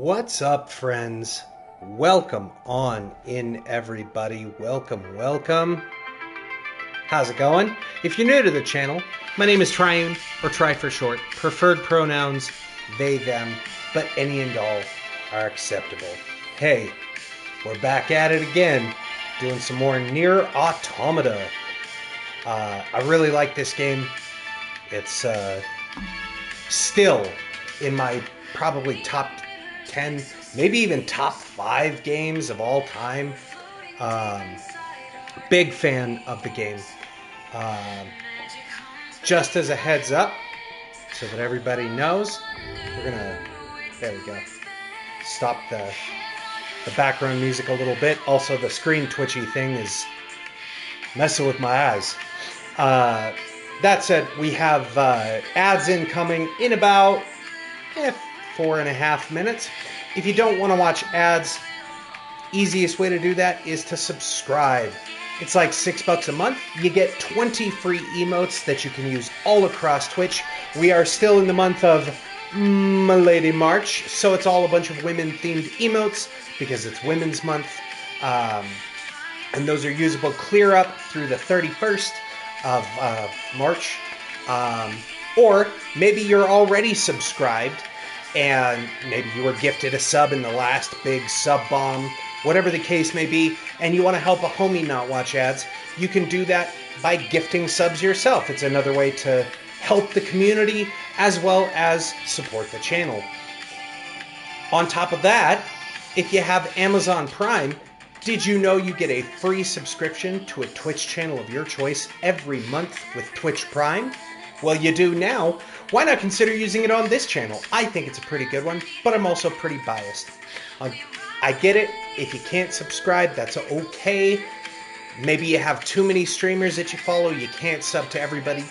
What's up, friends? Welcome on in, everybody. Welcome. How's it going? If you're new to the channel, my name is Triune, or Tri for short. Preferred pronouns, they, them, but any and all are acceptable. Hey, we're back at it again, doing some more NieR Automata. I really like this game. It's still in my probably top 10, maybe even top 5 games of all time. Big fan of the game. Just as a heads up, so that everybody knows, we're gonna, there we go, stop the background music a little bit. Also, the screen twitchy thing is messing with my eyes. That said, we have ads incoming in about 4.5 minutes. If you don't want to watch ads, easiest way to do that is to subscribe. It's like $6 a month. You get 20 free emotes that you can use all across Twitch. We are still in the month of Milady March, so it's all a bunch of women-themed emotes because it's Women's Month. And those are usable clear up through the 31st of March. Or maybe you're already subscribed and maybe you were gifted a sub in the last big sub bomb, whatever the case may be, and you want to help a homie not watch ads. You can do that by gifting subs yourself. It's another way to help the community as well as support the channel. On top of that, if you have Amazon Prime, did you know you get a free subscription to a Twitch channel of your choice every month with Twitch Prime? Well, you do now. Why not consider using it on this channel? I think it's a pretty good one, but I'm also pretty biased. I get it. If you can't subscribe, that's okay. Maybe you have too many streamers that you follow. You can't sub to everybody.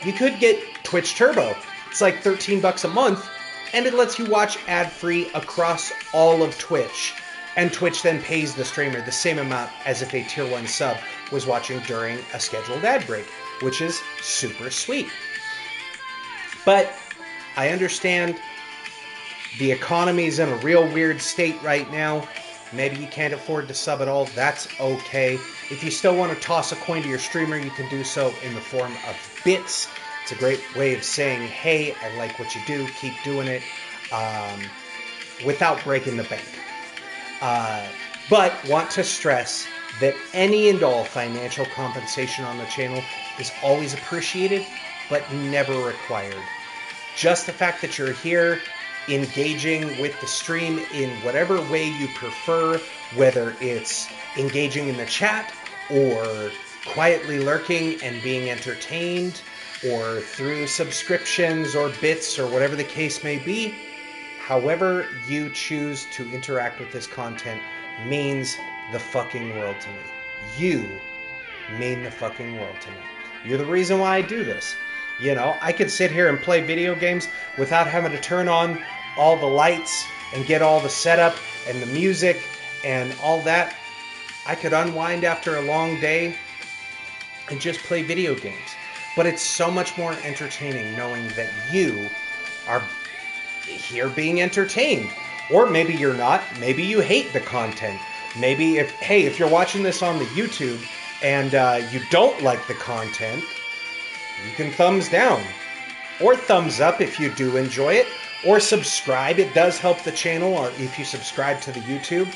You could get Twitch Turbo. It's like $13 a month, and it lets you watch ad-free across all of Twitch. And Twitch then pays the streamer the same amount as if a tier 1 sub was watching during a scheduled ad break, which is super sweet. But I understand the economy is in a real weird state right now. Maybe you can't afford to sub at all. That's okay. If you still want to toss a coin to your streamer, you can do so in the form of bits. It's a great way of saying, hey, I like what you do. Keep doing it without breaking the bank. But want to stress that any and all financial compensation on the channel is always appreciated, but never required. Just the fact that you're here, engaging with the stream in whatever way you prefer, whether it's engaging in the chat, or quietly lurking and being entertained, or through subscriptions or bits or whatever the case may be, however you choose to interact with this content means the fucking world to me. You mean the fucking world to me. You're the reason why I do this. You know, I could sit here and play video games without having to turn on all the lights and get all the setup and the music and all that. I could unwind after a long day and just play video games. But it's so much more entertaining knowing that you are here being entertained. Or maybe you're not. Maybe you hate the content. Maybe if you're watching this on the YouTube and you don't like the content, you can thumbs down or thumbs up if you do enjoy it, or subscribe. It does help the channel, or if you subscribe to the YouTube,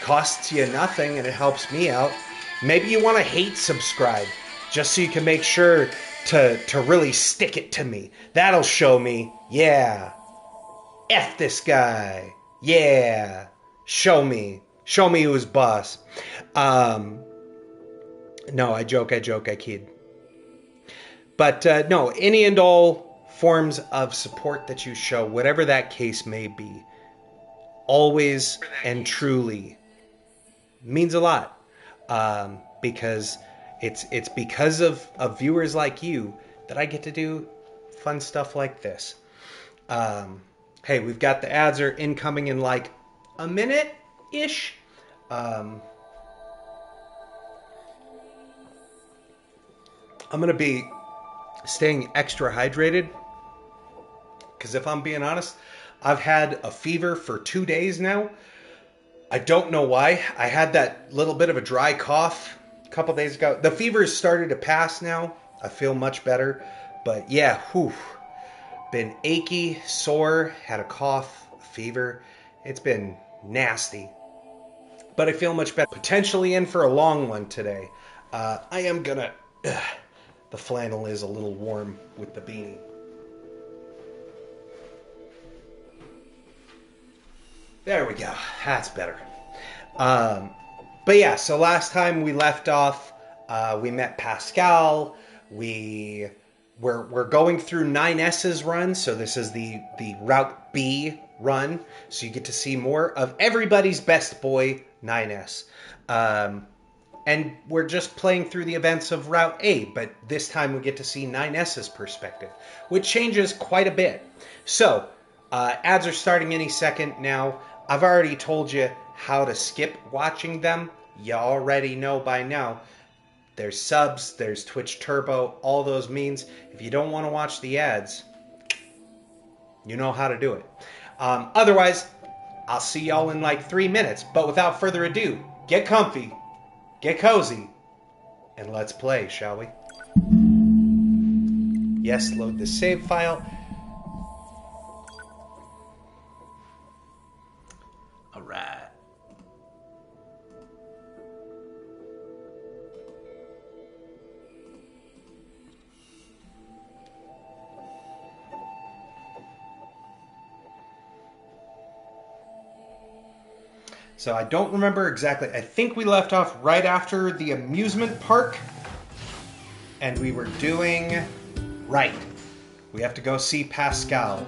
costs you nothing and it helps me out. Maybe you want to hate subscribe just so you can make sure to really stick it to me. That'll show me, yeah, F this guy. Yeah, show me who's boss. No, I joke, I kid. But no, any and all forms of support that you show, whatever that case may be, always and truly means a lot. Because it's because of viewers like you that I get to do fun stuff like this. Hey, we've got the ads are incoming in like a minute-ish. I'm going to be staying extra hydrated Because if I'm being honest, I've had a fever for 2 days now. I don't know why. I had that little bit of a dry cough a couple days ago. The fever has started to pass now. I feel much better. But yeah, whew. Been achy, sore, had a cough, a fever. It's been nasty. But I feel much better. Potentially in for a long one today. I am gonna... the flannel is a little warm with the beanie. There we go. That's better. But yeah, so last time we left off, we met Pascal. We're going through 9S's run, so this is the Route B run. So you get to see more of everybody's best boy, 9S. And we're just playing through the events of Route A, but this time we get to see 9S's perspective, which changes quite a bit. So, ads are starting any second now. I've already told you how to skip watching them. You already know by now. There's subs, there's Twitch Turbo, all those means. If you don't want to watch the ads, you know how to do it. Otherwise, I'll see y'all in like 3 minutes. But without further ado, get comfy, get cozy, and let's play, shall we? Yes, load the save file. All right. So I don't remember exactly. I think we left off right after the amusement park. And we were doing... Right. We have to go see Pascal.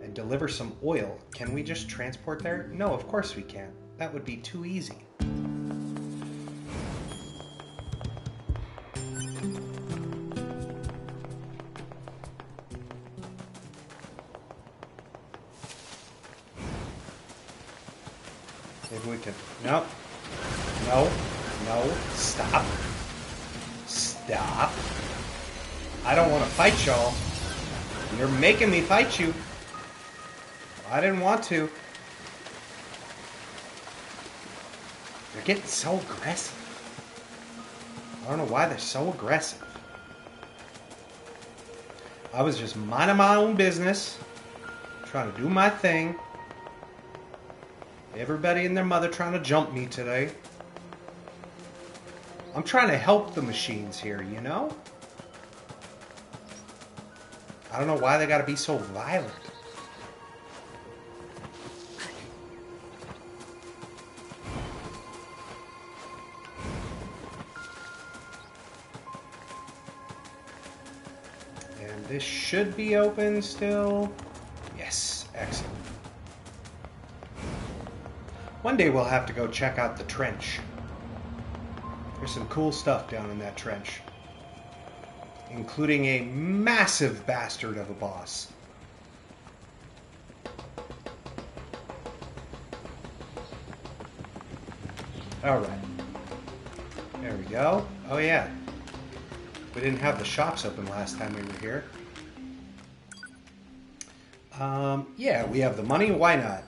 And deliver some oil. Can we just transport there? No, of course we can't. That would be too easy. Maybe we can... No. No. No. Stop. Stop. I don't want to fight y'all. You're making me fight you. I didn't want to. They're getting so aggressive. I don't know why they're so aggressive. I was just minding my own business. Trying to do my thing. Everybody and their mother trying to jump me today. I'm trying to help the machines here, you know? I don't know why they gotta be so violent. And this should be open still. Yes, excellent. One day we'll have to go check out the trench. There's some cool stuff down in that trench. Including a massive bastard of a boss. Alright. There we go. Oh yeah. We didn't have the shops open last time we were here. Yeah, we have the money. Why not?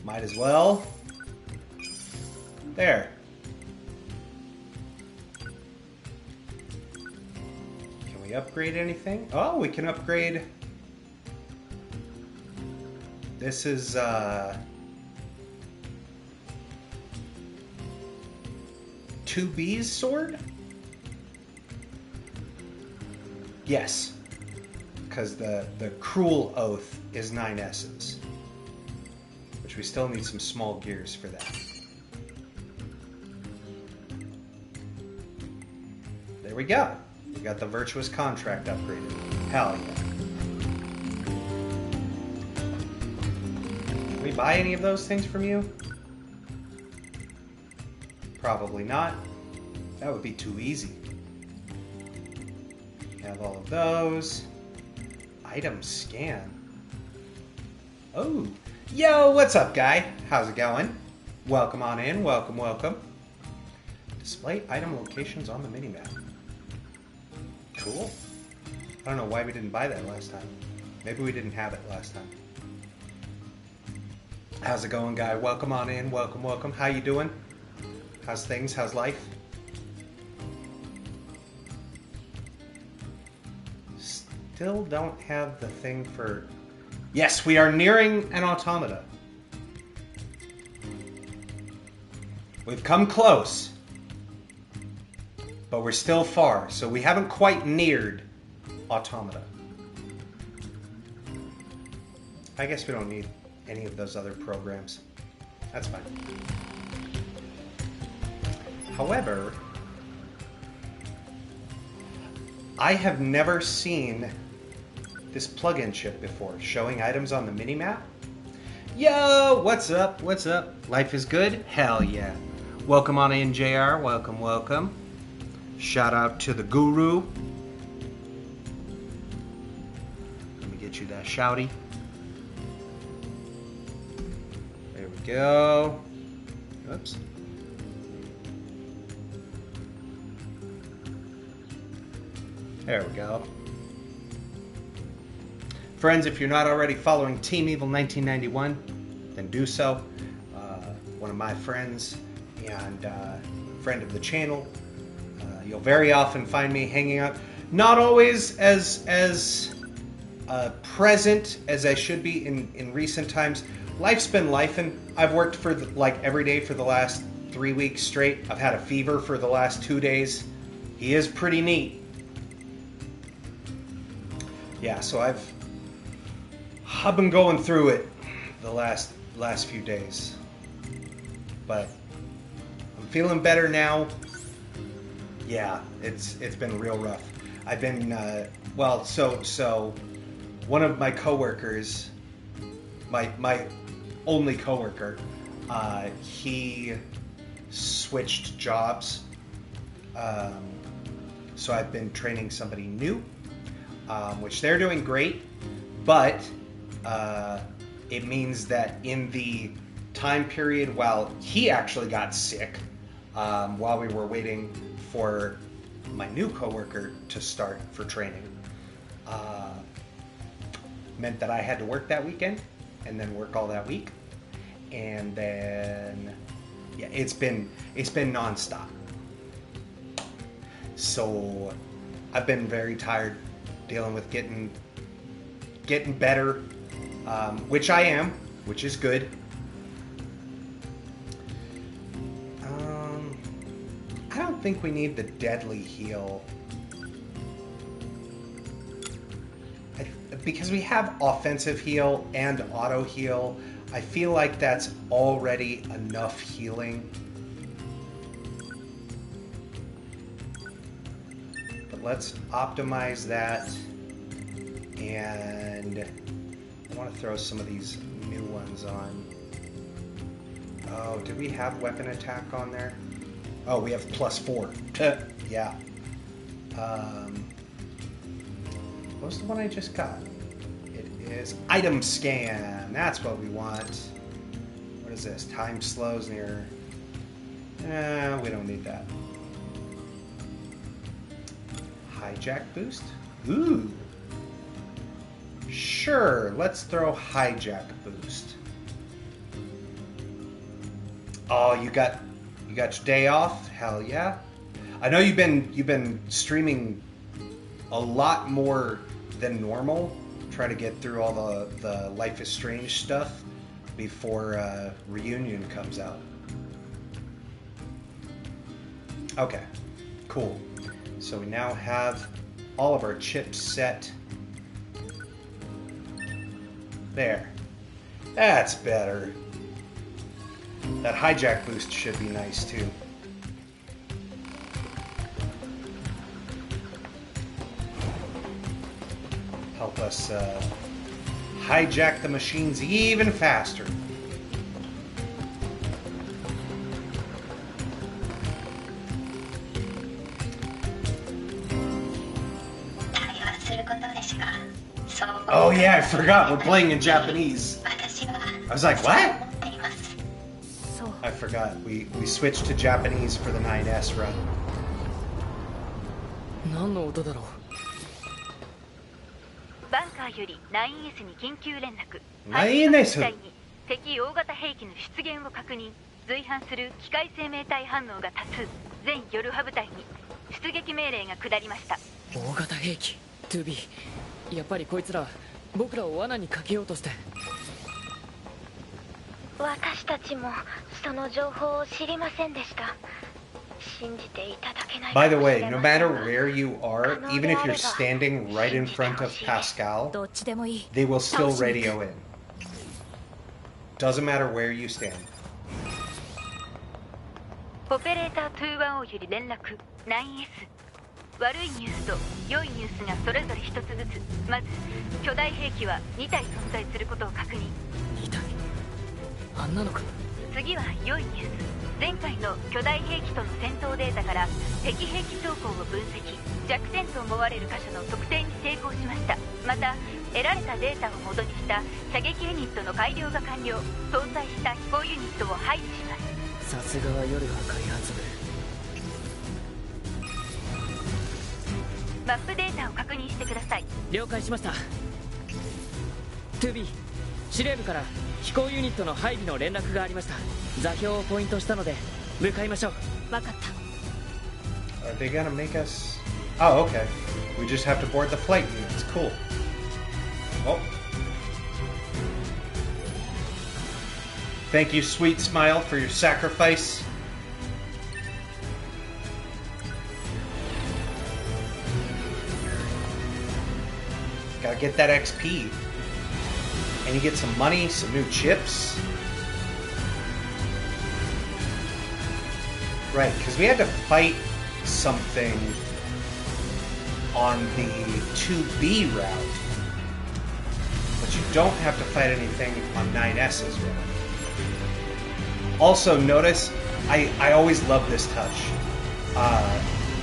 Might as well. There. Can we upgrade anything? Oh, we can upgrade. This is, 2B's sword? Yes. Because the cruel oath is 9S's. Which we still need some small gears for that. There we go. We got the virtuous contract upgraded. Hell yeah. Can we buy any of those things from you? Probably not. That would be too easy. Have all of those. Item scan. Oh. Yo, what's up, guy? How's it going? Welcome on in. Welcome, welcome. Display item locations on the minimap. Cool. I don't know why we didn't buy that last time. Maybe we didn't have it last time. How's it going, guy? Welcome on in. Welcome, welcome. How you doing? How's things? How's life? Still don't have the thing for... Yes, we are nearing an Automata. We've come close. But we're still far, so we haven't quite neared Automata. I guess we don't need any of those other programs. That's fine. However, I have never seen this plugin chip before, showing items on the minimap. Yo, what's up? What's up? Life is good? Hell yeah. Welcome on in, JR. Welcome, welcome. Shout out to the guru. Let me get you that shouty. There we go. Oops. There we go. Friends, if you're not already following Team Evil 1991, then do so. One of my friends and friend of the channel. You'll very often find me hanging out. Not always as present as I should be in recent times. Life's been lifing. I've worked for like every day for the last 3 weeks straight. I've had a fever for the last 2 days. He is pretty neat. Yeah, so I've been going through it the last few days, but I'm feeling better now. Yeah, it's been real rough. I've been well, so one of my coworkers, my only coworker, he switched jobs, so I've been training somebody new. Which they're doing great, but it means that in the time period while he actually got sick, while we were waiting for my new coworker to start for training, meant that I had to work that weekend and then work all that week, and then yeah, it's been nonstop. So I've been very tired. Dealing with getting better, which I am, which is good. I don't think we need the deadly heal. Because we have offensive heal and auto heal, I feel like that's already enough healing. Let's optimize that, and I want to throw some of these new ones on. Oh, did we have weapon attack on there? Oh, we have +4. Yeah. What was the one I just got? It is item scan. That's what we want. What is this? Time slows near. We don't need that. Hijack boost? Ooh. Sure, let's throw hijack boost. Oh, you got your day off? Hell yeah. I know you've been streaming a lot more than normal, trying to get through all the Life is Strange stuff before Reunion comes out. Okay, cool. So we now have all of our chips set. There. That's better. That hijack boost should be nice too. Help us hijack the machines even faster. Oh yeah, I forgot. We're playing in Japanese. I was like, what? I forgot. We switched to Japanese for the 9S run. ーより 9S に緊急連絡。 9S 敵大型兵器の出現を確認。随伴する機械生命体反応が多数。全ヨルハ部隊に出撃命令が下りました。大型兵器 2B、 やっぱりこいつら僕らを罠にかけようとして。私たちもその情報を知りませんでした。信じていただけない。 By the way, no matter where you are, even if you're standing right in front of Pascal, they will still radio in. Doesn't matter where you stand. オペレーター210より連絡 9S。 悪いニュースと良いニュースがそれぞれ一つずつ。まず巨大兵器は2体存在することを確認。2体あんなのか。次は良いニュース。前回の巨大兵器との戦闘データから敵兵器走行を分析。弱点と思われる箇所の特定に成功しました。また得られたデータを元にした射撃ユニットの改良が完了。搭載した飛行ユニットを配備します。さすがは夜は開発部。マップデータを確認してください。了解しました。 2B、 司令部から飛行ユニットの配備の連絡がありました。座標をポイントしたので向かいましょう。分かった。 Are they gonna make us? Oh, okay. We just have to board the flight units. Cool. Oh. Thank you, Sweet Smile, for your sacrifice. Gotta get that XP. And you get some money, some new chips. Right, because we had to fight something on the 2B route. But you don't have to fight anything on 9S's route. Also, notice, I always love this touch.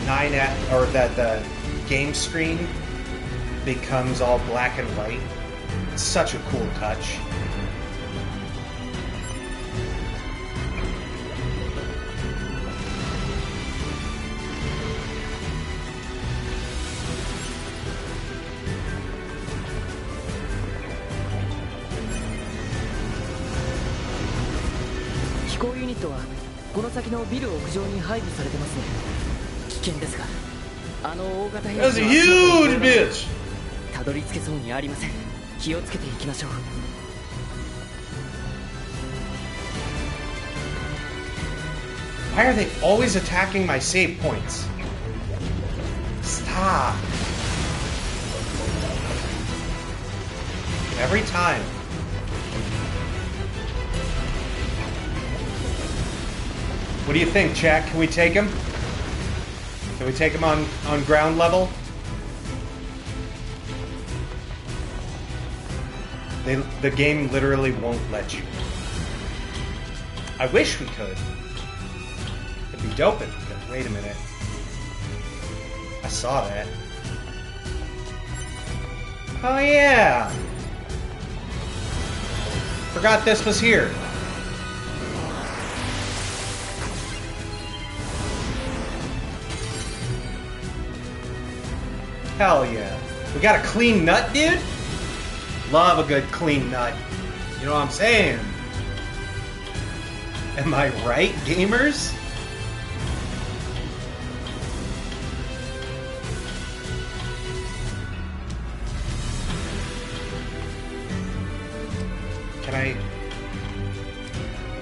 9S, or that the game screen becomes all black and white. It's such a cool touch. That's a huge bitch! たどり着けそうにありません。気をつけていきましょう。Why are they always attacking my save points? Stop. Every time. What do you think, chat? Can we take him? Can we take him on ground level? The game literally won't let you. I wish we could. It'd be dope if we could. Wait a minute. I saw that. Oh yeah! Forgot this was here. Hell yeah. We got a clean nut, dude? Love a good clean nut. You know what I'm saying? Am I right, gamers? Can I...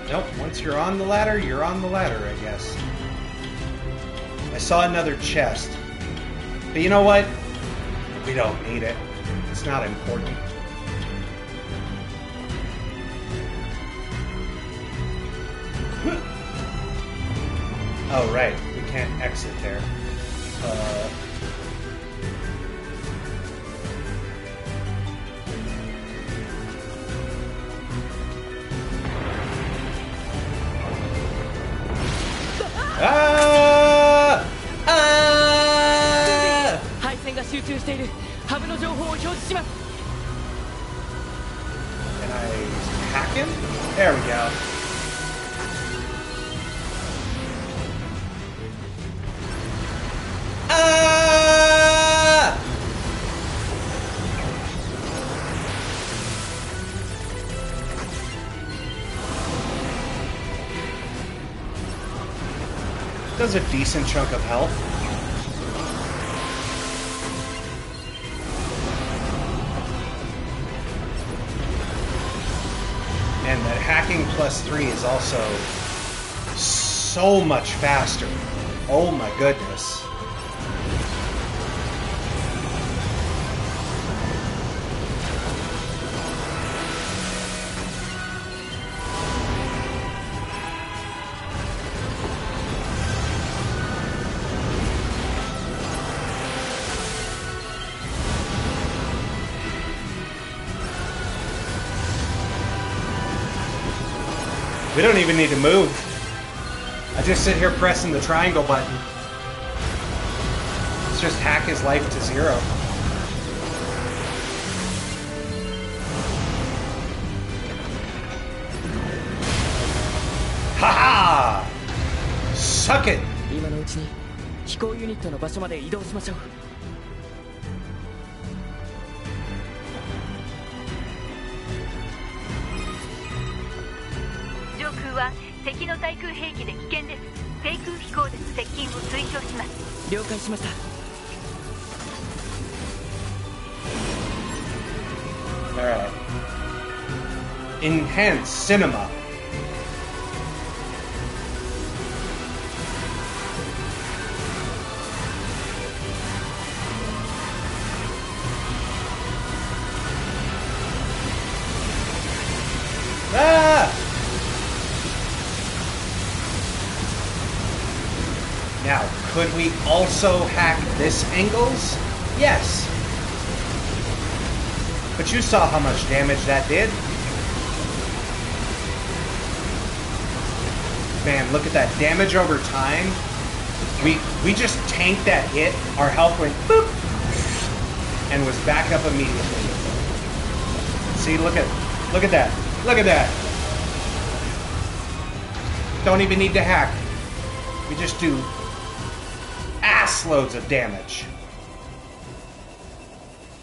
Nope, once you're on the ladder, you're on the ladder, I guess. I saw another chest. But you know what? We don't need it. It's not important. Oh, right. We can't exit there. Ah! Ah! 配線が集中している。ハブの情報を表示します。Can I hack him? There we go. Ah! Does a decent chunk of health. And that hacking +3 is also so much faster. Oh my goodness. We don't even need to move. I just sit here pressing the triangle button. Let's just hack his life to 0. Ha ha! Suck it! 今のうちに飛行ユニットの場所まで移動しましょう。上空は敵の対空兵器で危険です。低空飛行での接近を推奨します。了解しました。Alright. Enhance cinema. Ah! Now, could we also hack this angles? Yes. But you saw how much damage that did. Man, look at that damage over time. We just tanked that hit. Our health went boop and was back up immediately. See, look at that. Look at that. Don't even need to hack. We just do ass loads of damage.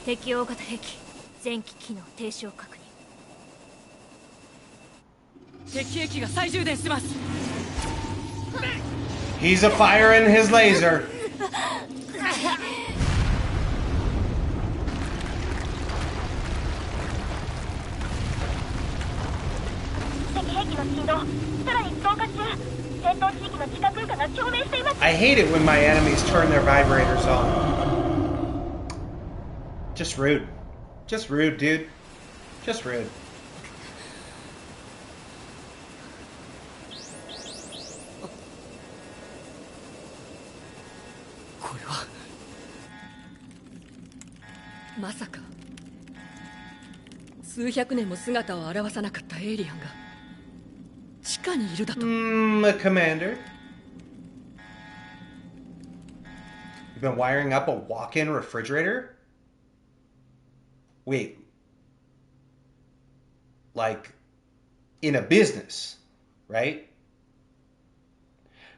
敵大型兵器全機機能停止を確認。敵兵器が再充電します。 He's a firing his laser. 敵兵器の振動さらに増加中。戦闘地域の地下空間が共鳴しています。 I hate it when my enemies turn their vibrators on. Just rude. Just rude, dude. Just rude. これはまさか数百年も姿を現さなかったエイリアンが地下にいるだと。Commander. You've been wiring up a walk-in refrigerator? Wait. Like, in a business, right?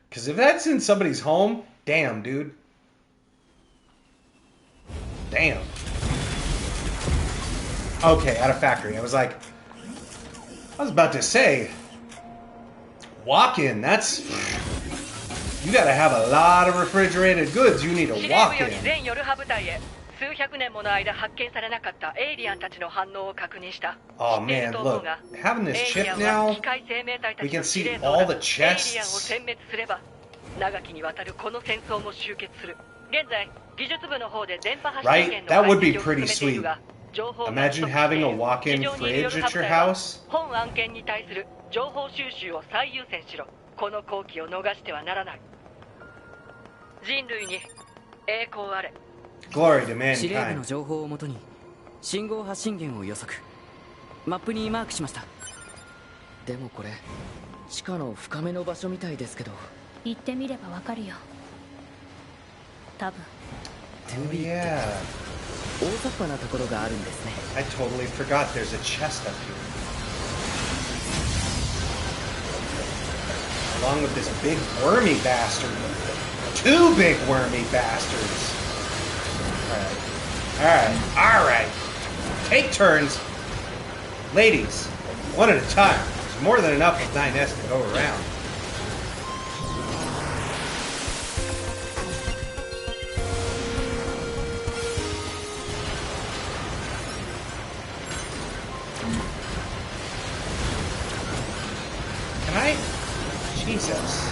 Because if that's in somebody's home, damn, dude. Damn. Okay, at a factory. I was about to say, walk-in, that's... You gotta have a lot of refrigerated goods. You need a walk-in. 全ヨルハ部隊へ数百年もの間発見されなかったエイリアンたちの反応を確認した。 Oh man, look, having this chip now, we can see all the chests. エイリアンを殲滅すれば長きにわたるこの戦争も終結する。現在技術部の方で電波発信源 Right? That の would be 解析を pretty 進めている sweet. が、情報が Imagine having a walk-in 非常にいるヨ fridge ルハ at 部 your 隊は house. 本案件に対する情報収集を最優先しろ。この好機を逃してはならない。人類に栄光あれ。 Glory to 司令部の mankind. 情報をもとに信号発信源を予測。マップにマークしました。でもこれ地下の深めの場所みたいですけど。行ってみればわかるよ。多分。 Oh yeah. 大雑把なところがあるんですね。 I totally forgot there's a chest up here. Along with this big wormy bastard. Two big wormy bastards. Alright. Take turns. Ladies, one at a time. There's more than enough of 9S to go around. Jesus.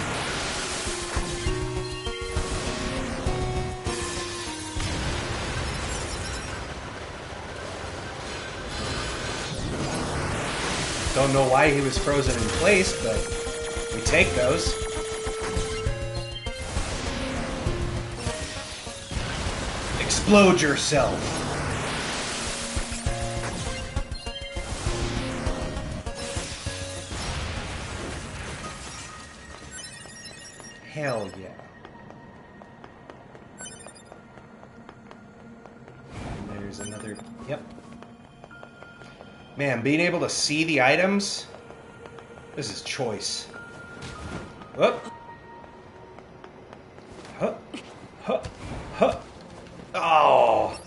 Don't know why he was frozen in place, but we take those. Explode yourself. Hell yeah. And there's another... Yep. Man, being able to see the items, this is choice. Whoop. Huh. Huh. Huh. Oh.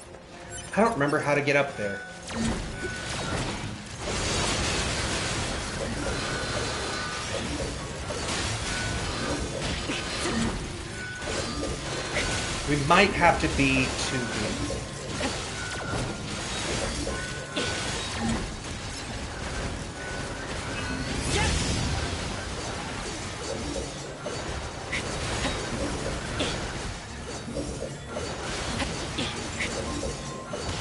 I don't remember how to get up there. We might have to be too good.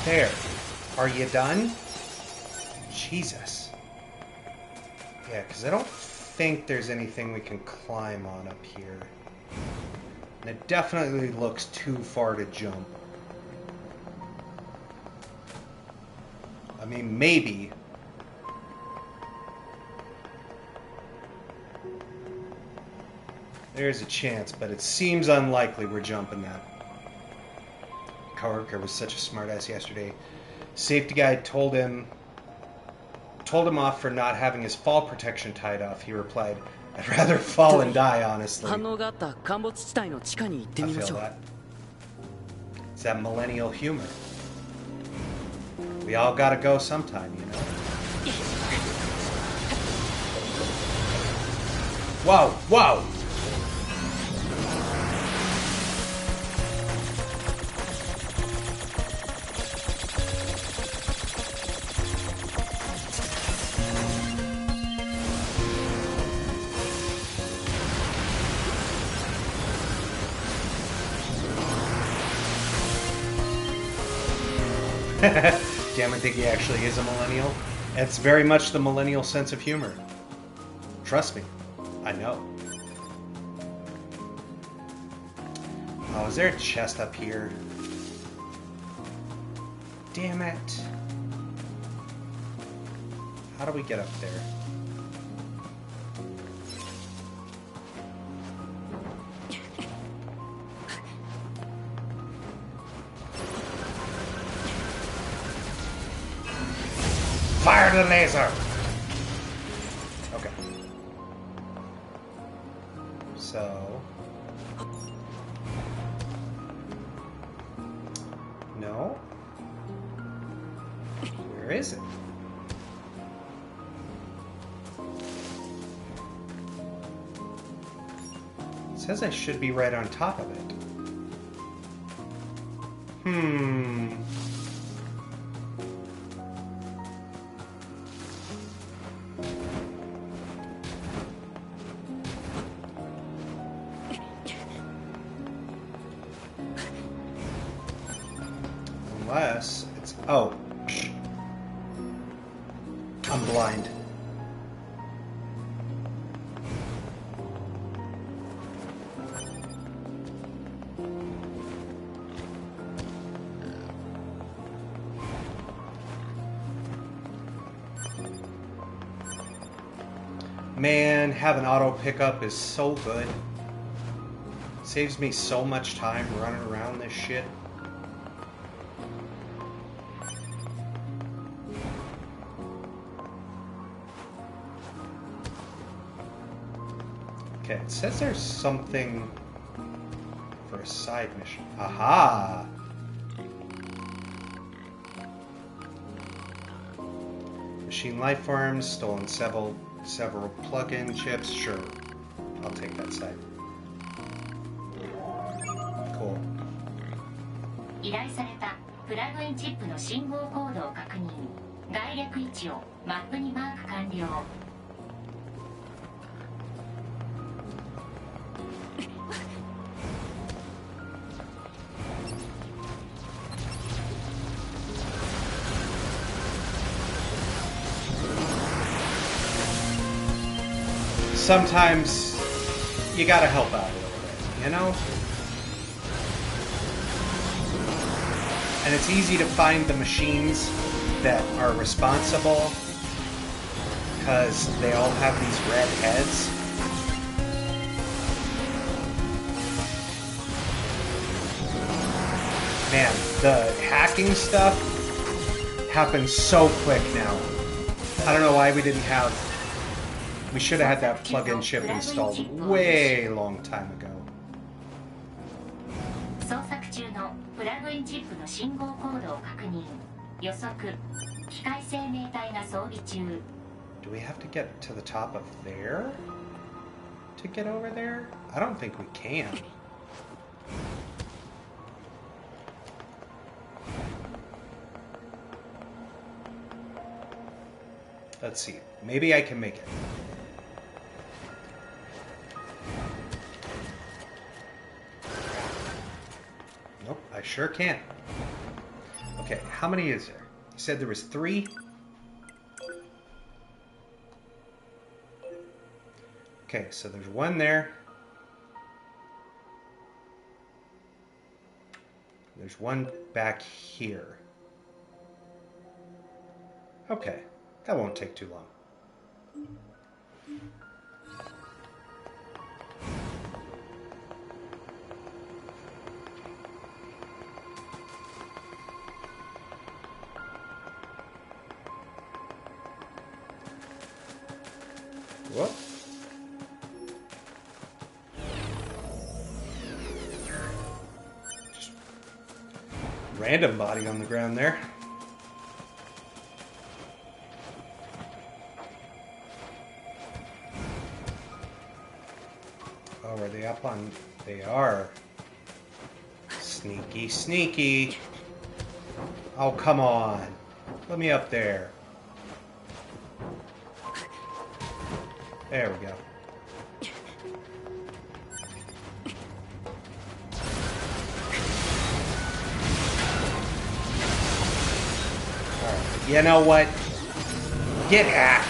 There. Are you done? Jesus. Yeah, because I don't think there's anything we can climb on up here. And it definitely looks too far to jump. I mean, maybe. There's a chance, but it seems unlikely we're jumping that. Coworker was such a smartass yesterday. Safety guy told him off for not having his fall protection tied off. He replied, "I'd rather fall and die, honestly." I feel that. It's that millennial humor. We all gotta go sometime, you know? Whoa, whoa! Damn, I think he actually is a millennial. It's very much the millennial sense of humor. Trust me, I know. Oh, is there a chest up here? Damn it. How do we get up there? Fire the laser! Okay. So... No? Where is it? It says I should be right on top of it. Unless it's... Oh. I'm blind. Man, having auto pickup is so good. Saves me so much time running around this shit. Okay, it says there's something for a side mission. Aha! Machine life forms, stolen several plug-in chips. Sure, I'll take that side. Cool. 依頼されたプラグインチップの信号コードを確認。概略位置をマップにマーク完了。sometimes you gotta help out a little bit, you know? And it's easy to find the machines that are responsible because they all have these red heads. Man, the hacking stuff happens so quick now. I don't know why we didn't have... We should have had that plug-in chip installed way long time ago. Do we have to get to the top of there to get over there? I don't think we can. Let's see. Maybe I can make it. Nope, I sure can't. Okay, how many is there? You said there was 3? Okay, so there's 1 there. There's 1 back here. Okay, that won't take too long. Whoop. Just random body on the ground there. Oh, are they up on... They are. Sneaky, sneaky. Oh, come on. Let me up there. There we go. Alright, you know what? Get hacked.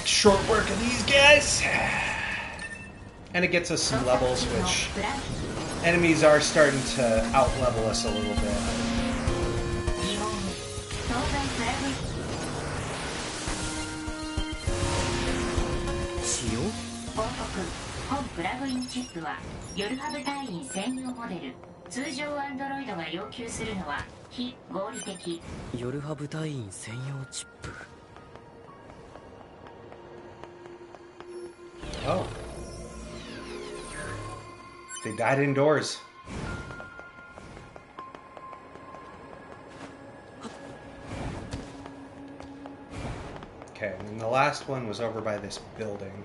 Short work of these guys. And it gets us some levels, which enemies are starting to out-level us a little bit. Oh. They died indoors. Okay, and then the last one was over by this building.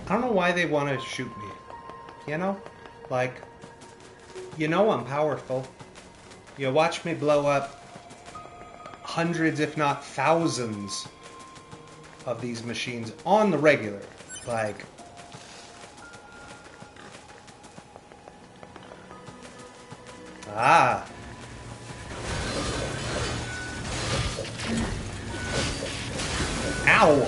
I don't know why they want to shoot me. You know? Like, you know I'm powerful. You watch me blow up hundreds, if not thousands, of these machines on the regular. Like, ah. Ow.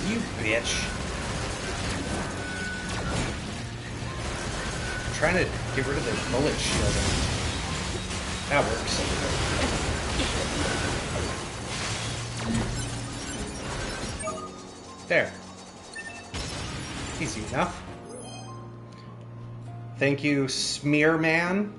You bitch. I'm trying to get rid of their bullet shielding. That works. There. Easy enough. Thank you, Smear Man.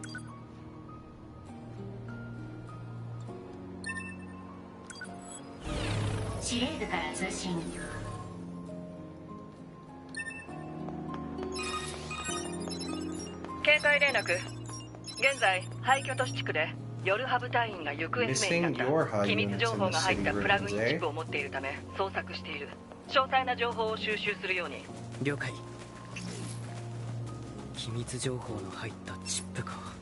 Missing your HUD units in the city ruins, eh? 了解。機密情報の入ったチップか。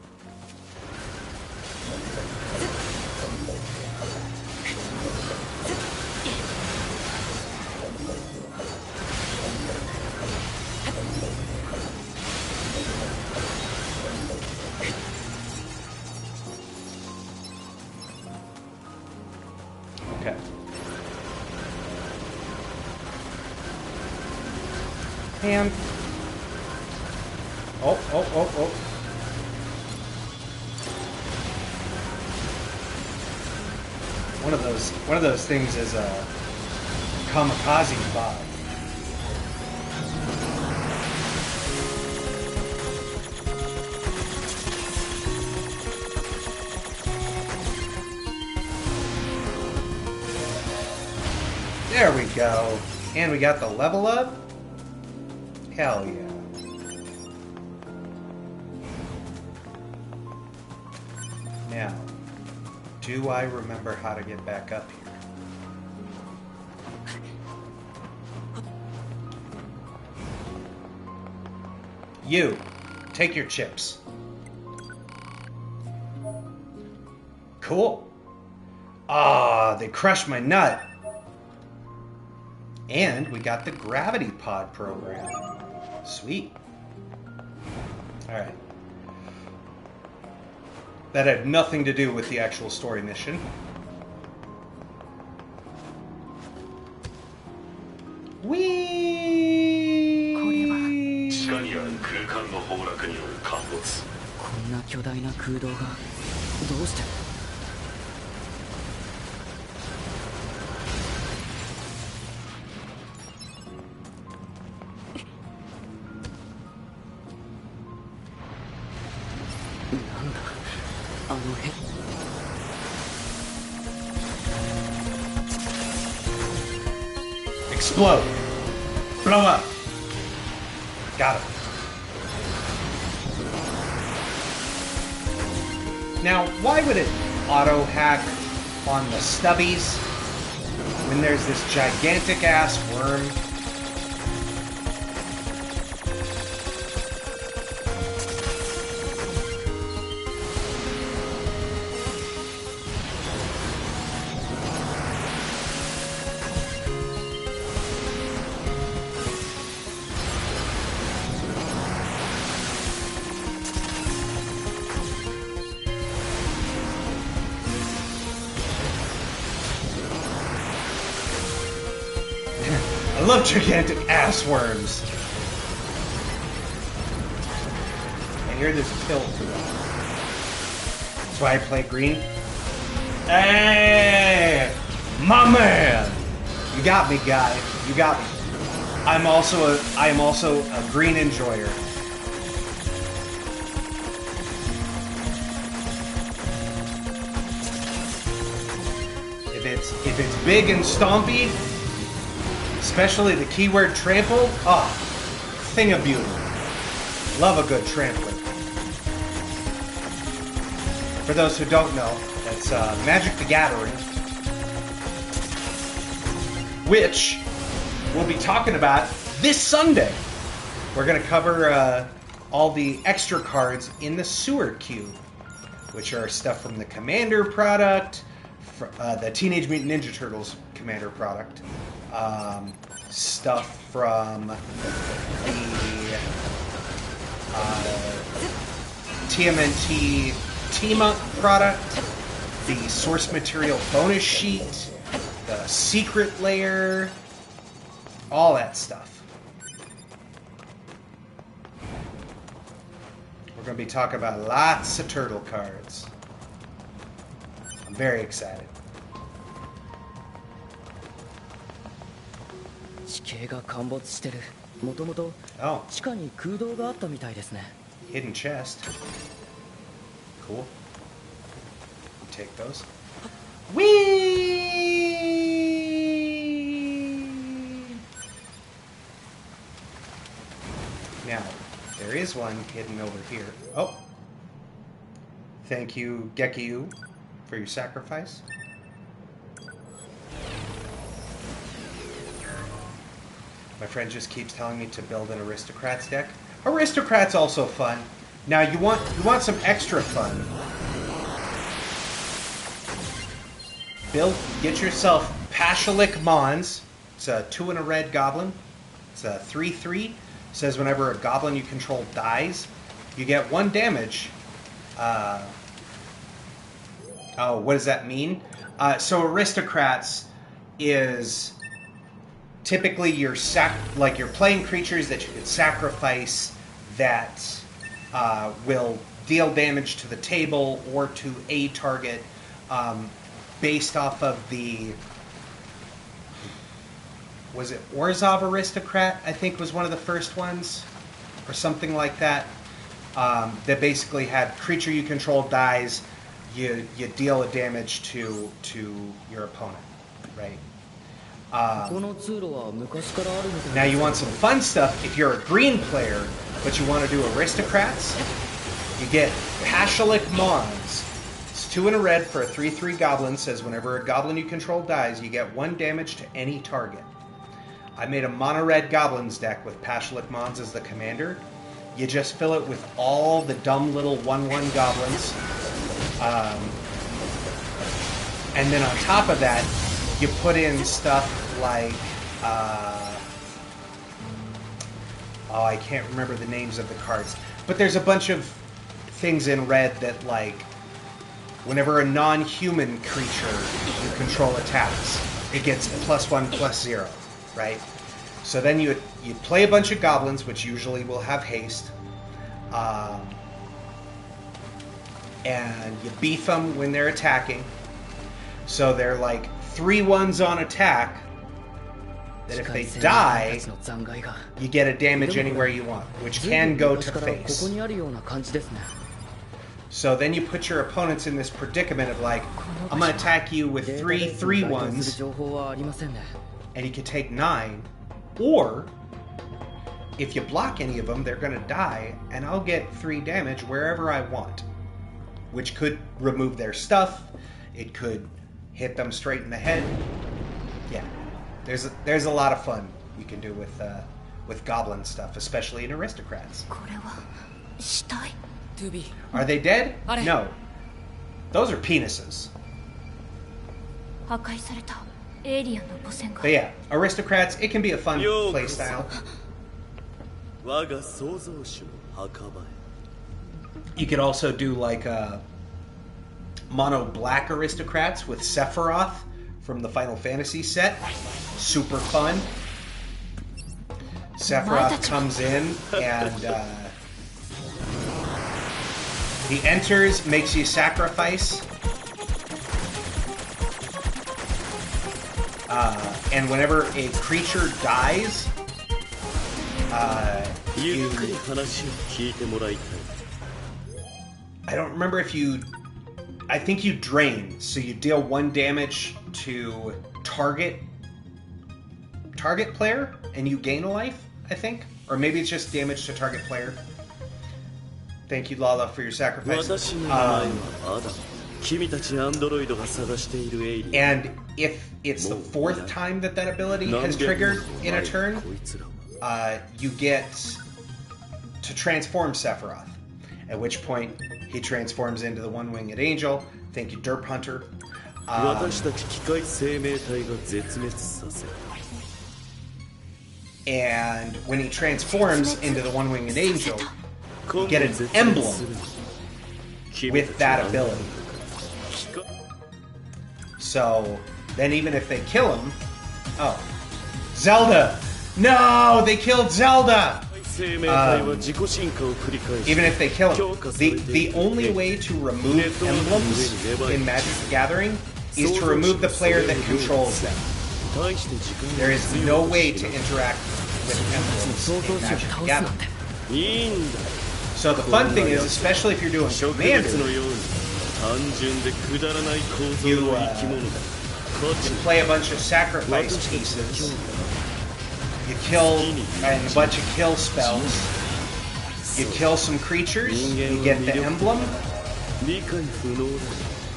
Okay. And oh. One of those things is a kamikaze bot. There we go. And we got the level up. Hell yeah. Now, do I remember how to get back up here? You, take your chips. Cool. Ah, they crushed my nut. And we got the gravity pod program. Sweet. Alright. That had nothing to do with the actual story mission. Whee! 地下にある空間の崩落による陥没。こんな巨大な空洞がどうして。なんだあの辺。Explode. Blow up. Got it. Now, why would it auto-hack on the stubbies when there's this gigantic-ass worm? I love gigantic ass worms. I hear there's a pill for that. That's why I play green. Hey, my man! You got me, guy. You got me. I am also a green enjoyer. If it's big and stompy, especially the keyword trampled, thing of beauty. Love a good trampling. For those who don't know, that's Magic the Gathering, which we'll be talking about this Sunday. We're going to cover all the extra cards in the Sewer Cube, which are stuff from the Commander product, the Teenage Mutant Ninja Turtles Commander product, stuff from the TMNT Team-Up product, the source material bonus sheet, the secret layer, all that stuff. We're going to be talking about lots of turtle cards. I'm very excited. 地形が陥没してる。もともと Oh, 地下に空洞があったみたいですね。 hidden chest. Cool. Take those. Whee! Now, there is one hidden over here. Oh. Thank you, Gekyu, for your sacrifice. My friend just keeps telling me to build an Aristocrats deck. Aristocrats also fun. Now you want some extra fun. Get yourself Pashalik Mons. It's a 2 and a red goblin. It's a 3/3. Says whenever a goblin you control dies, you get 1 damage. Oh, what does that mean? So Aristocrats is typically you're playing creatures that you can sacrifice that will deal damage to the table or to a target based off of the, was it Orzhov Aristocrat, I think was one of the first ones, or something like that, that basically had creature you control dies, you deal a damage to your opponent, right? Now you want some fun stuff. If you're a green player, but you want to do Aristocrats, you get Pashalik Mons. It's 2 and a red for a 3/3 goblin. Says whenever a goblin you control dies, you get 1 damage to any target. I made a mono-red goblins deck with Pashalik Mons as the commander. You just fill it with all the dumb little 1/1 goblins. And then on top of that, you put in stuff like, oh, I can't remember the names of the cards. But there's a bunch of things in red that, like, whenever a non-human creature you control attacks, it gets +1/+0, right? So then you play a bunch of goblins, which usually will have haste. And you beef them when they're attacking. So they're like 3/1s on attack, that if they die, you get a damage anywhere you want, which can go to face. So then you put your opponents in this predicament of like, I'm going to attack you with 3 3/1s, and you can take 9, or if you block any of them, they're going to die, and I'll get 3 damage wherever I want, which could remove their stuff, it could hit them straight in the head. Yeah, there's a lot of fun you can do with goblin stuff, especially in Aristocrats. Are they dead? No. Those are penises. But yeah, Aristocrats, it can be a fun playstyle. You could also do like mono black Aristocrats with Sephiroth from the Final Fantasy set. Super fun. Sephiroth comes in and he enters, makes you sacrifice, and whenever a creature dies, I don't remember if I think you drain, so you deal 1 damage to target player, and you gain a life, I think. Or maybe it's just damage to target player. Thank you, Lala, for your sacrifice. And if it's the 4th time that ability has triggered in a turn, you get to transform Sephiroth. At which point, he transforms into the one-winged angel. Thank you, Derp Hunter. And when he transforms into the one-winged angel, you get an emblem with that ability. So then even if they kill him... Oh. Zelda! No! They killed Zelda! Even if they kill him, the only way to remove emblems in Magic the Gathering is to remove the player that controls them. There is no way to interact with them. with emblems 創 in 造主を Magic 倒 the すなん Gathering. て いいんだ So the fun thing is, especially if you're doing 植物 Commander, のように単純でくだらない構造 You, の生き物だ you play a bunch of sacrifice pieces, you kill and a bunch of kill spells, you kill some creatures, you get the emblem, 理解不能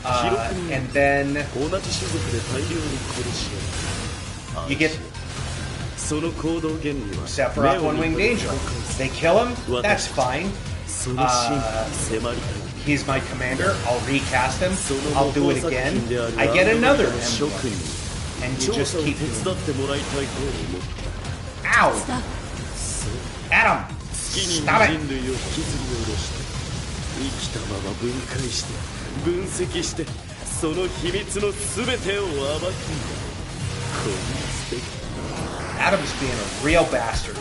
だ記録に and then 同じ種族で大量に殺し合う you get その行動原理は Sephiroth One-Winged Angel. They kill him, that's fine. その真理に迫りたい He's my commander, I'll recast him, I'll do it again, I get another emblem, and you just keep 手 doing 伝ってもらいたいと思って Ow! Adam! 月に Stop 人 it! 類を引きずり下ろして生きたまま分解して分析してその秘密の全てを暴くんだこんな素敵 Adam's being a real bastard.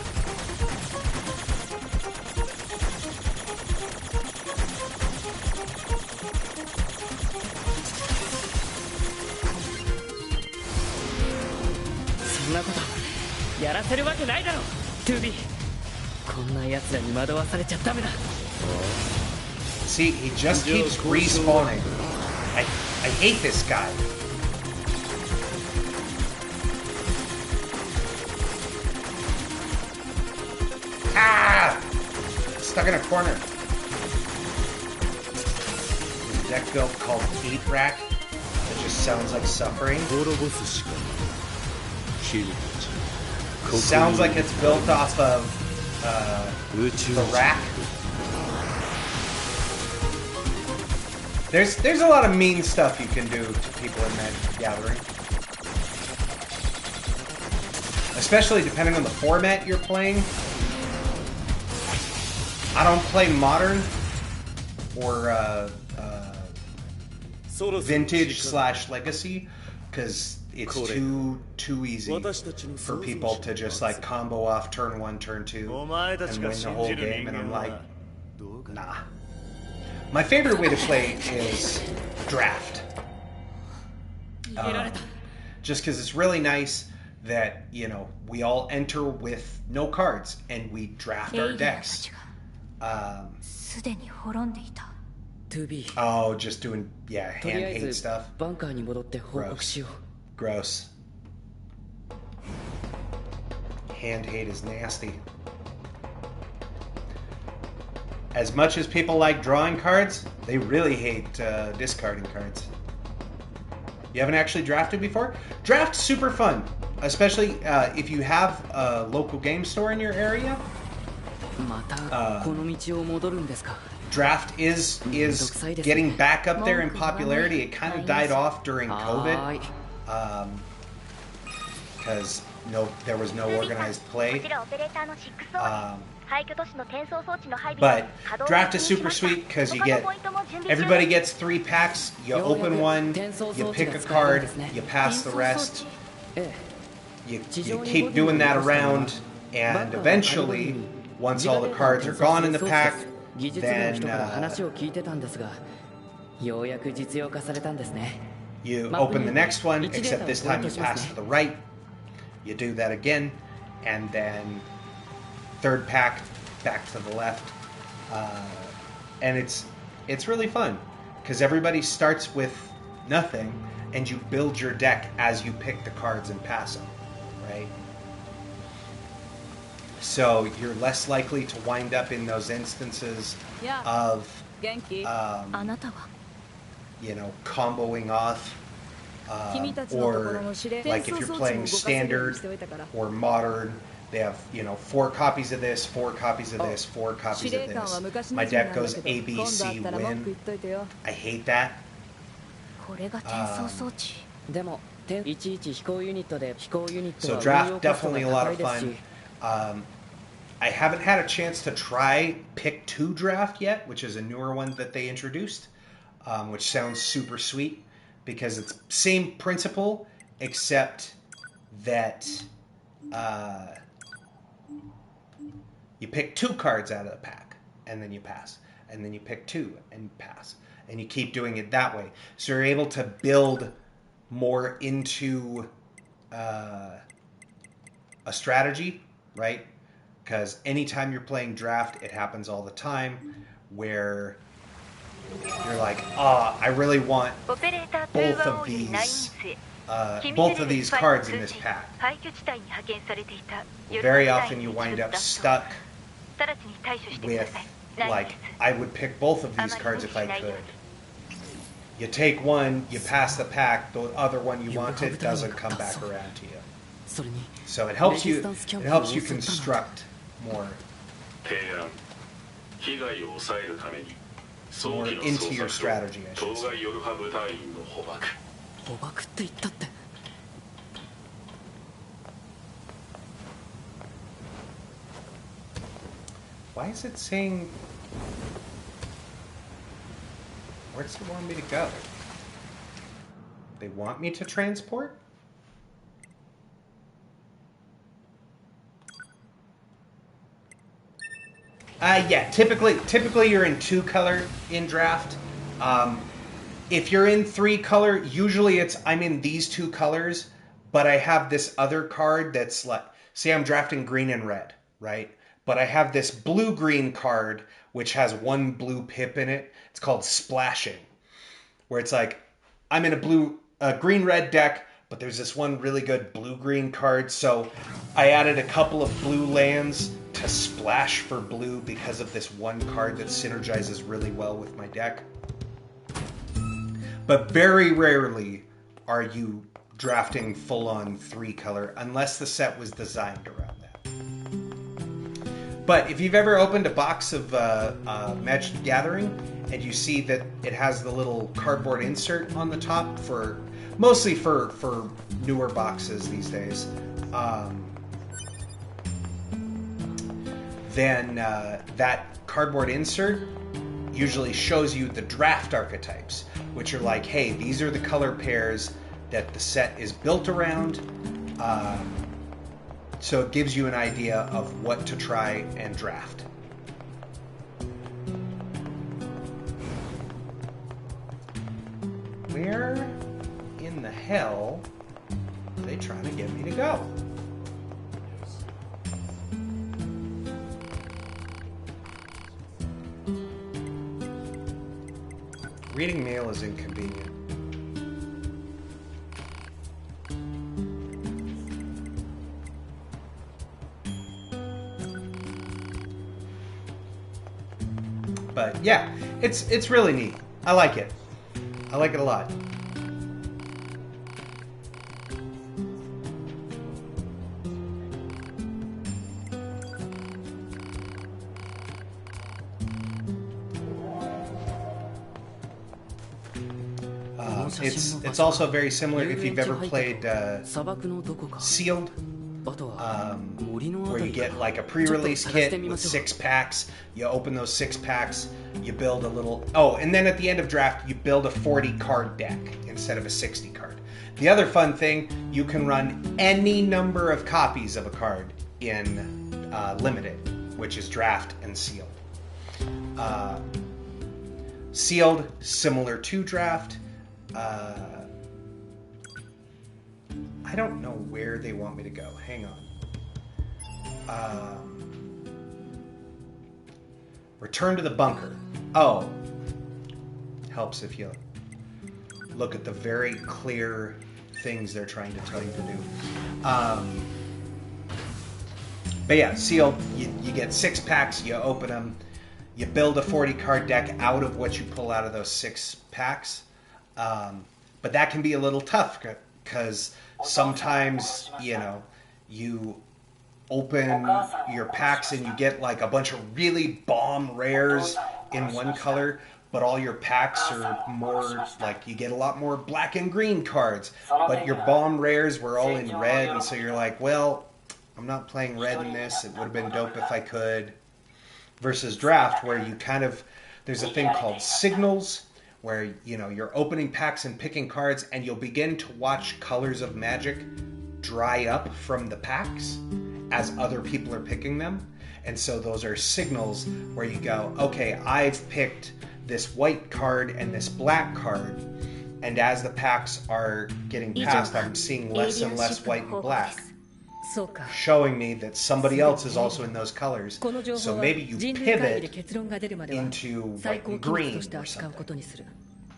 So やらせるわけないだろ 2B こんな奴らに惑わされちゃダメだ See, he just keeps respawning. I hate this guy. Ah! Stuck in a corner. There's a deck build called 8 Rack that just sounds like suffering. 滅ぼすしかない君たちここに Sounds like it's built off of 宇宙 the rack. There's a lot of mean stuff you can do to people in Magic the Gathering. Especially depending on the format you're playing. I don't play Modern or Vintage / Legacy because it's too easy for people to just like combo off turn 1, turn 2 and win the whole game, and I'm like, nah. My favorite way to play is draft. Just because it's really nice that, you know, we all enter with no cards and we draft our decks. すでに滅んでいた 2B Oh, just doing, yeah, とりあ hand え hate ず stuff. バンカーに戻って報告しよう Gross. Hand hate is nasty. As much as people like drawing cards, they really hate discarding cards. You haven't actually drafted before? Draft's super fun, especially if you have a local game store in your area. またこの道を戻るんですか Draft is getting back up there in popularity. It kind of died off during COVID because there was no organized play. But draft is super sweet because everybody gets 3 packs. You open one, you pick a card, you pass the rest. You keep doing that around, and eventually, once all the cards are gone in the pack, then you open the next one, except this time you pass to the right. You do that again, and then third pack back to the left, and it's really fun because everybody starts with nothing, and you build your deck as you pick the cards and pass them, right? So you're less likely to wind up in those instances of comboing off, or like if you're playing standard or modern, they have 4 copies of this, 4 copies of this, 4 copies of this. My deck goes A, B, C, win. I hate that. これが転送装置 So draft, definitely a lot of fun. I haven't had a chance to try Pick 2 Draft yet, which is a newer one that they introduced, which sounds super sweet because it's same principle, except that you pick 2 cards out of the pack, and then you pass. And then you pick 2 and pass. And you keep doing it that way. So you're able to build more into a strategy right? Because anytime you're playing draft, it happens all the time where you're like, I really want オペレーター both 2-1 of 王より9 these へ both of these cards in this pack. 廃墟地帯に派遣されていた Very often you wind up stuck 直ちに対処してくだ with, さい。ナイ like, です I would pick both of these cards if I could. You take one, you pass the pack, the other one you wanted doesn't come back around to you. それに So it helps you レジスタンスキャンプ it を helps you 襲ったなんて construct more 提案被害を抑えるために 早 more 期の into your 捜索 strategy, I と should 当 say. 該ヨルハ部隊員の捕獲捕獲って言ったって Why is it saying where does it want me to go? They want me to transport? Yeah, typically you're in 2-color in draft. If you're in 3-color, usually I'm in these 2 colors, but I have this other card that's like, say I'm drafting green and red, right? But I have this blue-green card, which has 1 blue pip in it. It's called Splashing, where it's like, I'm in a green-red deck, but there's this one really good blue-green card, so I added a couple of blue lands to splash for blue because of this one card that synergizes really well with my deck. But very rarely are you drafting full-on 3-color, unless the set was designed around that. But if you've ever opened a box of Magic the Gathering, and you see that it has the little cardboard insert on the top mostly for newer boxes these days, then that cardboard insert usually shows you the draft archetypes, which are like, hey, these are the color pairs that the set is built around. So it gives you an idea of what to try and draft. Where in the hell are they trying to get me to go? Reading mail is inconvenient. But yeah, it's really neat. I like it. I like it a lot. It's also very similar if you've ever played Sealed, where you get like a pre-release kit with 6 packs. You open those 6 packs, you build a little... Oh, and then at the end of draft, you build a 40-card deck instead of a 60-card. The other fun thing, you can run any number of copies of a card in Limited, which is draft and sealed. Sealed, similar to draft. I don't know where they want me to go. Hang on. Return to the bunker. Oh. Helps if you look at the very clear things they're trying to tell you to do. But yeah, sealed. You get 6 packs, you open them, you build a 40-card deck out of what you pull out of those 6 packs. But that can be a little tough because sometimes, you open your packs and you get like a bunch of really bomb rares in one color, but all your packs are more like you get a lot more black and green cards, but your bomb rares were all in red, and so you're like, well, I'm not playing red in this. It would have been dope if I could. Versus draft, where you there's a thing called signals, where you're opening packs and picking cards, and you'll begin to watch colors of Magic dry up from the packs as other people are picking them. And so those are signals where you go, okay, I've picked this white card and this black card, and as the packs are getting passed, I'm seeing less and less white and black. そうか。 showing me that somebody else is also in those colors. この情 So 報は maybe you 人類会議で pivot 結論が出るまでは into 最 white 高 and 機密 green として or 扱うこ something. とにする。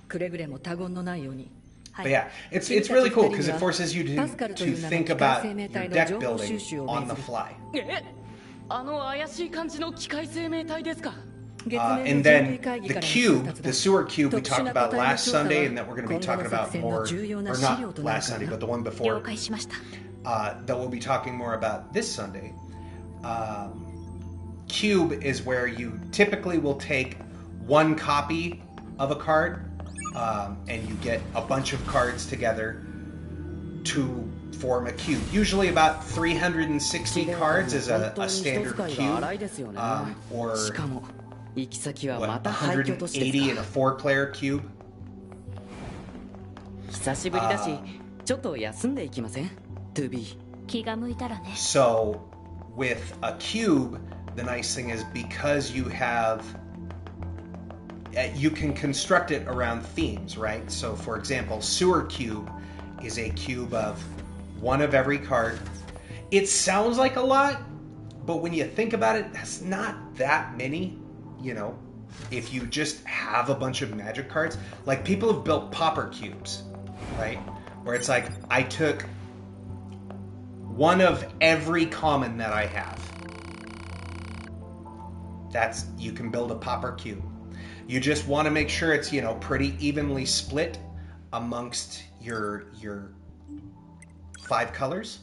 くれぐれも他言のないように。 But yeah, it's really cool because it forces you to think about your deck building on the fly. あの怪しい感じの機械生命体ですか？ And then the cube, the sewer cube we talked about last Sunday and that we're going to be talking about more, or not last Sunday, but the one before, 了解しました。 that we'll be talking more about this Sunday. Cube is where you typically will take one copy of a card, and you get a bunch of cards together to form a cube. Usually about 360 cards is a standard cube, or しかも行き先は what, また廃墟としてです180 in a か。 4-player cube. 久しぶりだしちょっと休んでいきません？ To be 気が向いたらね。 So with a cube, the nice thing is because you have, you can construct it around themes, right? So for example, sewer cube is a cube of one of every card. It sounds like a lot, but when you think about it, that's not that many, you know, if you just have a bunch of magic cards. Like people have built pauper cubes, right? Where it's like, I took one of every common that I have. That's, you can build a pauper cube. You just want to make sure it's, you know, pretty evenly split amongst your 5 colors.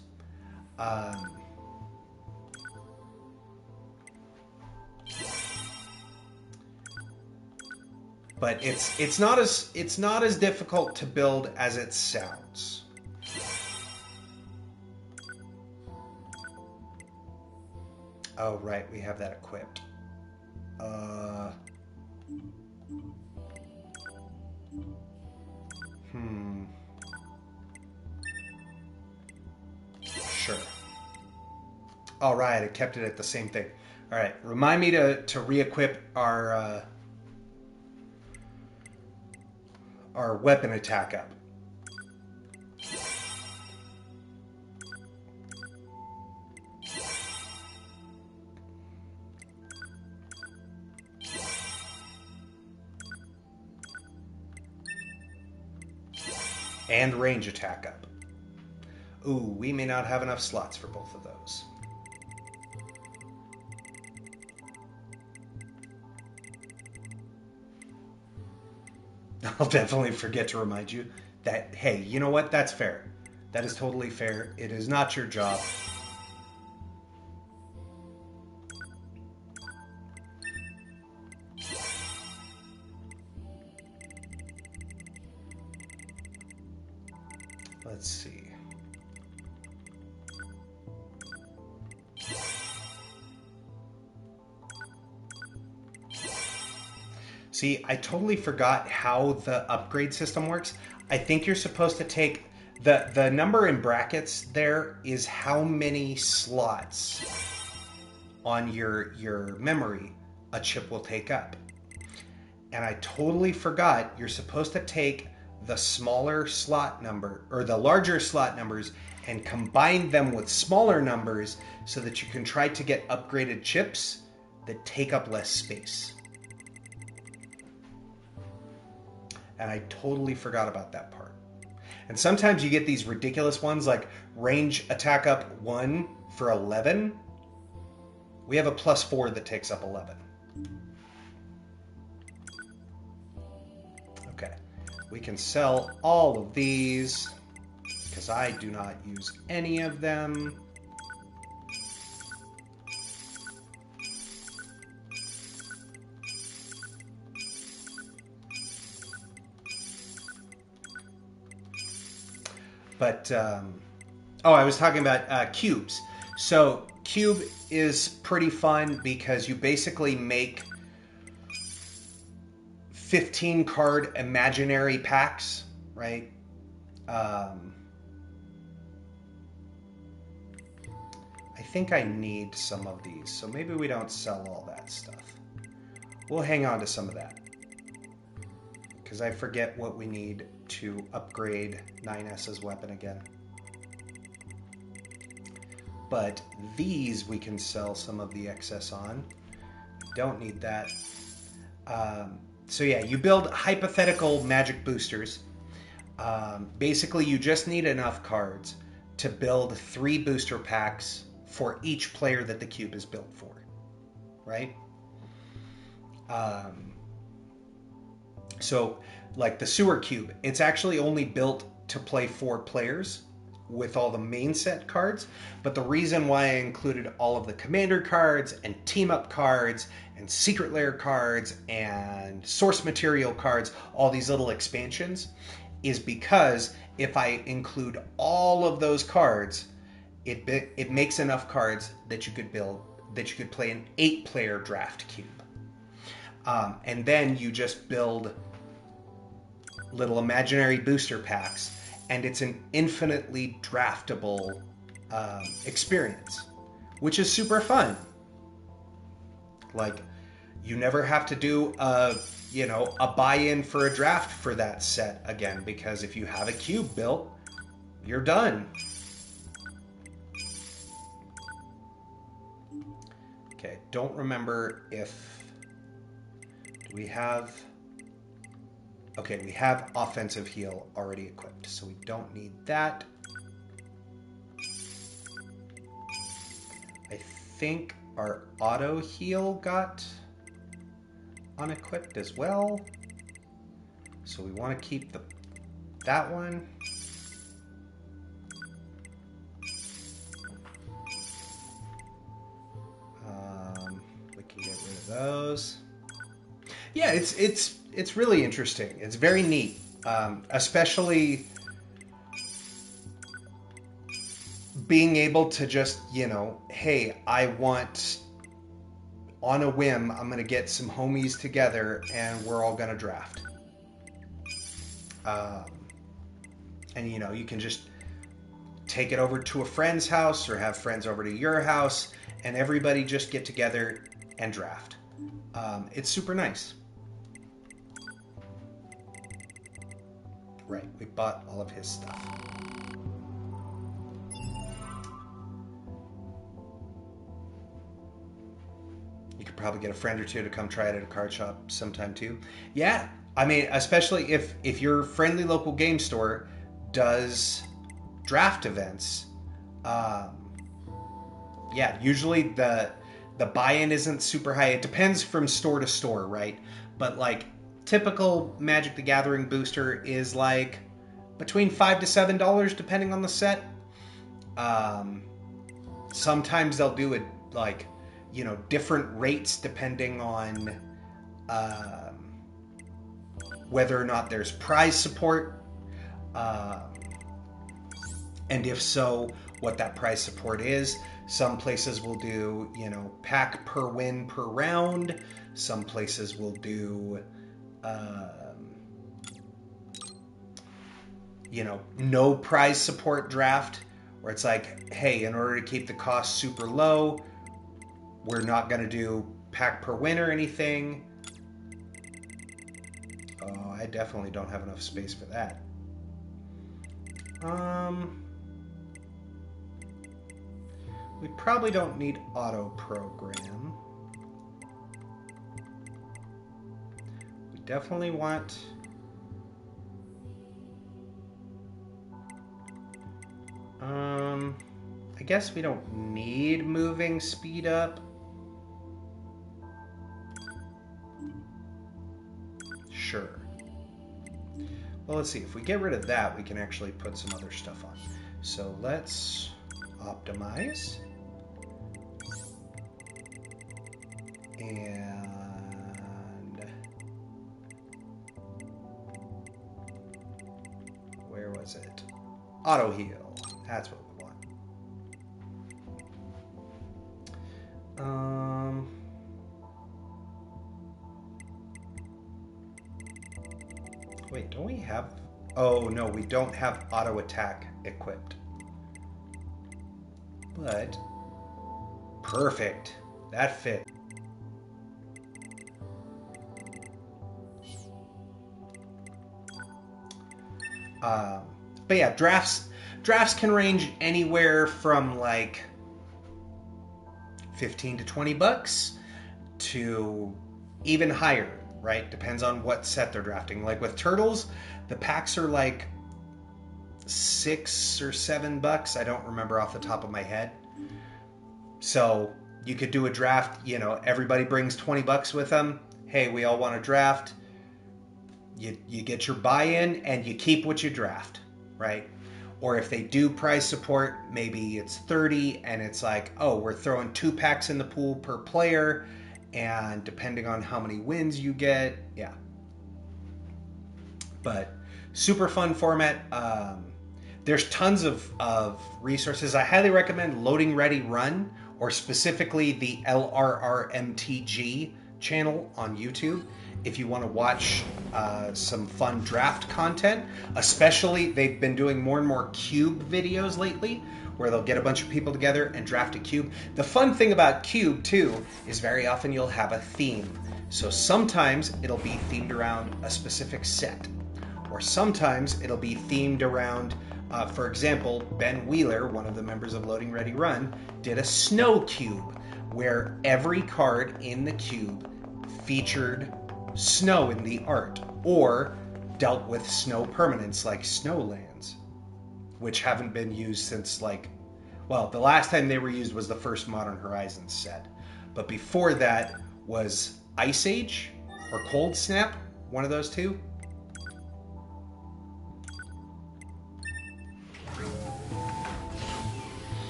But it's not as difficult to build as it sounds. Oh right, we have that equipped. Sure. All right, I kept it at the same thing. All right, remind me to re-equip our weapon attack up. And range attack up. Ooh, we may not have enough slots for both of those. I'll definitely forget to remind you that, hey, you know what? That's fair. That is totally fair. It is not your job. Let's see. See, I totally forgot how the upgrade system works. I think you're supposed to take the number in brackets there is how many slots on your memory a chip will take up. And I totally forgot you're supposed to take the smaller slot number or the larger slot numbers and combine them with smaller numbers so that you can try to get upgraded chips that take up less space. And I totally forgot about that part. And sometimes you get these ridiculous ones like range attack up 1 for 11. We have a +4 that takes up 11. Okay, we can sell all of these because I do not use any of them. But, oh, I was talking about cubes. So cube is pretty fun because you basically make 15 card imaginary packs, right? I think I need some of these, so maybe we don't sell all that stuff. We'll hang on to some of that because I forget what we need to upgrade 9S's weapon again. but these we can sell some of the excess on. Don't need that. So yeah, you build hypothetical magic boosters. Basically, you just need enough cards to build 3 booster packs for each player that the cube is built for, right? So, like the sewer cube, it's actually only built to play 4 players with all the main set cards, but the reason why I included all of the commander cards and team up cards and secret lair cards and source material cards, all these little expansions, is because if I include all of those cards, it makes enough cards that you could play an 8-player draft cube. And then you just build little imaginary booster packs, and it's an infinitely draftable experience, which is super fun. Like, you never have to do a buy-in for a draft for that set again, because if you have a cube built, you're done. Okay, don't remember if... Do we have... Okay, we have offensive heal already equipped, so we don't need that. I think our auto heal got unequipped as well, so we want to keep that one. We can get rid of those. Yeah, it's really interesting. It's very neat, especially being able to just, hey, I want, on a whim, I'm going to get some homies together and we're all going to draft. And, you can just take it over to a friend's house or have friends over to your house and everybody just get together and draft. It's super nice. Right, we bought all of his stuff. You could probably get a friend or two to come try it at a card shop sometime too. Yeah, I mean, especially if your friendly local game store does draft events. Yeah, usually the buy-in isn't super high. It depends from store to store, right? But like typical Magic the Gathering booster is like between $5 to $7 depending on the set. Sometimes they'll do it like, different rates depending on whether or not there's prize support, and if so, what that prize support is. Some places will do, pack per win per round. Some places will do, no prize support draft, where it's like, hey, in order to keep the cost super low, we're not going to do pack per win or anything. Oh, I definitely don't have enough space for that. We probably don't need auto program. We definitely want... I guess we don't need moving speed up. Sure. Well, let's see. If we get rid of that, we can actually put some other stuff on. So let's optimize. And where was it? Auto heal. That's what we want. Wait, don't we have... Oh, no, we don't have auto attack equipped. But... Perfect. That fit. But yeah, drafts can range anywhere from like 15 to 20 bucks to even higher, right? Depends on what set they're drafting. Like with Turtles, the packs are like $6 or $7. I don't remember off the top of my head. So you could do a draft, you know, everybody brings 20 bucks with them. Hey, we all want to draft. You get your buy-in and you keep what you draft, right? Or if they do prize support, maybe it's 30 and it's like, oh, we're throwing 2 packs in the pool per player, and depending on how many wins you get, yeah. But super fun format. There's tons of resources. I highly recommend Loading Ready Run, or specifically the LRRMTG channel on YouTube, if you want to watch some fun draft content. Especially, they've been doing more and more cube videos lately, where they'll get a bunch of people together and draft a cube. The fun thing about cube, too, is very often you'll have a theme. So sometimes it'll be themed around a specific set, or sometimes it'll be themed around, for example, Ben Wheeler, one of the members of Loading Ready Run, did a snow cube, where every card in the cube featured snow in the art, or dealt with snow permanents like Snowlands, which haven't been used since, like, well, the last time they were used was the first Modern Horizons set. But before that was Ice Age or Cold Snap, one of those two.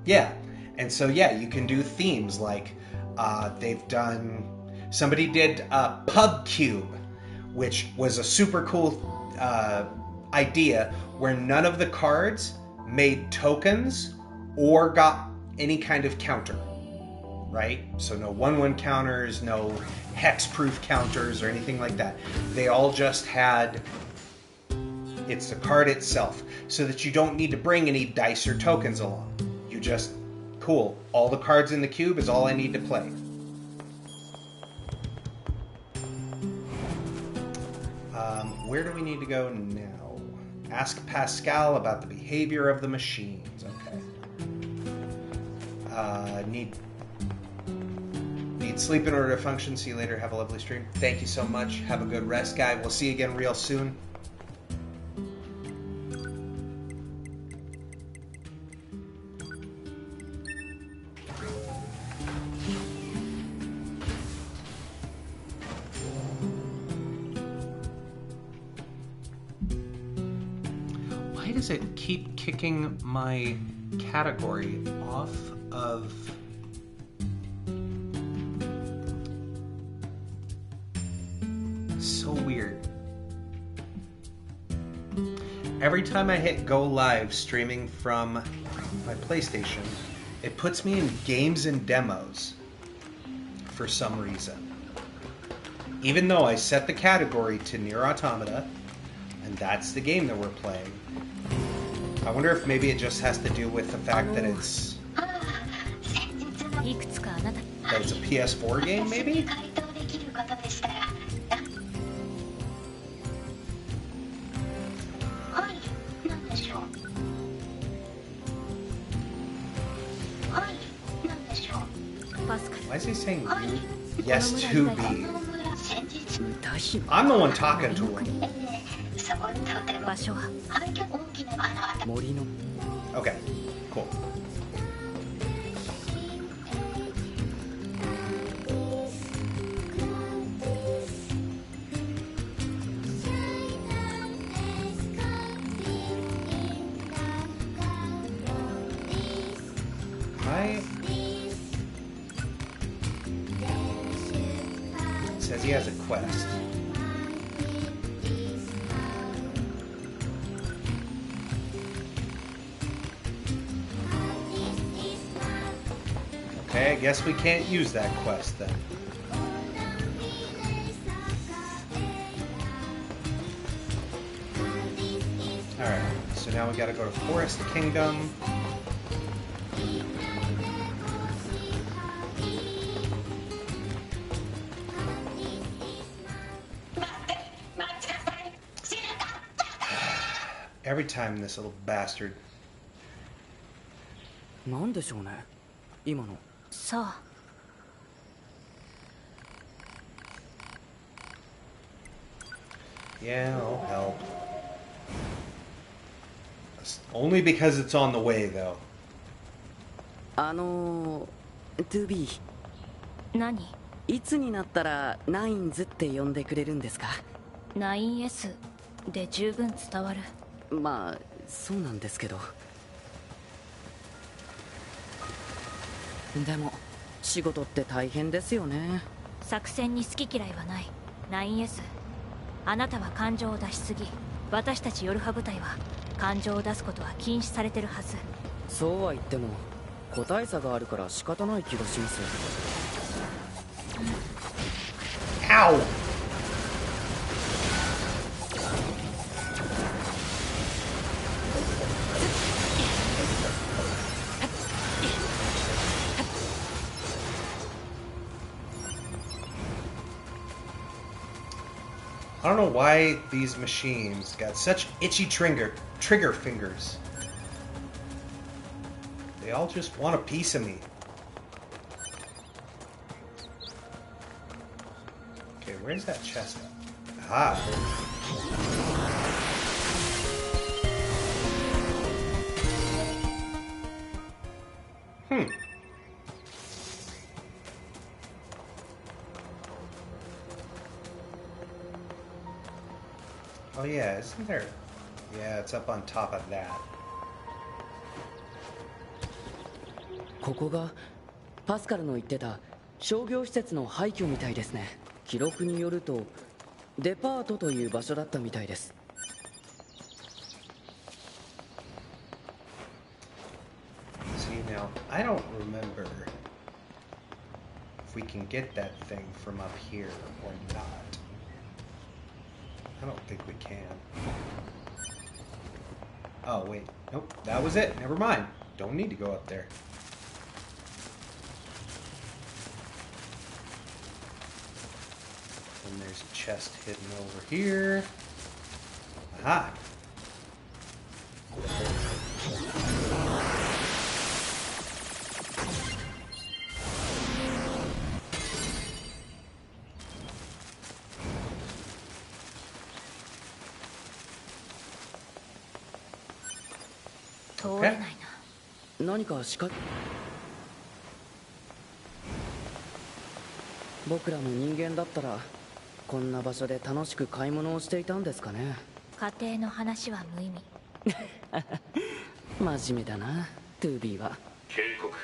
Yeah, and so yeah, you can do themes like they've done. Somebody did Pub Cube, which was a super cool idea where none of the cards made tokens or got any kind of counter, right? So no 1/1 counters, no hexproof counters or anything like that. They all just had. It's the card itself, so that you don't need to bring any dice or tokens along. Just cool. All the cards in the cube is all I need to play. Where do we need to go now? Ask Pascal about the behavior of the machines. Okay. Need sleep in order to function. See you later. Have a lovely stream. Thank you so much. Have a good rest, guy. We'll see you again real soon. Does it keep kicking my category off of so weird. Every time I hit go live streaming from my PlayStation, it puts me in games and demos for some reason, even though I set the category to NieR Automata and that's the game that we're playing. I wonder if maybe it just has to do with the fact that it's a PS4 game, maybe? Why is he saying you? Yes, to be. I'm the one talking to him. Okay, cool. It says he has a quest. Okay, I guess we can't use that quest then. Alright, so now we gotta go to Forest Kingdom. Every time this little bastard なんでしょうね今の。さあ。Yeah, I'll help. Only because it's on the way, though. 2B、 何？いつになったらナインズって呼んでくれるんですか？ 9S で十分伝わる。まあそうなんですけど。でも仕事って大変ですよね。作戦に好き嫌いはない。 9S、 あなたは感情を出しすぎ。私たちヨルハ部隊は感情を出すことは禁止されてるはず。そうは言っても個体差があるから仕方ない気がします。 Ow! I don't know why these machines got such itchy trigger fingers. They all just want a piece of me. Okay, where's that chest at? Aha. Oh yeah, isn't there? Yeah, it's up on top of that. ここがパスカルの言ってた商業施設の廃墟みたいですね。記録によるとデパートという場所だったみたいです。 See now, I don't remember if we can get that thing from up here or not. I don't think we can. Oh wait, nope, that was it. Never mind. Don't need to go up there. And there's a chest hidden over here. Aha! Okay. 何か仕掛け。僕らも人間だったらこんな場所で楽しく買い物をしていたんですかね。家庭の話は無意味。真面目だな 2B は。警告、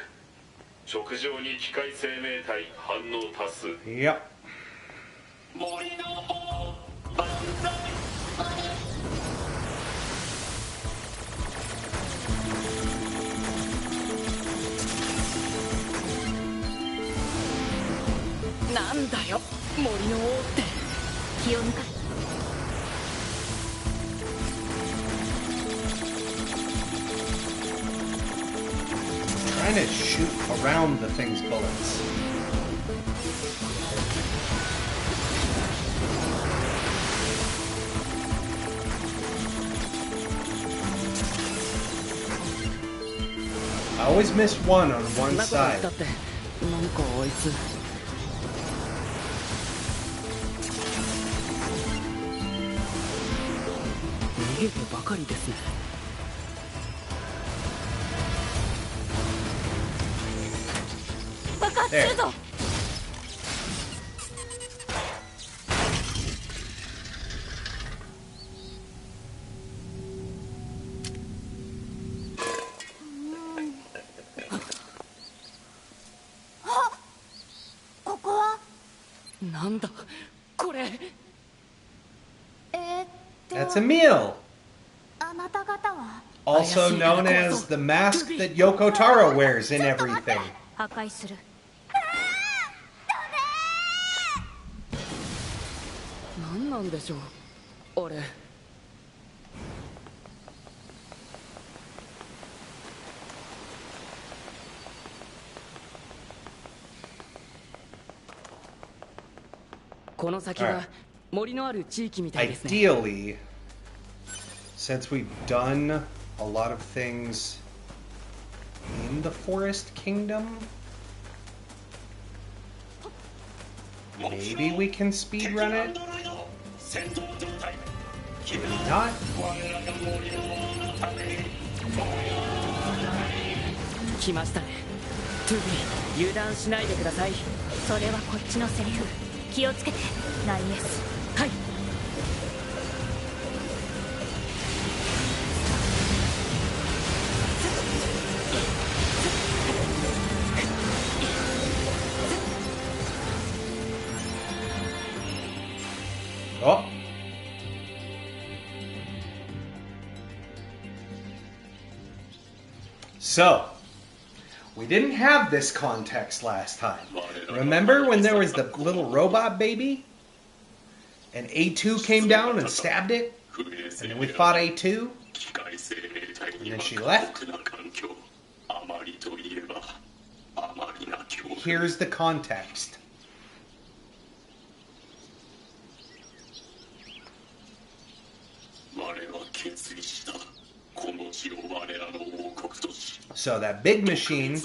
直上に機械生命体反応多数。 Yep. 森の王万歳。なんだよ森の王って。気を抜か Trying to shoot around the thing's bullets. I always miss one on one だから言 side. ったってなんかあいつ。逃げてばかりですね。 爆発するぞ。 ここはなんだこれ。 That's a meal. あなた方は Also known as the mask that Yoko Taro wears in everything. 破壊する。 何なんでしょうあれ。この先は森のある地域みたいですね。 Ideally, since we've done a lot of things in the Forest Kingdom. Maybe we can speedrun it? Maybe not. 来ましたね。トゥービー、油断しないでください。それはこっちのセリフ。気をつけて、ナイエス。はい。Oh. So, we didn't have this context last time. Remember when there was the little robot baby? And A2 came down and stabbed it? And then we fought A2? And then she left? Here's the context. So that big machine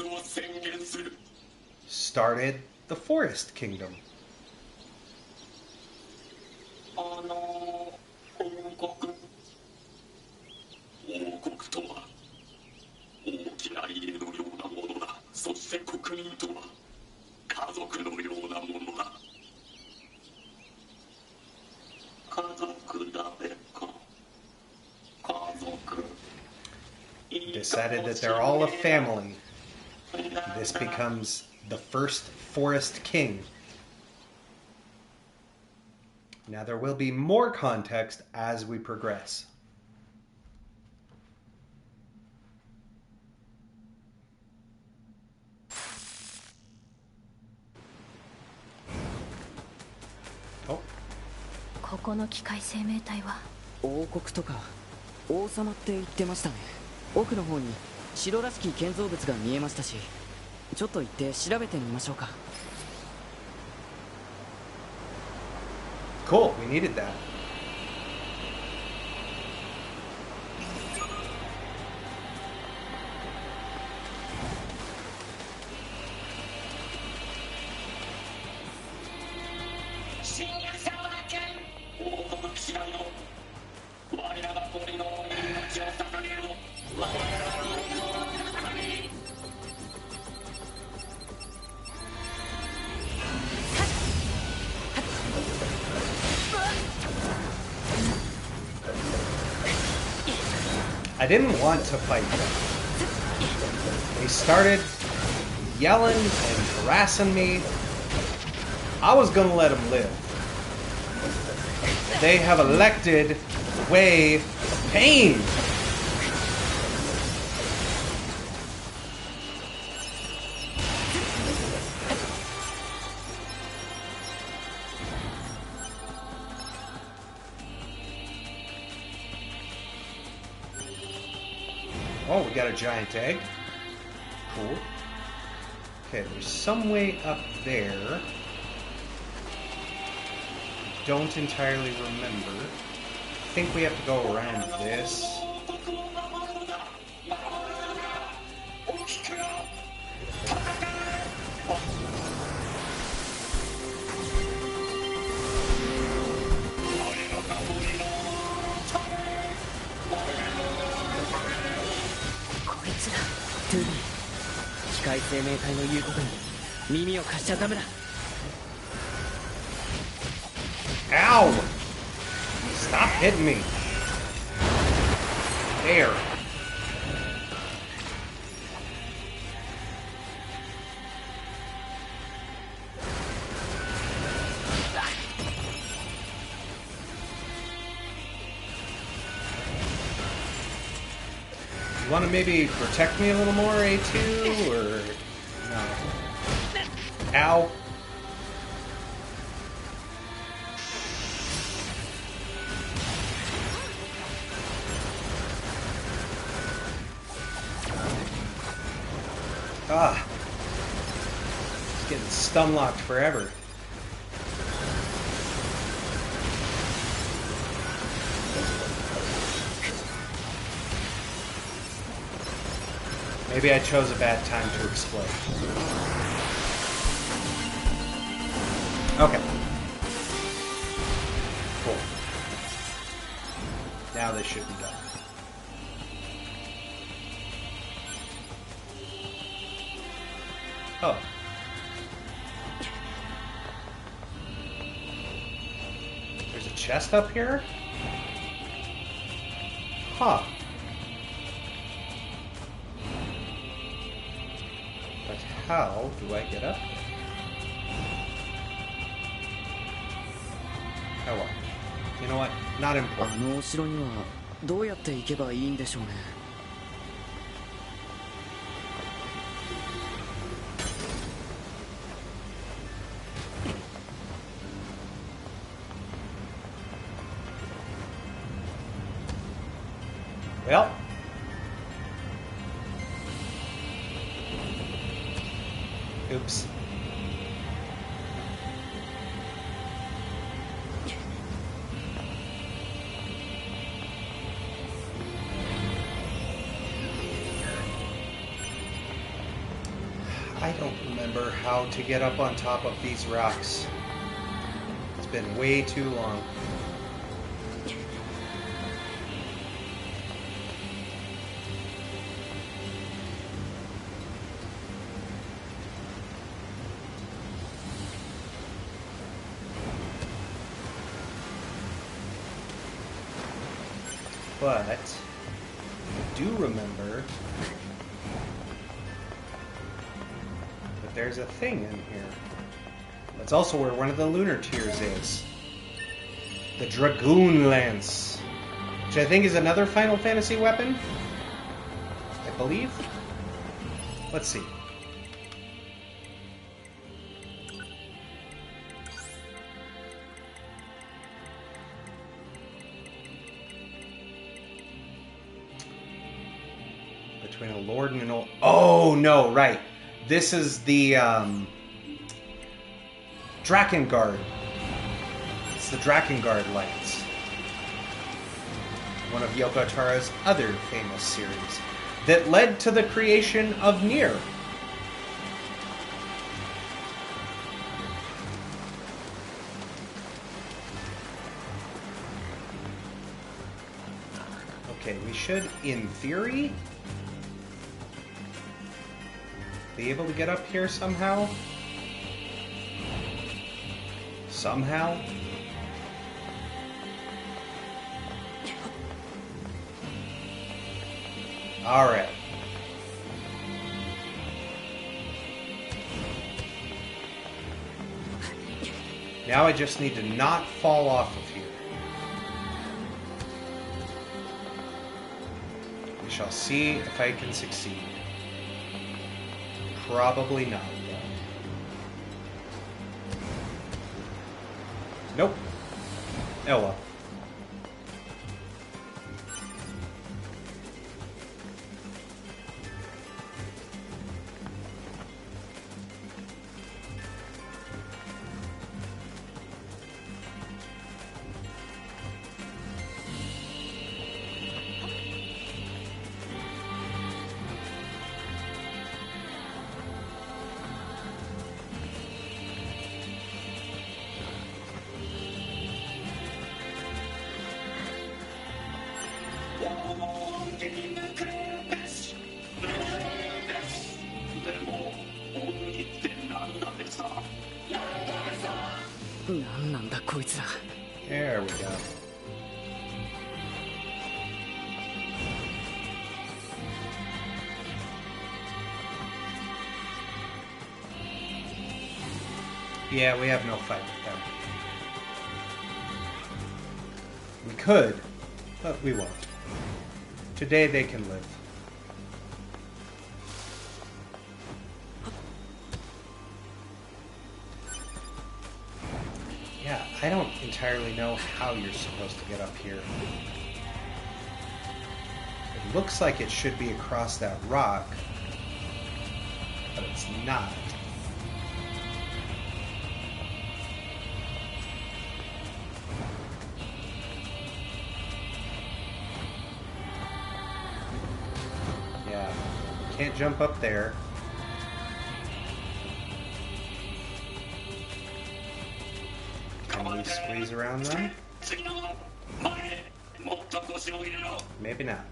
started the Forest Kingdom. Decided that they're all a family. This becomes the first Forest King. Now there will be more context as we progress. Oh. ここの機械生命体は王国とか王様って言ってましたね。奥の方に城らしき建造物が見えましたし、ちょっと行って調べてみましょうか。Cool, we needed that. I didn't want to fight them. They started yelling and harassing me. I was gonna let them live. They have elected the way of pain. Oh, we got a giant egg. Cool. Okay, there's some way up there. Don't entirely remember. I think we have to go around this. Ow! Stop hitting me. There. You want to maybe protect me a little more, A2, or no? Ow. Ah. It's getting stun locked forever. Maybe I chose a bad time to explode. Okay. Cool. Now they should be done. Oh. There's a chest up here? Huh. But how do I get up there? Oh well. You know what? Not important. あのお城にはどうやって行けばいいんでしょうね。Well. Oops. I don't remember how to get up on top of these rocks. It's been way too long. But I do remember that there's a thing in here. That's also where one of the lunar tiers is. The Dragoon Lance, which I think is another Final Fantasy weapon, I believe. Let's see. Between a lord and an old... Oh, no, right. This is the, Drakengard. It's the Drakengard Lance. One of Yoko Tara's other famous series that led to the creation of NieR. Okay, we should, in theory, be able to get up here somehow? Somehow? Alright. Now I just need to not fall off of here. We shall see if I can succeed. Probably not, though. Nope. Oh well. There we go. Yeah, we have no fight with them. We could, but we won't. Today they can live. Yeah, I don't entirely know how you're supposed to get up here. It looks like it should be across that rock, but it's not. Can't jump up there. Can we squeeze around them? Maybe not.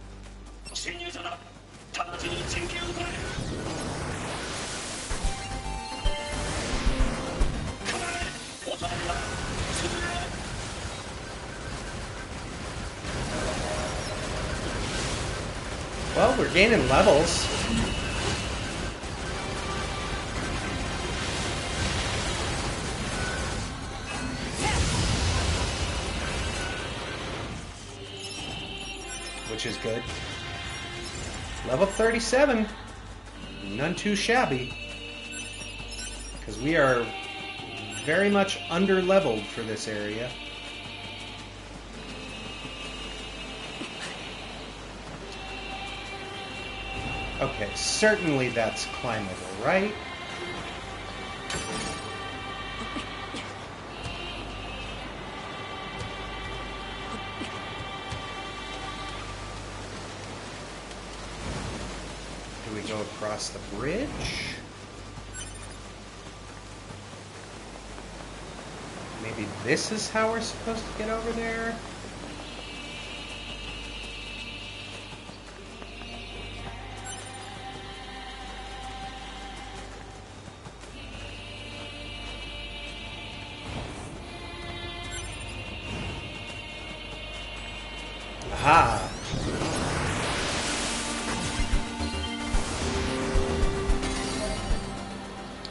Well, we're gaining levels. Which is good. Level 37. None too shabby. Because we are very much under-leveled for this area. Okay, certainly that's climbable, right? Do we go across the bridge? Maybe this is how we're supposed to get over there? Aha!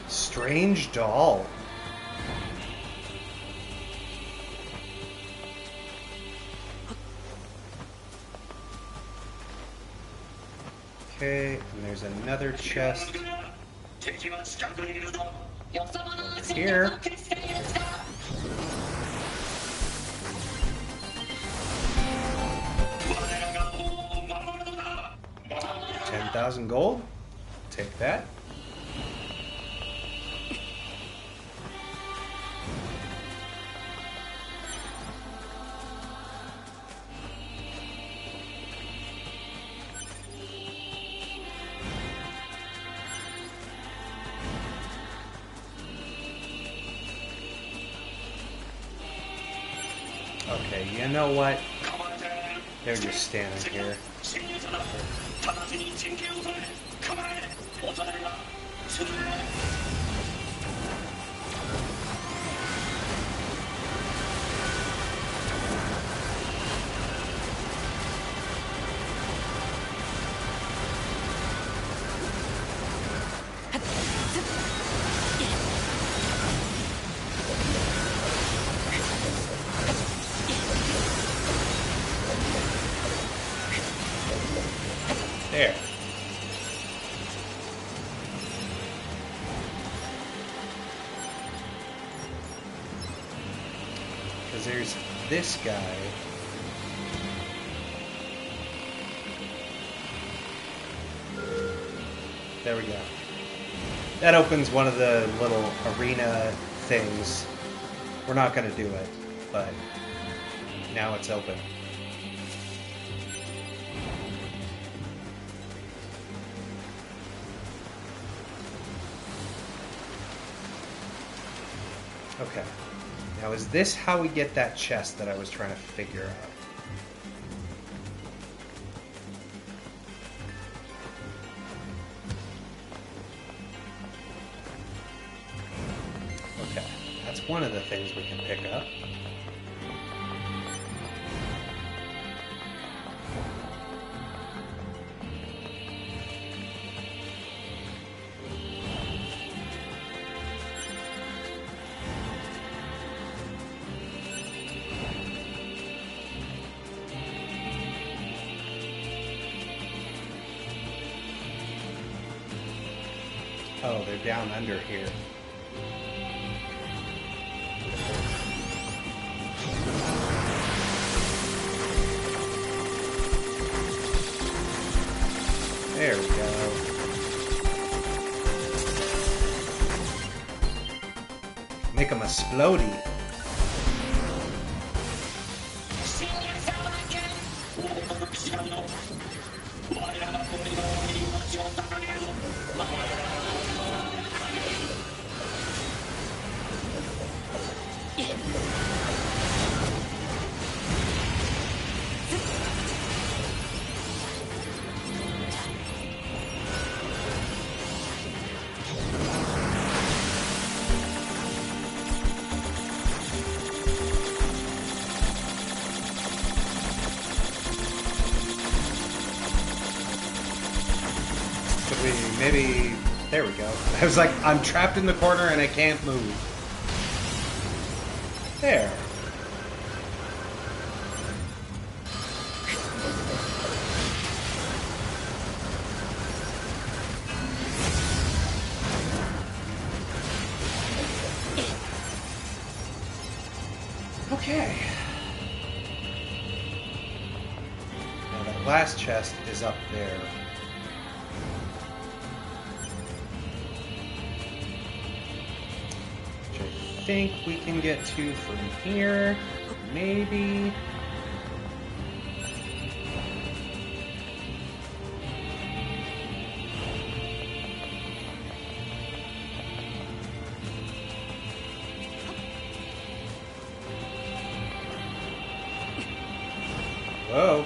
Strange doll. Okay, and there's another chest over here. 10,000 gold. Take that. Okay, you know what? They're just standing here. There. Because there's this guy. There we go. That opens one of the little arena things. We're not going to do it, but now it's open. Okay. Now, is this how we get that chest that I was trying to figure out? Okay. That's one of the things we can pick up. Oh, they're down under here. There we go. Make them explodey. Maybe... There we go. I was like, I'm trapped in the corner and I can't move. There. Okay. Now that last chest is up there. I think we can get to from here. Maybe. Whoa.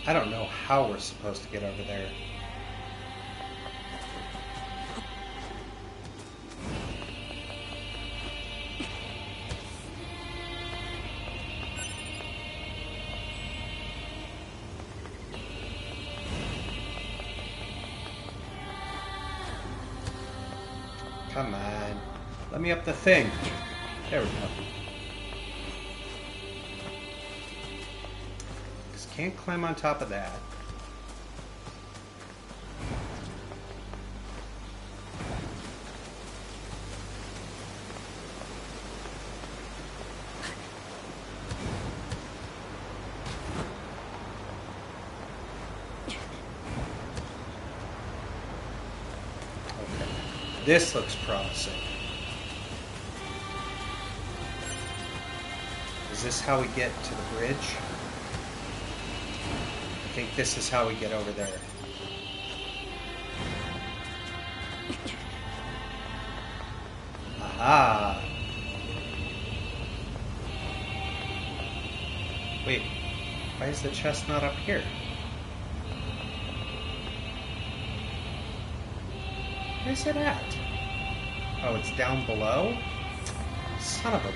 I don't know how we're supposed to get over there. Come on. Let me up the thing. There we go. Just can't climb on top of that. This looks promising. Is this how we get to the bridge? I think this is how we get over there. Aha! Wait, why is the chest not up here? Where's it at? Oh, it's down below? Son of a...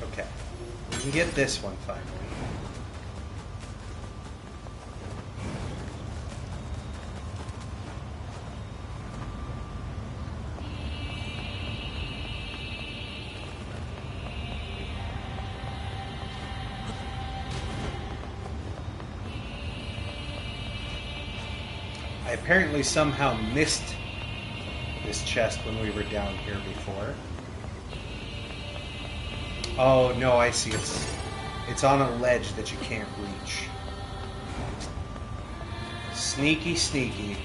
Okay. We can get this one finally. I apparently somehow missed this chest when we were down here before. Oh, no, I see. It's on a ledge that you can't reach. Sneaky, sneaky.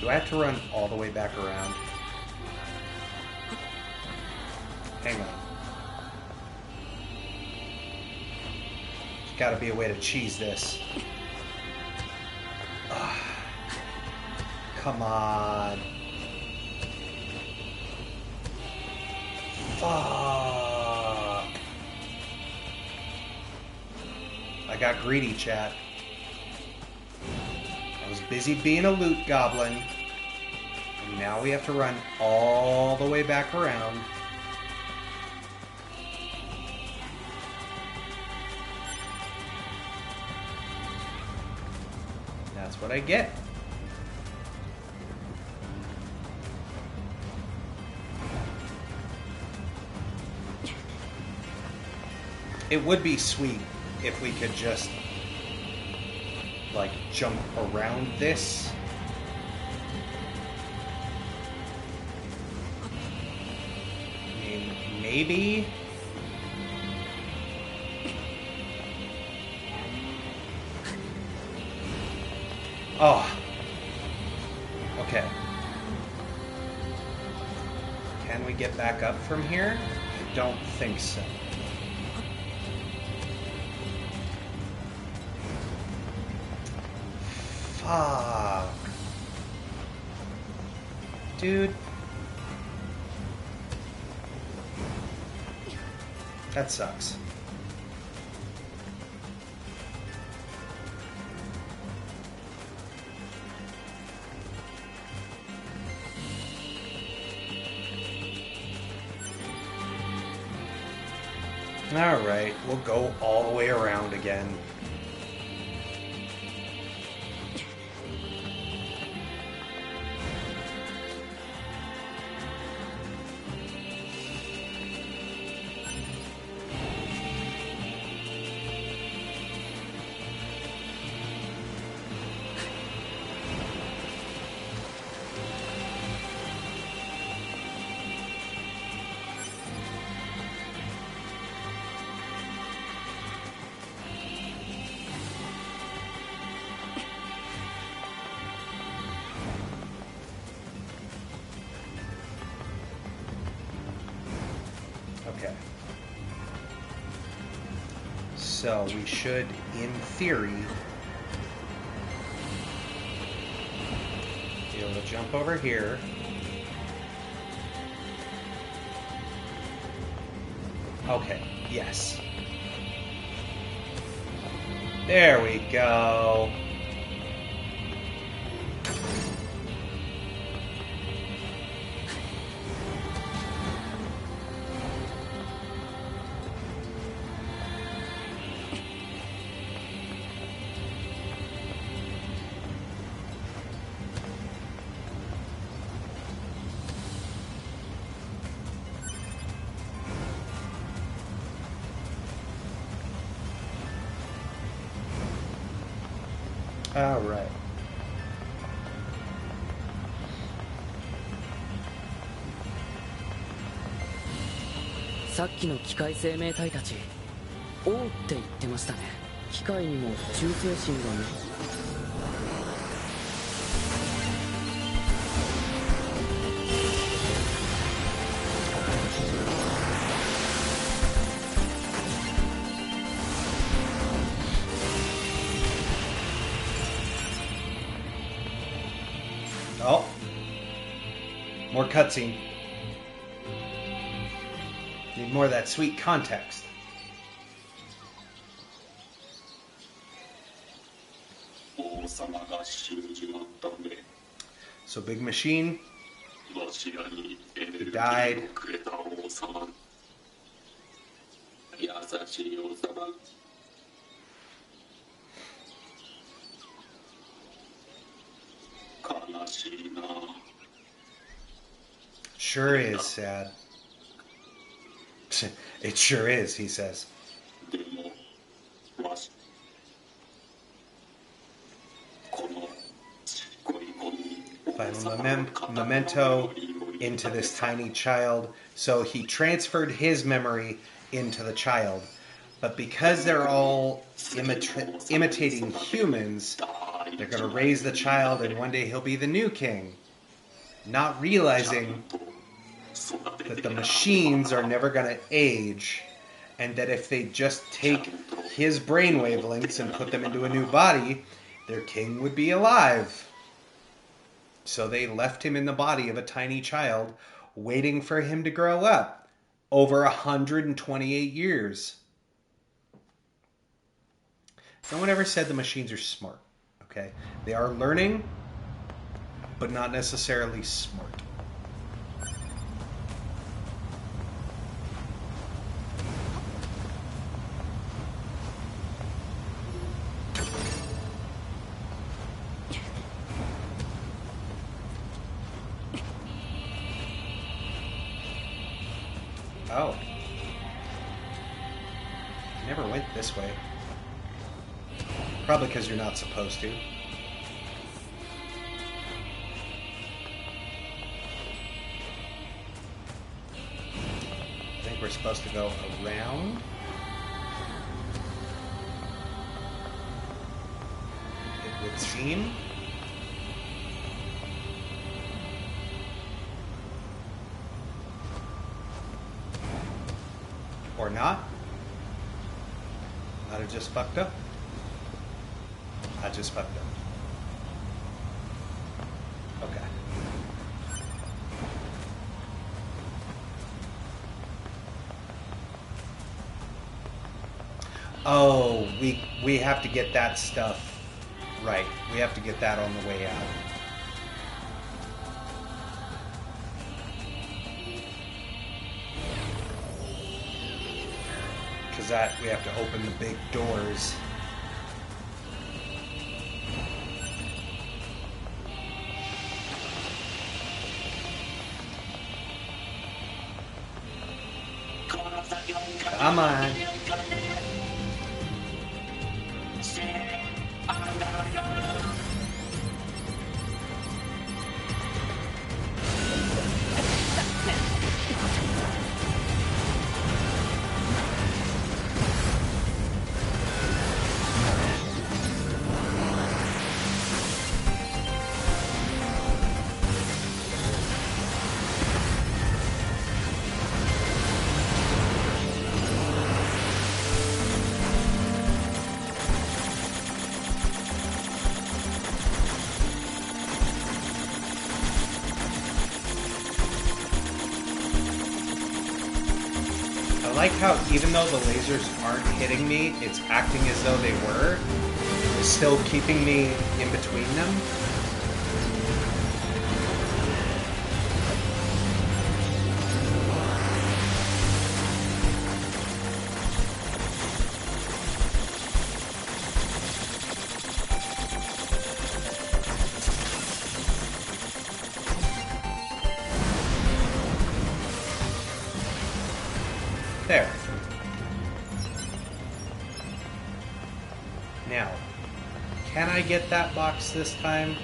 Do I have to run all the way back around? Hang on. There's gotta be a way to cheese this. Ugh. Come on. Fuck. I got greedy, chat. I was busy being a loot goblin. And now we have to run all the way back around. That's what I get. It would be sweet if we could just, like, jump around this. I mean, maybe. Oh. Okay. Can we get back up from here? I don't think so. Fuck. Dude. That sucks. Alright, we'll go all the way around again. Okay. So we should, in theory, be able to jump over here. Okay, yes. There we go. All right.さっきの機械生命体たち王って言ってましたね。機械にも忠誠心がね。Oh, more cutscene. Need more of that sweet context. So big machine. He died. Sure is sad. It sure is, he says. Final memento into this tiny child. So he transferred his memory into the child. But because they're all imitating humans, they're going to raise the child and one day he'll be the new king. Not realizing that the machines are never going to age, and that if they just take his brain wavelengths and put them into a new body, their king would be alive. So they left him in the body of a tiny child, waiting for him to grow up. Over 128 years. No one ever said the machines are smart, okay? Okay. They are learning, but not necessarily smart. Oh. Never went this way. Probably because you're not supposed to. I think we're supposed to go around. It would seem. Or not. Might have just fucked up. I just fucked up. Okay. Oh, we have to get that stuff right. We have to get that on the way out. Because that we have to open the big doors. Come on. I like how even though the lasers aren't hitting me, it's acting as though they were. It's still keeping me in between them. There. Now, can I get that box this time?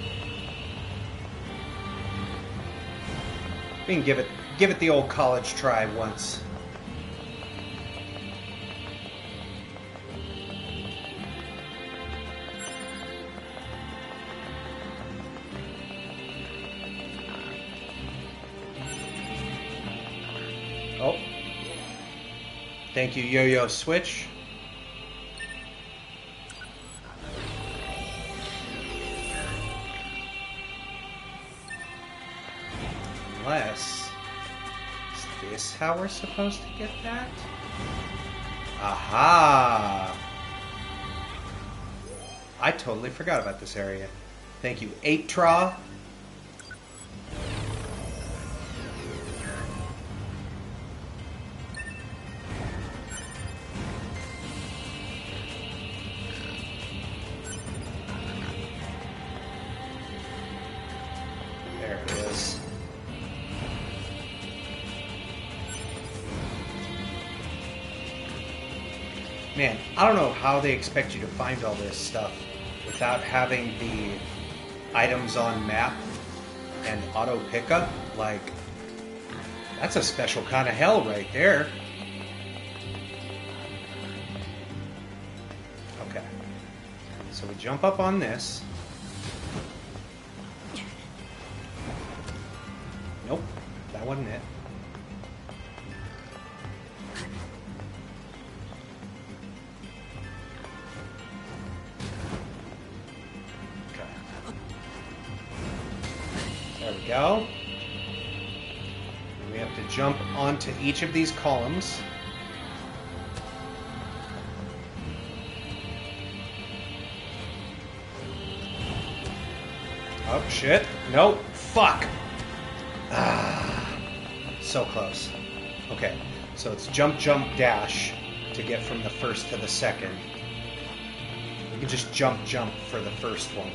We can give it the old college try once. Oh. Thank you, Yo-Yo Switch. Unless... is this how we're supposed to get that? Aha! I totally forgot about this area. Thank you, 8-Tra. There it is. Man, I don't know how they expect you to find all this stuff without having the items on map and auto pickup. Like, that's a special kind of hell right there. Okay. So we jump up on this. Nope, that wasn't it. There we go. And we have to jump onto each of these columns. Oh, shit. Nope. Fuck. Ah. So close. Okay. So it's jump, jump, dash to get from the first to the second. You can just jump, jump for the first one.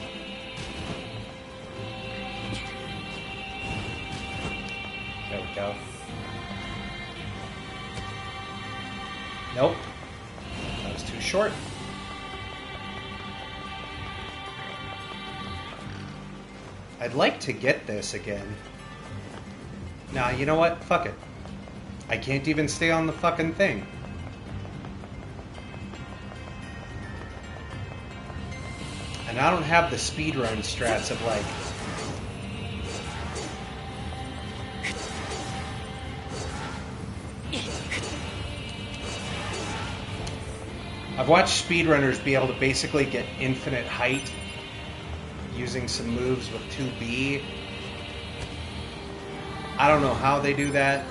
There we go. Nope. That was too short. I'd like to get this again. Nah, you know what? Fuck it. I can't even stay on the fucking thing. And I don't have the speedrun strats of like... I've watched speedrunners be able to basically get infinite height using some moves with 2B. I don't know how they do that.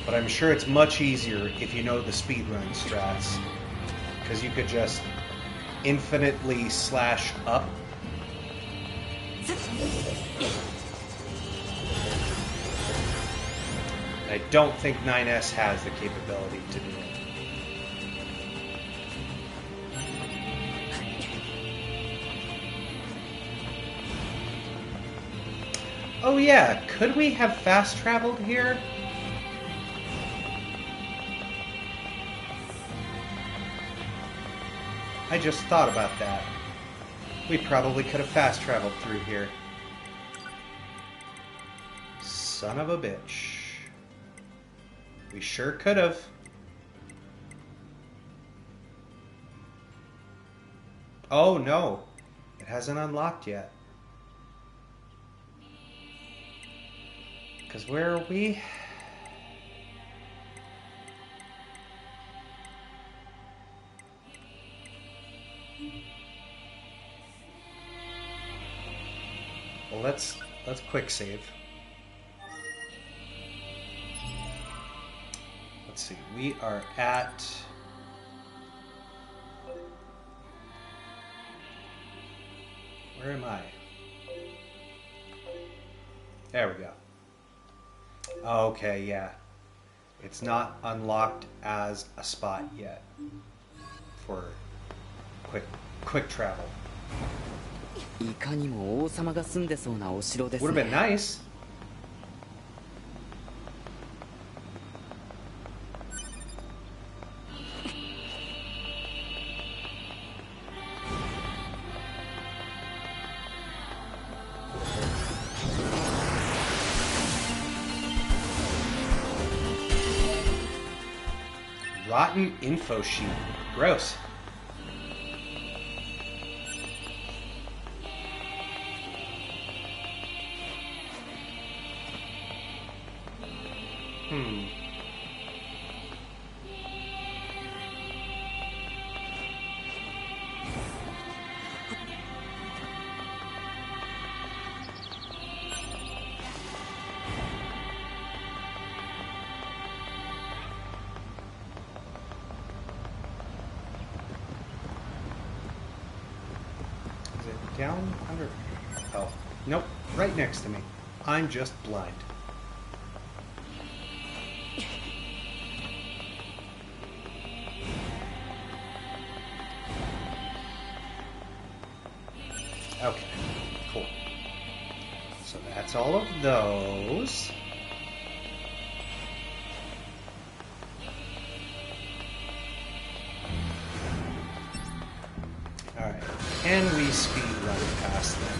But I'm sure it's much easier if you know the speedrun strats. Because you could just infinitely slash up. I don't think 9S has the capability to do it. Oh yeah, could we have fast traveled here? I just thought about that. We probably could have fast traveled through here. Son of a bitch. We sure could have. Oh no, it hasn't unlocked yet. Because where are we? Well, let's quick save. Let's see. We are at where am I? There we go. Okay, yeah. It's not unlocked as a spot yet for quick travel. Would have been nice. Rotten info sheet. Gross. Is it down under? Oh, nope. Right next to me. I'm just blind. Okay, cool. So that's all of those. Alright, can we speed run past them?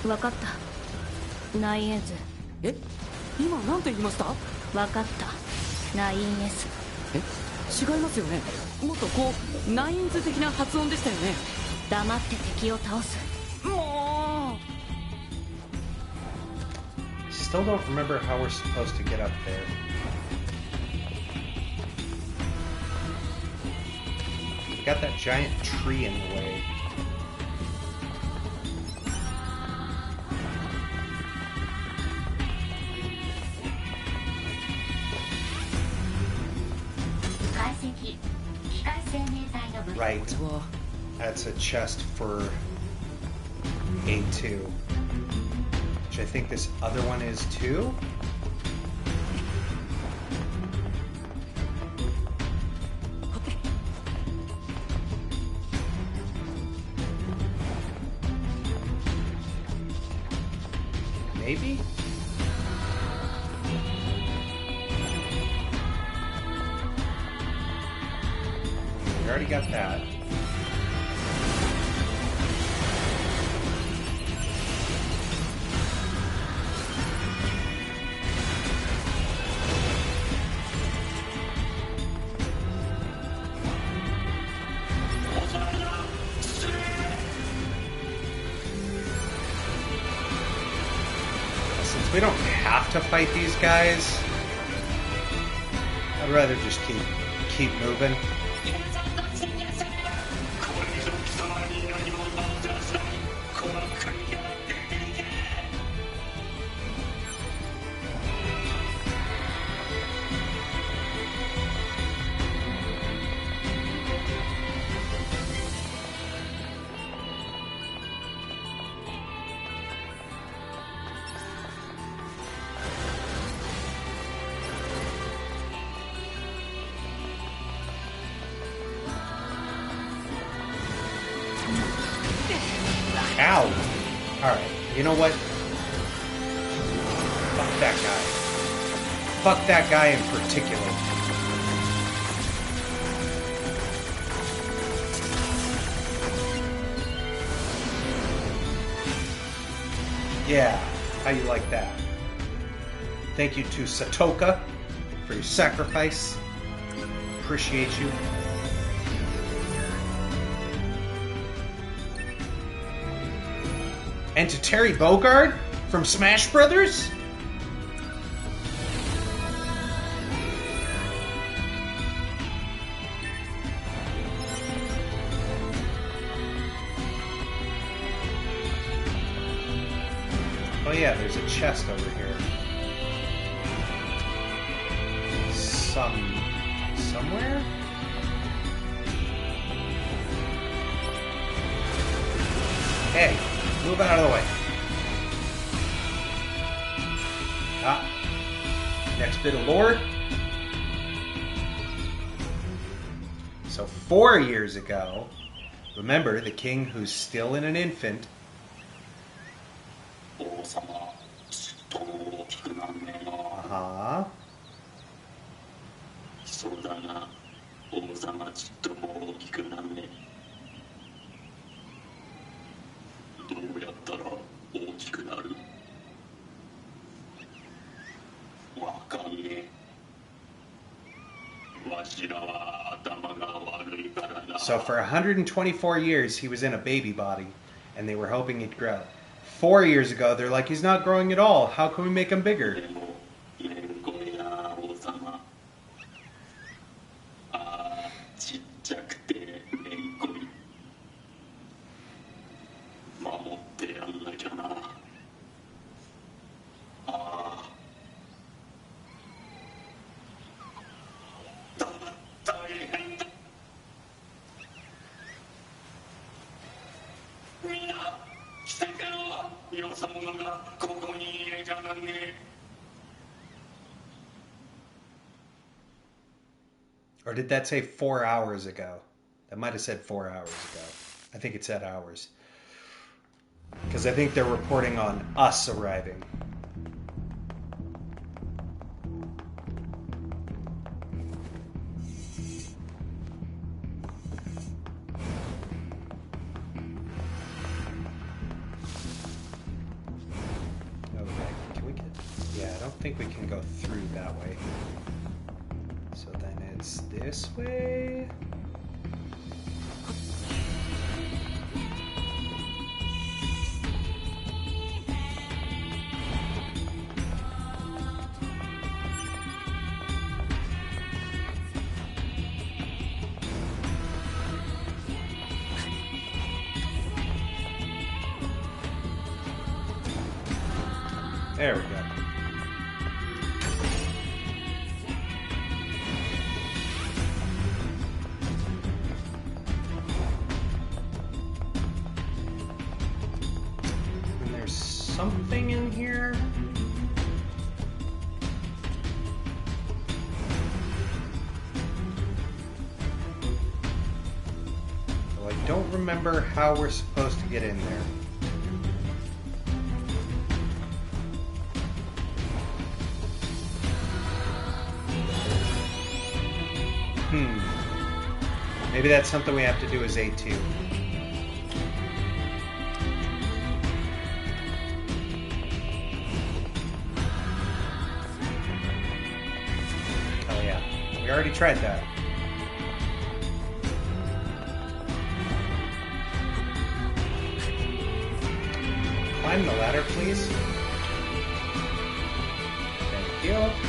わかった。ナイエーズ。今なんて言いました？分かった。9S。違いますよね。もっとこうナインズ的な発音でしたよね。黙って敵を倒す。も Still don't remember how we're supposed to get up there. We got that giant tree in the way. Right. That's a chest for A2. Which I think this other one is too. Maybe? We already got that. Since we don't have to fight these guys, I'd rather just keep moving. Ow! Alright, you know what? Fuck that guy. Fuck that guy in particular. Yeah, how you like that? Thank you to Satoka for your sacrifice. Appreciate you. And to Terry Bogard from Smash Brothers? Oh yeah, there's a chest over here. Somewhere? Hey, move out of the way. Ah, next bit of lore. So 4 years ago, remember the king who's still in an infant. Uh-huh. So for 124 years he was in a baby body and they were hoping he'd grow. 4 years ago they're like, he's not growing at all. How can we make him bigger? Or did that say 4 hours ago? That might have said 4 hours ago. I think it said hours. Because I think they're reporting on us arriving. think we can go through that way. So then it's this way. There we go. And there's something in here. Well, I don't remember how we're supposed to get in there. Maybe that's something we have to do as A2. Oh yeah, we already tried that. Climb the ladder, please. Thank you.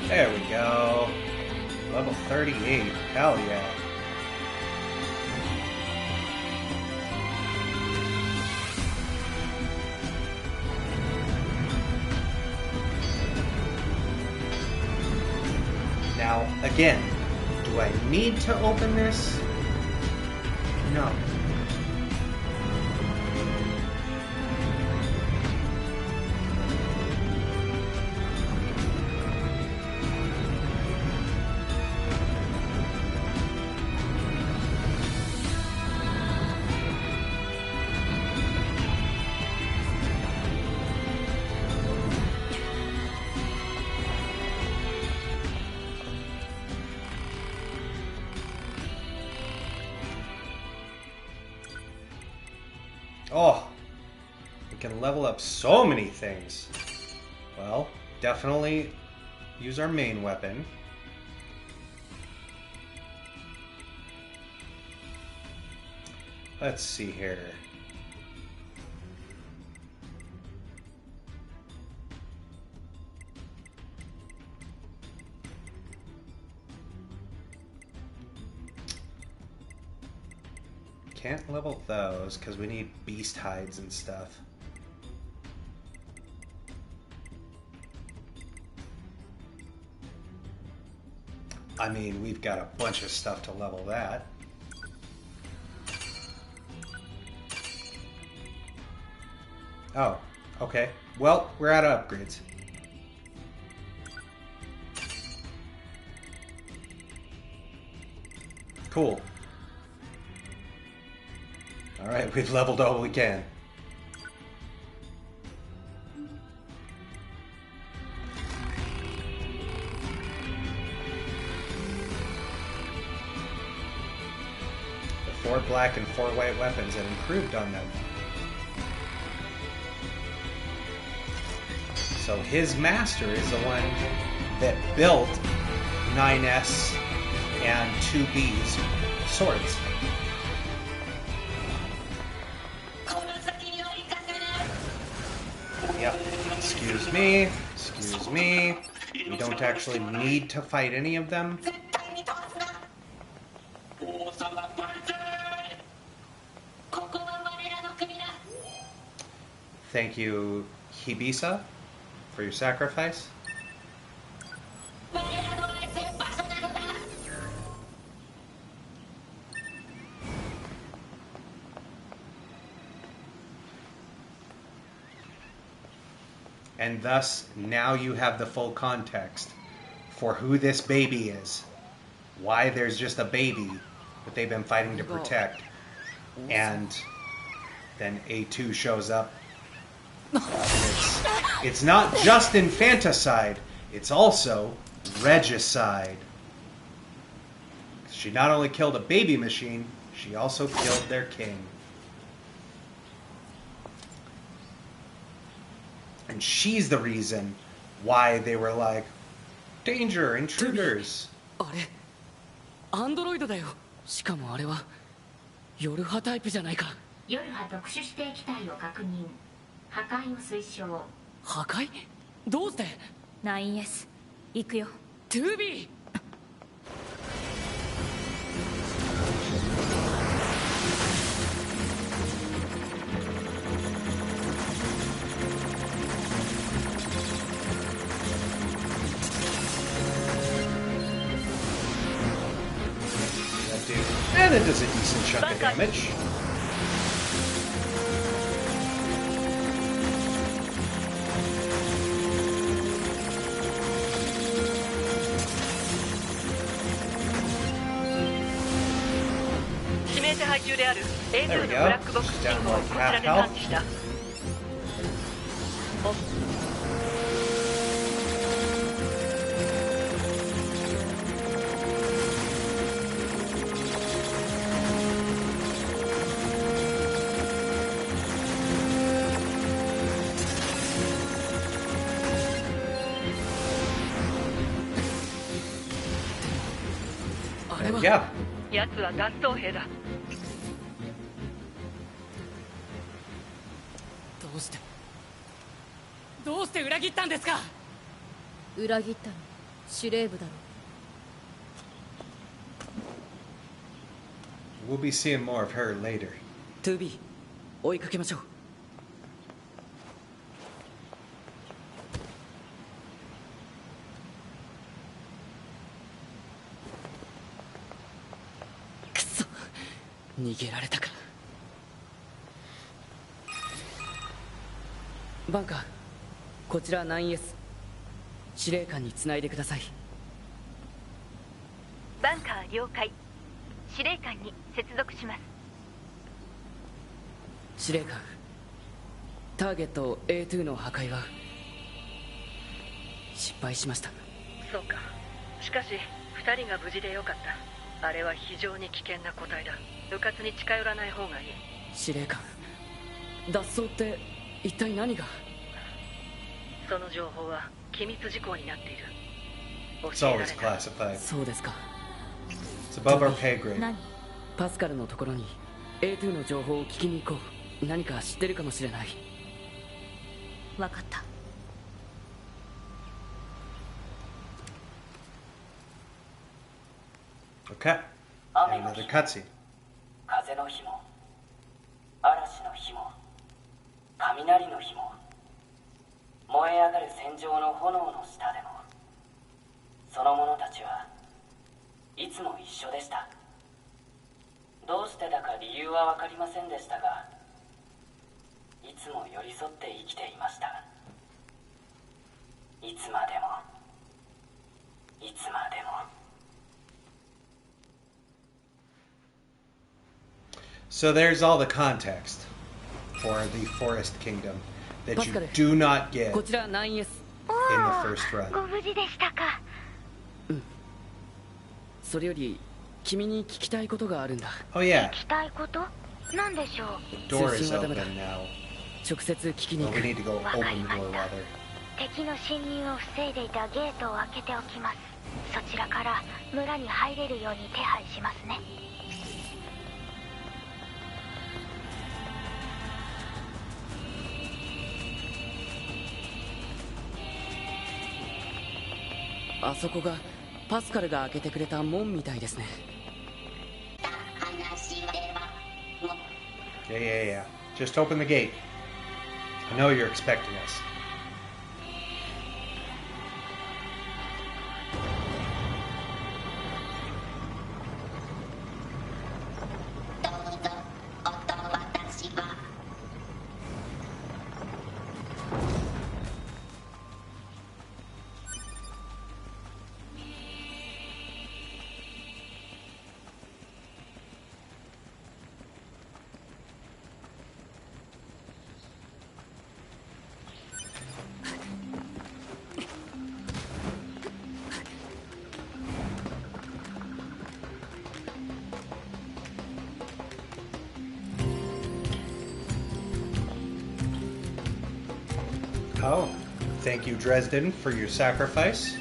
There we go. Level 38. Hell yeah. Now, again, do I need to open this? No. Oh, we can level up so many things. Well, definitely use our main weapon. Let's see here. Can't level those because we need beast hides and stuff. I mean, we've got a bunch of stuff to level that. Oh, okay. Well, we're out of upgrades. Cool. Alright, we've leveled all we can. The 4 black and 4 white weapons had improved on them. So his master is the one that built 9S and 2B's swords. Yep. Excuse me. Excuse me. We don't actually need to fight any of them. Thank you, Hibisa, for your sacrifice. And thus, now you have the full context for who this baby is. Why there's just a baby that they've been fighting to protect. And then A2 shows up. And it's not just infanticide, it's also regicide. She not only killed a baby machine, she also killed their king. And she's the reason why they were like, danger, intruders. あれアンドロイドだよ。しかもあれはヨルハタイプじゃないか。ヨルハ特殊指定機体を確認。破壊を推奨。破壊？どうして？ 9S 行くよ。 2B。 And it does a decent chunk of damage. There we go. She's down to like half health. There we go. 奴は脱走兵だ。どうして裏切ったんですか。裏切ったの司令部だろ。 We'll be seeing more of her later. 2B 追いかけましょう。くそ、逃げられたか。バンカー、こちら 9S 司令官につないでください。バンカー了解。司令官に接続します。司令官、ターゲット A2 の破壊は失敗しました。そうか。しかし2人が無事でよかった。あれは非常に危険な個体だ。迂闊に近寄らない方がいい。司令官、脱走って一体何が。その情報は機密事項になっている。 It's always classified. そうですか。 It's above our pay grade. 何？パスカルのところに A2 の情報を聞きに行こう。何か知ってるかもしれない。分かった。 Okay. And another cutscene. 風の日も嵐の日も雷の日も燃え上がる戦場の炎の下でもその者たちはいつも一緒でした。どうしてだか理由は分かりませんでしたが、いつも寄り添って生きていました。いつまでもいつまでも。 So there's all the context for the Forest Kingdom that you do not get こちら 9S in the first run. ご無事でしたか。それより君に聞きたいことがあるんだ。 Oh yeah. 聞きたいこと？なんでしょう。 The door is open now. 直接聞きに行 But く。 we need to go open the door rather. 敵の侵入を防いでいたゲートを開けておきます。そちらから村に入れるように手配しますね。 あそこがパスカルが開けてくれた門みたいですね。 Yeah. Just open the gate. I know you're expecting us. Oh, thank you, Dresden, for your sacrifice.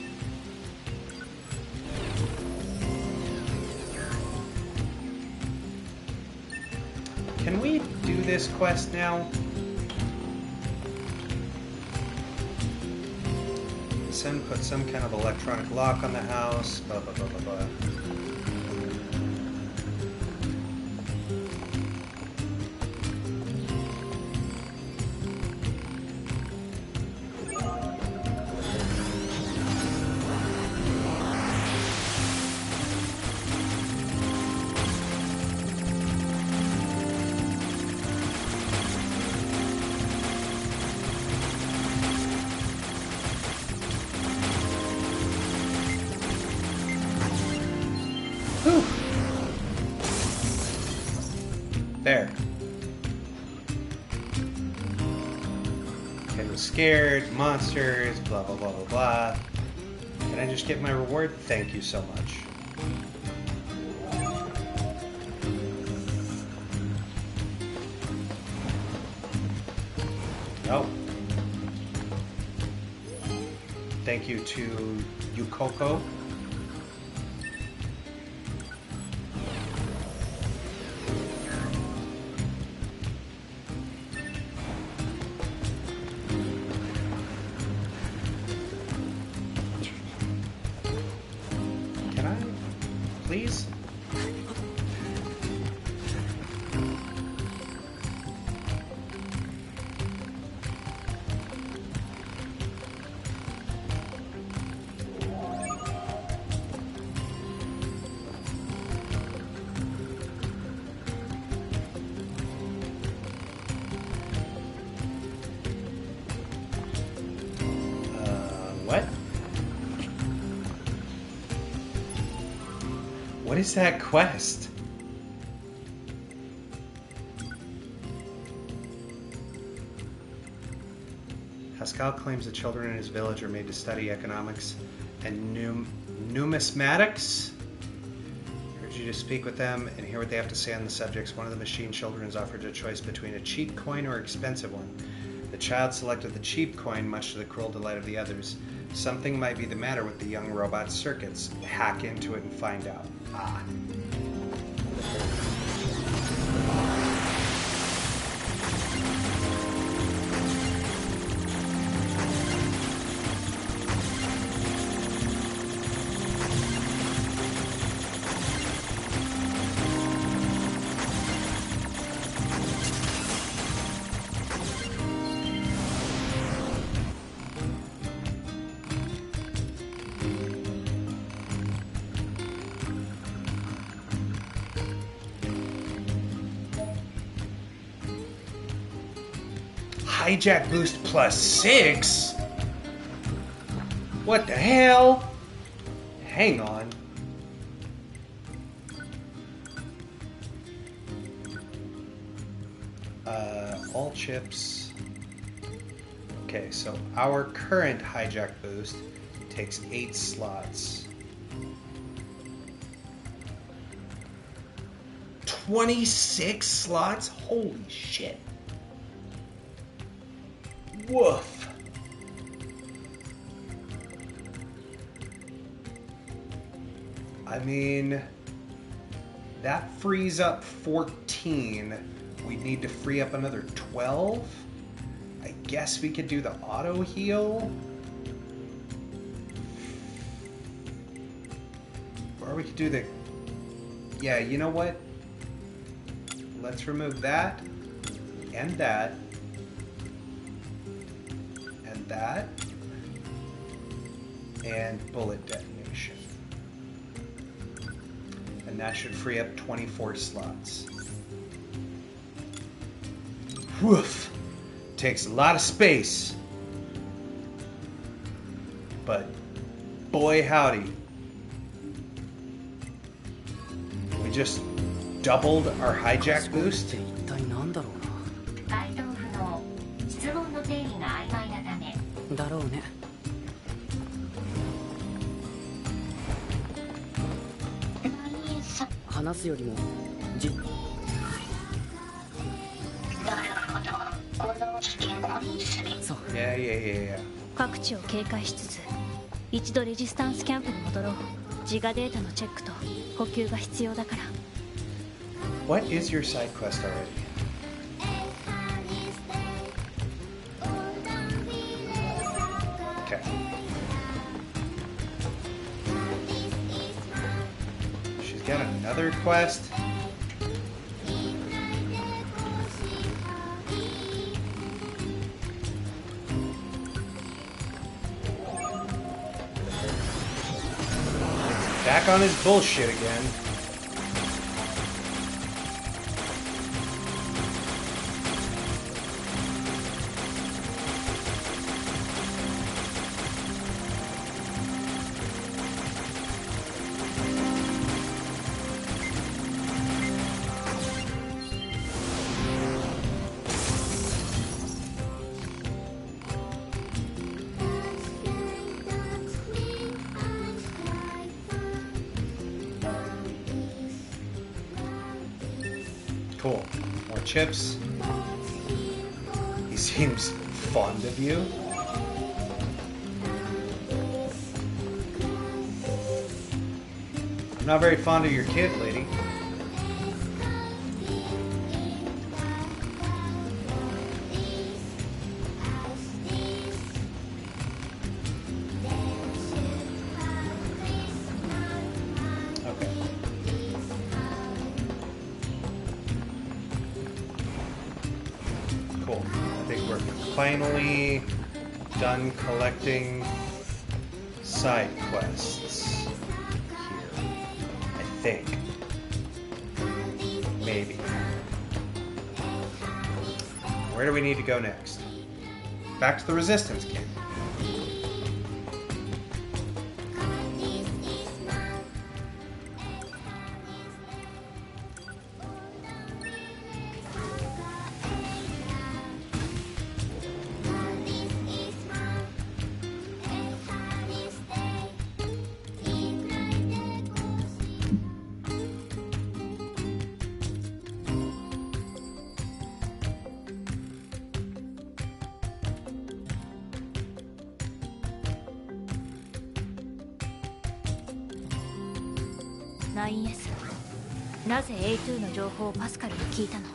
Can we do this quest now? Put some kind of electronic lock on the house, blah, blah, blah, blah, blah. There. I was scared, monsters, blah, blah, blah, blah, blah. Can I just get my reward? Thank you so much. Oh. Thank you to Yukoko. Please? What? What is that quest? Pascal claims the children in his village are made to study economics and numismatics. I urge you to speak with them and hear what they have to say on the subjects. One of the machine children is offered a choice between a cheap coin or expensive one. The child selected the cheap coin, much to the cruel delight of the others. Something might be the matter with the young robot's circuits. Hack into it and find out. Ah. Hijack boost +6? What the hell? Hang on. All chips. Okay, so our current hijack boost takes 8 slots. 26 slots? Holy shit. Woof. I mean, that frees up 14. We'd need to free up another 12. I guess we could do the auto heal. Or we could do the... Yeah, you know what? Let's remove that and that. That and bullet detonation, and that should free up 24 slots. Woof! Takes a lot of space, but boy howdy, we just doubled our hijack boost. だろうね。話すよりもなるほど。この危険そう。Yeah, yeah, yeah, yeah. 各地を警戒しつつ一度レジスタンスキャンプに戻ろう。自我データのチェックと補給が必要だから。 What is your side quest already? Okay. She's got another quest. Back on his bullshit again. Cool. More chips. He seems fond of you. I'm not very fond of your kid, lady. Finally done collecting side quests here. I think. Maybe. Where do we need to go next? Back to the resistance camp.9S なぜ A2 の情報をパスカルに聞いたの？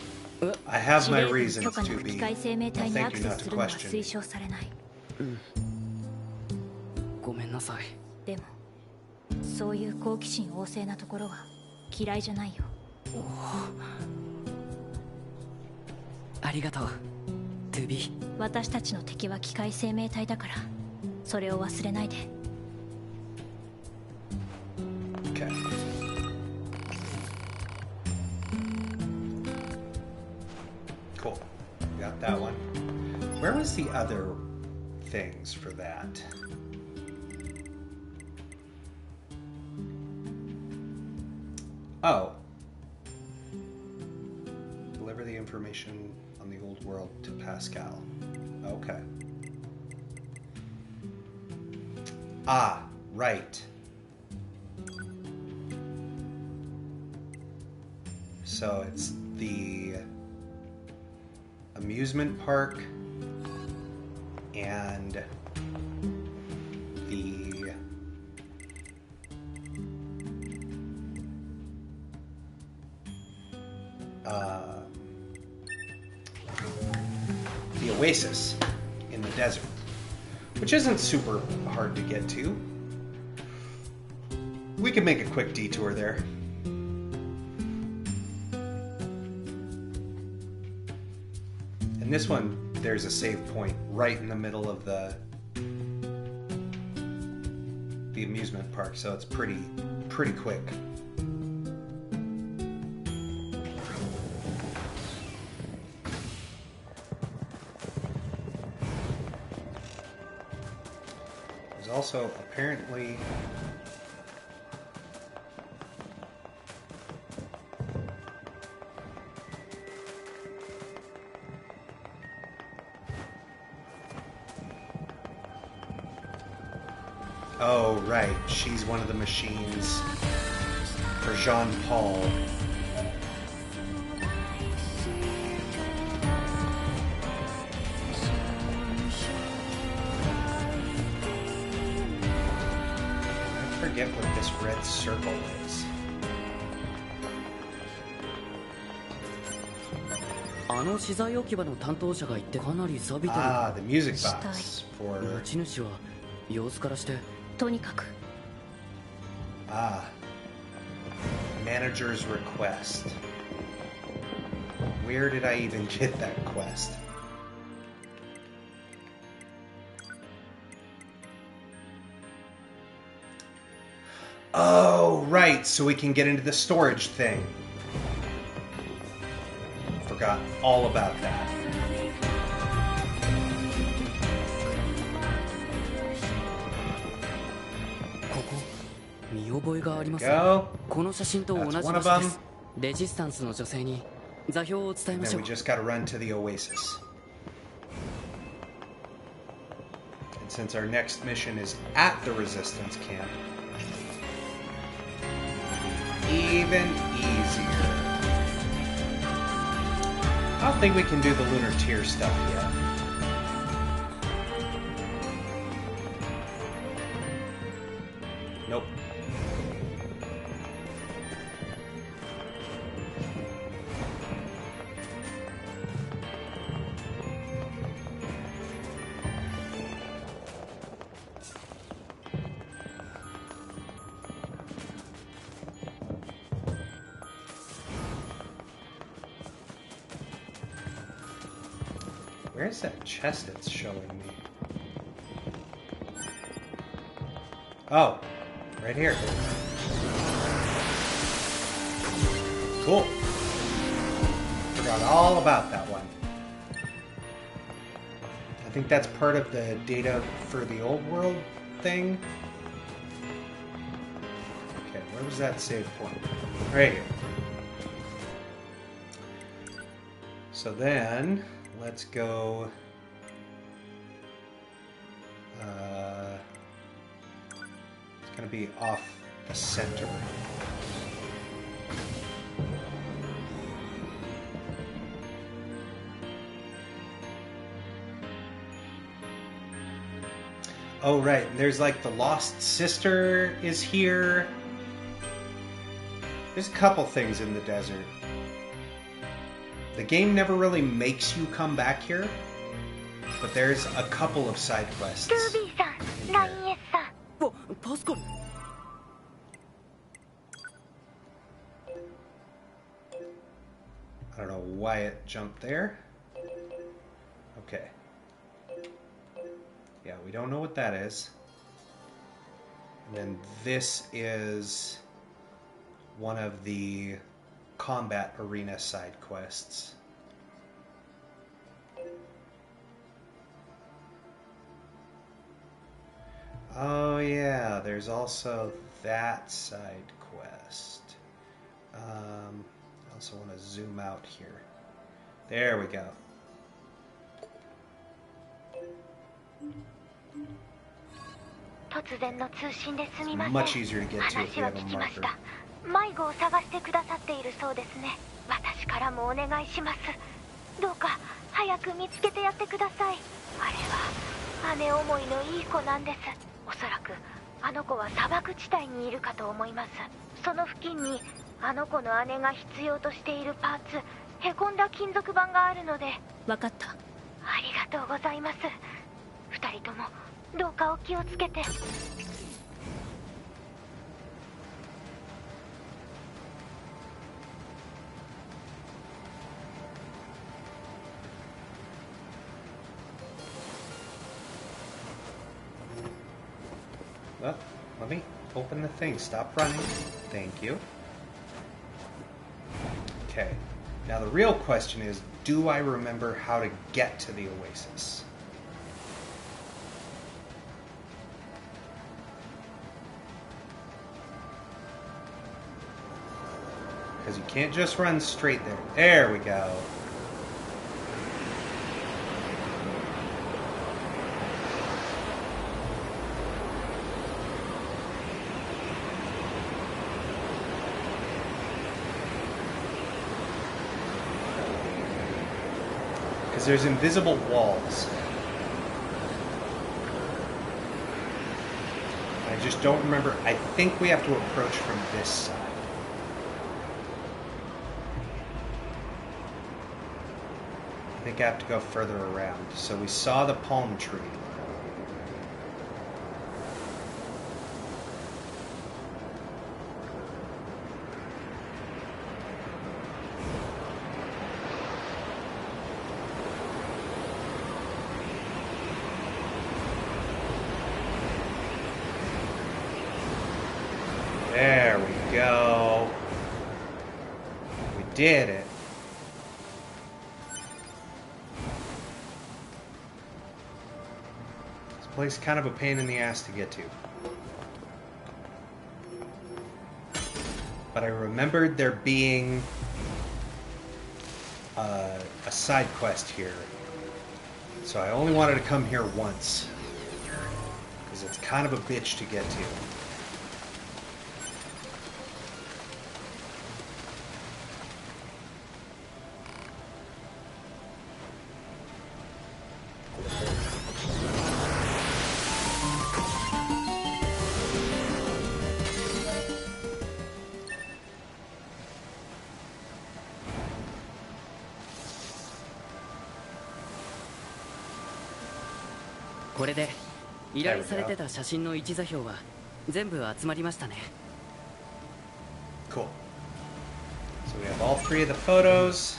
I have my 司令 reasons 官許可な to く be. 機械生命体に Thank アク you セ not ス to するのは question 推 me. 奨されない。ごめんなさい。でもそういう好奇心旺盛なところは嫌いじゃないよ。ありがとう、トゥビー。私たちの敵は機械生命体だからそれを忘れないで。 Okay. Cool. Got that one. Where was the other things for that? Oh. Deliver the information on the old world to Pascal. Okay. Ah, right. So it's the amusement park and the oasis in the desert, which isn't super hard to get to. We could make a quick detour there. And this one, there's a save point right in the middle of the amusement park, so it's pretty quick. There's also apparently oh, right. She's one of the machines for Jean-Paul. forget what this red circle is. あの資材置き場の担当者が言ってかなり錆びてる。Ah, the music box for 持ち主は様子からしてとにかく manager's request. Where did I even get that quest? Oh, right, so we can get into the storage thing. Forgot all about that. Go. この写真と同じ場所です。レジスタンスの女性に座標を伝えましょう。 Then we just gotta run to the oasis. And since our next mission is at the resistance camp, even easier. I don't think we can do the lunar tier stuff yet. Nope. Where's that chest it's showing me? Oh, right here. Cool. Forgot all about that one. I think that's part of the data for the old world thing. Okay, where was that save point? Right here. So then, let's go... it's going to be off the center. Oh, right. There's like the Lost Sister is here. There's a couple things in the desert. The game never really makes you come back here, but there's a couple of side quests. Oh, Pascal. I don't know why it jumped there. Okay. Yeah, we don't know what that is. And then this is one of the combat arena side quests. Oh yeah, there's also that side quest. I also want to zoom out here. There we go. Much easier to get to if you have a marker. 迷子を探してくださっているそうですね。私からもお願いします。どうか早く見つけてやってください。あれは姉思いのいい子なんです。おそらくあの子は砂漠地帯にいるかと思います。その付近にあの子の姉が必要としているパーツ、へこんだ金属板があるので。分かった。ありがとうございます。二人ともどうかお気をつけて。Well, let me open the thing. Stop running. Thank you. Okay. Now the real question is, do I remember how to get to the oasis? Because you can't just run straight there. There we go. Because there's invisible walls. I just don't remember. I think we have to approach from this side. I think I have to go further around. So we saw the palm tree. There we go. We did it. This place is kind of a pain in the ass to get to. But I remembered there being a side quest here. So I only wanted to come here once. Because it's kind of a bitch to get to.これで依頼されてた写真の位置座標は全部集まりましたね。Cool. So we have all 3 of the photos.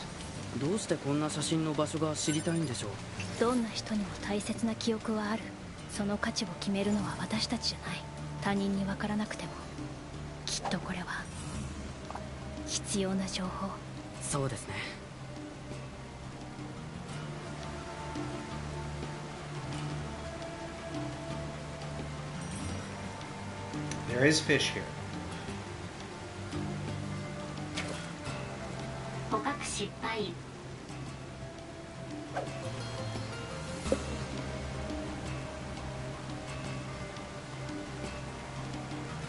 どうしてこんな写真の場所が知りたいんでしょう。どんな人にも大切な記憶はある。その価値を決めるのは私たちじゃない。他人に分からなくてもきっとこれは必要な情報。そうですね。There is fish here. 捕獲失敗。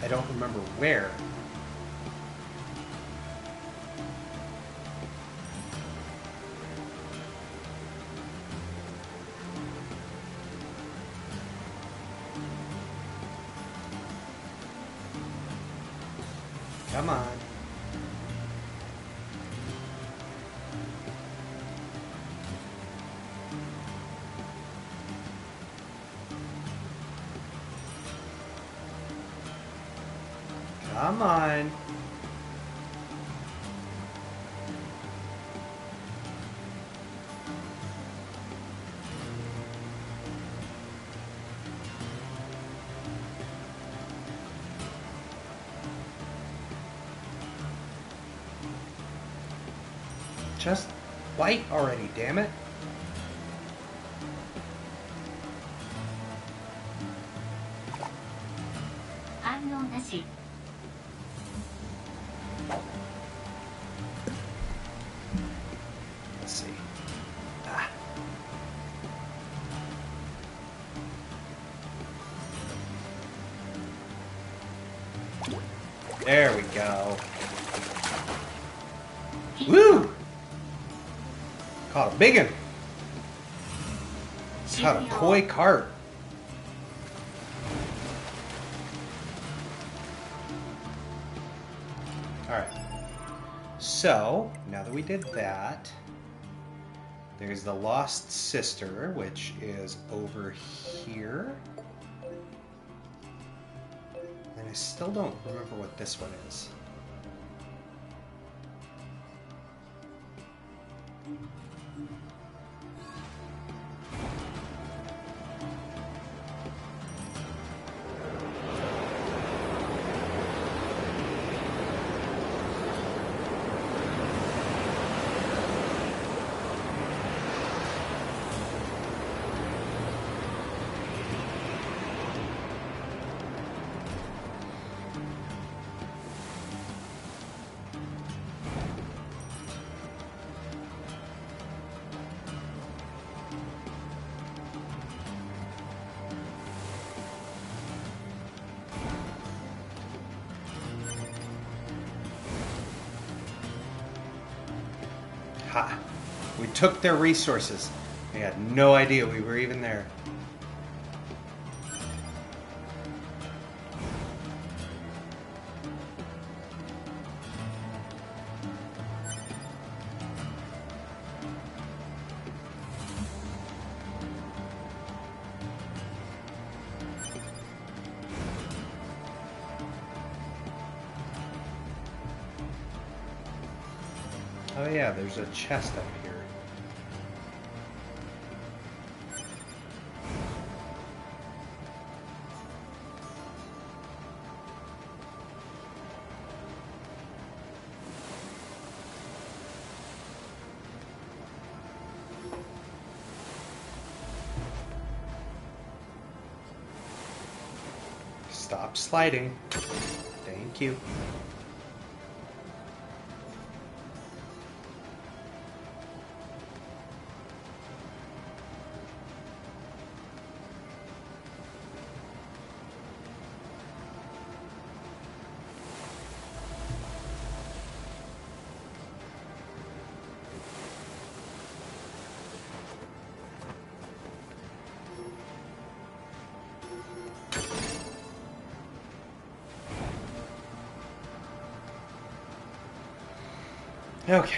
I don't remember where. Come on. Come on. Just bite already, damn it. Let's see. Ah. There we go. Woo! Caught a big one. Caught a koi carp. Alright. So, now that we did that, there's the lost sister, which is over here. And I still don't remember what this one is. Ha! We took their resources. They had no idea we were even there. Oh yeah, there's a chest up here. Stop sliding. Thank you. Okay.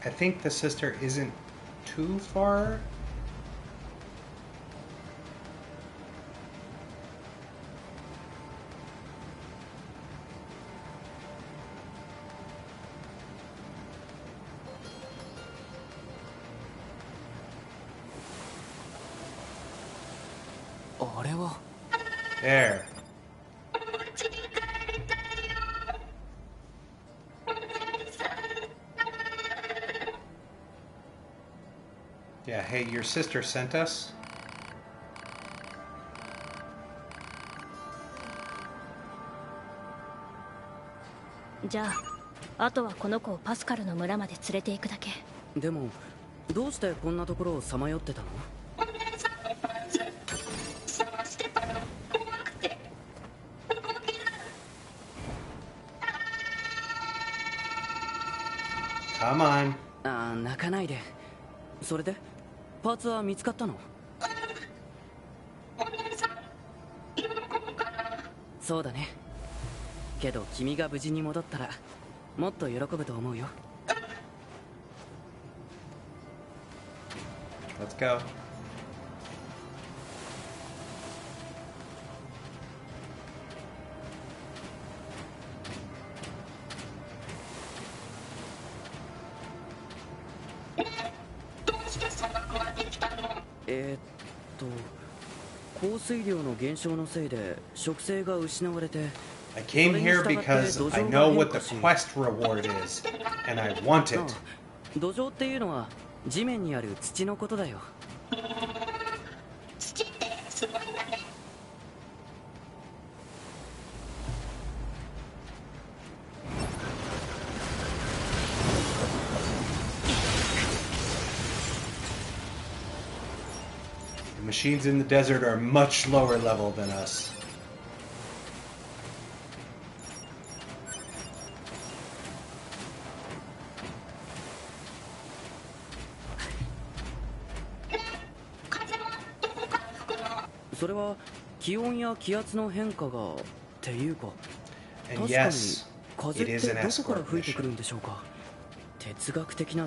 I think the sister isn't too far. There. Yeah, hey, your sister sent us.じゃあ、あとはこの子をパスカルの村まで連れて行くだけ。でもどうしてこんなところをさまよってたの？Come on. ああ、泣かないで。それでパーツは見つかったの？そうだね。けど君が無事に戻ったらもっと喜ぶと思うよ。Let's go. ?降水量の減少のせいで植生が失われて。I came here because I know what the quest reward is, and I want it. 土壌っていうのは地面にある土のことだよ。The machines in the desert are much lower level than us. And yes, it is an escort mission.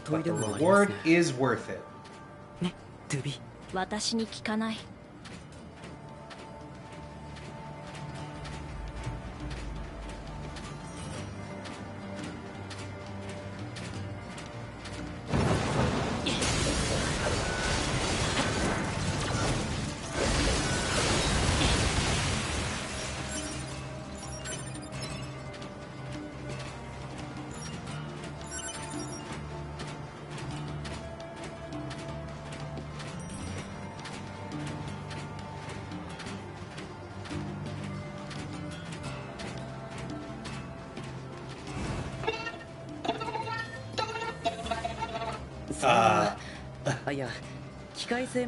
But the reward is worth it. ね、トゥビ。私に聞かない。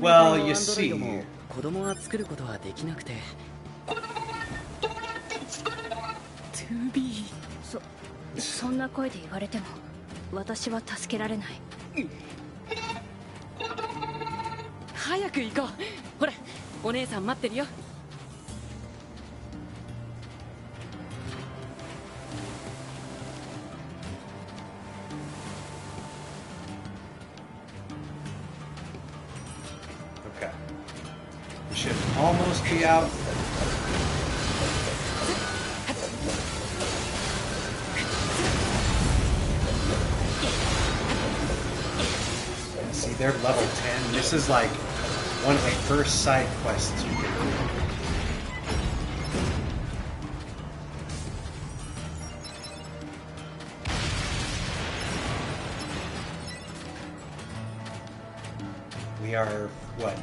Well, you see. 子供は作ることはできなくて。そんな声で言われても私は助けられない。早く行こう。ほら、お姉さん待ってるよ。Okay. We should almost be out. they're level 10. This is like one of the first side quests you can do. We are, what,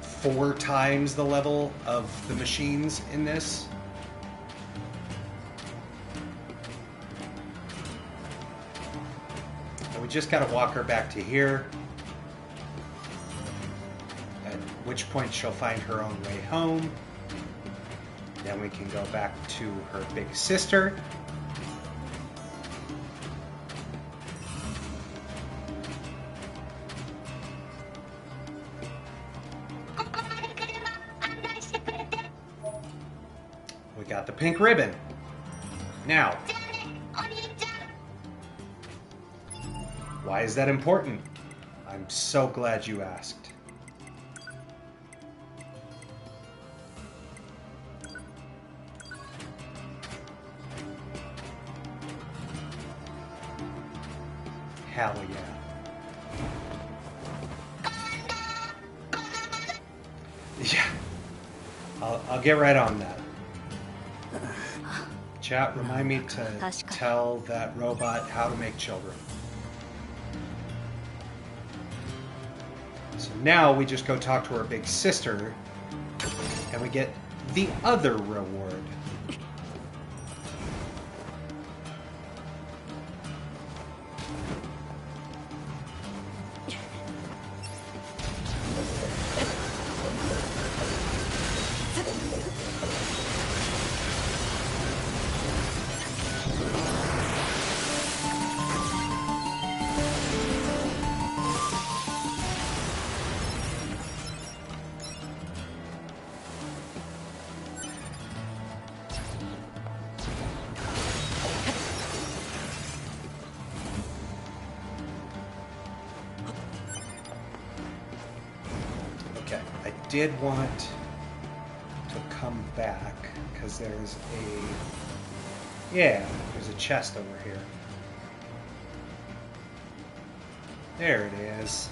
4 times the level of the machines in this? So we just gotta walk her back to here. At which point she'll find her own way home. Then we can go back to her big sister. We got the pink ribbon. Now, why is that important? I'm so glad you asked. Hell yeah. Yeah. I'll get right on that. Chat, remind me to tell that robot how to make children. So now we just go talk to her big sister, and we get the other reward. Did want to come back because there's a chest over here. There it is.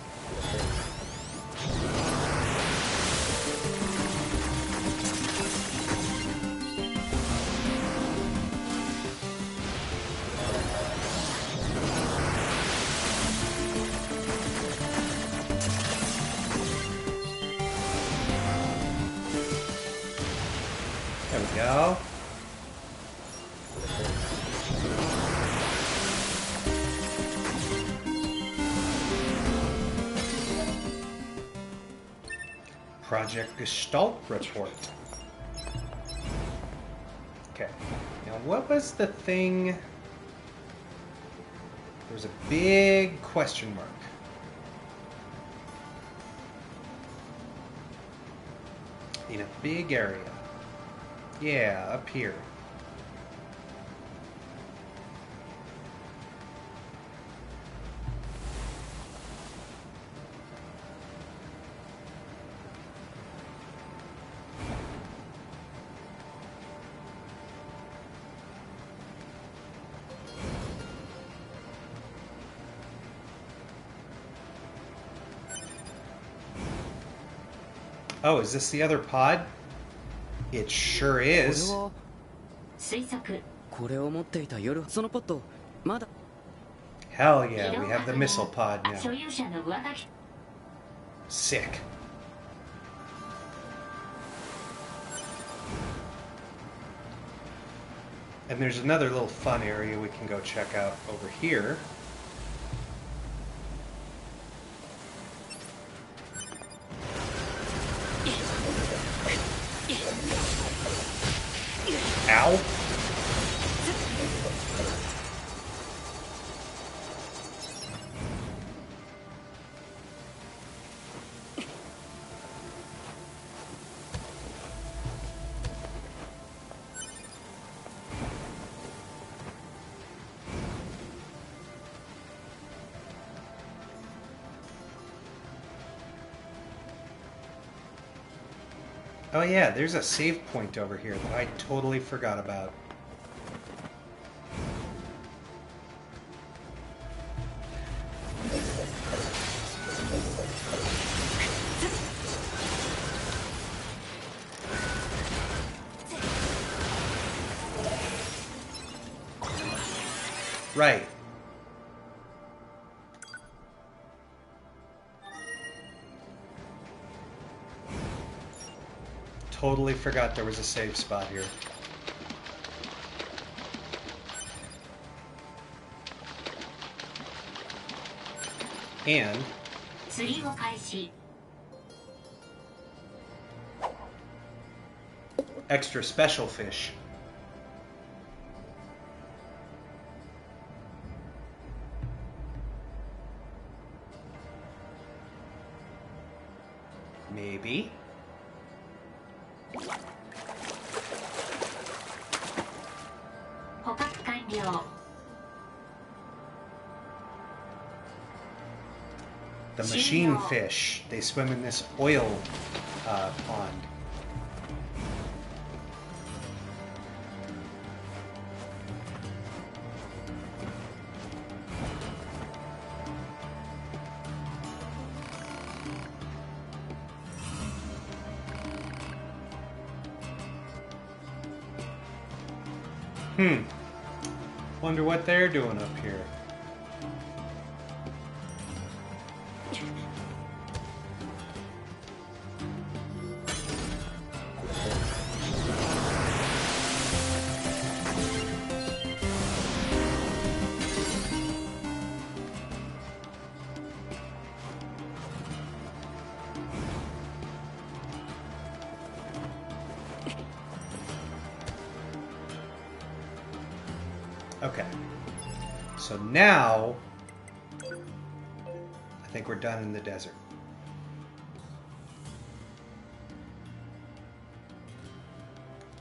Go. Project Gestalt report. Okay. Now, what was the thing? There was a big question mark. In a big area. Yeah, up here. Oh, is this the other pod? It sure is. Hell yeah, we have the missile pod now. Sick. And there's another little fun area we can go check out over here. Ow. Oh yeah, there's a save point over here that I totally forgot about. Right. Totally forgot there was a save spot here. And extra special fish. Maybe. The machine fish. They swim in this oil pond. Wonder what they're doing up here. Okay. So now, I think we're done in the desert.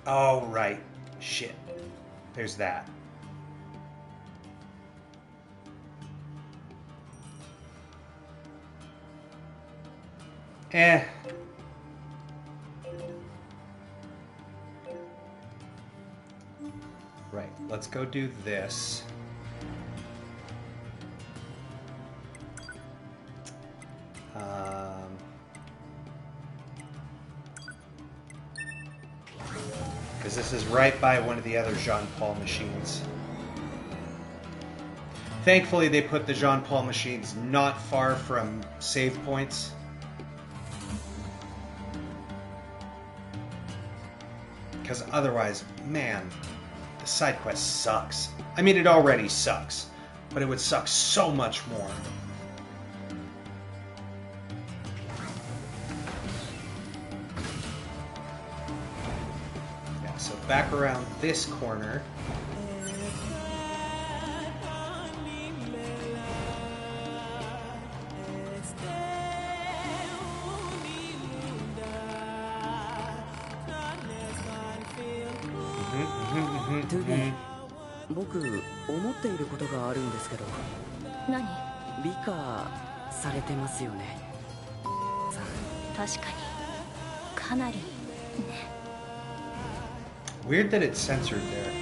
Oh, right. Shit. There's that. Right, let's go do this. Because this is right by one of the other Jean Paul machines. Thankfully, they put the Jean Paul machines not far from save points. Because otherwise, man, the side quest sucks. I mean, it already sucks, but it would suck so much more. Yeah, so back around this corner.僕思っていることがあるんですけど。何？美化されてますよね。確かにかなりね。Weird that it's censored there.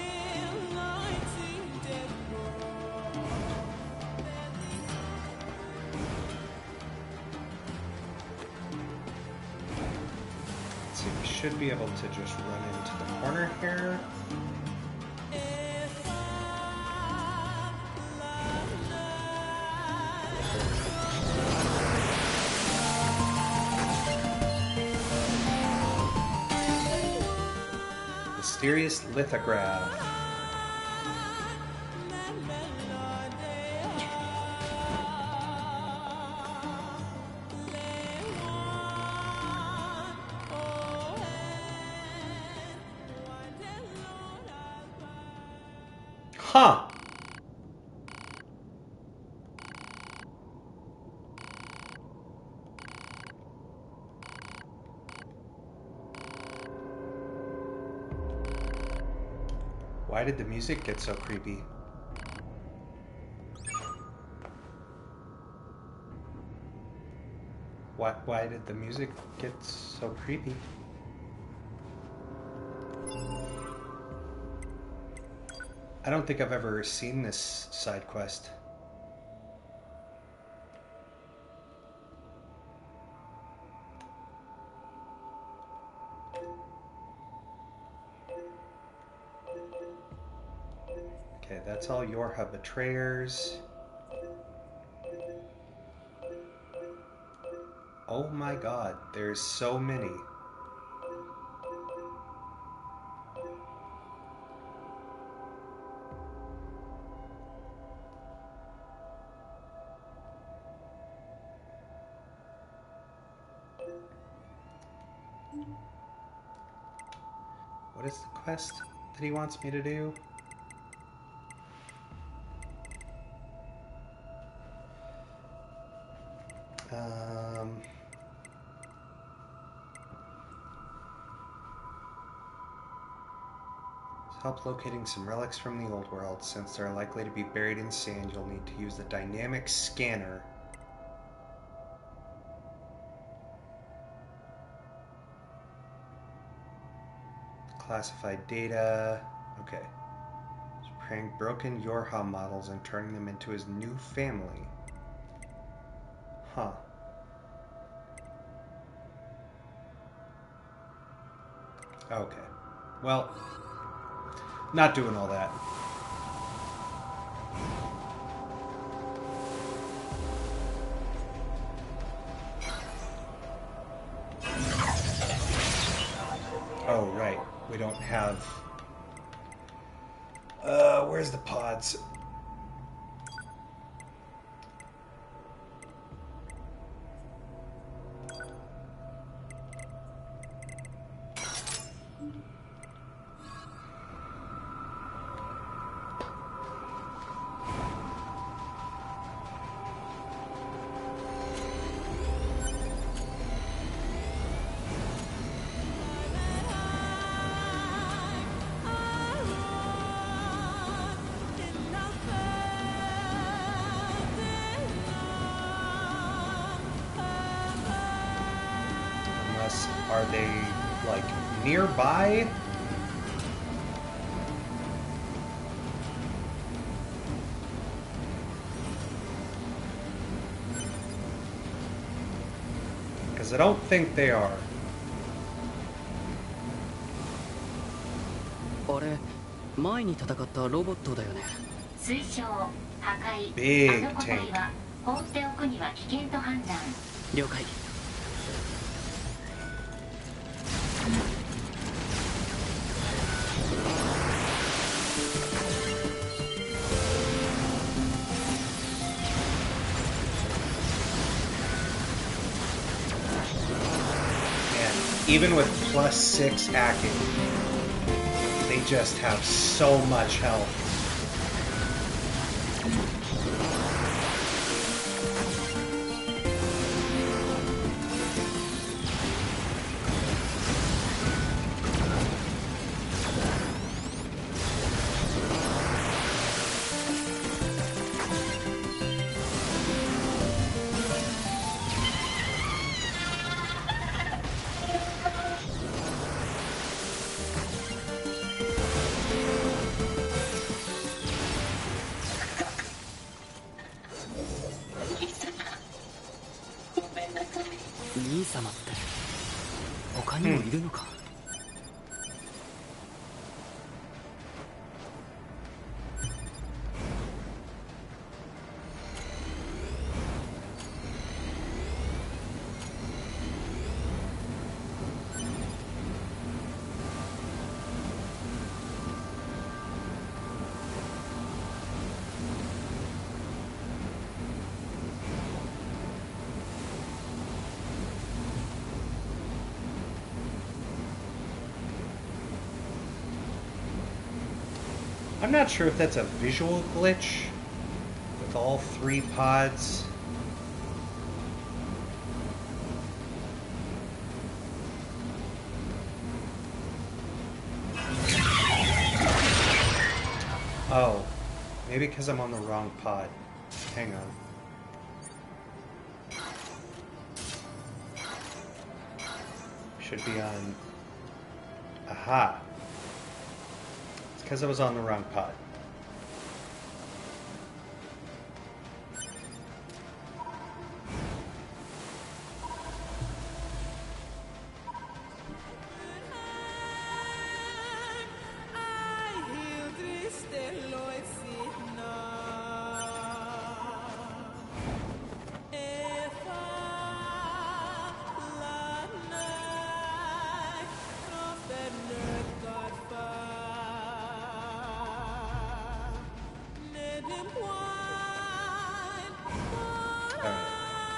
Let's see, we should be able to just run into the corner here. Mysterious lithograph. Huh. Why did the music get so creepy? Why did the music get so creepy? I don't think I've ever seen this side quest. Okay, that's all Yorha betrayers. Oh my god, there's so many. What is the quest that he wants me to do? Help locating some relics from the old world. Since they're likely to be buried in sand, you'll need to use the dynamic scanner. Classified data. Okay. Preparing broken Yorha models and turning them into his new family. Huh. Okay. Well, not doing all that. Oh, right. We don't have... where's the pods? Are they, like, nearby? Because I don't think they are. あれ、前に戦ったロボットだよね。推奨破壊 Big あの個体は放っておくには危険と判断。了解。Even with +6 hacking, they just have so much health. NieR様って他にもいるのか。I'm not sure if that's a visual glitch with all 3 pods. Oh, maybe because I'm on the wrong pod. Hang on. Should be on... Aha. It's because I was on the wrong pod.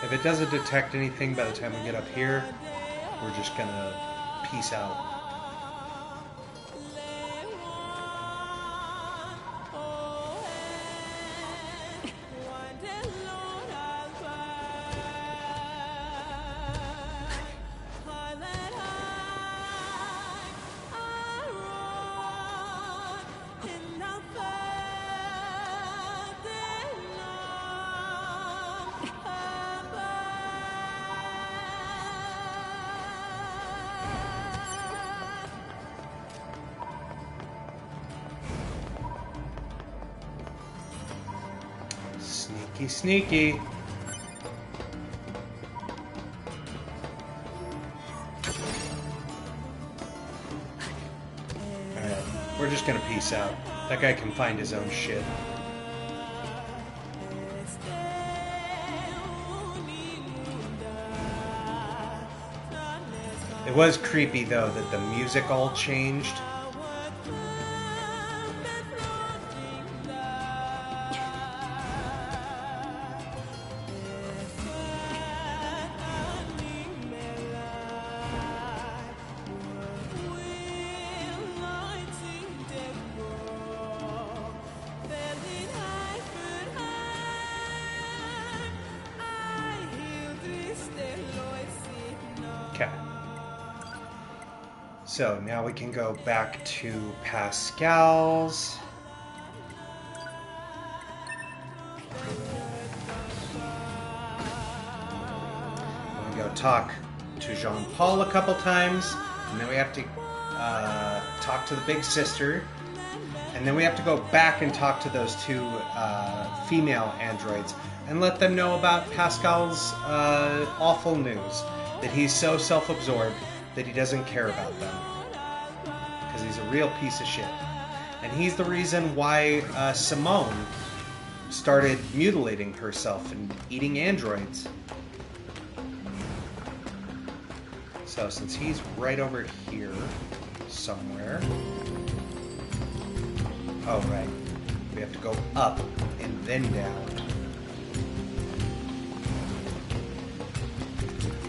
If it doesn't detect anything by the time we get up here, we're just gonna peace out. Sneaky, sneaky. Alright, we're just gonna peace out. That guy can find his own shit. It was creepy though that the music all changed. Okay. So now we can go back to Pascal's. We go talk to Jean-Paul a couple times, and then we have to talk to the big sister, and then we have to go back and talk to those two female androids and let them know about Pascal's awful news, that he's so self-absorbed that he doesn't care about them because he's a real piece of shit. And he's the reason why Simone started mutilating herself and eating androids. So since he's right over here somewhere... Oh, right. We have to go up and then down.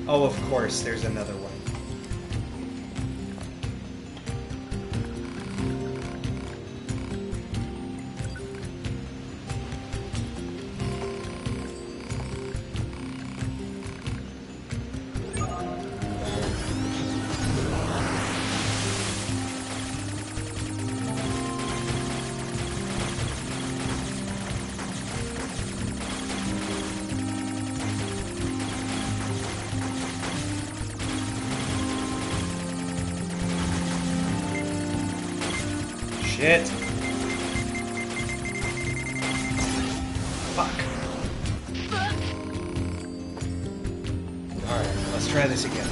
Oh, of course, there's another one. Shit. Fuck. Alright, let's try this again.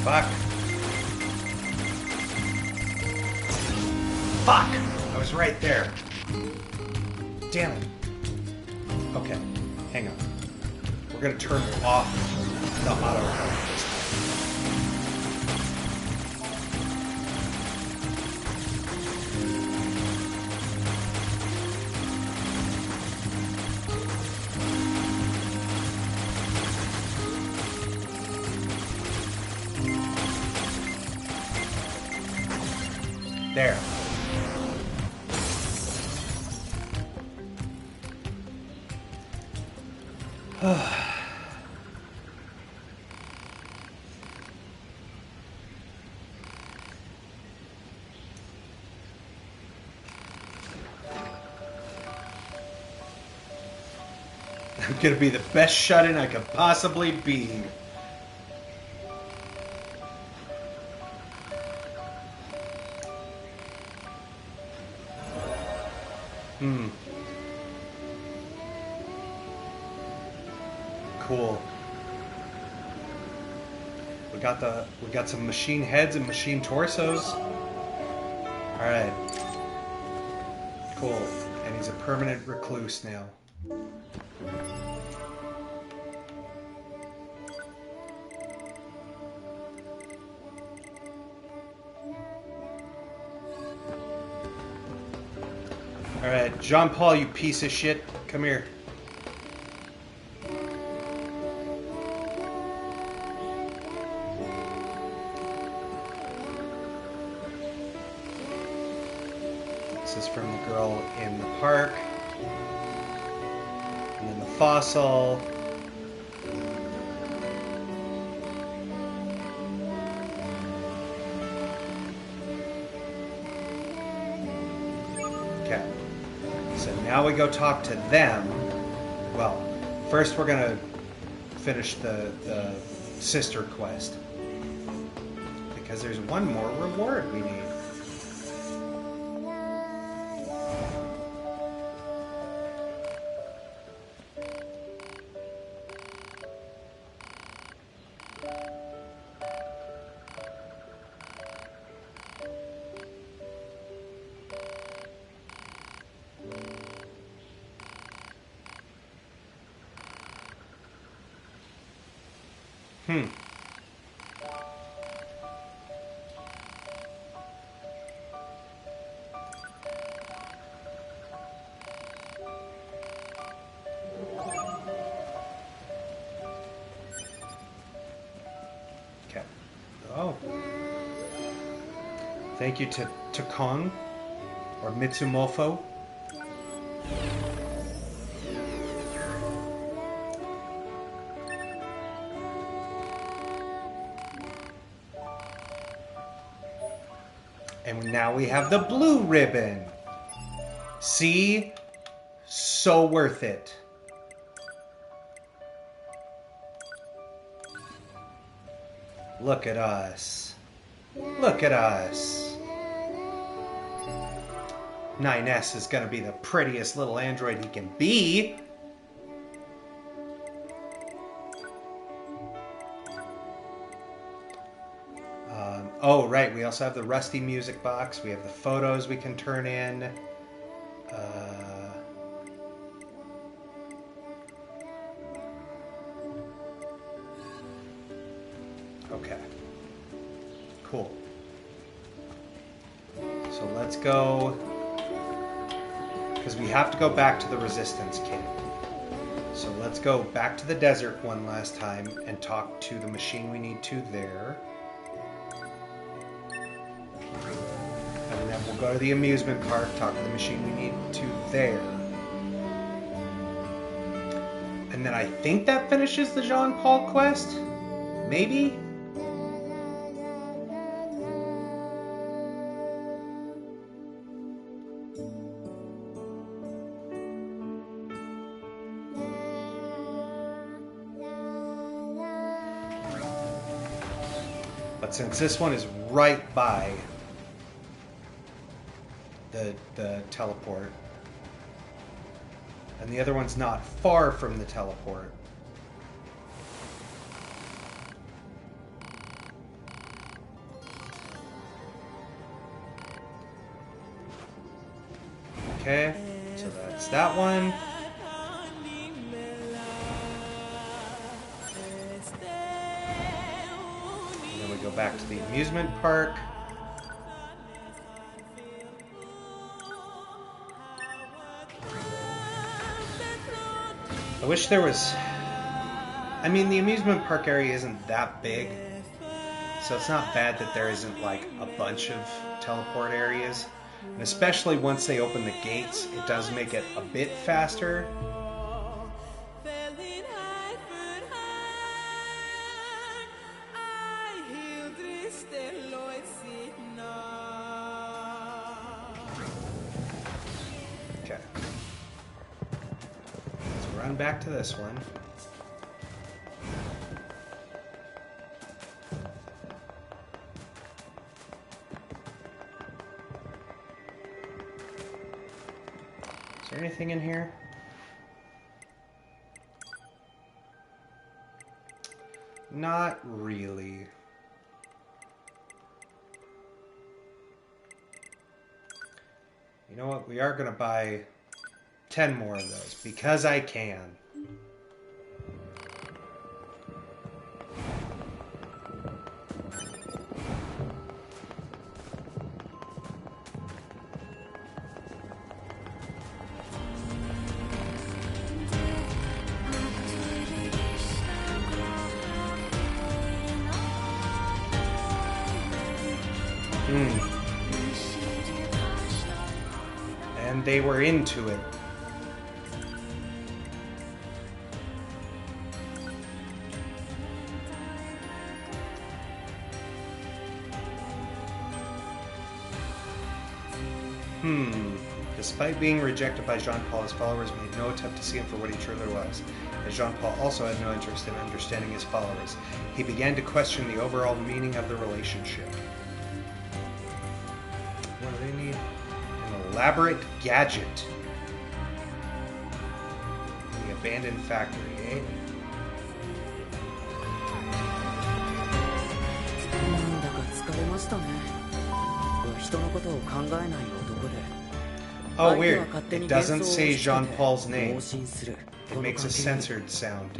Fuck. Fuck! I was right there. Damn it. Okay, hang on. We're gonna turn off the auto this time. There. I'm gonna be the best shut-in I could possibly be. Cool. We got some machine heads and machine torsos. Alright. Cool. And he's a permanent recluse now. Alright, Jean Paul, you piece of shit. Come here. This is from the girl in the park. And then the fossil. Okay. So now we go talk to them. Well, first we're gonna finish the sister quest. Because there's one more reward we need. Okay. Oh. Thank you to Kong or Mitsumofo. And now we have the blue ribbon. See? So worth it. Look at us. Look at us. 9S is going to be the prettiest little android he can be. Oh, right. We also have the rusty music box. We have the photos we can turn in. Okay. Cool. So let's go... Because we have to go back to the resistance camp. So let's go back to the desert one last time and talk to the machine we need to there. And then we'll go to the amusement park, talk to the machine we need to there. And then I think that finishes the Jean Paul quest? Maybe? But since this one is right by the teleport, and the other one's not far from the teleport, okay, so that's that one. And then we go back to the amusement park. I wish there was... I mean, the amusement park area isn't that big, so it's not bad that there isn't, like, a bunch of teleport areas. And especially once they open the gates, it does make it a bit faster. Okay. Let's run back to this one. Is there anything in here? Not really. You know what? We are going to buy 10 more of those, because I can. And they were into it. Despite being rejected by Jean-Paul, his followers made no attempt to see him for what he truly was. As Jean-Paul also had no interest in understanding his followers, he began to question the overall meaning of the relationship. What do they need? An elaborate gadget. In the abandoned factory, eh? Oh, weird. It doesn't say Jean-Paul's name. It makes a censored sound.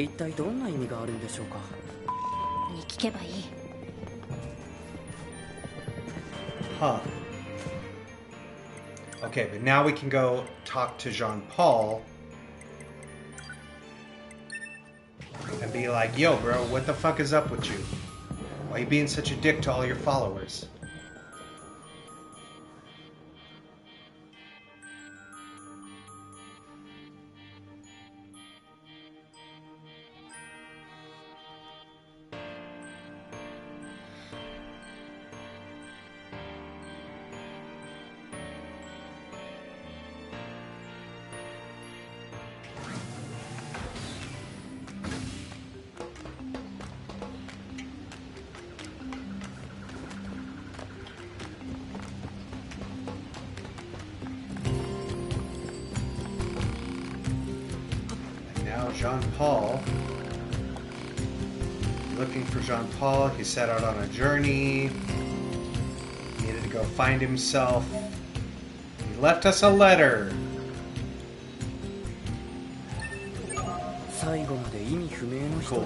Huh. Okay, but now we can go talk to Jean-Paul and be like, yo, bro, what the fuck is up with you? Why are you being such a dick to all your followers? Jean-Paul. Looking for Jean-Paul. He set out on a journey. He needed to go find himself. He left us a letter. Cool.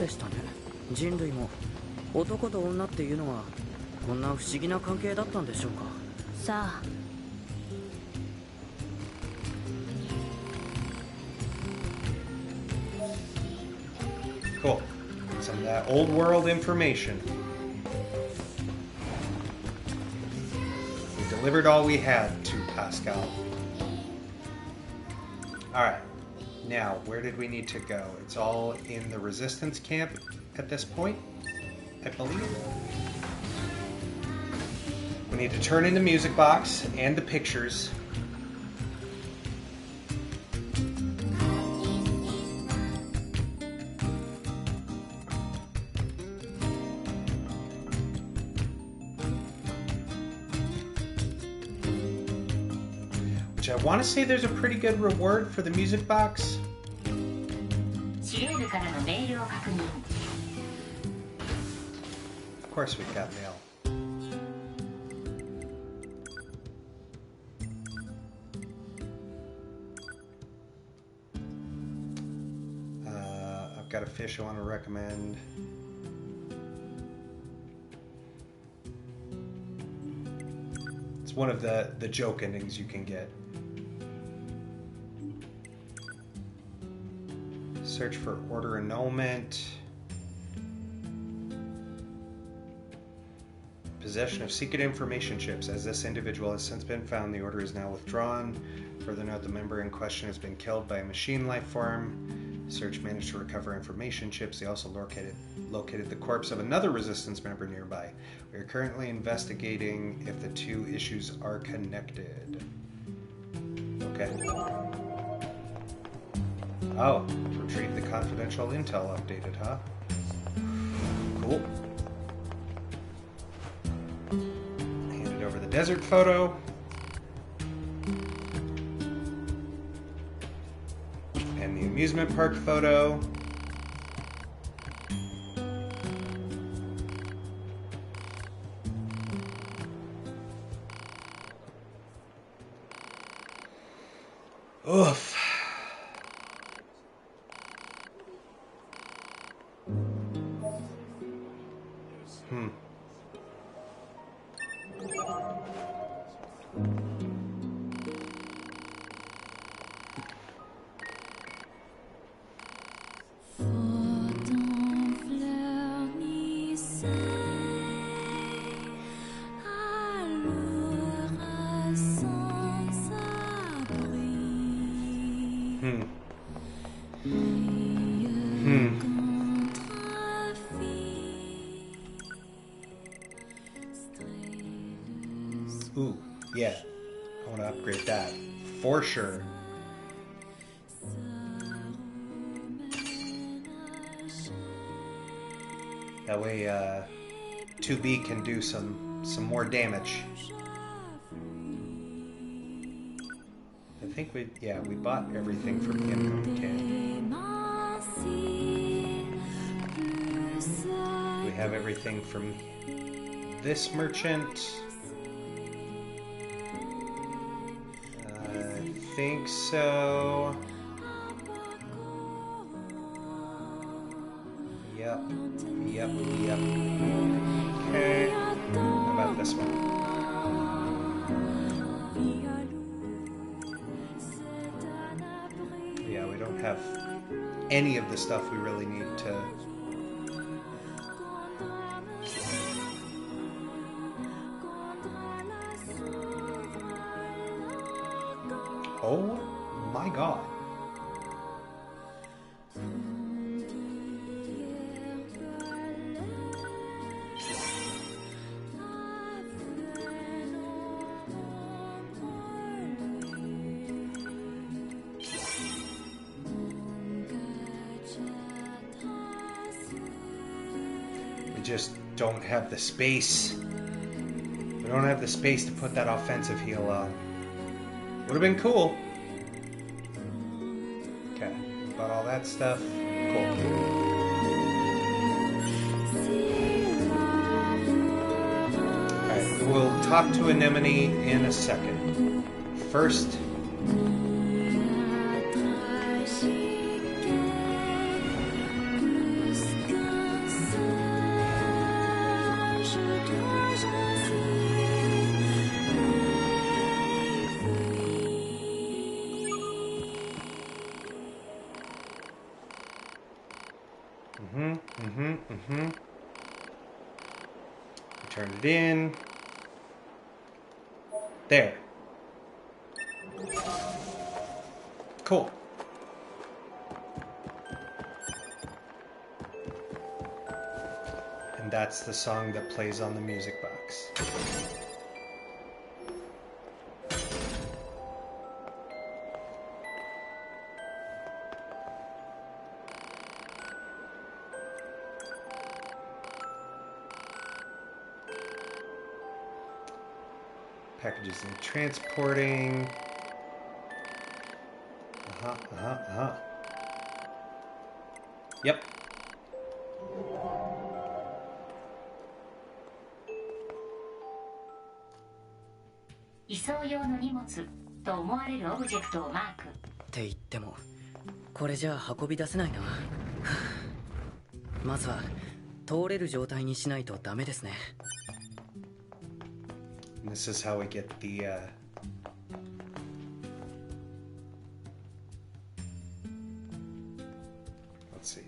Cool. Some of that old world information. We delivered all we had to Pascal. Alright. Now, where did we need to go? It's all in the resistance camp at this point, I believe. We need to turn in the music box and the pictures. I want to say there's a pretty good reward for the music box. Of course we've got mail. I've got a fish I want to recommend. It's one of the joke endings you can get. Search for order annulment. Possession of secret information chips. As this individual has since been found, the order is now withdrawn. Further note, the member in question has been killed by a machine life form. Search managed to recover information chips. They also located the corpse of another resistance member nearby. We are currently investigating if the two issues are connected. Okay. Oh, retrieve the confidential intel updated, huh? Cool. Handed over the desert photo. And the amusement park photo. Oof. Ooh, yeah. I want to upgrade that. For sure. That way, 2B can do some more damage. I think we bought everything from him. We have everything from this merchant. I think so. Yep. Okay. What about this one? Yeah, we don't have any of the stuff we really need to... Oh my god. We just don't have the space. We don't have the space to put that offensive heal on. Would have been cool. Okay, got all that stuff. Cool. Alright, we'll talk to Anemone in a second. First... Turn it in. There. Cool. And that's the song that plays on the music box. Packages and transporting. Yep. 移送用の荷物と思われるオブジェクトをマーク。って言ってもこれじゃあ運び出せないな。まずは通れる状態にしないとダメですね。This is how we get the let's see.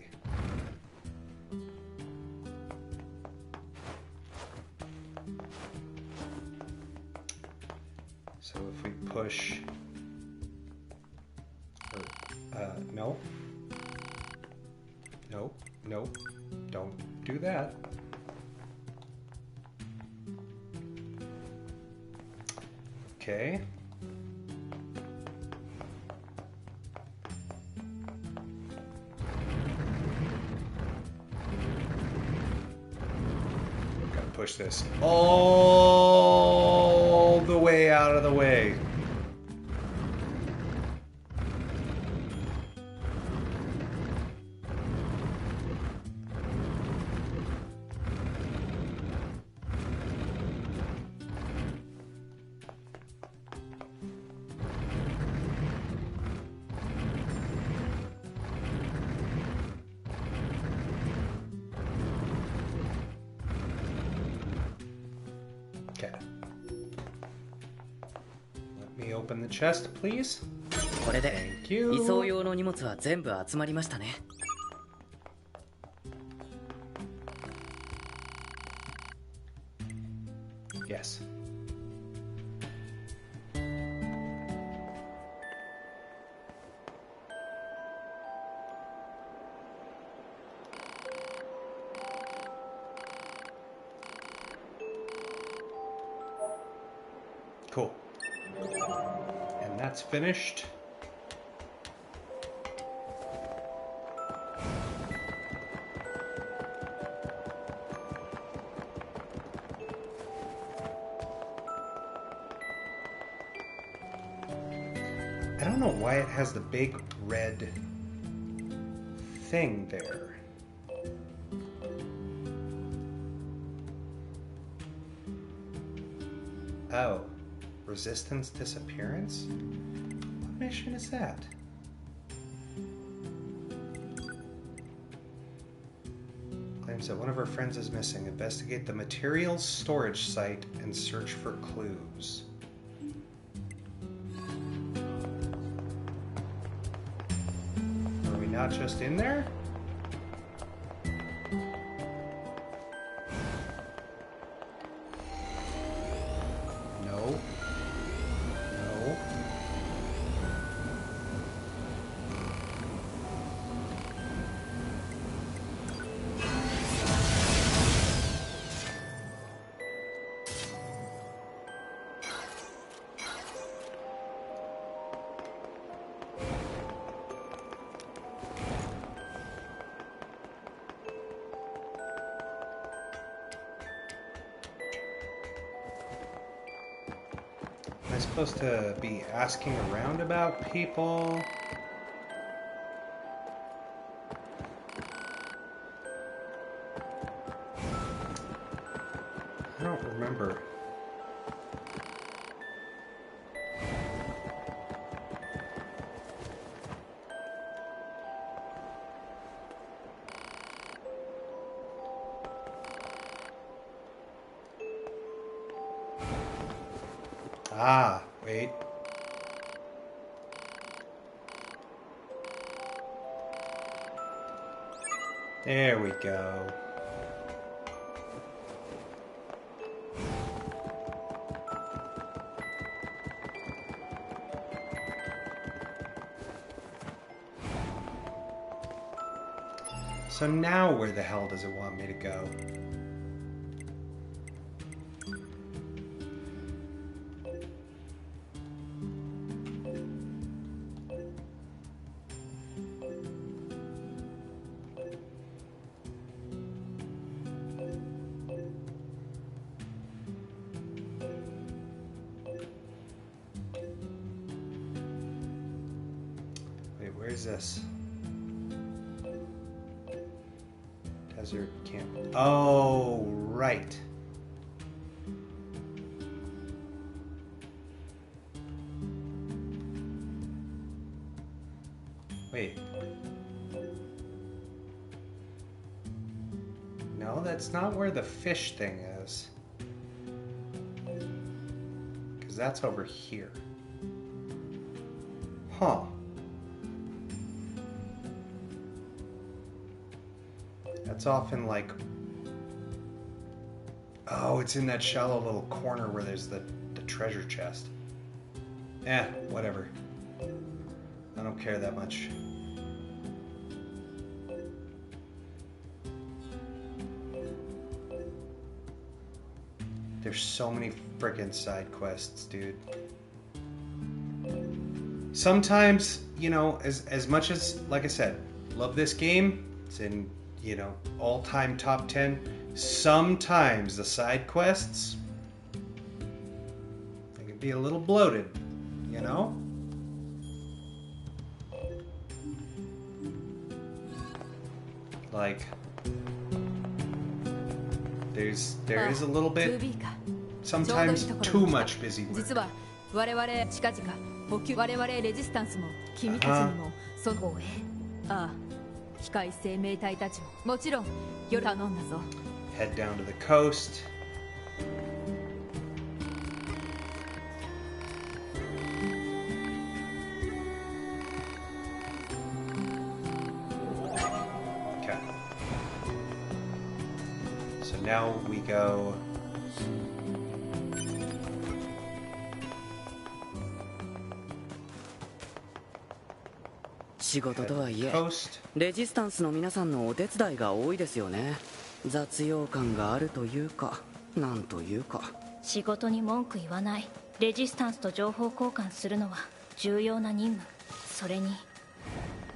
So if we push no. No. Don't do that. Okay. Gotta push this all the way out of the way. Open the chest, please. これで移送用の荷物は全部集まりましたね。Yes. That's finished. I don't know why it has the big red thing there. Oh, resistance disappearance? What mission is that? Claims that one of our friends is missing. Investigate the materials storage site and search for clues. Are we not just in there? No. No. Am I supposed to be asking around about people? I don't remember. Ah, wait. There we go. So now where the hell does it want me to go? Wait, where's this? Desert camp. Oh, right. Wait. No, that's not where the fish thing is. Because that's over here. Huh. It's often like, oh, it's in that shallow little corner where there's the treasure chest. Eh, whatever. I don't care that much. There's so many frickin' side quests, dude. Sometimes, you know, as much as, like I said, love this game, it's in, you know, all-time top 10. Sometimes the side quests, they can be a little bloated, you know? Like, there is a little bit, sometimes too much busy work. 実は我々近々補給我々レジスタンスも君たちにもそのああ機械生命体たちももちろん夜頼んだぞ Head down to the coast. Okay. So now we go. Coast. 仕事とはいえレジスタンスの皆さんのお手伝いが多いですよね。雑用感があるというかなんというか。仕事に文句言わない。レジスタンスと情報交換するのは重要な任務。それに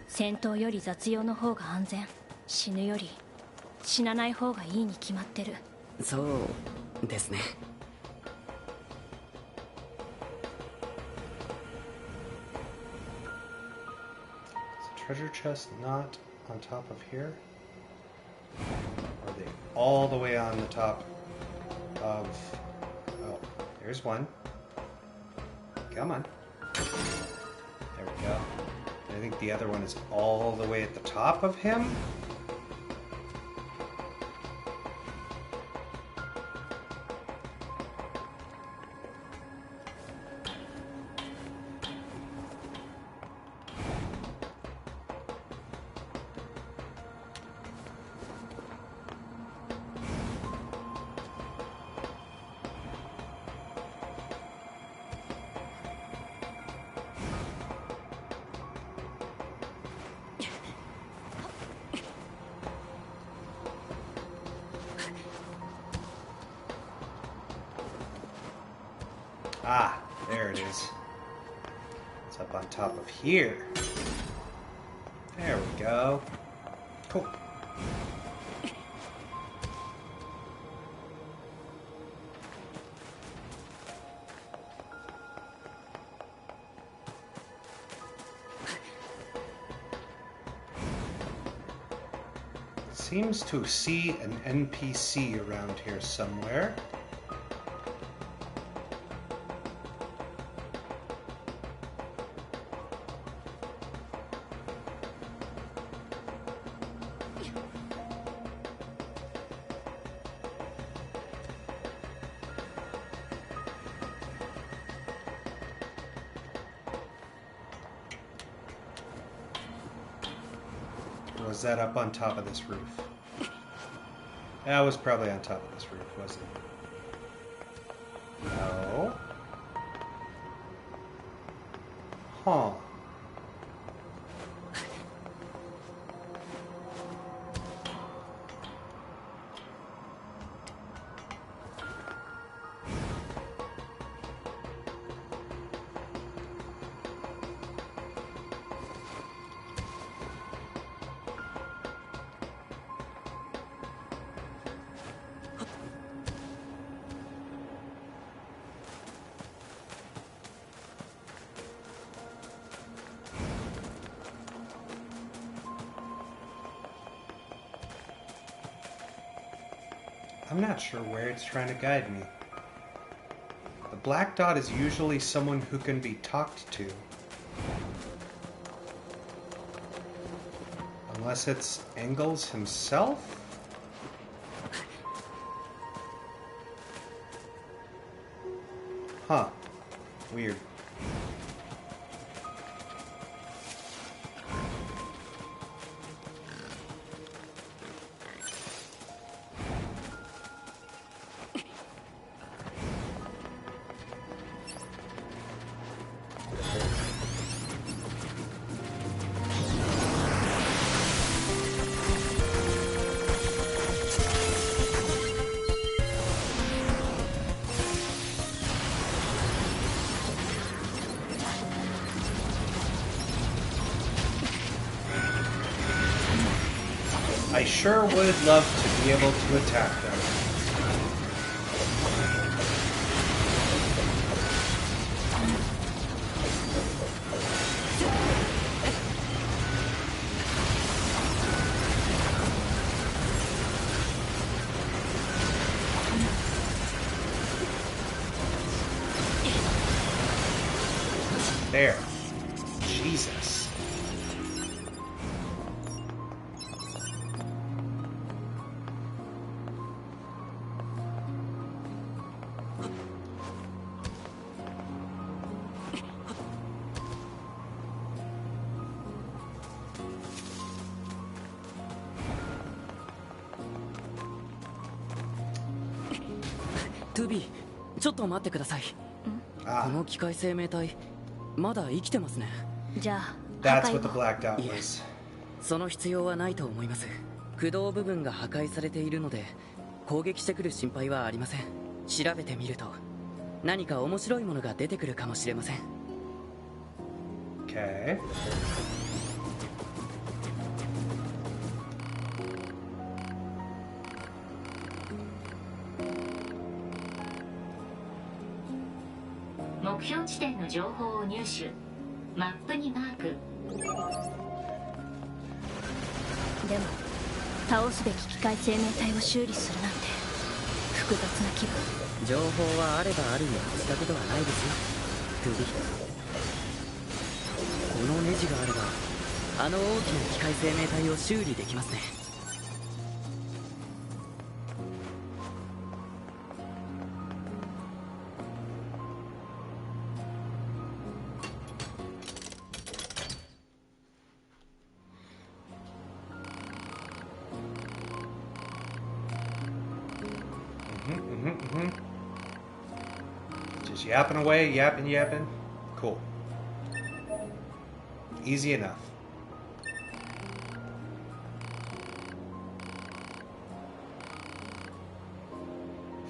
戦闘より雑用の方が安全。死ぬより死なない方がいいに決まってる。そうですね。Treasure chest not on top of here? Or are they all the way on the top of... Oh, there's one. Come on. There we go. I think the other one is all the way at the top of him? Ah, there it is. It's up on top of here. There we go. Cool. Seems to see an NPC around here somewhere. Was that up on top of this roof? That was probably on top of this roof, wasn't it? No. Huh. I'm not sure where it's trying to guide me. The black dot is usually someone who can be talked to. Unless it's Engels himself? Huh. Weird. I sure would love to be able to attack them. There. Jesus.トゥビー、ちょっと待ってください。この機械生命体、まだ生きてますね。じゃあ、That's what the black dot was. その必要はないと思います。駆動部分が破壊されているので、攻撃してくる心配はありません。調べてみると、何か面白いものが出てくるかもしれません。Okay.目標地点の情報を入手。マップにマーク。でも倒すべき機械生命体を修理するなんて複雑な気分。情報はあればあるに越したことはないですよ、トゥビ。このネジがあればあの大きな機械生命体を修理できますね。Just yapping away, yapping. Cool. Easy enough.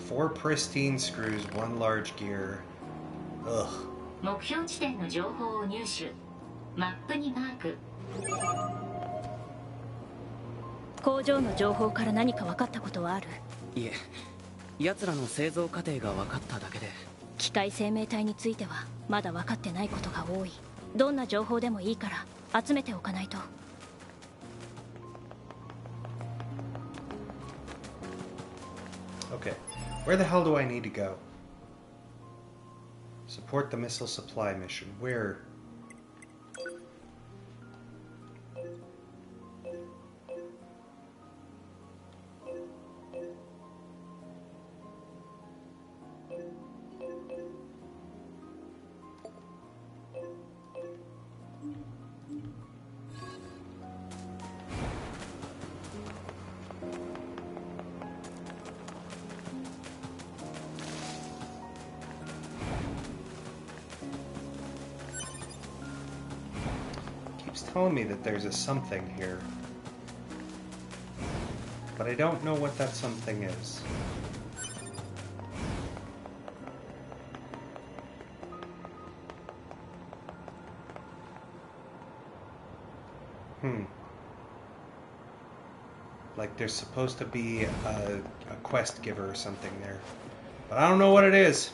Four pristine screws, one large gear. Ugh. 目標地点の情報を入手。マップにマーク。工場の情報から何か分かったことはある？いえ、奴らの製造過程が分かっただけで。機械生命体についてはまだ分かってないことが多い。どんな情報でもいいから集めておかないと。Okay. Where the hell do I need to go? Support the missile supply mission. Where? Telling me that there's a something here, but I don't know what that something is. Like there's supposed to be a quest giver or something there, but I don't know what it is.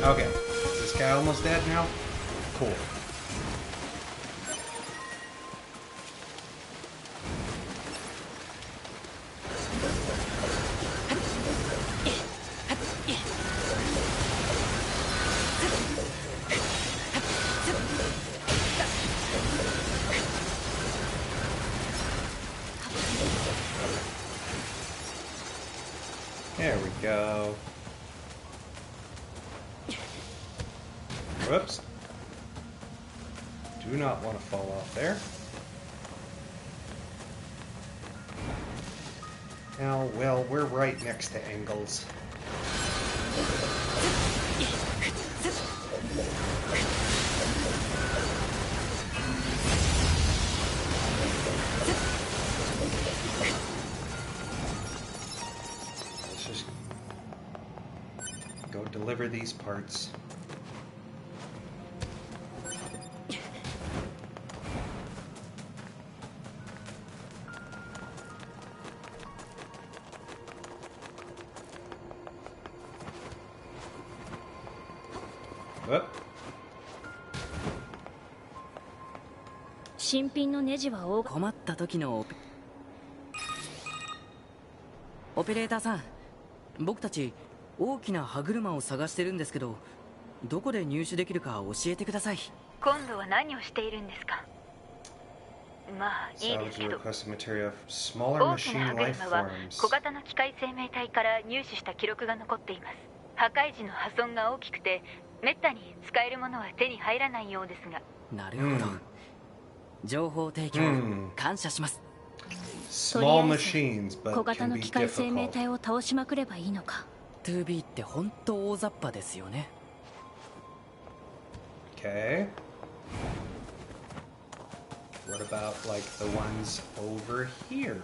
Okay, is this guy almost dead now? Cool. There we go. Whoops. Do not want to fall off there. Now, well, we're right next to angles. Let's just go deliver these parts. 新品のネジは大困った時のオペレーターさん、僕たち大きな歯車を探してるんですけど、どこで入手できるか教えてください。今度は何をしているんですか？まあいいですけど、大きな歯車は小型の機械生命体から入手した記録が残っています。破壊時の破損が大きくてめったに使えるものは手に入らないようですが。なるほど、情報提供感謝します。とりあえず小型の機械生命体を倒しまくればいいのか。 2B って本当大雑把ですよね。Okay. What about like the ones over here?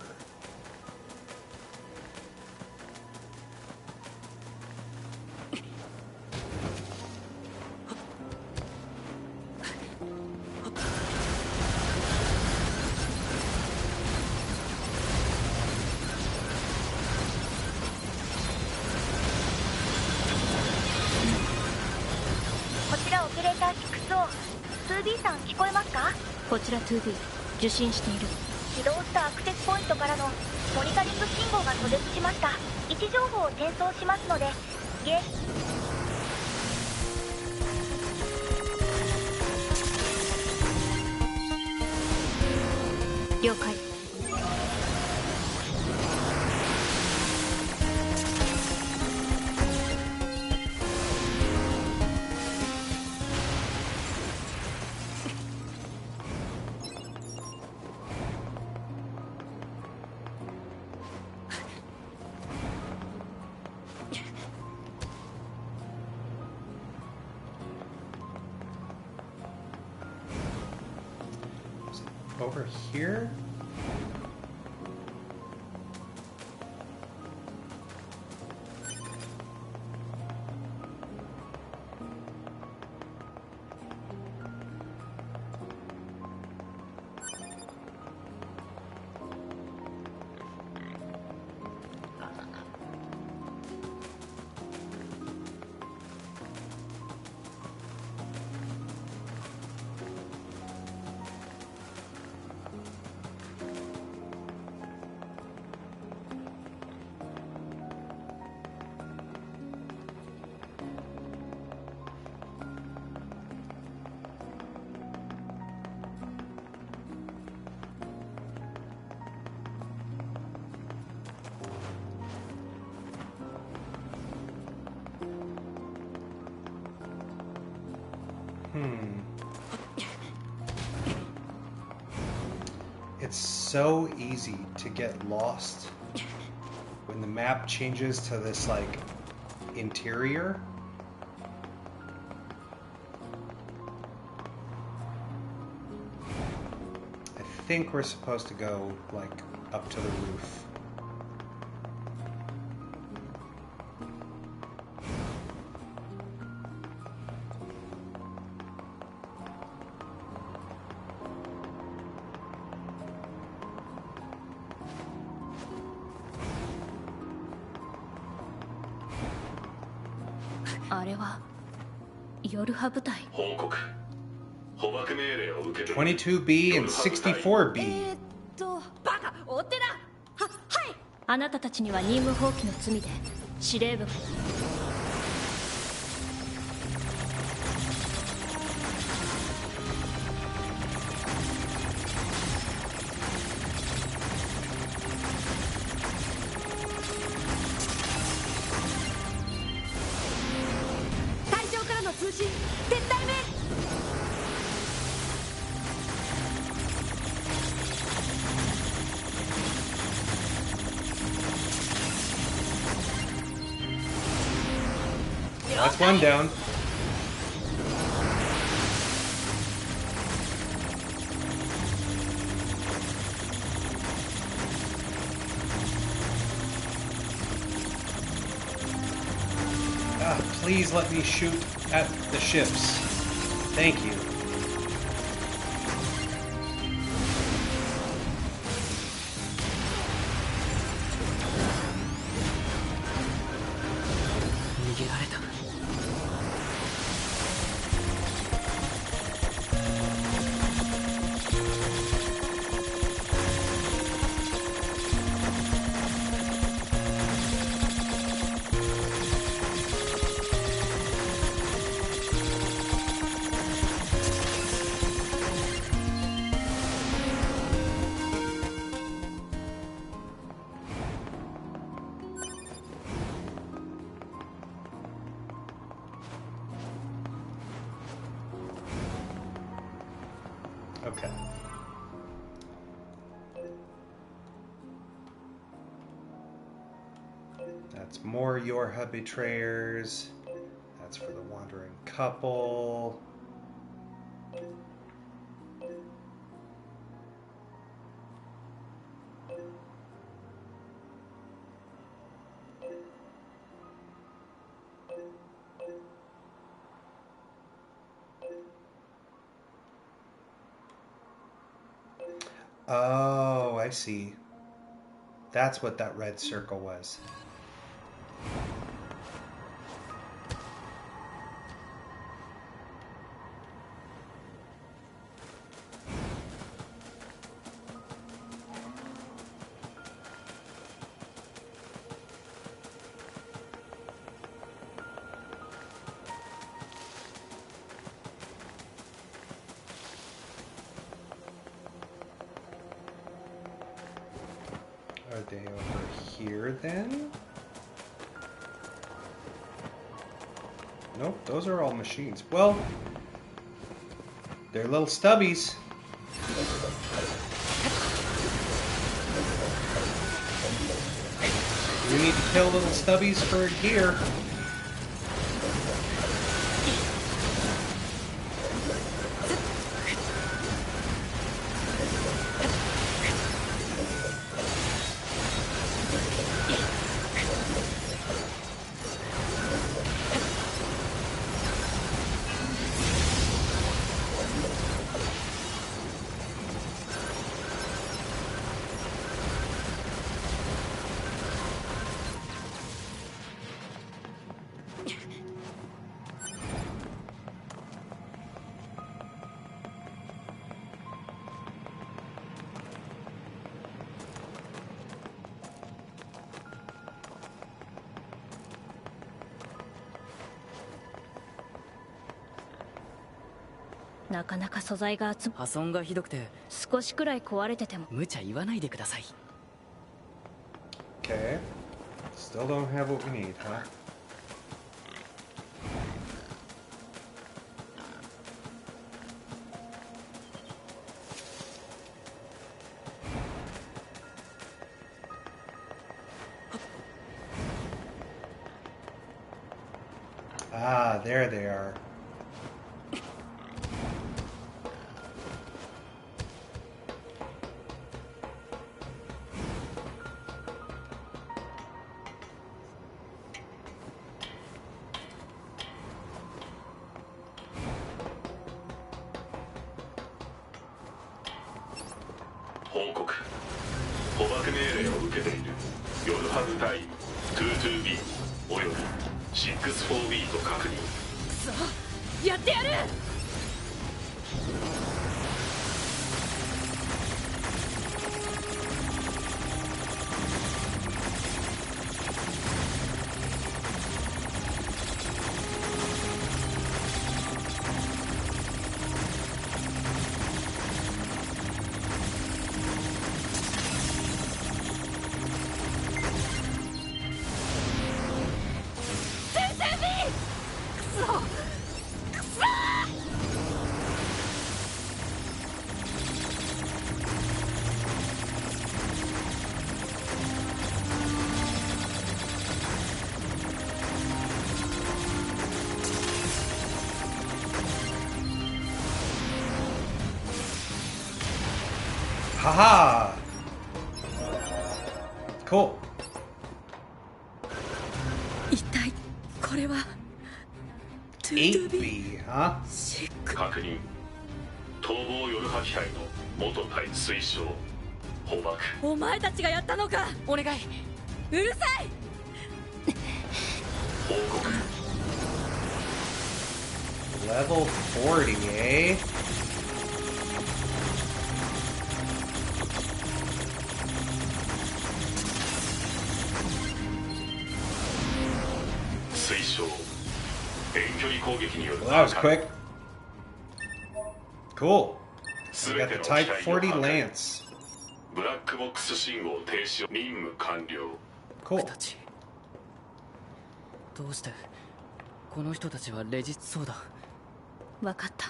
B さん聞こえますか？こちら 2B 受信している。起動したアクセスポイントからのモニタリング信号が途絶しました。位置情報を転送しますので了解。Over here? It's so easy to get lost when the map changes to this like interior. I think we're supposed to go like up to the roof.報告。捕獲命令を受けて 22B and 64B。バカ追ってな。はい。あなたたちには任務放棄の罪で司令部。That's one down. Please let me shoot at the ships. Thank you. Okay. That's more Yorha betrayers. That's for the wandering couple. Oh, I see. That's what that red circle was. Are they over here then? Nope, those are all machines. Well, they're little stubbies. We need to kill little stubbies for gear.なかなか素材が破損がひどくて少しくらい壊れてても無茶言わないでください。 Okay. Still don't have what we need, huh? Ah, there they are. Haha! Cool. 一体これは 8B, huh? 確認。逃亡夜波機体の元隊推奨捕獲。お前たちがやったのか。お願い。うるさい。報告。 Level 40, eh? Well, that was quick. Cool. We got the Type 40 Lance. Cool. どうしてこの人たちはレジそうだ。分かった。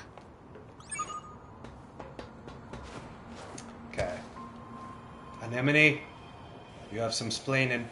Anemone, you have some splaining.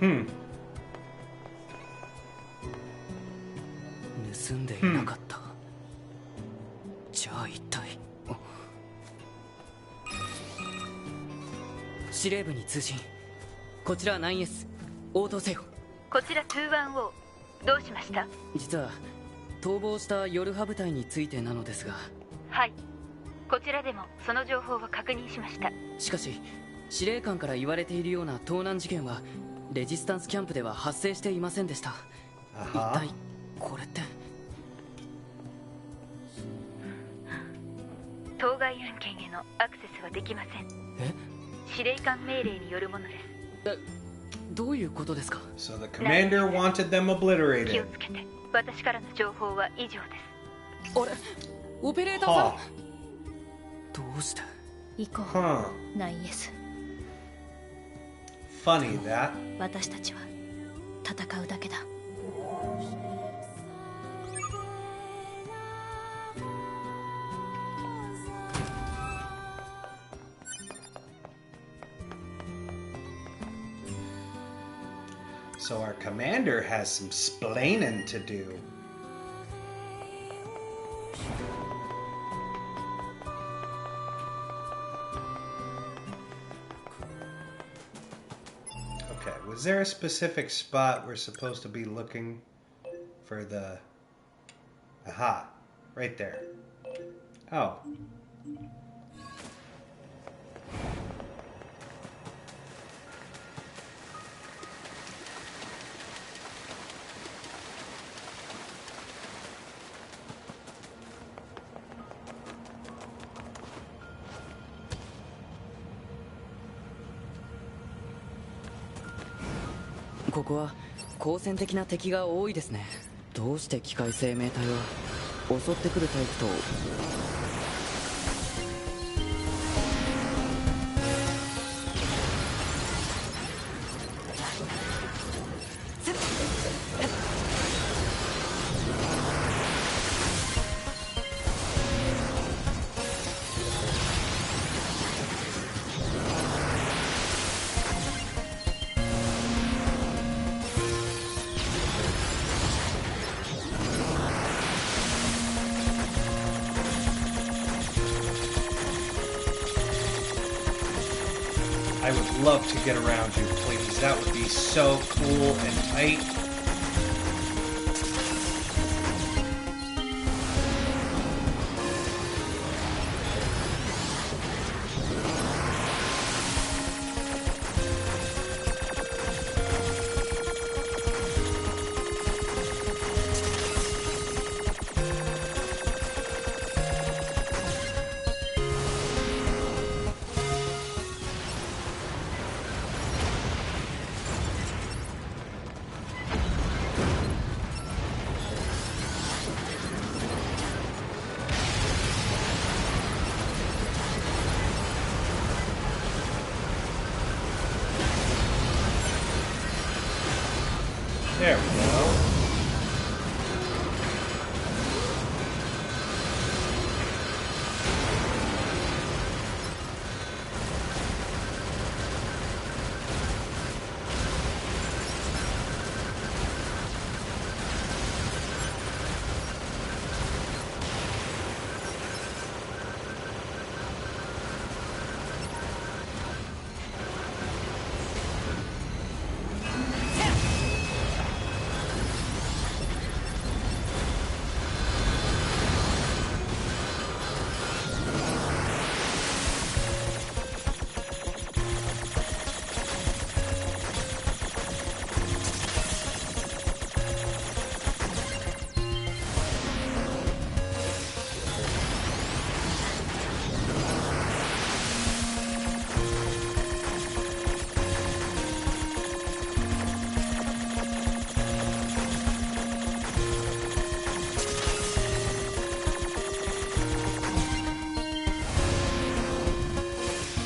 Hmm. 盗んでいなかった、じゃあ一体。司令部に通信。こちら 9S 応答せよ。こちら 210 どうしました？実は逃亡したヨルハ部隊についてなのですが。はい、こちらでもその情報を確認しました。しかし司令官から言われているような盗難事件はレジスタンスキャンプでは発生していませんでした。一体これって。当該案件へのアクセスはできません。司令官命令によるものです。どういうことですか？ So the commander wanted them 気 obliterated. をつけて。私からの情報は以上です。あれ、オペレーターさん、どうして？行こう、9S。 Funny that. 私たちは戦うだけだ。So our commander has some splaining to do. Okay, was there a specific spot we're supposed to be looking for the... Aha, right there. Oh. ここは好戦的な敵が多いですね。どうして機械生命体は襲ってくるタイプと。I would love to get around you, please. That would be so cool and tight.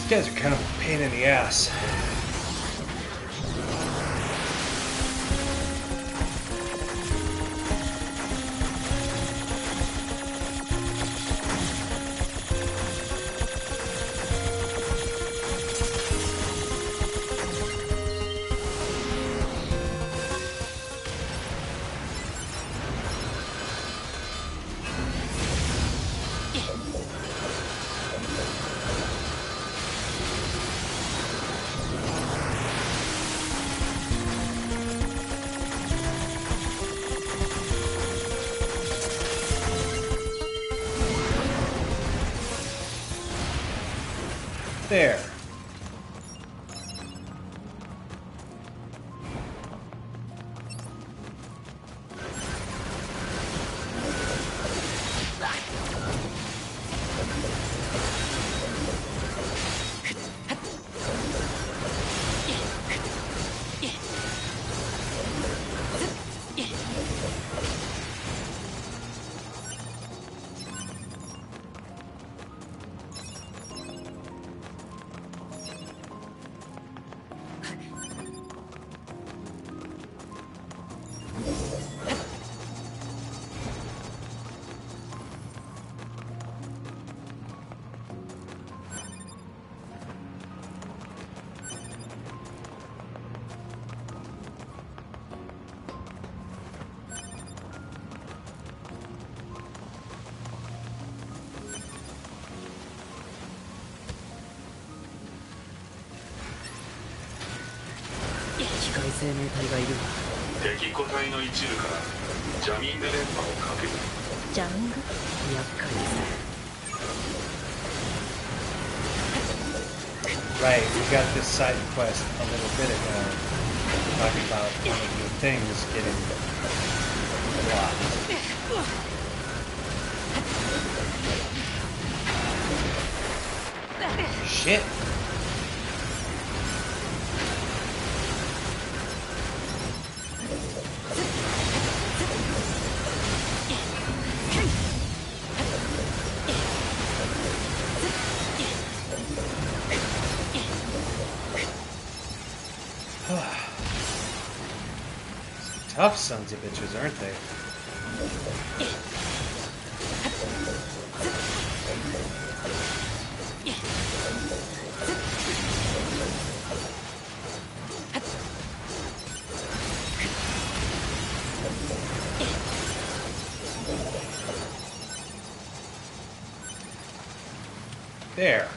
These guys are kind of a pain in the ass. There. Right, we got this side quest a little bit ago, talking about one of the things getting blocked. Shit. Tough sons of bitches, aren't they? There.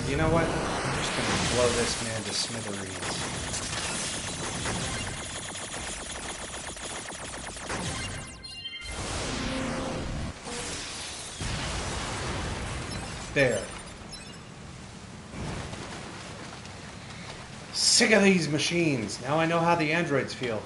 You know what? I'm just going to blow this man to smithereens. There. Sick of these machines. Now I know how the androids feel.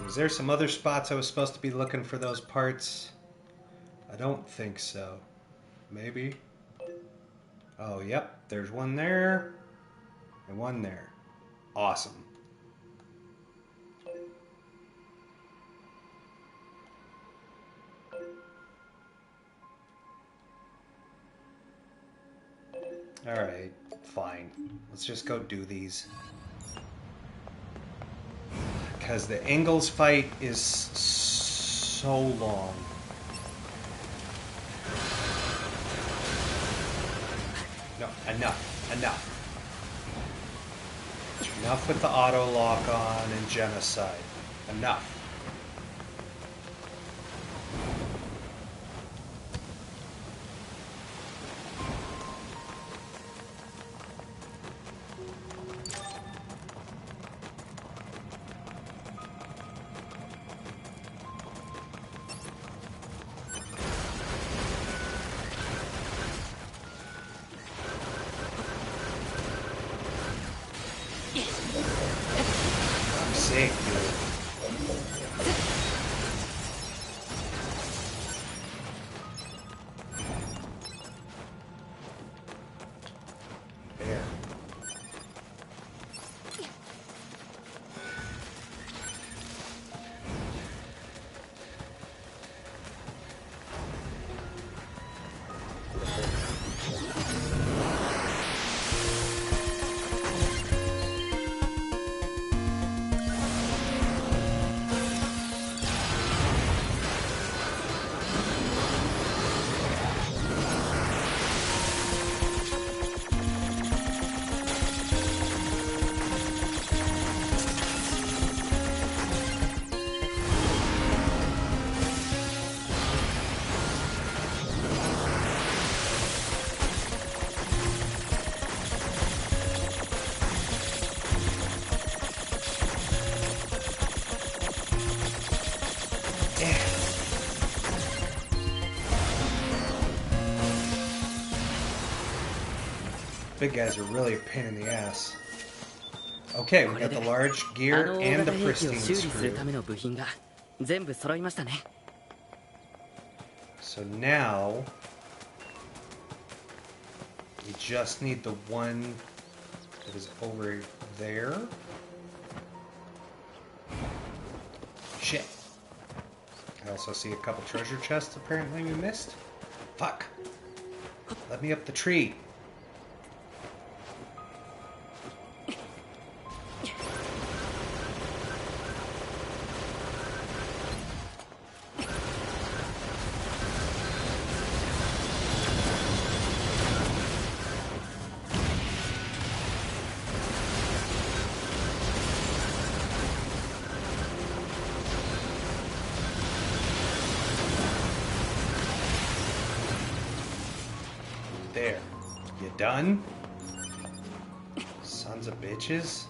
Was there some other spots I was supposed to be looking for those parts? I don't think so. Maybe. Oh, yep. There's one there. And one there. Awesome. Alright. Fine. Let's just go do these. Because the Ingalls fight is so long. No, enough. Enough with the auto lock on and genocide. Enough. Big guys are really a pain in the ass. Okay, we got the large gear and the pristine screw. So now we just need the one that is over there. Shit. I also see a couple treasure chests apparently we missed. Fuck. Let me up the tree. There. You done? Sons of bitches.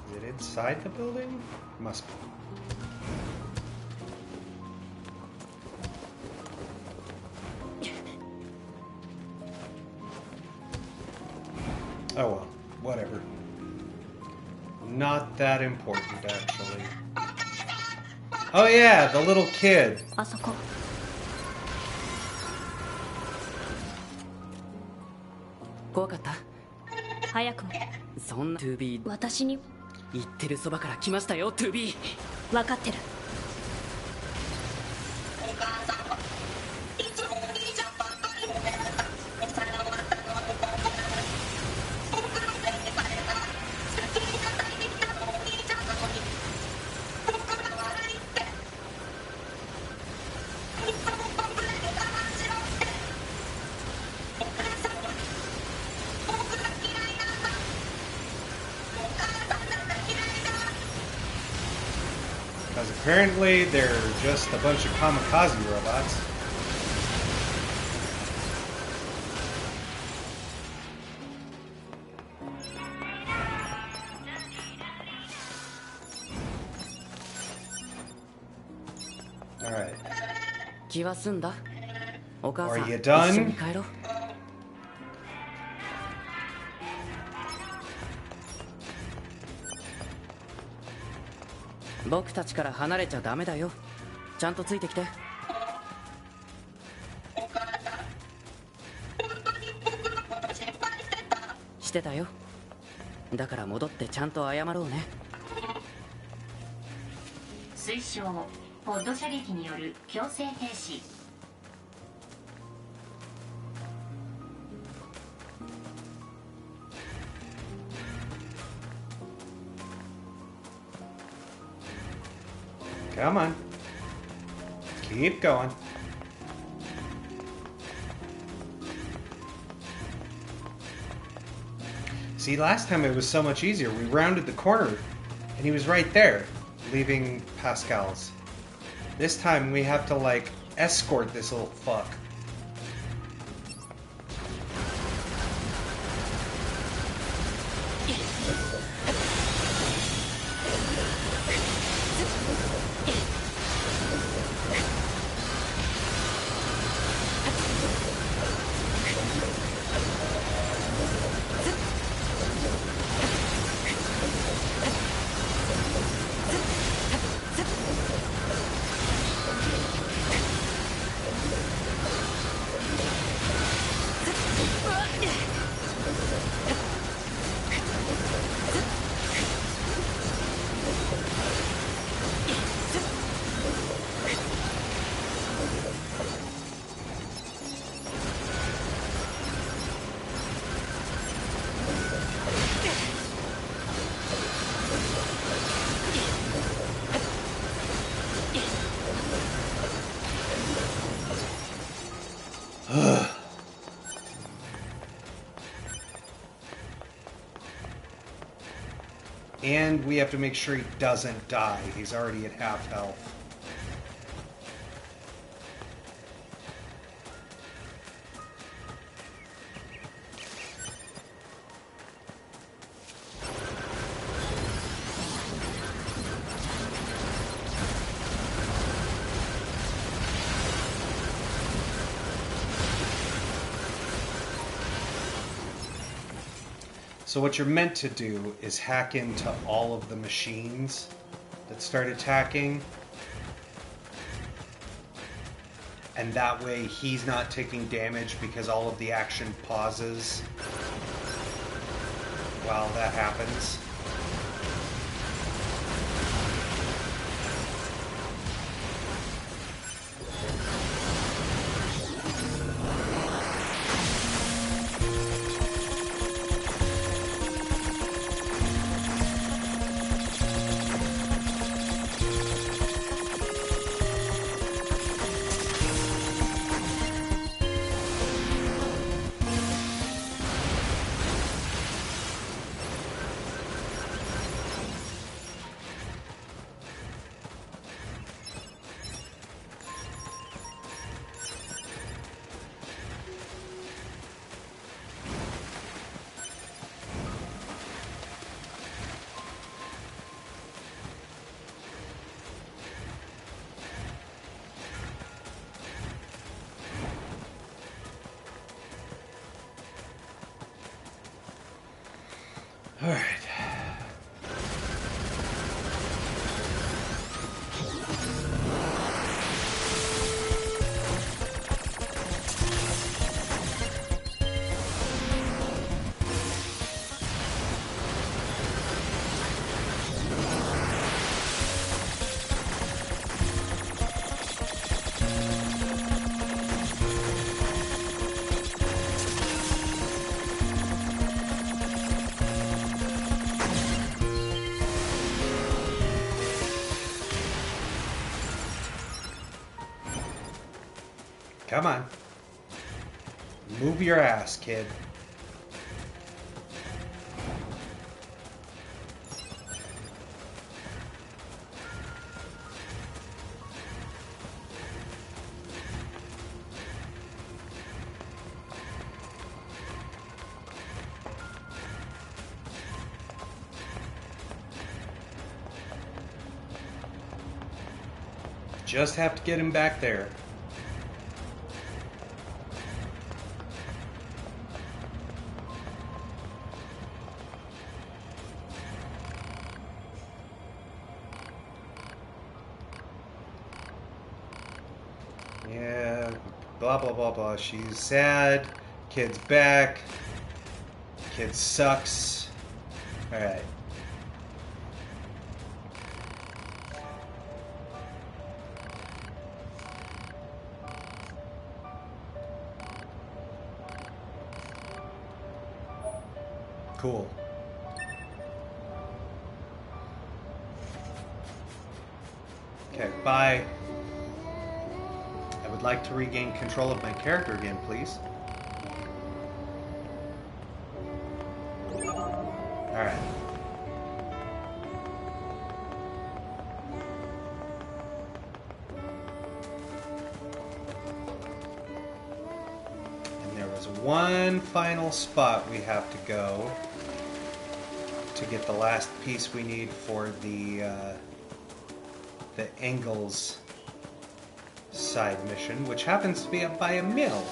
Is it inside the building? Must be. Oh well, whatever. Not that important, actually. Oh yeah, the little kid. あそこ。怖かった？早くも。そんな 2B 私に言ってるそばから来ましたよ 2B。分かってる。Because apparently they're just a bunch of kamikaze robots. Alright. 気は済んだ？お母さん、 Are you 一 done? 緒に帰ろう。僕たちから離れちゃダメだよ。ちゃんとついてきて。してたよ。だから戻ってちゃんと謝ろうね。推奨ポッド射撃による強制停止。Come on. Keep going. See, last time it was so much easier. We rounded the corner, and he was right there, leaving Pascal's. This time we have to, like, escort this little fuck. And we have to make sure he doesn't die. He's already at half health. So what you're meant to do is hack into all of the machines that start attacking. And that way he's not taking damage because all of the action pauses while that happens. All right. Come on. Move your ass, kid. Just have to get him back there. Yeah, blah, blah, blah, blah. She's sad. Kid's back. Kid sucks. Alright. Cool. Okay, bye. I would like to regain control of my character again, please. Alright. And there was one final spot we have to go to get the last piece we need for the Engels side mission, which happens to be up by a mill.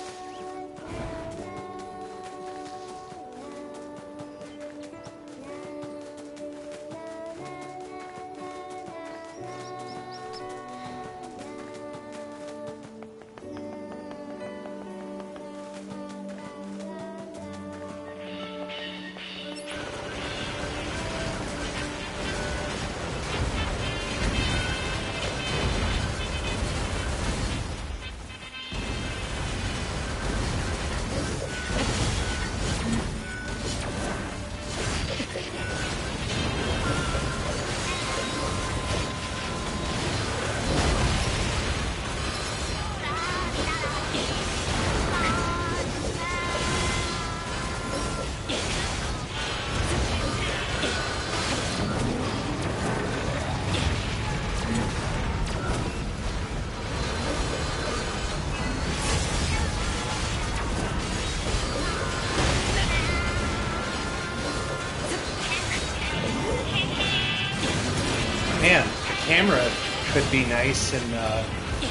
Man, the camera could be nice and,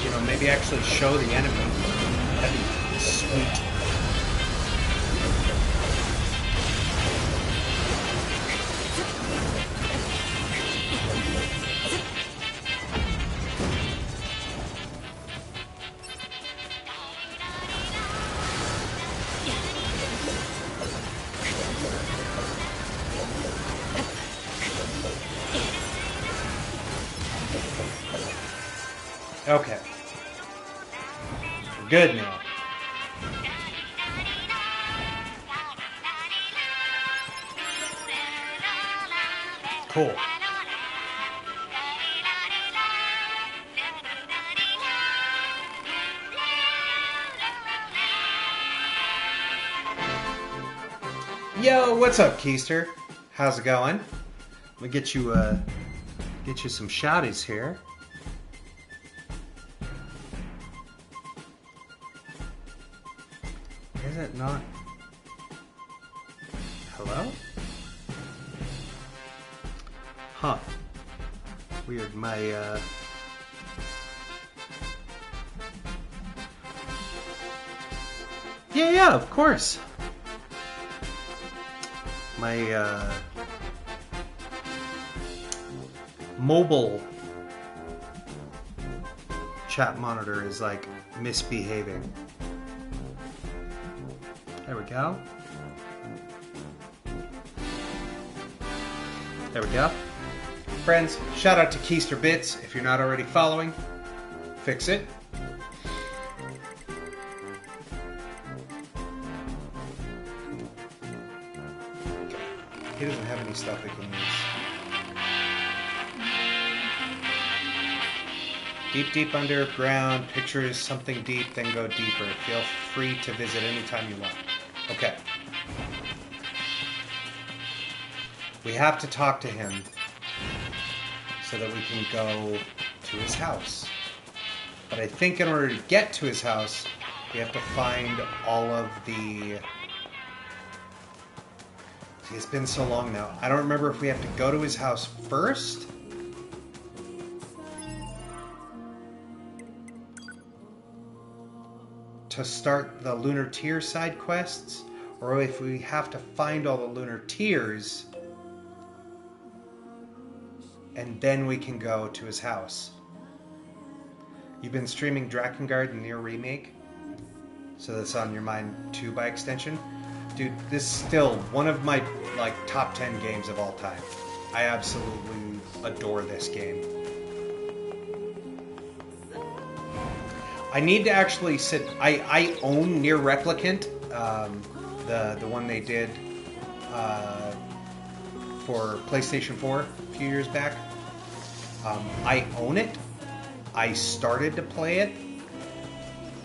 you know, maybe actually show the enemy. That'd be sweet. Okay. We're good now. Cool. Yo, what's up, Keister? How's it going? Let me get you some shouties here. Is it not? Hello? Huh. Weird. Yeah, of course. My mobile chat monitor is like misbehaving. There we go. There we go. Friends, shout out to Keister Bits. If you're not already following, fix it. He doesn't have any stuff we can use. Deep underground, pictures something deep, then go deeper. Feel free to visit anytime you want. Okay. We have to talk to him so that we can go to his house. But I think in order to get to his house, we have to find all of the... See, it's been so long now. I don't remember if we have to go to his house first to start the Lunar Tier side quests, or if we have to find all the Lunar Tiers and then we can go to his house. You've been streaming Drakengard and NieR Remake, so that's on your mind too by extension. Dude, this is still one of my top 10 games of all time. I absolutely adore this game. I need to actually sit... I own NieR Replicant, the one they did for PlayStation 4 a few years back. I own it. I started to play it.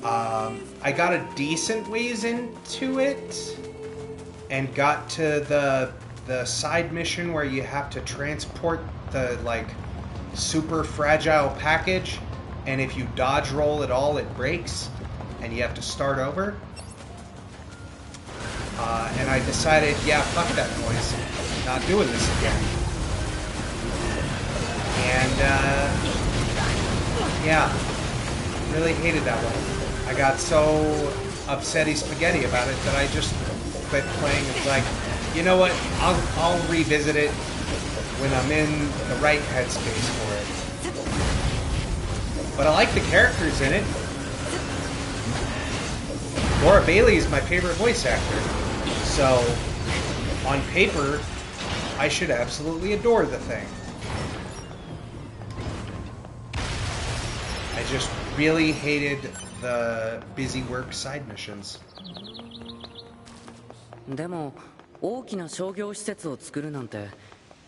I got a decent ways into it and got to the side mission where you have to transport the super fragile package, and if you dodge roll at all it breaks and you have to start over. And I decided, yeah, fuck that noise. Not doing this again. And yeah, really hated that one. I got so upsetty spaghetti about it that I just quit playing. It's like, you know what? I'll revisit it when I'm in the right headspace for it. But I like the characters in it. Laura Bailey is my favorite voice actor. So, on paper, I should absolutely adore the thing. I just really hated the busy work side missions. でも大きな商業施設を作るなんて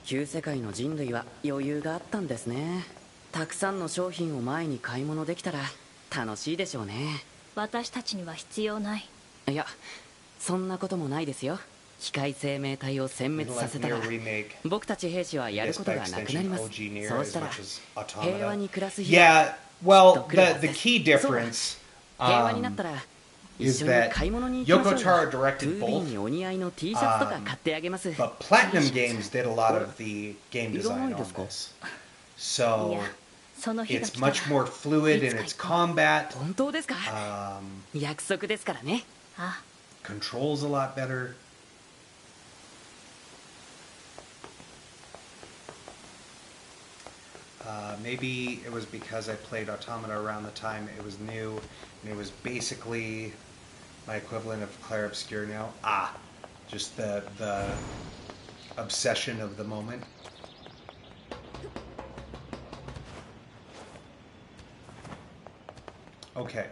旧世界の人類は余裕があったんですね。たくさんの商品を前に買い物できたら楽しいでしょうね。私たちには必要ない。いや、そんなこともないですよ。機械生命体を殲滅させたら僕たち兵士はやることがなくなります。そうしたら平和に暮らす日が Well, the key difference is that Yoko Taro directed both, but Platinum Games did a lot of the game design on this. So it's much more fluid in its combat. Controls a lot better. Maybe it was because I played Automata around the time it was new, and it was basically my equivalent of Clair Obscur now. Just the obsession of the moment. Okay.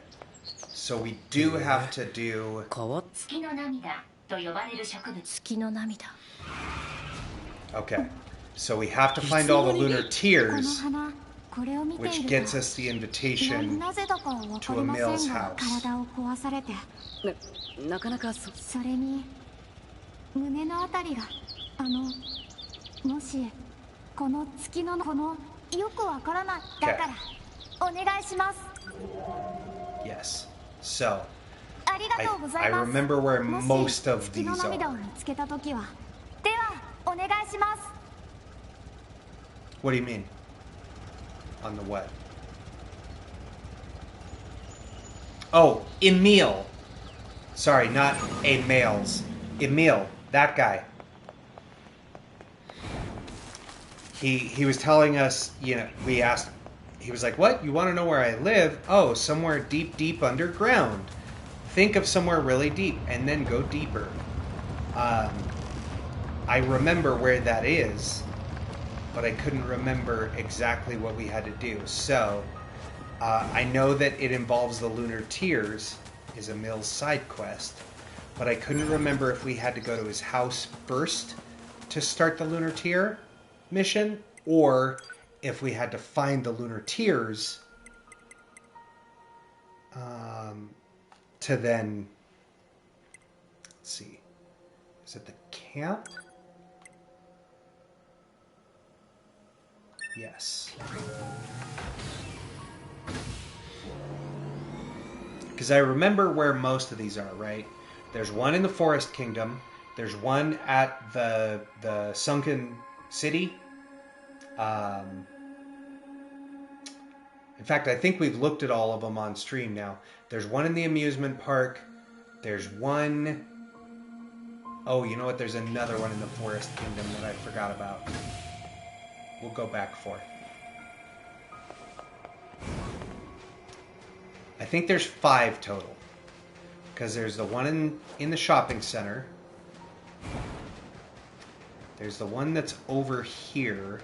So we do have to do... 月の涙と呼ばれる植物。月の涙。 Okay. So we have to find all the lunar tears, which gets us the invitation to Emil's house. なかなかそれに胸のあたりがもしこの月のこのよくわからないだからお願いします。 Yes. So ありがとうござ I います。 remember where most of 月 these の涙を are. 見つけたときはではお願いします。 What do you mean? On the what? Oh, Emil. Sorry, not a males. Emil, that guy. He was telling us, you know, we asked, he was like, what? You want to know where I live? Oh, somewhere deep, deep underground. Think of somewhere really deep and then go deeper. I remember where that is, but I couldn't remember exactly what we had to do. So, I know that it involves the Lunar Tears, is Emil's side quest, but I couldn't remember if we had to go to his house first to start the Lunar Tear mission, or if we had to find the Lunar Tears to then, let's see, is it the camp? Yes. Because I remember where most of these are, right? There's one in the Forest Kingdom. There's one at the Sunken City. In fact, I think we've looked at all of them on stream now. There's one in the amusement park. There's one... Oh, you know what? There's another one in the Forest Kingdom that I forgot about. We'll go back for it. I think there's 5 total. Because there's the one in the shopping center. There's the one that's over here.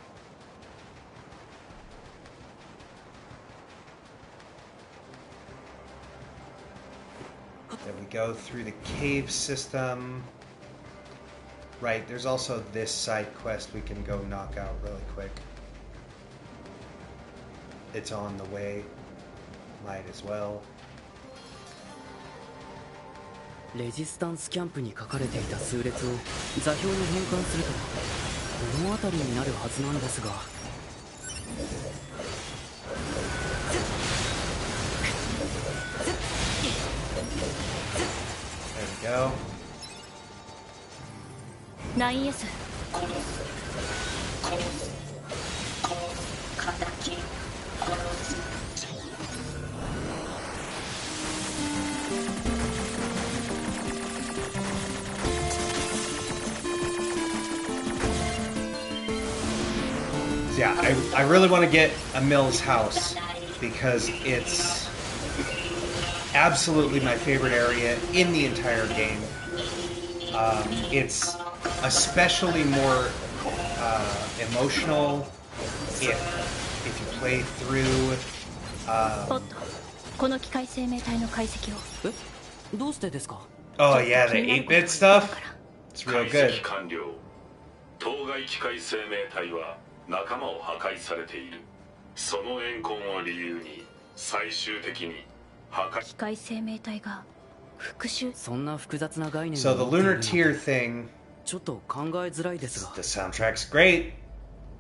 Then we go through the cave system. Right, there's also this side quest we can go knock out really quick. It's on the way. Might as well. レジスタンスキャンプに書かれていた数列を座標に変換するとこの辺りになるはずなんですが。There we go. 9S Yeah, I really want to get Emil's house because it's absolutely my favorite area in the entire game. It's especially more emotional if you play through. ポット、この機械生命体の解析を。え、どうしてですか? Oh yeah, the 8-bit stuff. It's real 解 good. 析完了。当該機械生命体は仲間を破壊されている。その怨恨を理由に最終的に破壊。機械生命体が復讐。そんな複雑な概念 So the Lunar Tear thing. ちょっと考えづらいですが。 The soundtrack's great.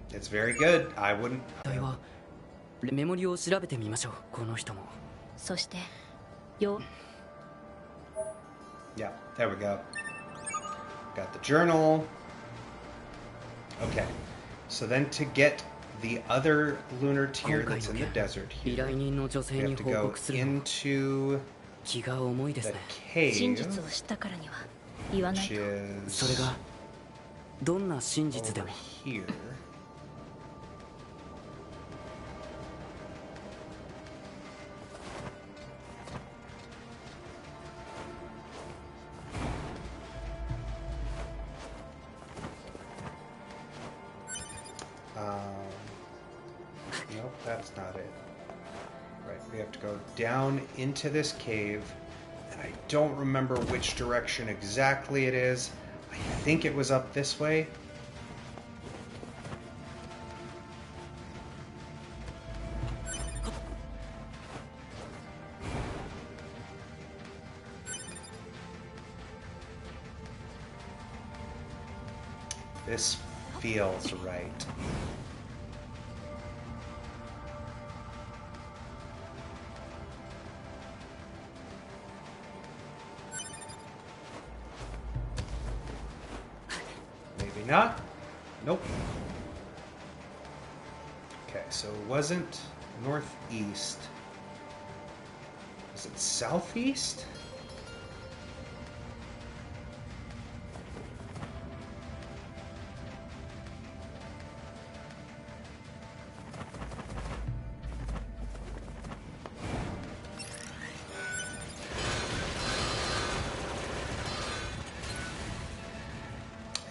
It's very good. I wouldn't. はメモリを調べてみましょう。この人も。そしてよ。 Yeah, there we go. Got the journal. Okay, so then to get the other lunar tear that's in the desert here, we have to go into the cave, 真実を知ったからには言わないと。 which is それがどんな真実で over も。 here. Nope, that's not it. Right, We have to go down into this cave. And I don't remember which direction exactly it is. I think it was up this way. This feels right. Maybe not. Nope. Okay, so it wasn't northeast. Was it southeast?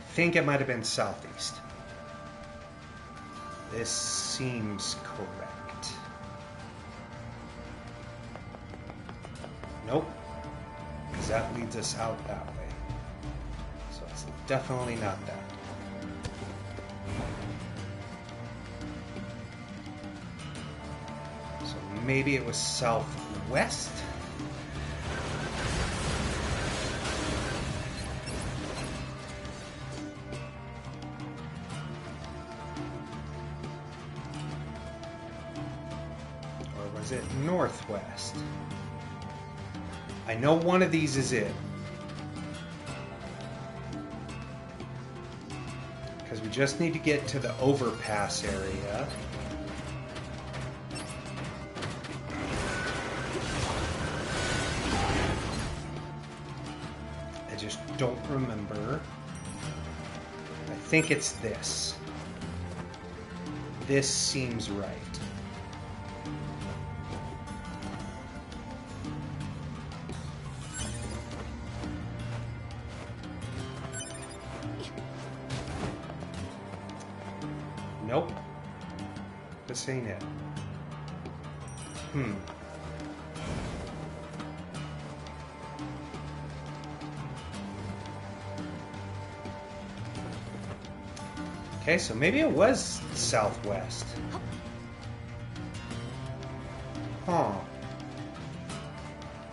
I think it might have been southeast. This seems correct. Nope, because that leads us out that way. So it's definitely not that. So maybe it was southwest? Is it northwest? I know one of these is it. Because we just need to get to the overpass area. I just don't remember. I think it's this. This seems right. Nope. This ain't it. Okay, so maybe it was southwest. Huh.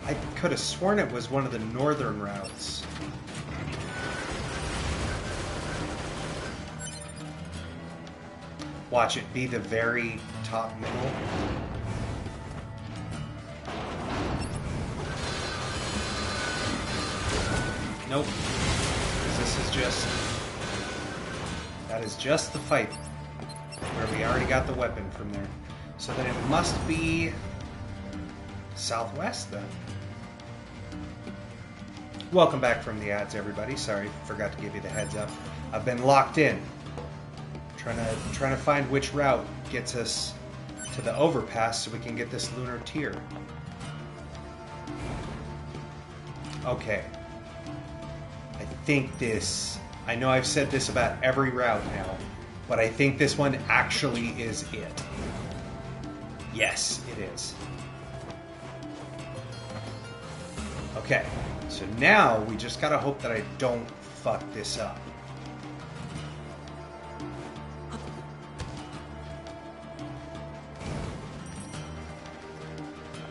I could have sworn it was one of the northern routes. Watch it be the very top middle. Nope. This is just... That is just the fight. Where we already got the weapon from there. So then it must be... southwest then. Welcome back from the ads, everybody. Sorry, forgot to give you the heads up. I've been locked in. Trying to find which route gets us to the overpass so we can get this lunar tier. Okay. I think this... I know I've said this about every route now, but I think this one actually is it. Yes, it is. Okay, so now we just gotta hope that I don't fuck this up.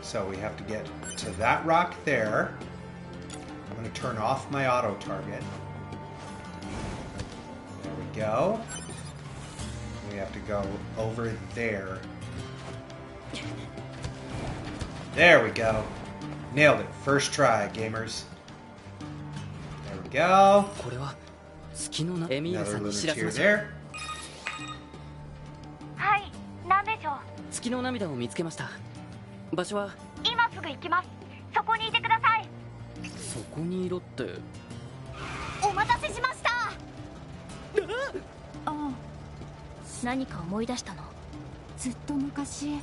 So we have to get to that rock there. I'm going to turn off my auto target. There we go. We have to go over there. There we go. Nailed it. First try, gamers. There we go. Another lunar tier there. はい、なんでしょう。月の涙を見つけました。場所は今すぐ行きます。そこにいてください。そこにいろって。お待たせしました。ああ、何か思い出したの？ずっと昔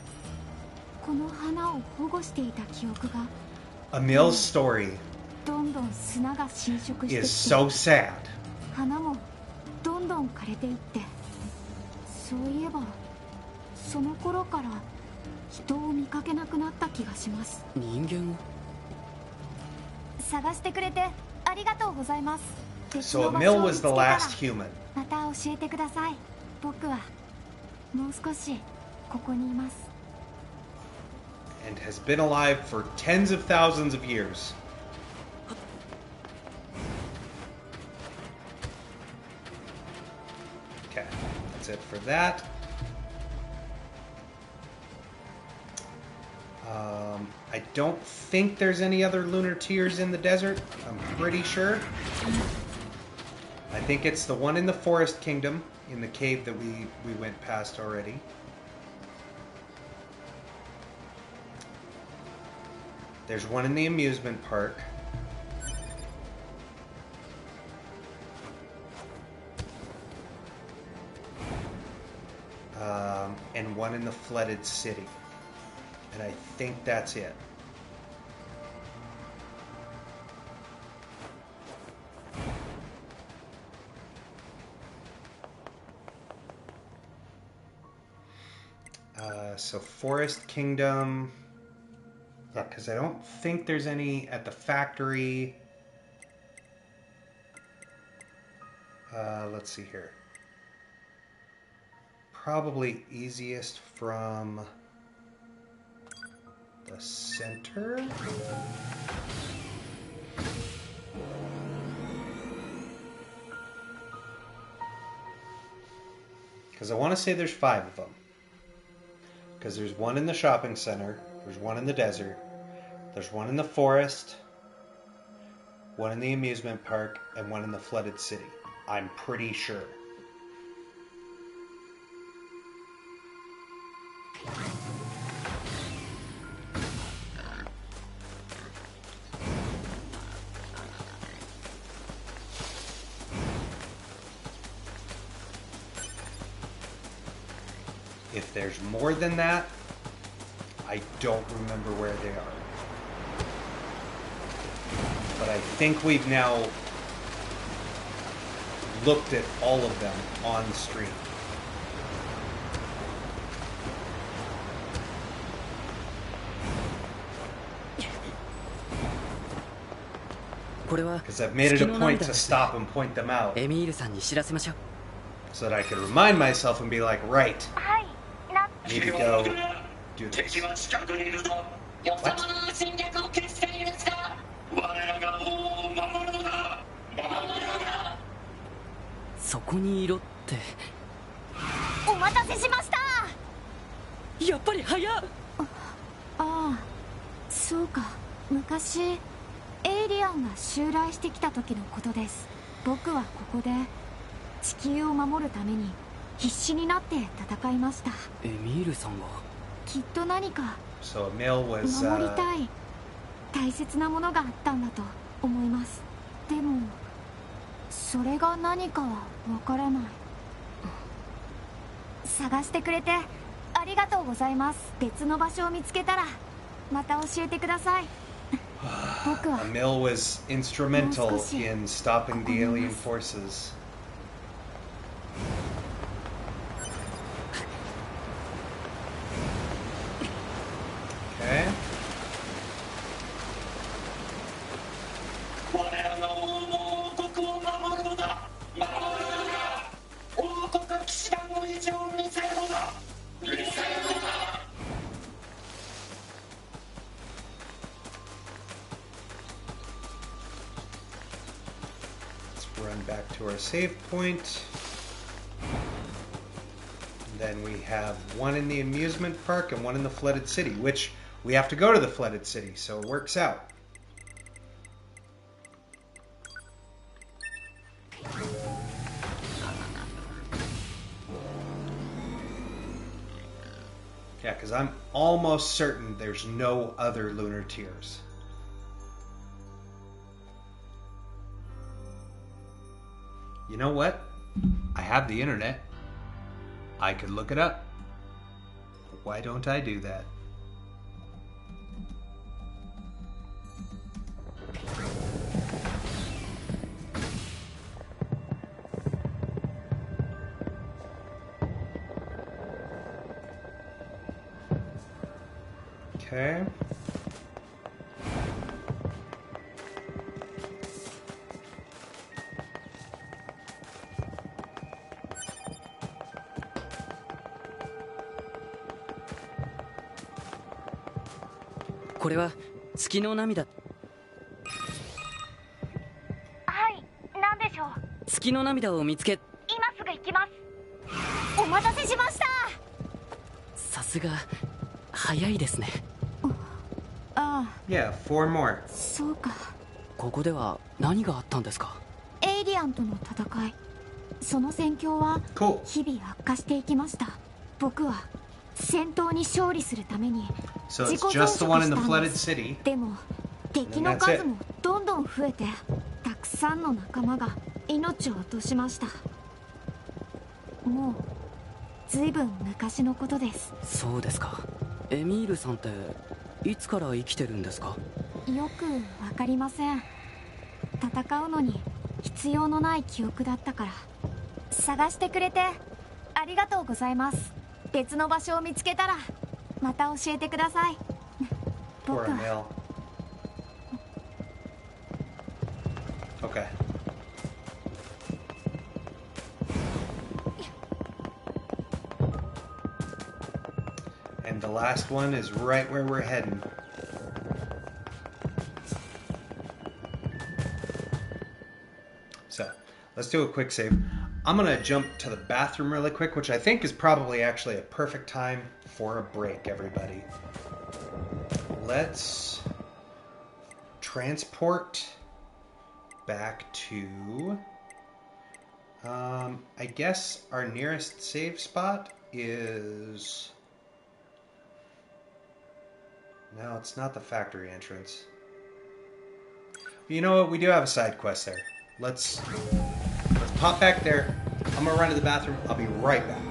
この花を保護していた記憶が。Emil's story どんどん砂が侵食してきて is so sad. 花もどんどん枯れていって、そういえばその頃から人を見かけなくなった気がします。人間を探してくれてありがとうございます。 So Mill was the last human. また教えてください。僕はもう少しここにいます。 And has been alive for tens of thousands of years. Okay, that's it for that. I don't think there's any other lunar tiers in the desert. I'm pretty sure. I think it's the one in the Forest Kingdom, in the cave that we went past already. There's one in the amusement park. And one in the flooded city. And I think that's it. So Forest Kingdom. Yeah, because I don't think there's any at the factory. Let's see here. Probably easiest from the center. Because I want to say there's 5 of them. Because there's one in the shopping center, there's one in the desert, there's one in the forest, one in the amusement park, and one in the flooded city. I'm pretty sure. If there's more than that, I don't remember where they are. But I think we've now looked at all of them on stream. Because I've made it a point to stop and point them out. So that I can remind myself and be like, right, need to go do this. What? そこにいろって。お待たせしました。やっぱり早っ。ああ、そうか。昔エイリアンが襲来してきた時のことです。僕はここで地球を守るために必死になって戦いました。エミールさんがきっと何か So Emil was, 守りたい大切なものがあったんだと思います。でもそれが何かはわからない。探してくれてありがとうございます。別の場所を見つけたらまた教えてください。僕は Emil was instrumental in stopping the alien forces. Okay. Let's run back to our save point. Then we have one in the amusement park and one in the flooded city, which we have to go to the flooded city, so it works out. Yeah, because I'm almost certain there's no other lunar tiers. You know what? I have the internet. I could look it up. Why don't I do that? Okay. This is 月の涙。はい、何でしょう。月の涙を見つけ。今すぐ行きます。お待たせしました。さすが早いですね。ああ。Yeah, 4 more. そうか。ここでは何があったんですか？エイリアンとの戦い。その戦況は日々悪化していきました。僕は戦闘に勝利するために自己増殖したんです。でも敵の数もどんどん増えて、たくさんの仲間が命を落としました。もうずいぶん昔のことです。そうですか。エミールさんっていつから生きてるんですか？よくわかりません。戦うのに必要のない記憶だったから。探してくれてありがとうございます。別の場所を見つけたらまた教えてください。僕は。Okay. And the last one is right where we're heading. So, let's do a quick save. I'm going to jump to the bathroom really quick, which I think is probably actually a perfect time for a break, everybody. Let's transport back to... I guess our nearest save spot is... No, it's not the factory entrance. But you know what? We do have a side quest there. Let's pop back there. I'm gonna run to the bathroom. I'll be right back.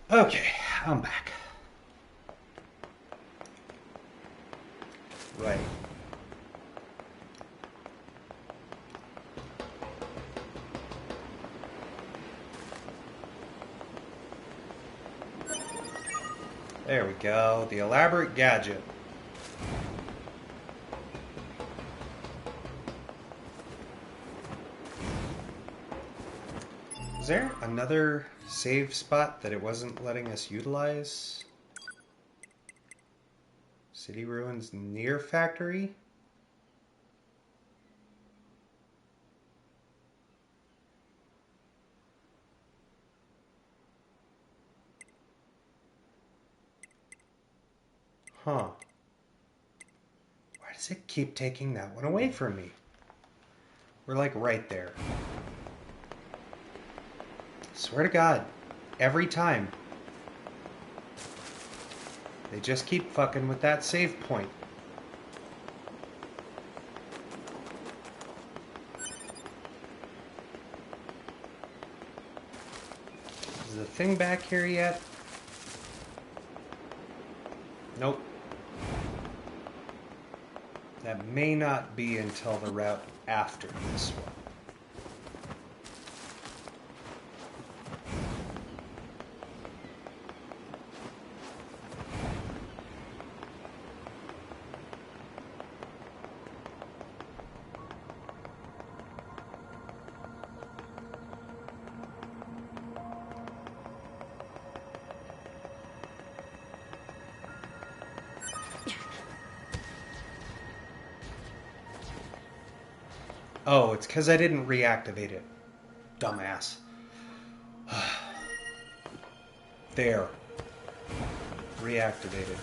Okay, I'm back. Right. There we go. The elaborate gadget. Is there another save spot that it wasn't letting us utilize? City Ruins NieR Factory? Huh. Why does it keep taking that one away from me? We're like right there. Swear to God, every time. They just keep fucking with that save point. Is the thing back here yet? Nope. That may not be until the route after this one. Oh, it's because I didn't reactivate it. Dumbass. There. Reactivated.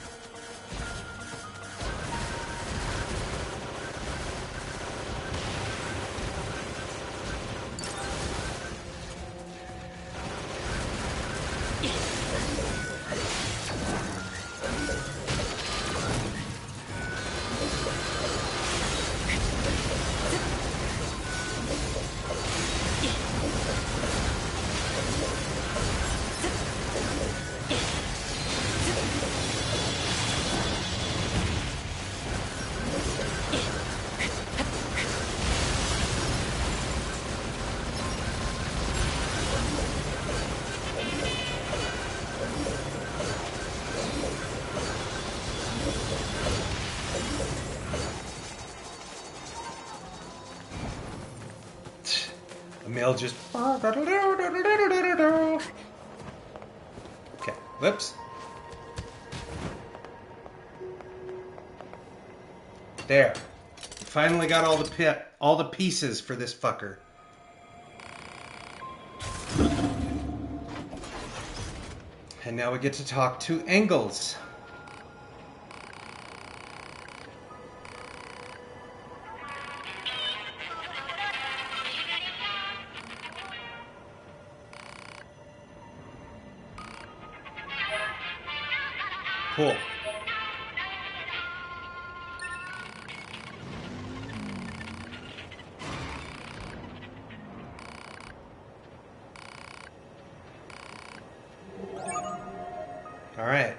Emil just... Okay, whoops. There. Finally got all the pieces for this fucker. And now we get to talk to Engels. Cool. All right.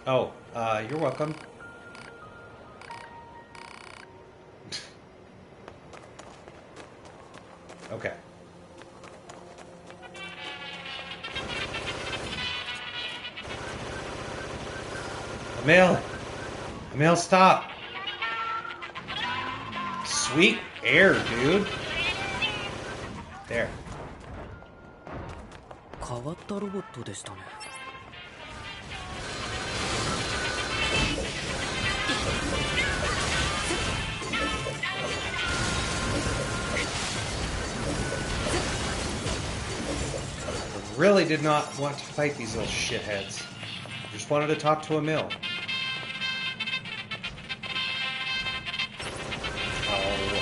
Oh, you're welcome. Okay. Emil, stop. Sweet air, dude. There. 変わったロボットでしたね。Really did not want to fight these little shitheads. Just wanted to talk to Emil. Oh.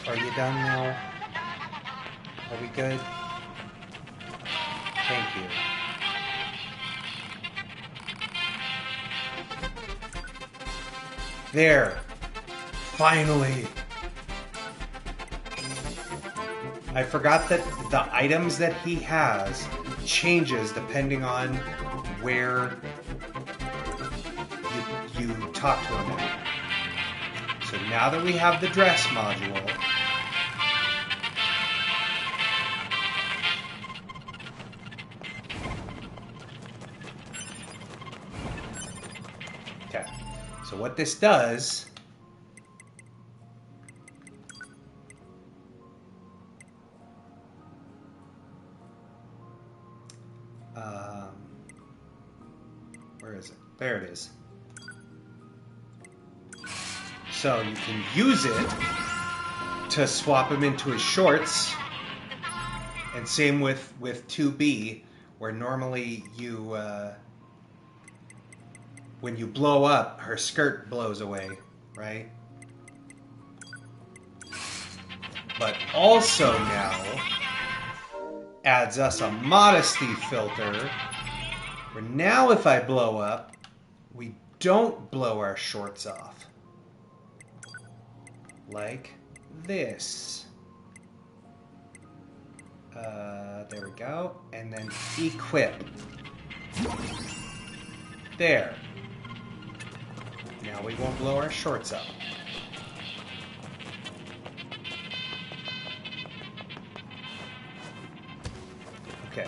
Are you done now? Are we good? Thank you. There. Finally. I forgot that the items that he has changes depending on where you talk to him at. So now that we have the dress module, okay. So what this does where is it? There it is. So you can use it to swap him into his shorts, and same with 2B, where normally you when you blow up, her skirt blows away, right? But also now adds us a modesty filter, where now if I blow up, we don't blow our shorts off. Like this. There we go. And then equip. There. Now we won't blow our shorts up. Okay.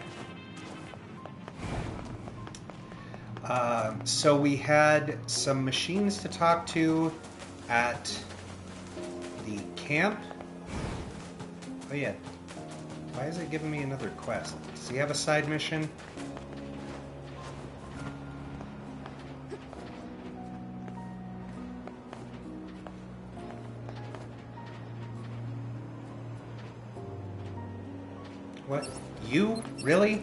So we had some machines to talk to at the camp. Oh yeah. Why is it giving me another quest? Does he have a side mission? What? You? Really? You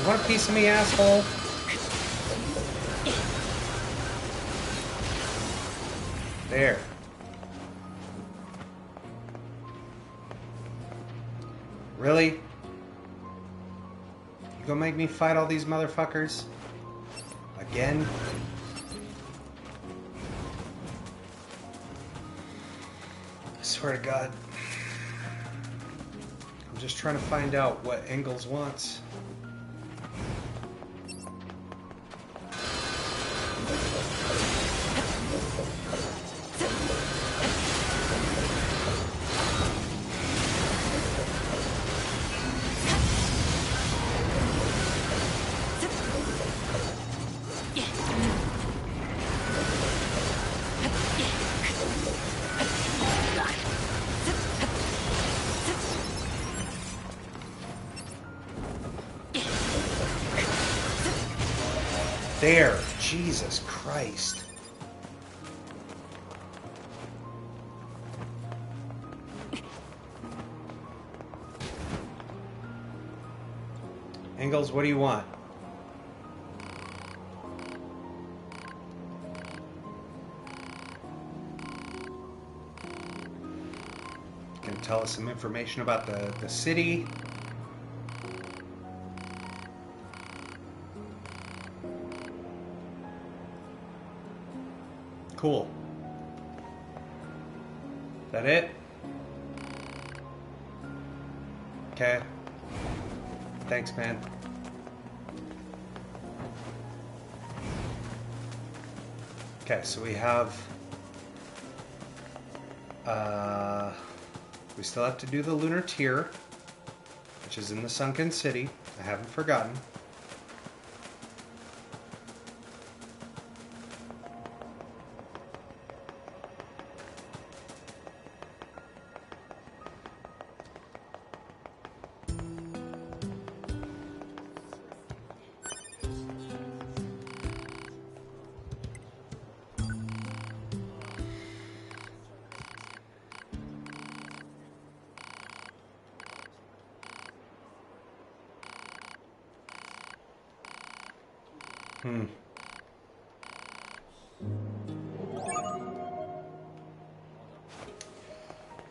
want a piece of me, asshole? There. Really? You gonna make me fight all these motherfuckers? Again? I swear to God. I'm just trying to find out what Engels wants. There. Jesus Christ. Engels, what do you want? Can you tell us some information about the city? Cool. Is that it? Okay. Thanks, man. Okay, so we have... we still have to do the lunar tier, which is in the sunken city. I haven't forgotten.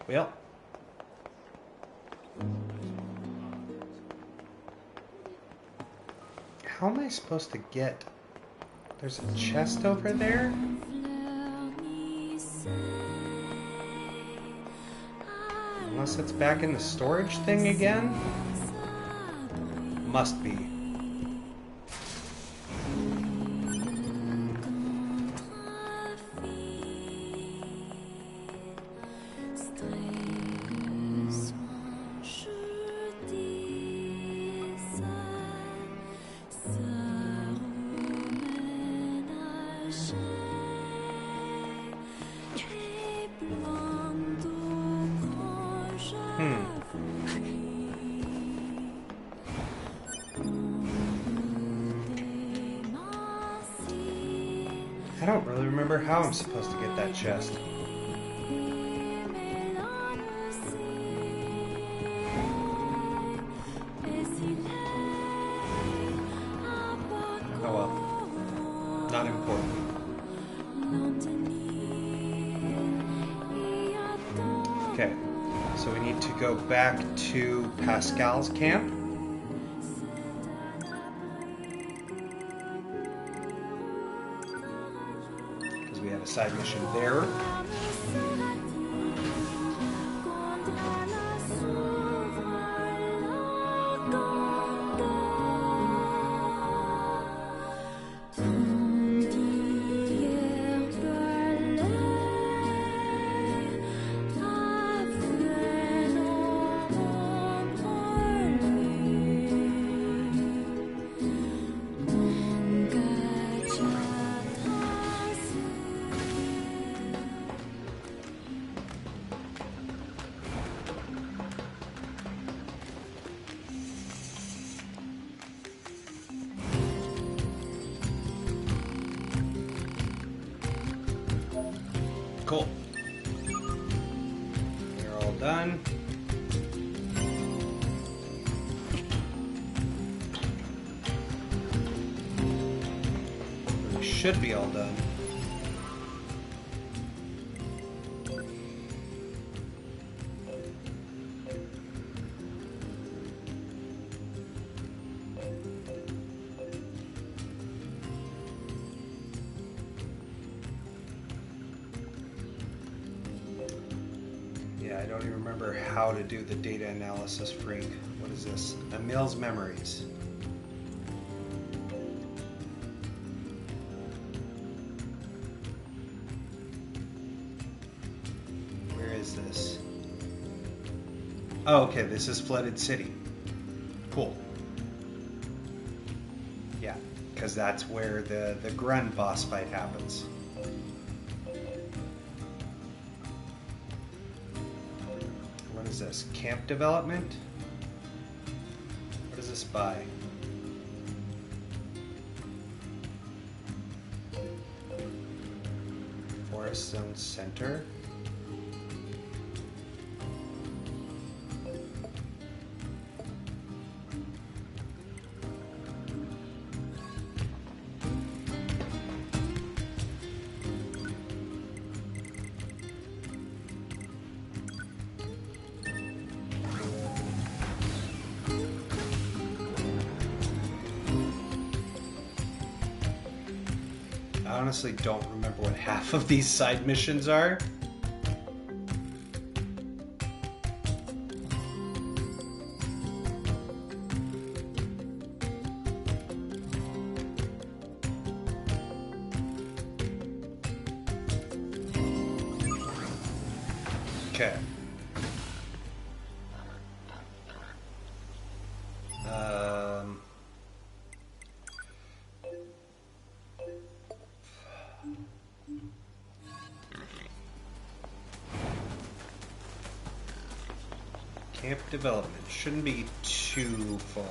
Well. How am I supposed to get... There's a chest over there? Unless it's back in the storage thing again? Must be. I don't really remember how I'm supposed to get that chest. Oh well. Not important. Okay, so we need to go back to Pascal's camp. We have a side mission there. Cool. They're all done. We should be all done. I don't even remember how to do the data analysis freak. What is this? Emil's memories. Where is this? Oh, okay, this is Flooded City. Cool. Yeah, because that's where the Grun boss fight happens. What is this? Camp development? What does this buy? Forest Zone Center? I honestly don't remember what half of these side missions are. Okay. Camp development shouldn't be too far.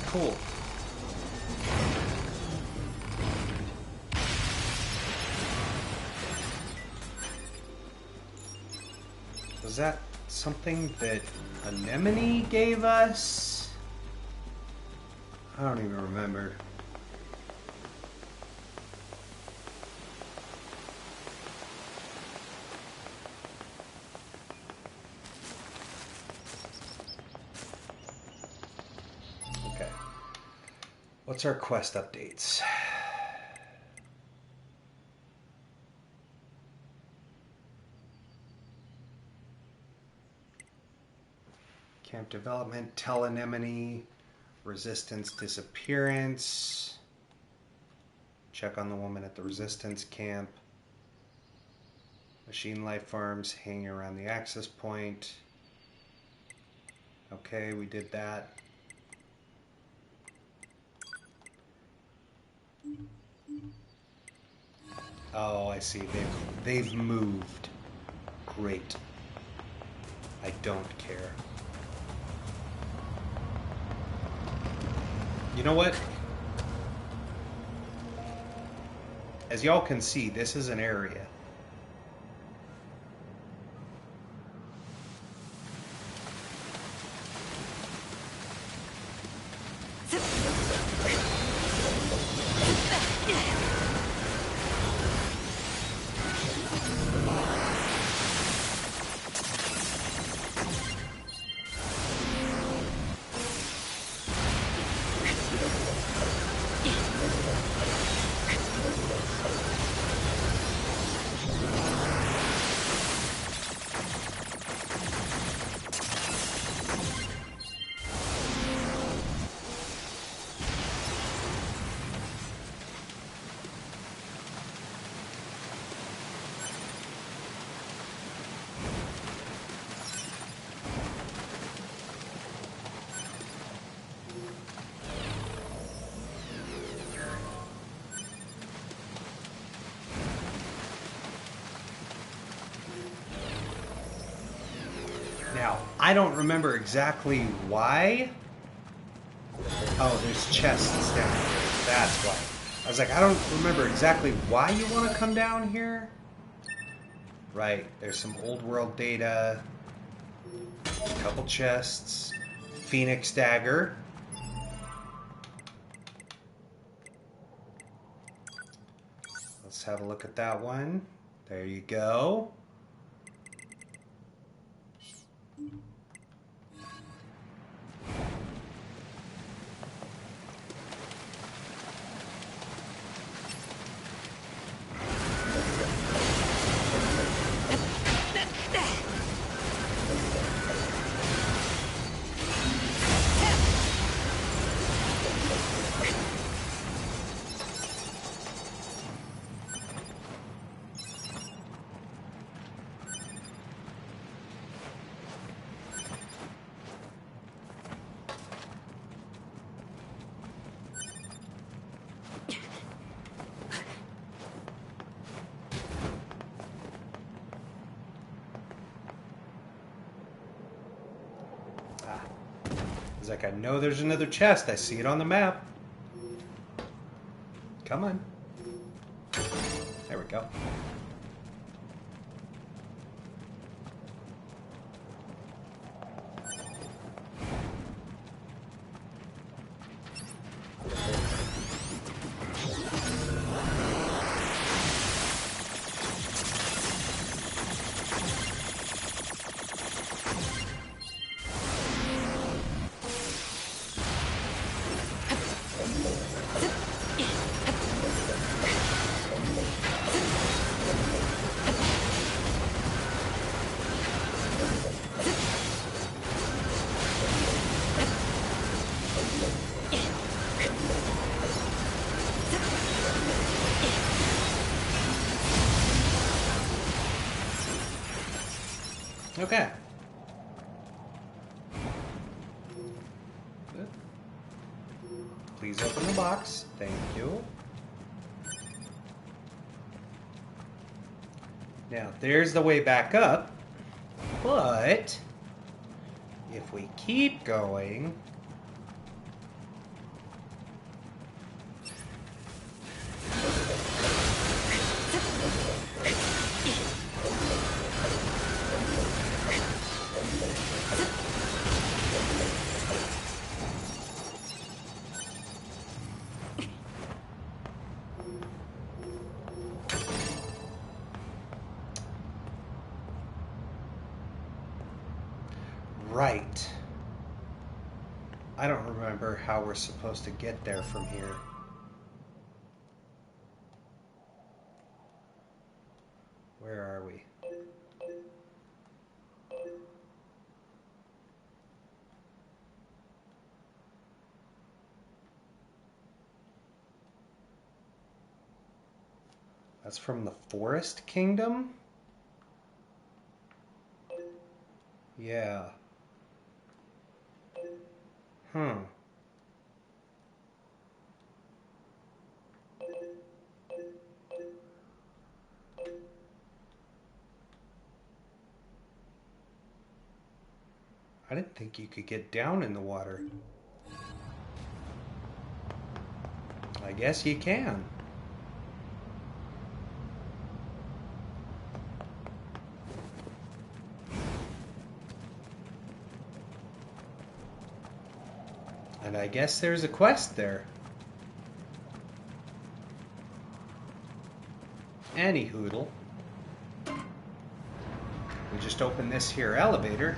Cool. Was that something that Anemone gave us? I don't even remember. Okay. What's our quest updates? Camp development, tell Anemone, resistance disappearance, check on the woman at the resistance camp, machine life farms hanging around the access point. Okay, we did that. Oh, I see. They've moved. Great. I don't care. You know what? As y'all can see, this is an area. I don't remember exactly why. Oh, there's chests down here. That's why. I was like, I don't remember exactly why you want to come down here. Right, there's some old world data. A couple chests. Phoenix dagger. Let's have a look at that one. There you go. He's like, I know there's another chest. I see it on the map. Come on. There we go. Okay. Good. Please open the box. Thank you. Now, there's the way back up. But if we keep going... Right. I don't remember how we're supposed to get there from here. Where are we? That's from the Forest Kingdom? Yeah. I didn't think you could get down in the water. I guess you can. And I guess there's a quest there. Any hoodle. We just opened this here elevator.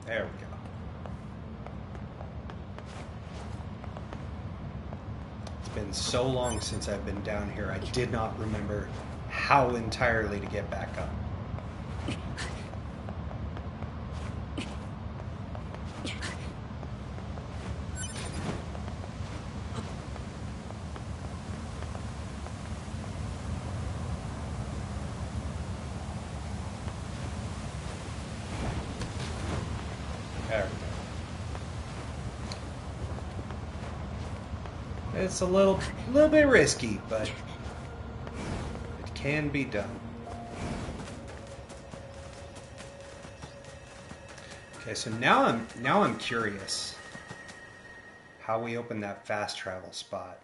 There we go. It's been so long since I've been down here, I did not remember how entirely to get back up. It's a little bit risky, but it can be done. Okay, so now I'm curious how we open that fast travel spot.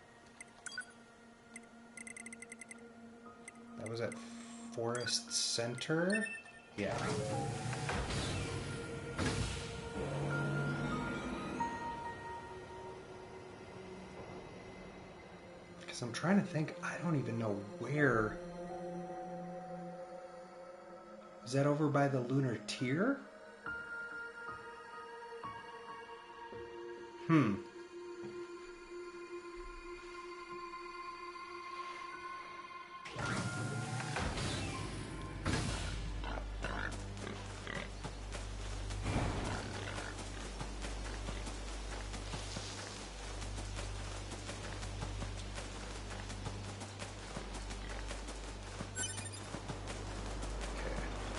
That was at Forest Center? Yeah. Because I'm trying to think, I don't even know where. Is that over by the Lunar Tier? Hmm.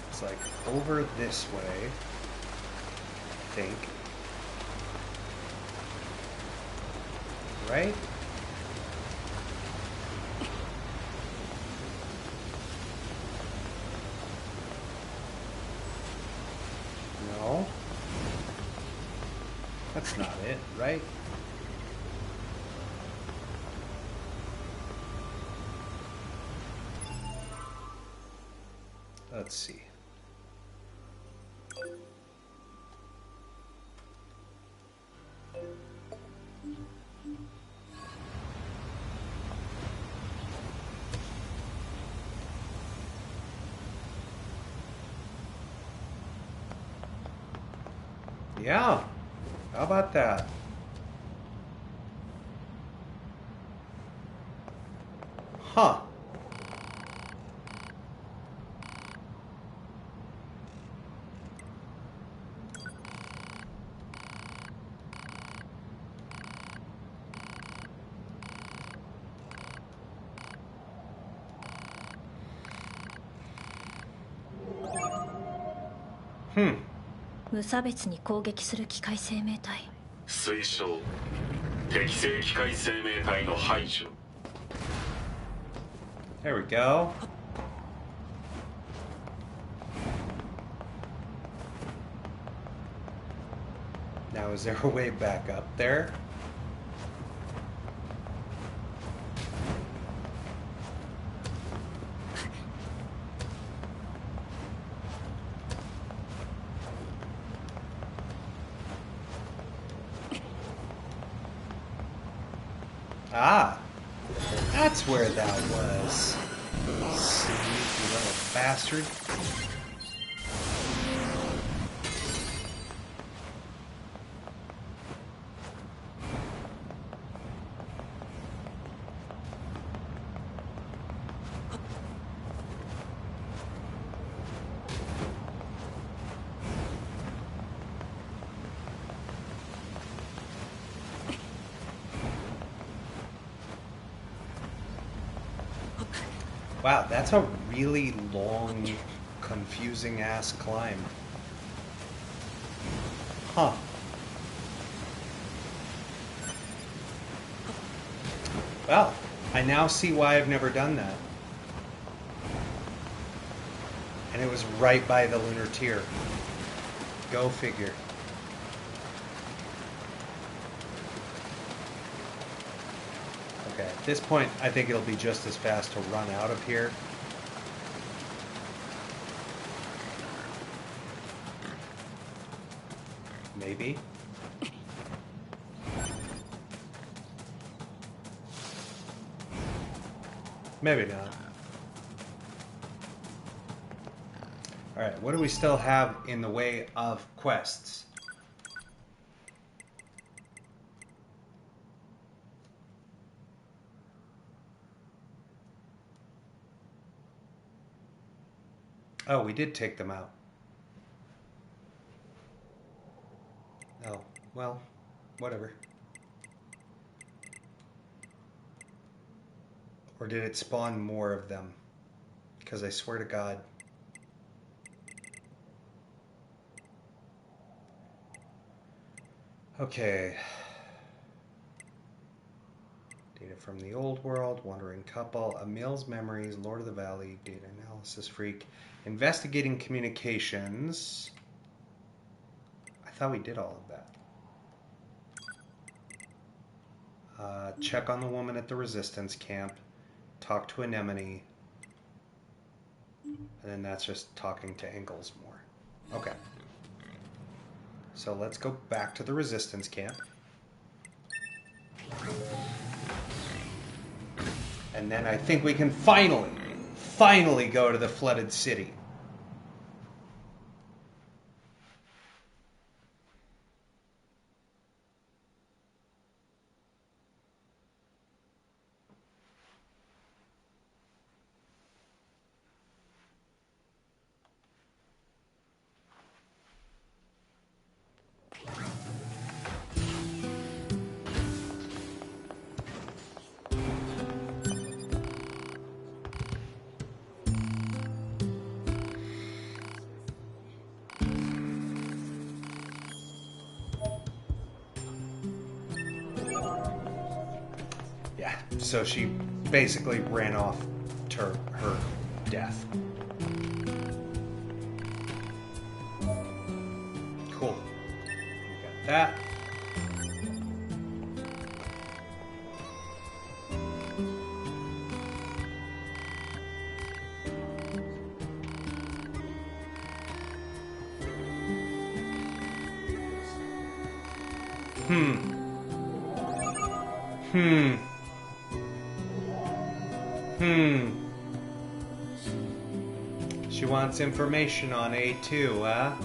It's like over this way, I think. Right? No. That's not it, right? Let's see. Yeah. How about that? Huh. Hmm. 無差別に攻撃する機械生命体。推奨適正機械生命体の排除。 There we go. Now, is there a way back up there? Ah, that's where that was. Sneaky little bastard. Wow, that's a really long, confusing ass climb. Huh. Well, I now see why I've never done that. And it was right by the Lunar Tier. Go figure. Okay, at this point, I think it'll be just as fast to run out of here. Maybe. Maybe not. Alright, what do we still have in the way of quests? Oh, we did take them out. Oh, well, whatever. Or did it spawn more of them? Because I swear to God. Okay. Data from the old world, wandering couple, Emil's memories, Lord of the Valley, data analysis freak, investigating communications. I thought we did all of that. Check on the woman at the resistance camp, talk to Anemone, and then that's just talking to Ingalls more. Okay. So let's go back to the resistance camp. And then I think we can finally go to the flooded city. So she basically ran off to her death. Cool. We got that. She wants information on A2, huh?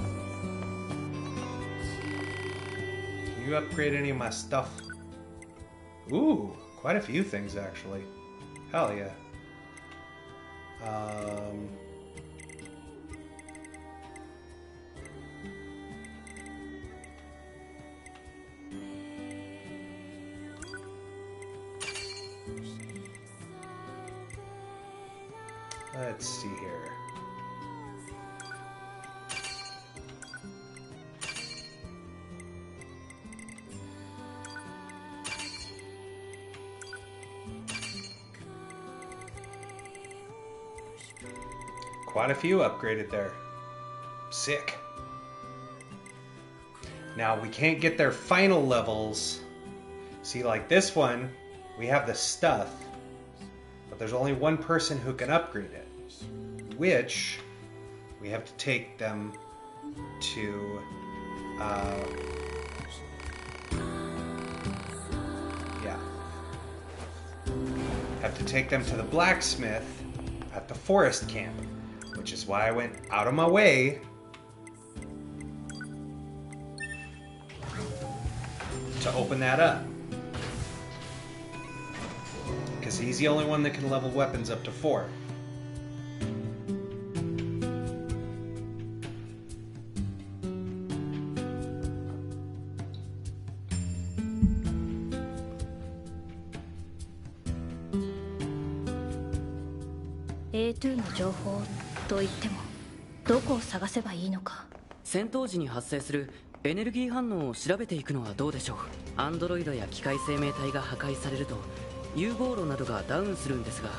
Can you upgrade any of my stuff? Ooh, quite a few things actually. Hell yeah. Let's see here. Quite a few upgraded there. Sick. Now we can't get their final levels. See, like this one, we have the stuff, but there's only one person who can upgrade it, which we have to take them to have to take them to the blacksmith at the forest camp, which is why I went out of my way to open that up. Because he's the only one that can level weapons up to 4. A2 の情報といってもどこを探せばいいのか。戦闘時に発生するエネルギー反応を調べていくのはどうでしょう。アンドロイドや機械生命体が破壊されると融合炉などがダウンするんですが、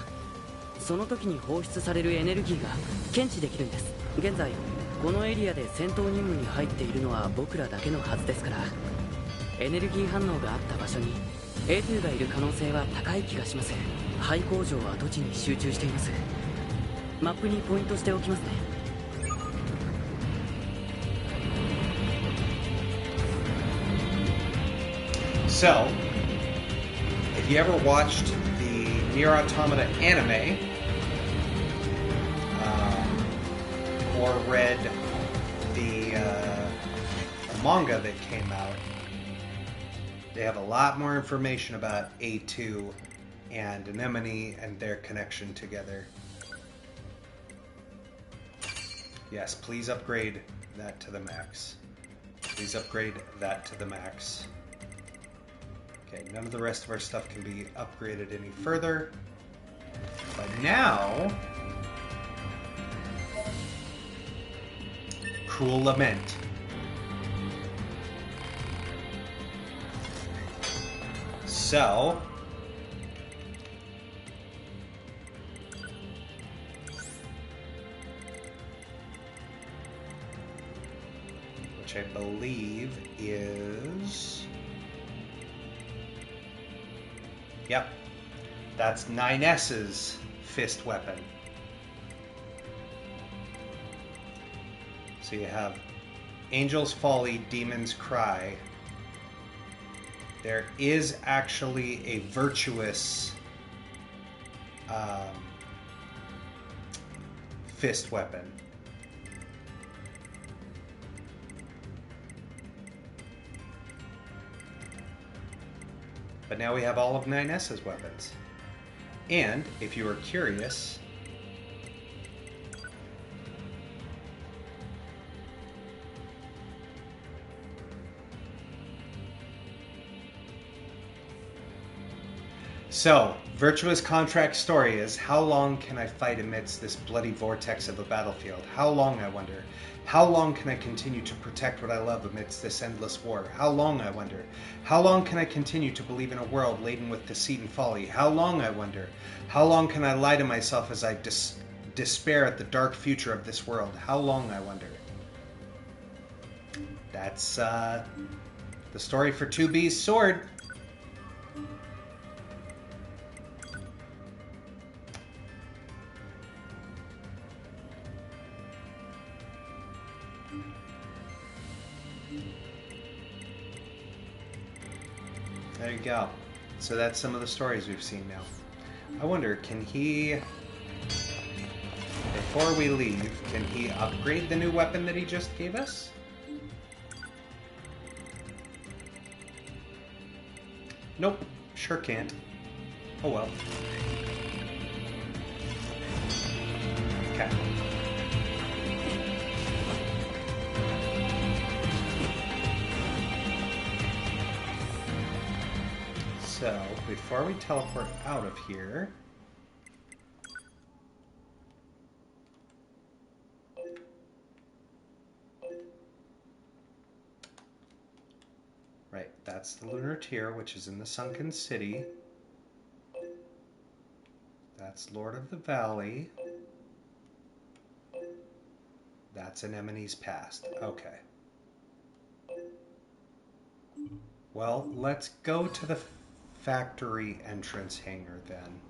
その時に放出されるエネルギーが検知できるんです。現在このエリアで戦闘任務に入っているのは僕らだけのはずですから、エネルギー反応があった場所に A2 がいる可能性は高い気がします。廃工場は跡地に集中しています。マップにポイントしておきますね。So, if you ever watched the NieR Automata anime, or read the manga that came out, they have a lot more information about A2 and Anemone and their connection together. Yes, please upgrade that to the max. Please upgrade that to the max. Okay, none of the rest of our stuff can be upgraded any further. But now... Cruel Lament. So, I believe is... Yep. That's 9S's fist weapon. So you have Angel's Folly, Demon's Cry. There is actually a virtuous fist weapon. But now we have all of 9S's weapons. And, if you are curious, so, Virtuous Contract story is, how long can I fight amidst this bloody vortex of a battlefield? How long, I wonder? How long can I continue to protect what I love amidst this endless war? How long, I wonder? How long can I continue to believe in a world laden with deceit and folly? How long, I wonder? How long can I lie to myself as I despair at the dark future of this world? How long, I wonder? That's the story for 2B's sword. There you go. So that's some of the stories we've seen now. I wonder, can he, before we leave, can he upgrade the new weapon that he just gave us? Nope, sure can't. Oh well. Okay. So, before we teleport out of here, right, that's the Lunar Tier, which is in the Sunken City. That's Lord of the Valley. That's Anemone's Past. Okay. Well, let's go to the factory entrance hangar then.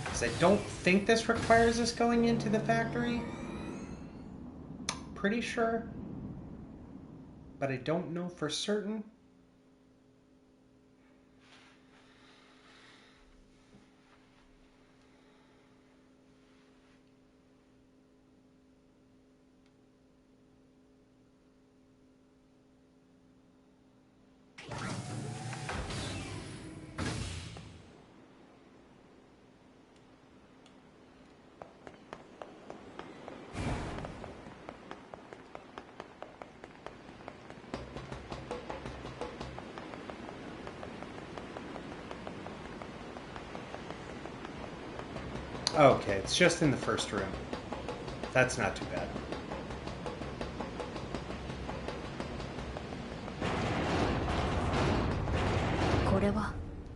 Because I don't think this requires us going into the factory. Pretty sure. But I don't know for certain. Okay, it's just in the first room. That's not too bad.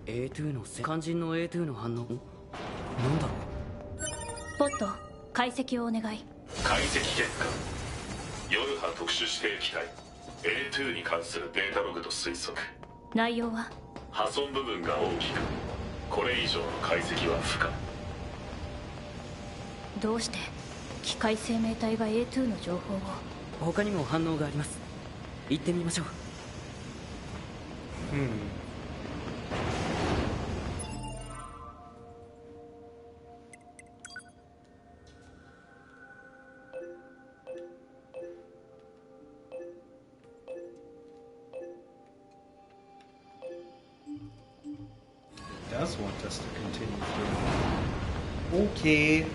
A2 の肝心の A2 の反応なんだろう。ポット解析をお願い。解析結果、夜波特殊指定機体 A2 に関するデータログと推測。内容は破損部分が大きく、これ以上の解析は不可。どうして機械生命体が A2 の情報を。他にも反応があります。行ってみましょう。Does want us to continue through. Okay.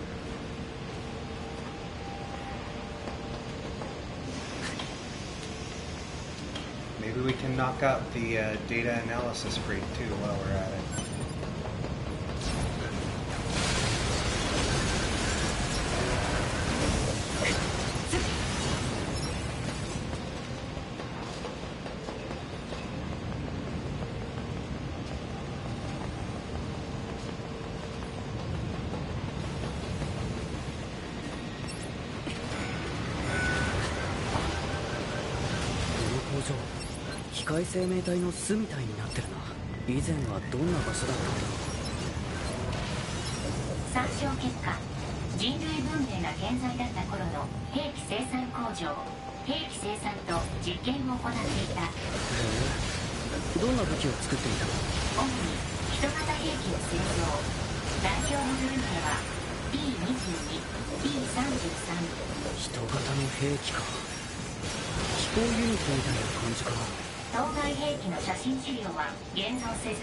Maybe we can knock out the data analysis freak too while we're at it. 場、機械生命体の巣みたいになってるな。以前はどんな場所だったんだろう。参照結果、人類文明が健在だった頃の兵器生産工場、兵器生産と実験を行っていた。へえ、どんな武器を作っていたの？主に人型兵器を製造。代表のグループは P22、P33。人型の兵器か。飛行ユニットみたいな感じか。当該兵器の写真資料は現像せず、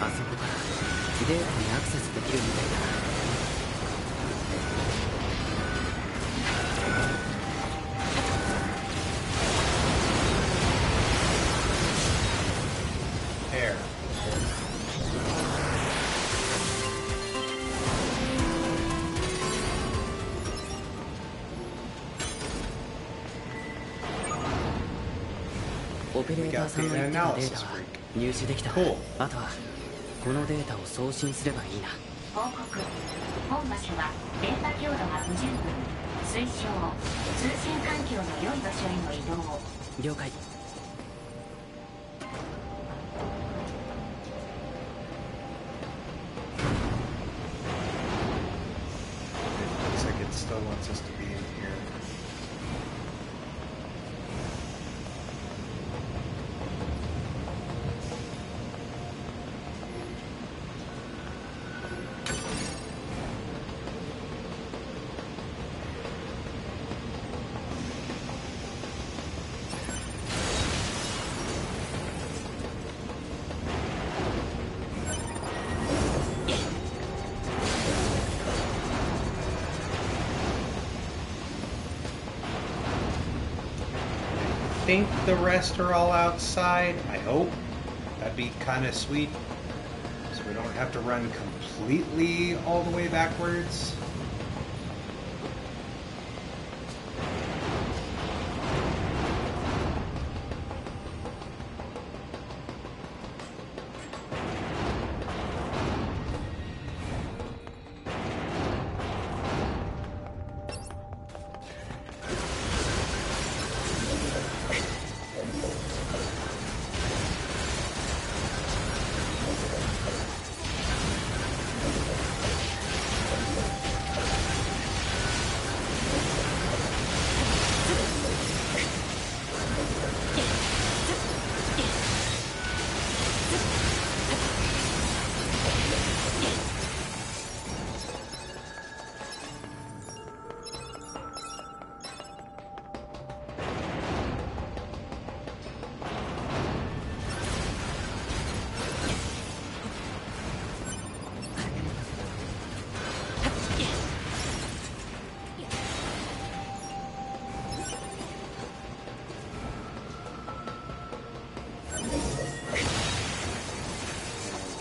あそこからデータにアクセスできるみたいだ。オペレーターさんの言ってたデータは入手できた。あとはこのデータを送信すればいいな。報告。本場所は電波強度が不十分。推奨。通信環境の良い場所への移動。了解。Looks like it still wants us to be in here. I think the rest are all outside. I hope. That'd be kind of sweet. So we don't have to run completely all the way backwards.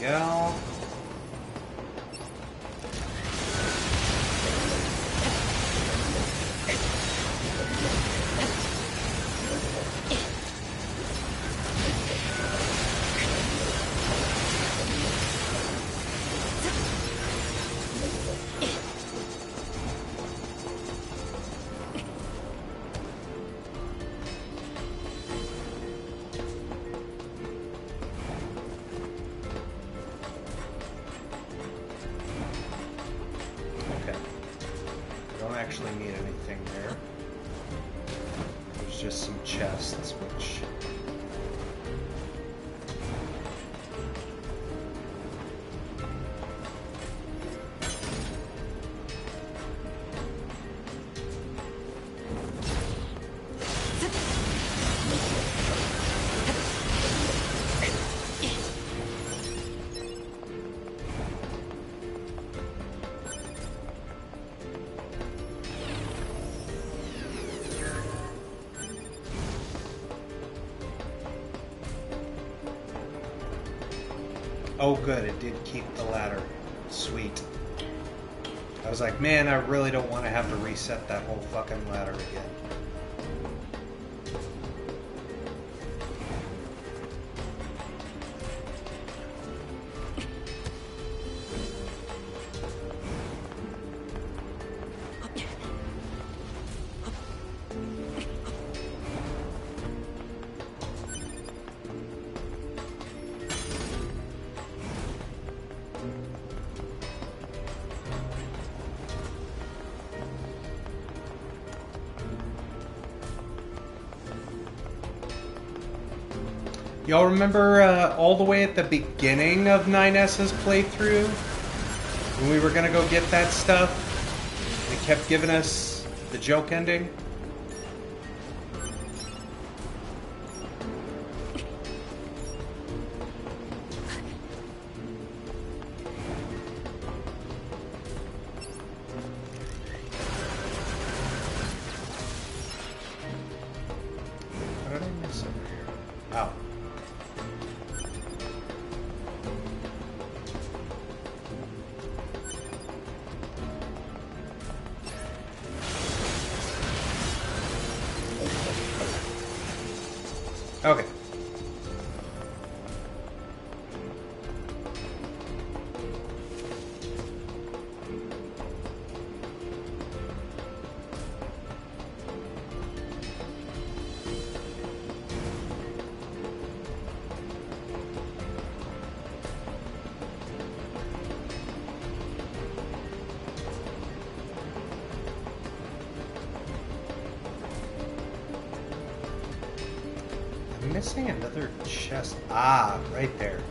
Go. Actually need anything there. There's just some chests, which... Oh good, it did keep the ladder. Sweet. I was like, man, I really don't want to have to reset that whole fucking ladder again. Y'all remember all the way at the beginning of 9S's playthrough? When we were gonna go get that stuff? They kept giving us the joke ending? What did I miss over here? Oh. Okay. I'm missing another chest. Ah, right there.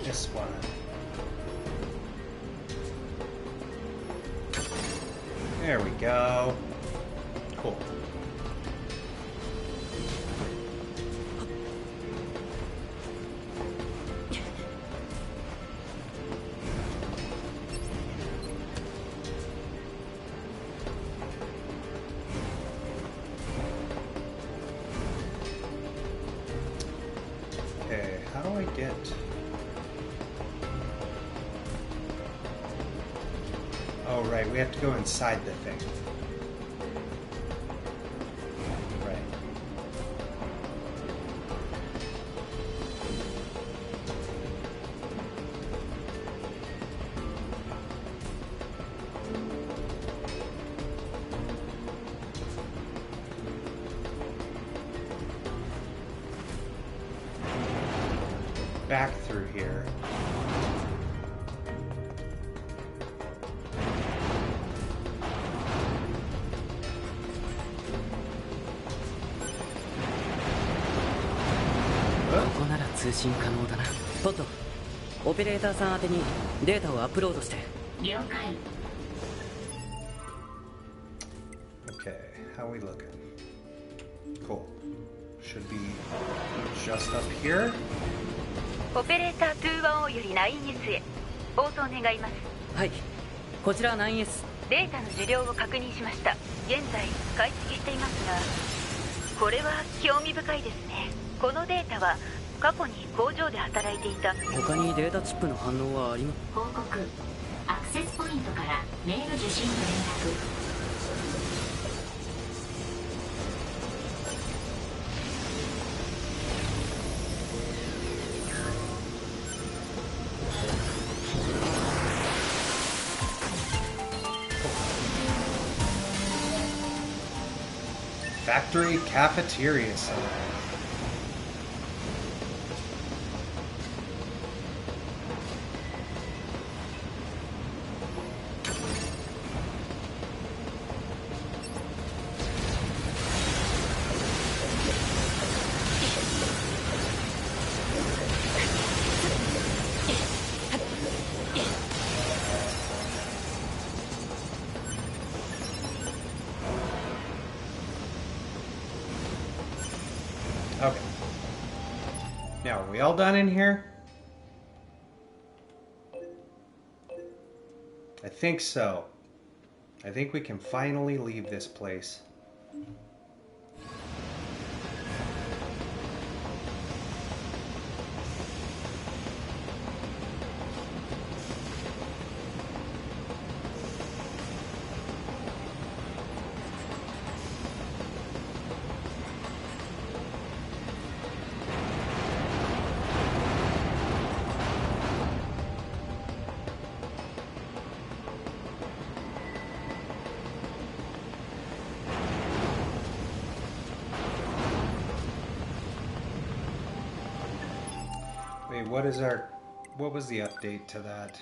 This one. There we go. Cool. Okay, how do I get... Oh, right, we have to go inside the thing. Right. Back through here.ここなら通信可能だな。ポット、オペレーターさん宛てにデータをアップロードして。了解。 Okay, how are we looking? Cool. Should be just up here. オペレーター 210 より 9S へ応答願います。はい、こちら 9S。データの受領を確認しました。現在解析していますが、これは興味深いですね。このデータは過去に工場で働いていた。他にデータチップの反応はあります。報告。アクセスポイントからメール受信の連絡。 Factory Cafeteria Center. Okay. Now, are we all done in here? I think so. I think we can finally leave this place. Wait, what was the update to that?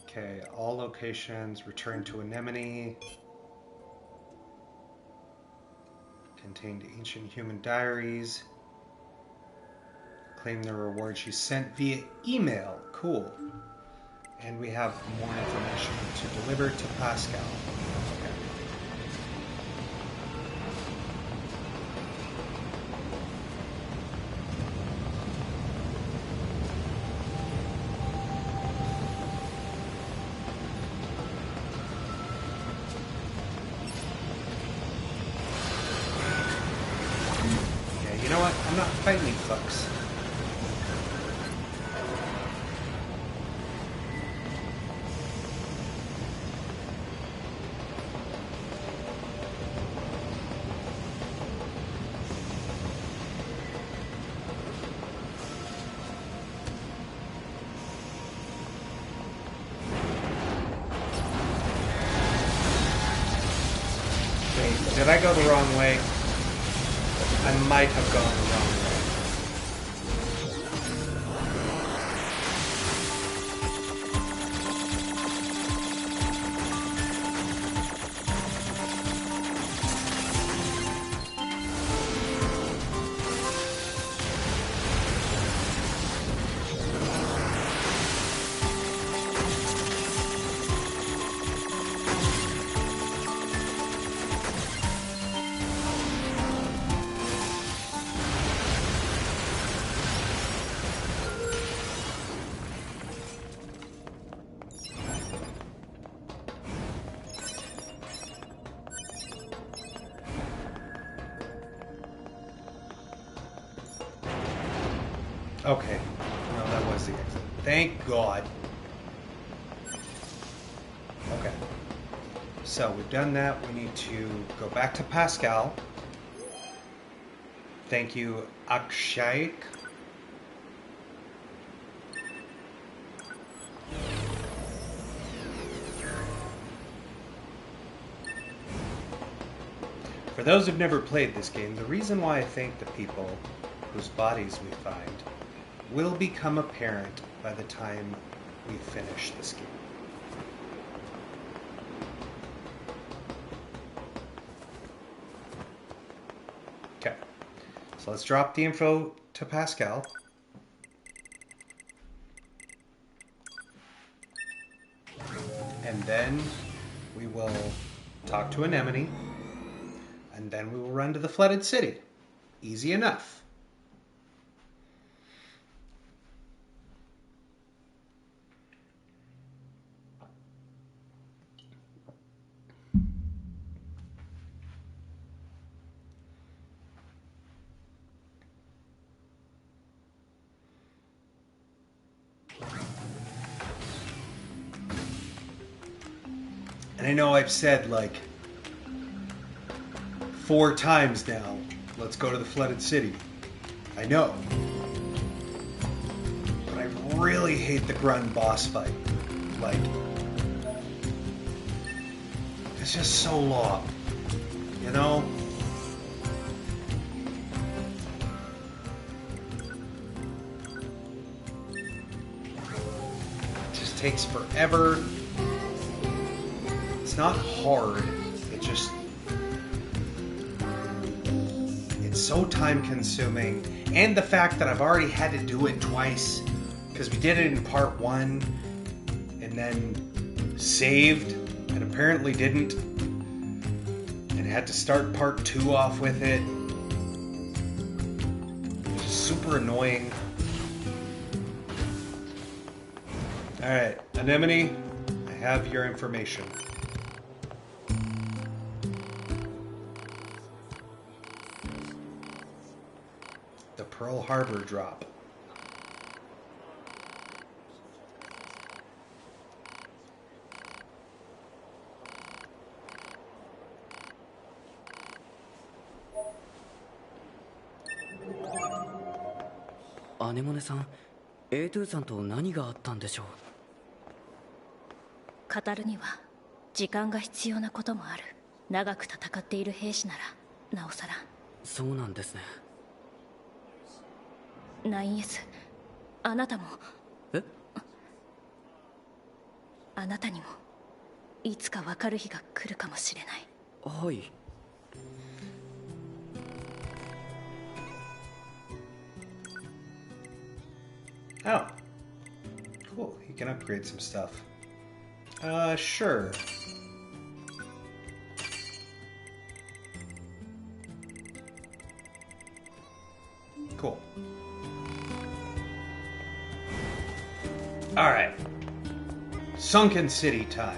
Okay, all locations return to Anemone. Contained ancient human diaries. Claim the reward she sent via email. Cool. And we have more information to deliver to Pascal. Okay. Yeah, you know what? I'm not fighting folks. Did I go the wrong way? I might have gone the wrong way. Okay. No, that was the exit. Thank God. Okay. So we've done that. We need to go back to Pascal. Thank you, Akshay. For those who've never played this game, the reason why I thank the people whose bodies we find will become apparent by the time we finish this game. Okay, so let's drop the info to Pascal. And then we will talk to Anemone. And then we will run to the flooded city. Easy enough. And I know I've said like 4 times now, let's go to the flooded city. I know. But I really hate the Grun boss fight. Like, it's just so long. You know? It just takes forever. It's not hard. It just... It's so time consuming. And the fact that I've already had to do it twice. Because we did it in part 1. And then saved. And apparently didn't. And had to start part 2 off with it. It's just super annoying. Alright, Anemone, I have your information. The Pearl Harbor drop. Anemone さん、A2 さんと何があったんでしょう。語るには時間が必要なこともある。長く戦っている兵士ならなおさら。そうなんですね。9S、あなたも。え？あなたにもいつか分かる日が来るかもしれない。はい。Oh. Cool. He can upgrade some stuff. Sure. Cool. Alright. Sunken City time.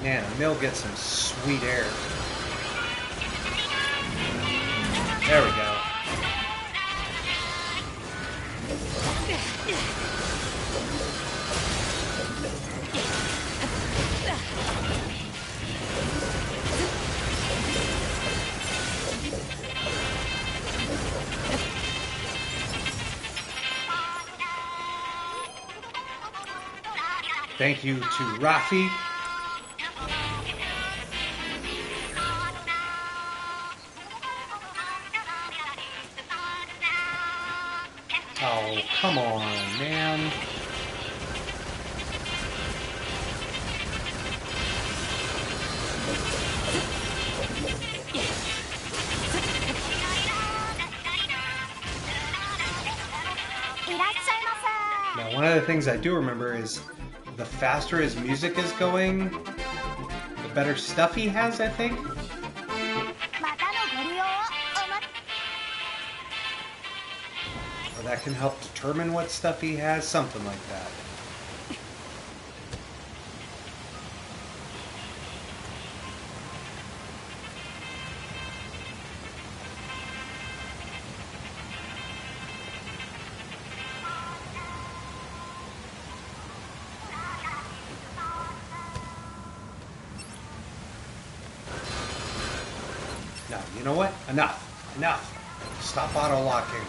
Man, a mill gets some sweet air. There we go. Thank you to Rafi. Oh, come on, man. Now, one of the things I do remember is the faster his music is going, the better stuff he has, I think. Or that can help determine what stuff he has, something like that. Now, you know what? Enough. Enough. Stop auto-locking.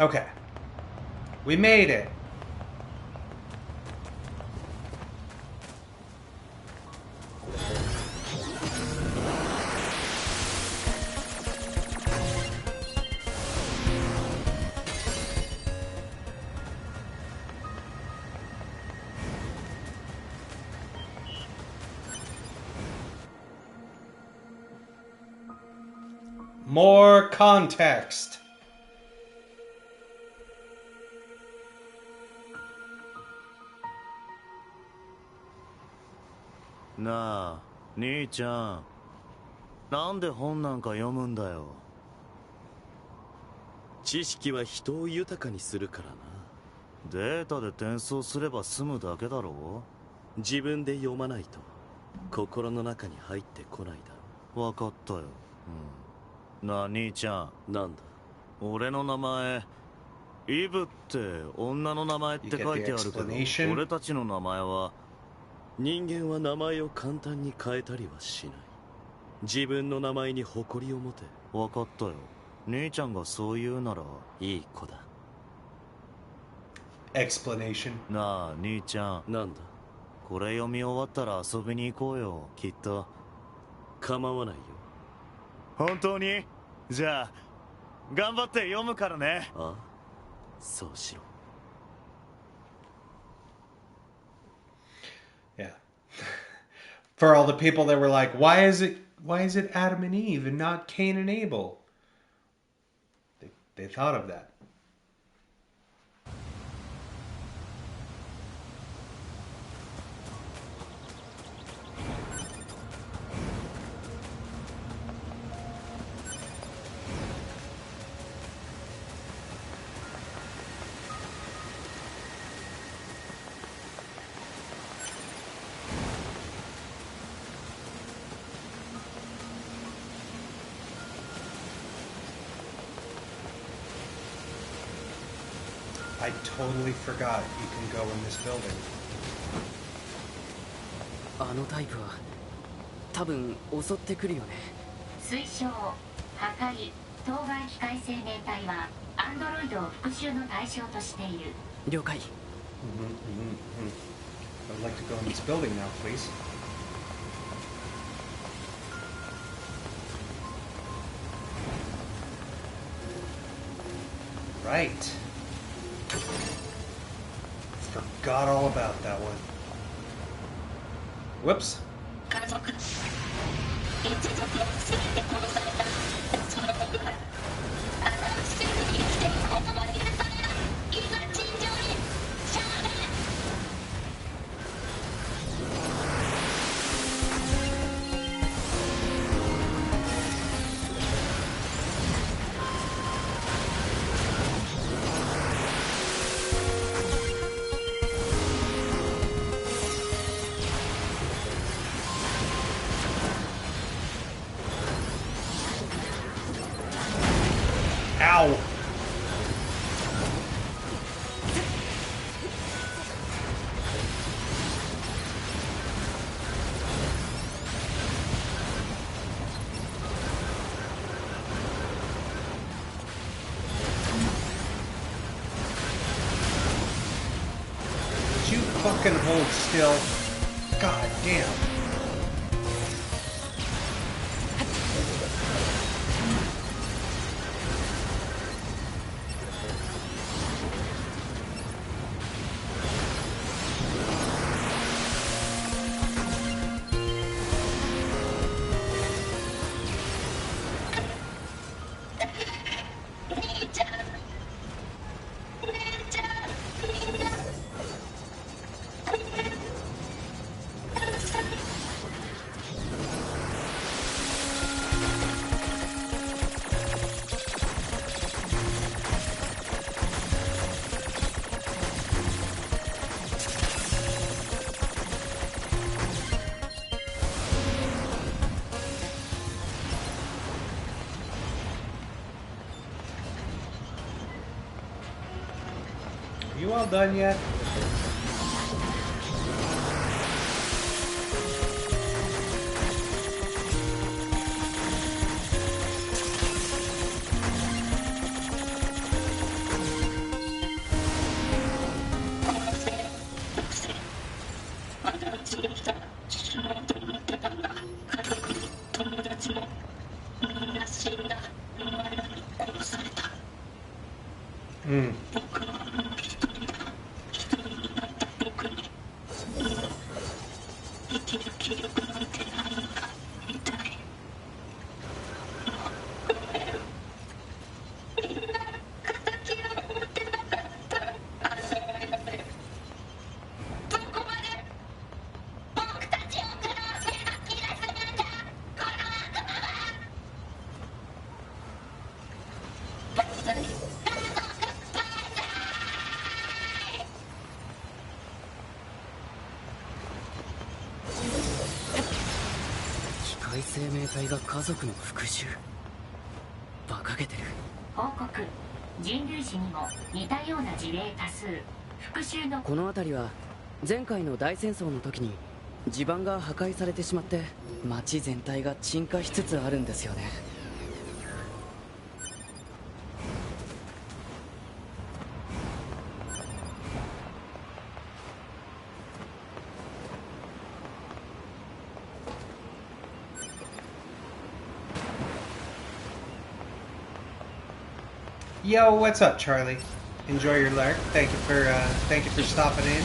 Okay. We made it. More context. Na, 兄ちゃん。なんで本なんか読むんだよ。知識は人を豊かにするからな。データで転送すれば済むだけだろう。自分で読まないと心の中に入ってこないだろ。わかったよ。なあ兄ちゃん。なんだ。俺の名前イブって女の名前って書いてあるけど、俺たちの名前は。人間は名前を簡単に変えたりはしない。自分の名前に誇りを持て。わかったよ。姉ちゃんがそう言うならいい子だ。Explanation。なあ兄ちゃん。なんだ。これ読み終わったら遊びに行こうよ。きっと構わないよ。本当に？じゃあ頑張って読むからね。ああ、そうしろ。Yeah. For all the people that were like, why is it Adam and Eve and not Cain and Abel? They thought of that. I totally forgot you can go in this building. あのタイプは多分襲ってくるよね。推奨破壊当該機械生命体はアンドロイドを復讐の対象としている。了解。I'd like to go in this building now, please. Right. Forgot all about that one. Whoops. Ow! Would you fucking hold still? God damn. You all done yet? Hmm. Fukushima この辺りは前回の大戦争の時に地盤が破壊されてしまって町全体が沈下しつつあるんですよね。Yo, what's up, Charlie? Enjoy your lurk. Thank you for stopping in.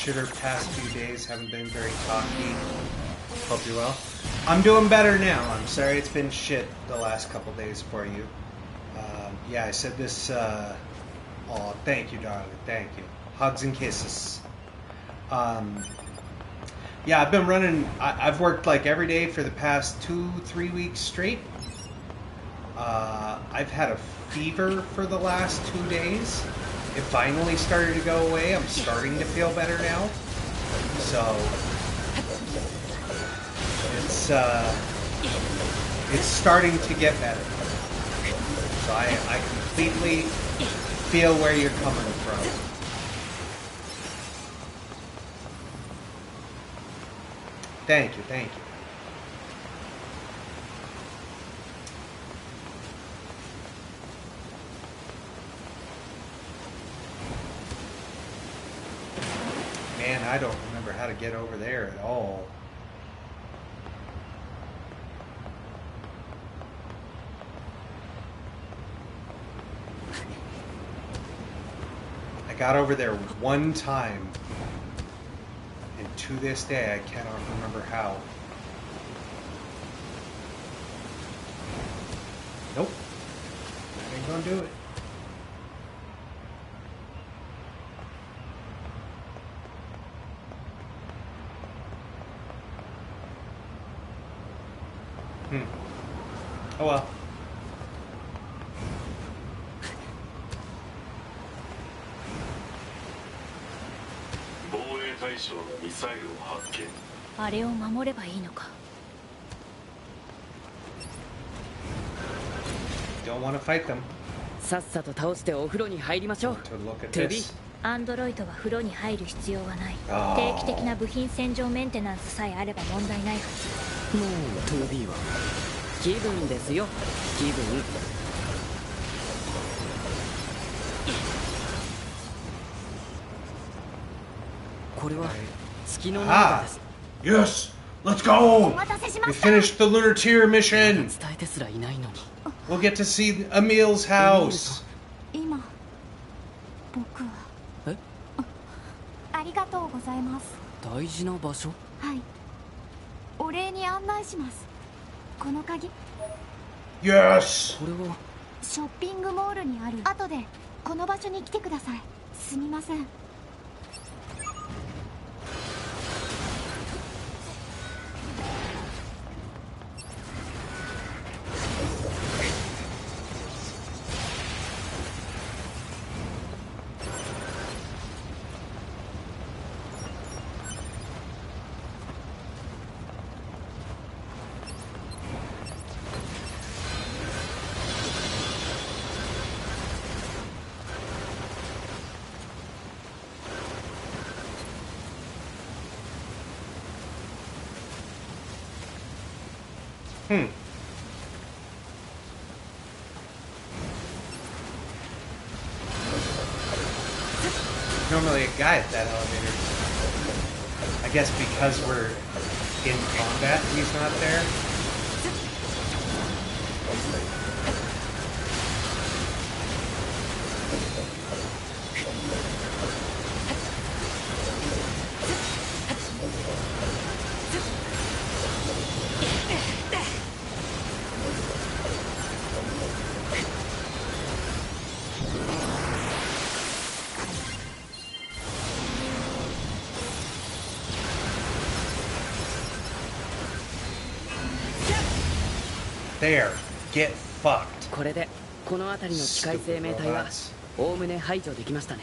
Shitter past few days haven't been very talky. Hope you're well. I'm doing better now. I'm sorry it's been shit the last couple days for you. Yeah, I said this. Oh, thank you, darling. Thank you. Hugs and kisses. Yeah, I've been running. I've worked like every day for the past 2-3 weeks straight. I've had a fever for the last 2 days. It finally started to go away. I'm starting to feel better now. So it's starting to get better. So I completely feel where you're coming from. Thank you, thank you. Man, I don't remember how to get over there at all. I got over there one time, and to this day I cannot remember how. Nope. That ain't gonna do it. Oh well.あれを守ればいいのか。 Don't want to fight them. さっさと倒してお風呂に入りましょう。 To look at トゥビ this. アンドロイドは風呂に入る必要はない。あー定期的な部品洗浄メンテナンスさえあれば問題ないはず。もうトゥビは気分ですよ、気分。これは月の涙です。 Yes! Let's go! お待たせしま We した。 finished the lunar tier mission! 伝えてすらいないのに。 We'll get to see Emil's house! 今僕はえ？ありがとうございます。大事な場所？はい、お礼に案内します。この鍵 Yes! これはショッピングモールにある。後でこの場所に来てください。すみません。 Normally a guy at that elevator. I guess because we're in combat, he's not there. There. Get fucked. これでこの辺りの機械生命体はおおむね排除できましたね。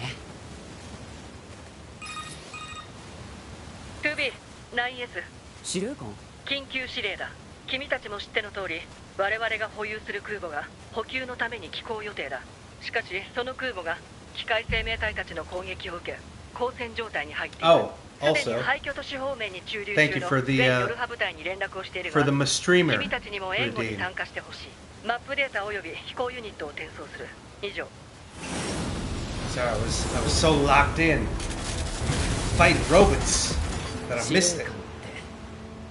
2B、9S、司令官？緊急指令だ。君たちも知っての通り、我々が保有する空母が補給のために寄港予定だ。しかしその空母が機械生命体たちの攻撃を受け、交戦状態に入っている。 Oh, すでに also, 廃墟都市方面に駐留 thank 中 you の for the, 全夜波部隊に連絡をしている for が、 the streamer 君たちにも援護に routine. 参加してほしい。マップデータおよび飛行ユニットを転送する。以上。 Sorry, I was so locked in. Fighting robots that I 司令 missed 官 it. って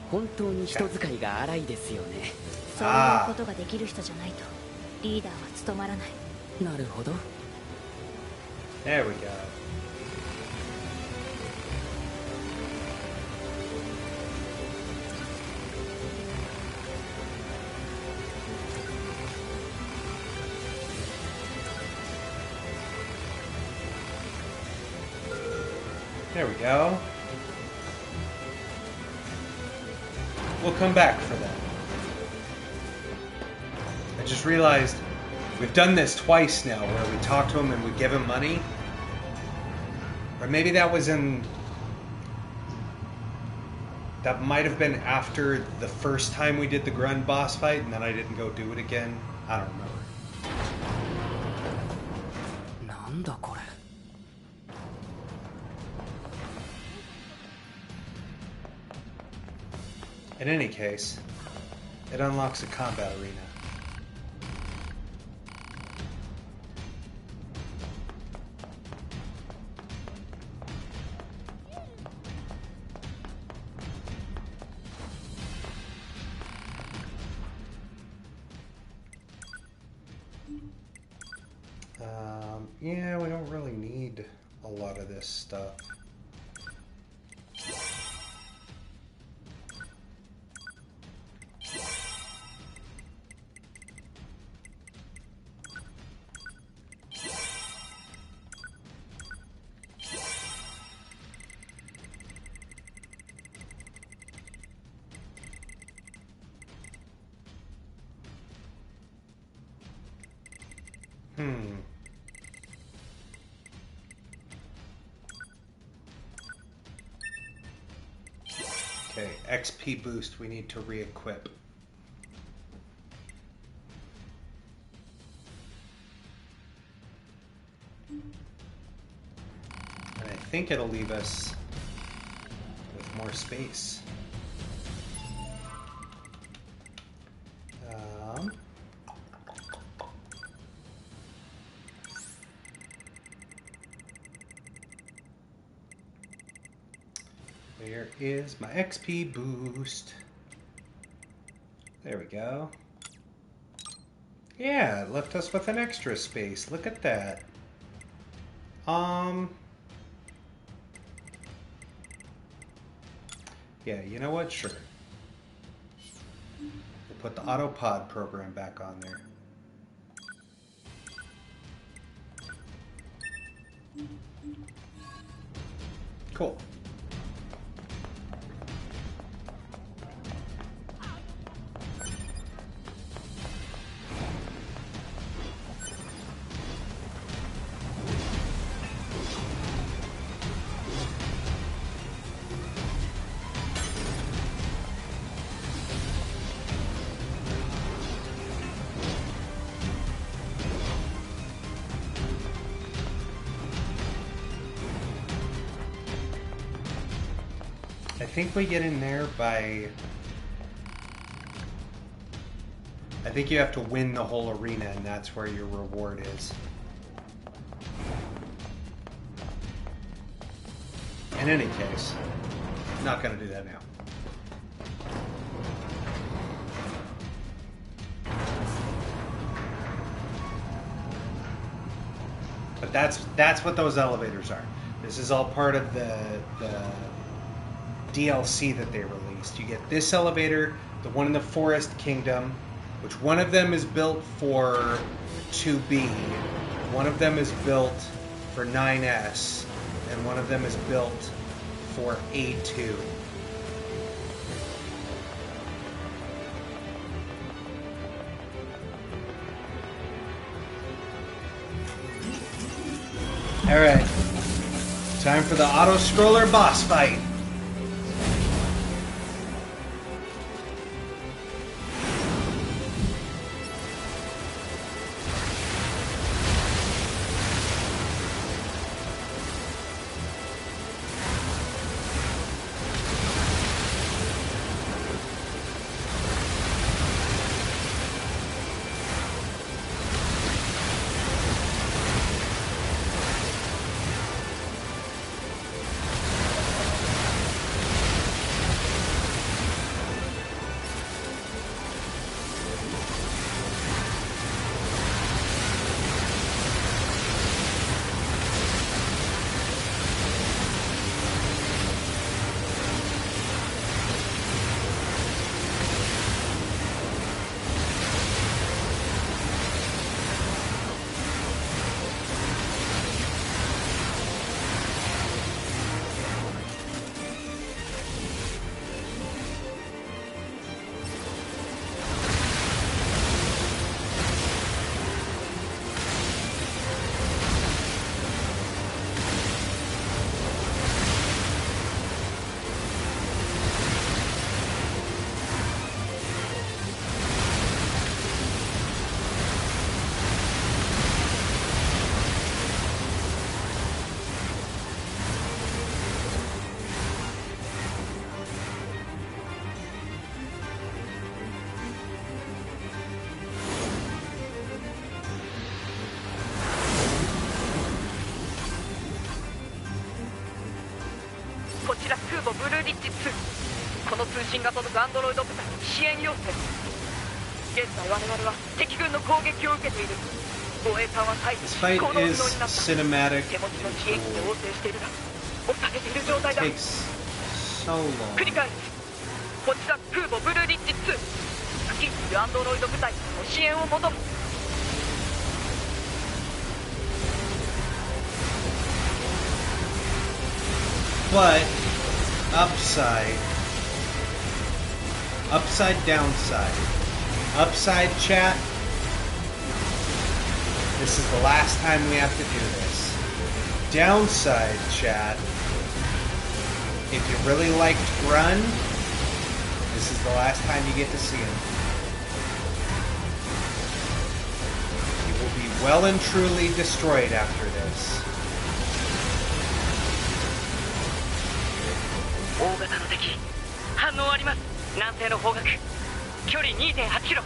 本当に人使いが荒いですよね。そういうことができる人じゃないとリーダーは務まらない。なるほど。 There we go. There we go. We'll come back for that. I just realized we've done this twice now, where we talk to him and we give him money. Or maybe that was in... That might have been after the first time we did the Grund boss fight, and then I didn't go do it again. I don't remember. In any case, it unlocks a combat arena. Yeah, we don't really need a lot of this stuff. Okay, XP boost we need to re-equip. And I think it'll leave us with more space. Where is my XP boost? There we go. Yeah, it left us with an extra space. Look at that. Yeah, you know what? Sure. We'll put the Autopod program back on there. Cool. I think we get in there by... I think you have to win the whole arena, and that's where your reward is. In any case, I'm not going to do that now. But that's what those elevators are. This is all part of the DLC that they released. You get this elevator, the one in the Forest Kingdom, which one of them is built for 2B, one of them is built for 9S, and one of them is built for A2. Alright, time for the auto-scroller boss fight. 母ブルーリッジ2、この通信が届くアンドロイド部隊に支援要請。現在我々は敵軍の攻撃を受けている。護衛艦は退避し、行動不能になった。手持ちの支援機で応戦しているが押されている状態だ。繰り返す。こちら空母ブルーリッジ2、付近にいるアンドロイド部隊からの支援を求む。But upside, downside. Upside, chat. This is the last time we have to do this. Downside, chat. If you really liked Grun, this is the last time you get to see him. He will be well and truly destroyed after this. 大型の敵、反応あります。南西の方角、距離 2.8 キロ。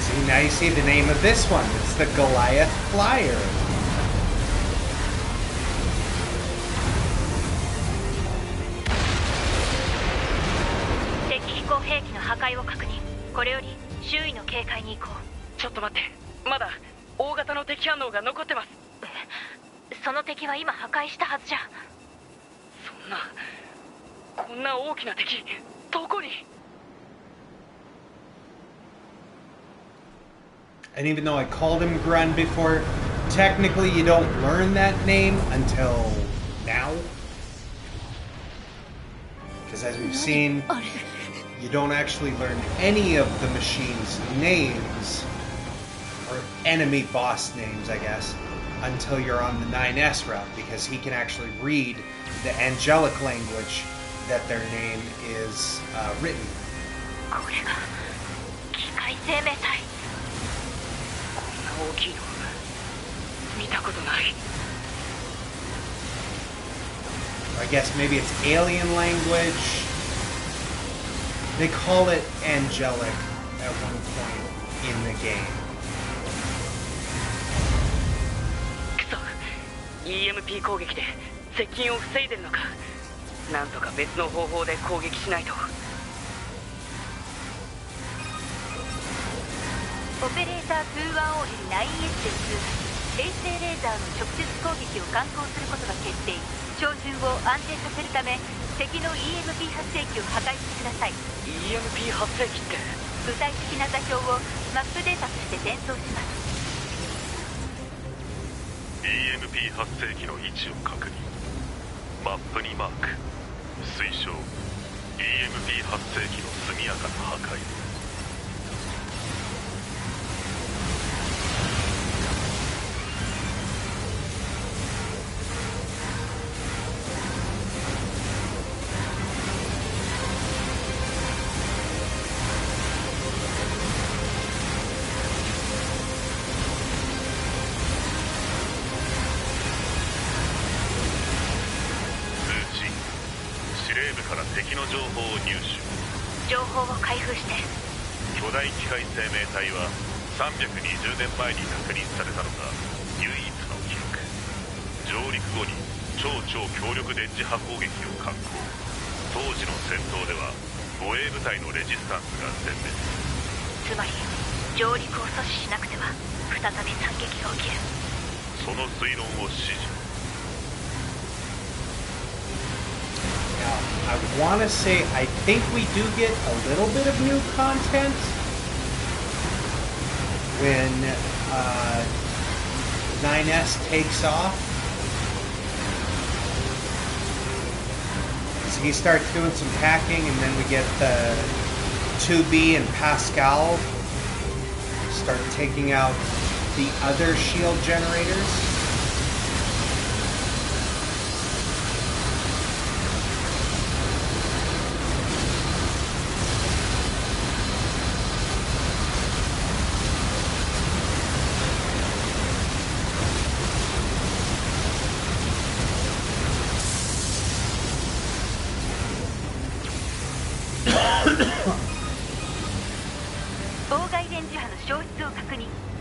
See, now you see the name of this one. It's the Goliath Flyer. 兵器の破壊を確認。これより周囲の警戒に行こう。ちょっと待って、まだ大型の敵反応が残ってます。その敵は今破壊したはずじゃ。こんな大きな敵、どこに？ And even though I called him Grun before, technically you don't learn that name until now. Because as we've seen, you don't actually learn any of the machine's names, or enemy boss names, I guess, until you're on the 9S route, because he can actually read the angelic language that their name is written. これが機械生命体。こんな大きいの見たことない。I guess maybe it's alien language. They call it angelic at one point in the game. くそ、EMP 攻撃で接近を防いでるのか。なんとか別の方法で攻撃しないと。オペレーター 21OL9S2 衛星レーザーの直接攻撃を敢行することが決定。照準を安定させるため敵の EMP 発生器を破壊してください。 EMP 発生器って？具体的な座標をマップデータとして伝送します。 EMP 発生器の位置を確認。マップにマーク。推奨 EMP 発生器の速やかな破壊。情報を開封して。巨大機械生命体は320年前に確認されたのが唯一の記録。上陸後に超強力電磁波攻撃を敢行。当時の戦闘では護衛部隊のレジスタンスが全滅。つまり上陸を阻止しなくては再び惨劇が起きる。その推論を支持。Now, I want to say I think we do get a little bit of new content when 9S takes off. So he starts doing some hacking, and then we get the 2B and Pascal start taking out the other shield generators.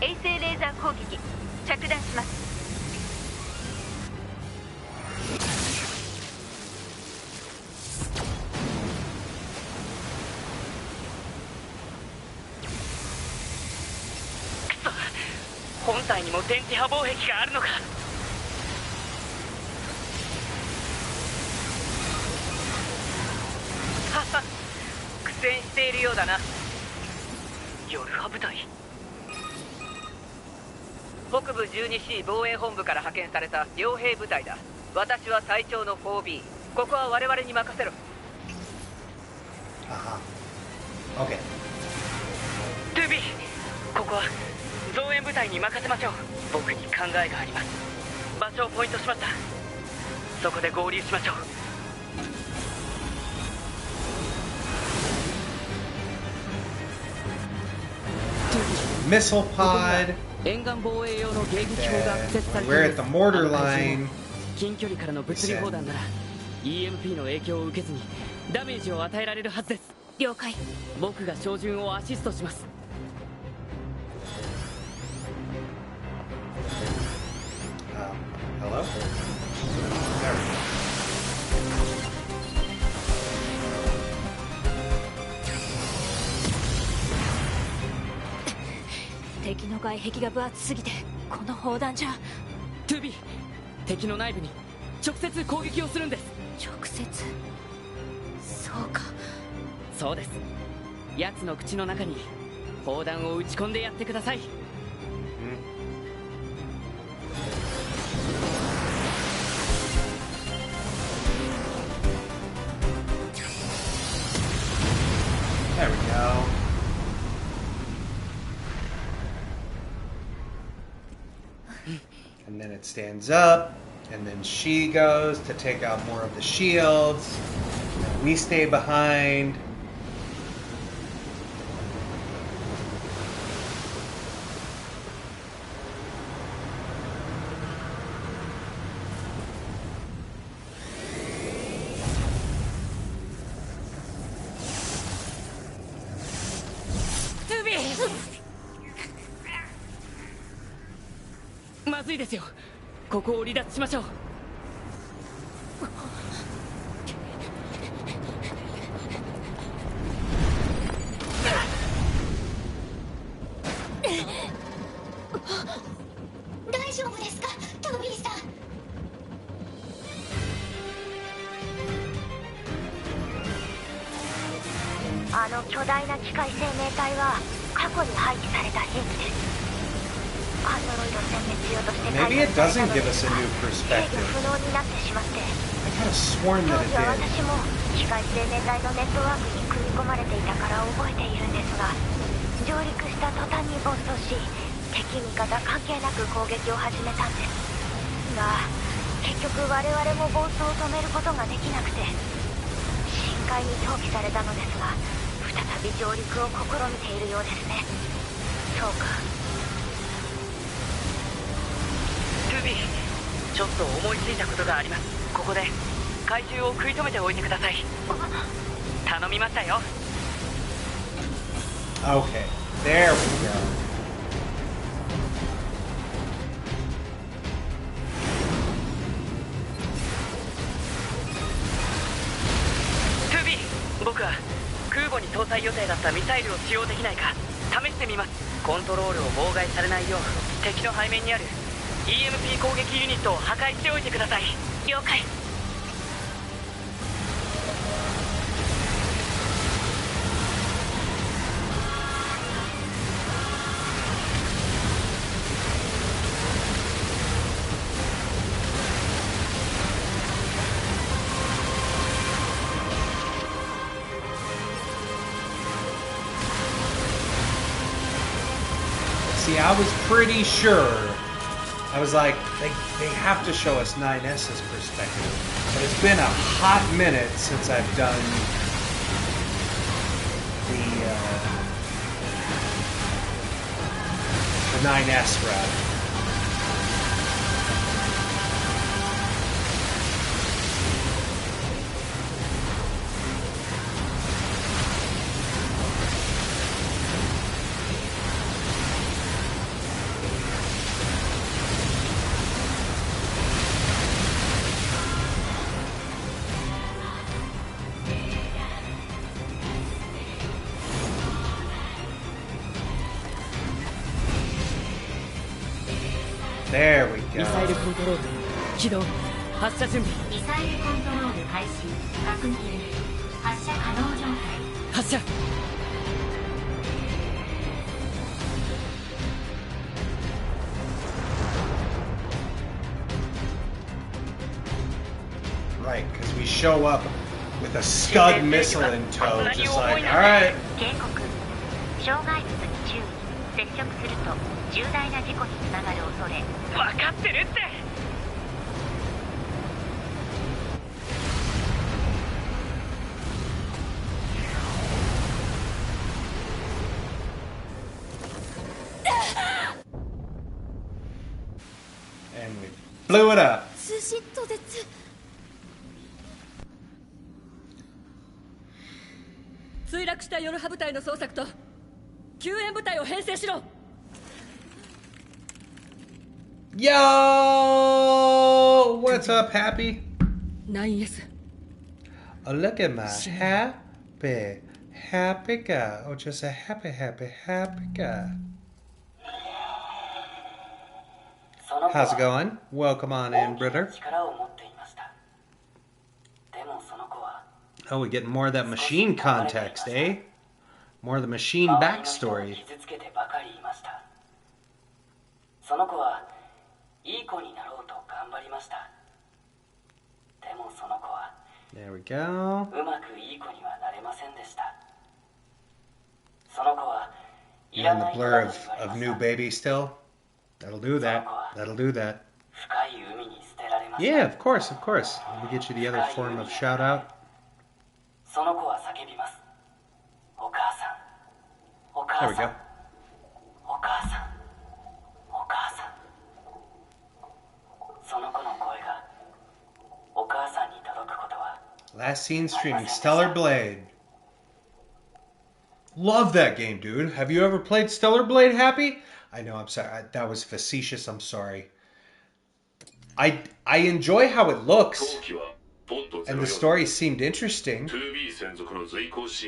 衛星レーザー攻撃着弾します。本体にも電磁波防壁があるのか。はは、苦戦しているようだな。夜派部隊。北部 12C 防衛本部から派遣された傭兵部隊だ。私は隊長の 4B。 ここは我々に任せろ。OK。 2B、 ここは増援部隊に任せましょう。僕に考えがあります。場所をポイントしました。そこで合流しましょう。Missile pod. 沿岸防衛用の迎撃砲が設置されてい We're る。 at the mortar line. 近距離からの物理砲弾なら EMP の影響を受けずにダメージを与えられるはずです。了解。僕が照準をアシストします。Hello? There. 敵の外壁が分厚すぎてこの砲弾じゃ。 2B、 敵の内部に直接攻撃をするんです。直接。そうか。そうです。奴の口の中に砲弾を撃ち込んでやってください。There we go. And then it stands up, and then she goes to take out more of the shields. We stay behind. NieR まずいですよ。ここを離脱しましょう。大丈夫ですか、トビーさん。あの巨大な機械生命体は過去に廃棄された兵器です。アンドロイド殲滅用として開 Maybe it 発され doesn't たの give で us す a が、 new 制御 perspective. 不能になってしまって、 I could have sworn 当 that 時は it did. 私も機械生命体のネットワークに組み込まれていたから覚えているんですが、上陸した途端に暴走し、敵味方関係なく攻撃を始めたんですが、結局我々も暴走を止めることができなくて深海に投棄されたのですが、再び上陸を試みているようですね。そうか。 2B、 ちょっと思いついたことがあります。ここで怪獣を食い止めておいてください。頼みましたよ。 Okay, there we go.2B、 僕は空母に搭載予定だったミサイルを使用できないか試してみます。コントロールを妨害されないよう敵の背面にある EMP 攻撃ユニットを破壊しておいてください。了解。See, I was pretty sure. I was like, they have to show us 9S's perspective. But it's been a hot minute since I've done the 9S route. There we ミサイル go. コントロール起動発射準備ミサイルコントロール開始確認発射可能状態発射 Right, because we show up with a Scud missile in tow, just like, alright. 警告障害物に注意接触すると重大な事故につながる恐れ分かってるって And we blew it up. 通信途絶墜落したヨルハ部隊の捜索と救援部隊を編成しろ Yo! What's up, Happy? 9S Oh, look at my happy guy. Oh, just a happy guy. How's it going? Welcome on in, brother. Oh, we're getting more of that machine context, eh? More of the machine backstory. その子はいい子になろうと頑張りました。でもその子は There we go. うまくいい子にはなれませんでした。その子は And the blur of new baby still. That'll do that. That'll do that. 深い海に捨てられました。 Yeah, of course, of course. Let me get you the other form of shout out. その子は叫びます。お母さん、お There 母 we さ go. ん、お母さん、お母さん。その子の声がお母さんに届くことは Last seen streaming Stellar Blade. Love that game, dude. Have you ever played Stellar Blade, Happy? I know, I'm sorry. That was facetious. I'm sorry. I enjoy how it looks. And the story seemed interesting.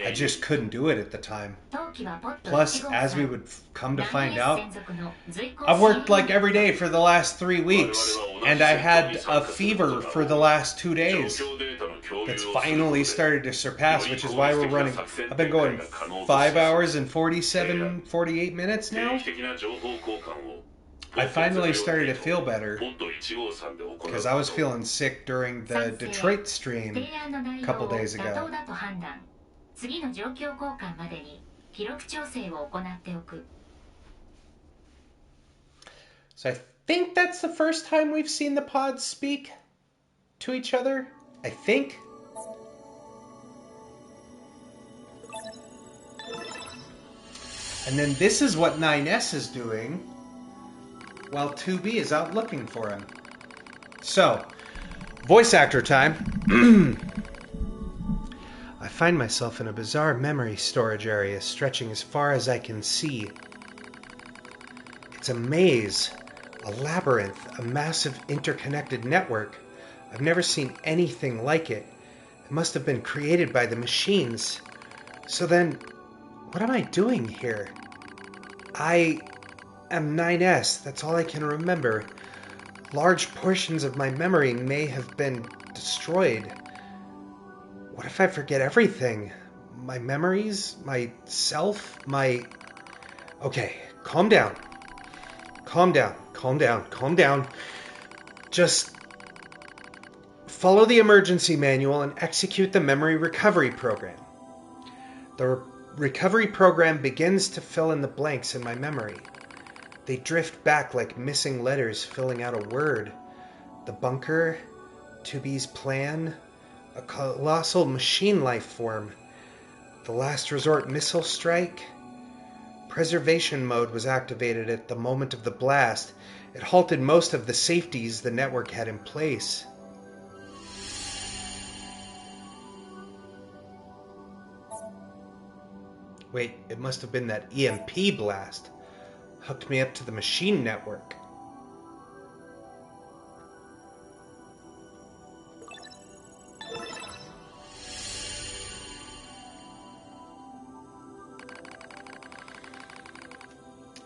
I just couldn't do it at the time. Plus, as we would come to find out, I've worked like every day for the last 3 weeks, and I had a fever for the last 2 days. That's finally started to surpass, which is why we're running. I've been going 5 hours and 48 minutes now. I finally started to feel better because I was feeling sick during the Detroit stream a couple days ago. So I think that's the first time we've seen the pods speak to each other. I think. And then this is what 9S is doing, while 2B is out looking for him. So, voice actor time. I find myself in a bizarre memory storage area stretching as far as I can see. It's a maze, a labyrinth, a massive interconnected network. I've never seen anything like it. It must have been created by the machines. So then, what am I doing here? I am 9S, that's all I can remember. Large portions of my memory may have been destroyed. What if I forget everything? My memories? Myself? Okay, calm down. Calm down. Just follow the emergency manual and execute the memory recovery program. The recovery program begins to fill in the blanks in my memory. They drift back like missing letters filling out a word. The bunker, 2B's plan, a colossal machine life form, the last resort missile strike. Preservation mode was activated at the moment of the blast. It halted most of the safeties the network had in place. Wait, it must have been that EMP blast. Hooked me up to the machine network.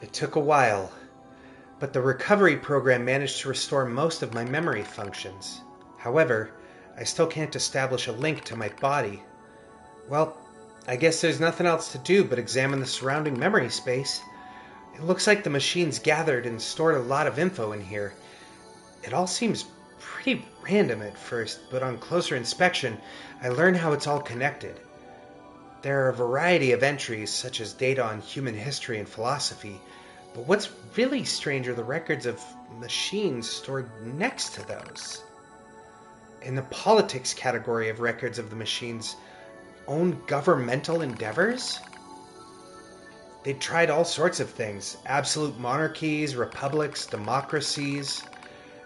It took a while. but the recovery program managed to restore most of my memory functions. However, I still can't establish a link to my body. Well, I guess there's nothing else to do but examine the surrounding memory space. It looks like the machines gathered and stored a lot of info in here. It all seems pretty random at first, but on closer inspection, I learn how it's all connected. There are a variety of entries, such as data on human history and philosophy, but what's really strange are the records of machines stored next to those. In the politics category of records of the machines' own governmental endeavors? They tried all sorts of things. Absolute monarchies, republics, democracies.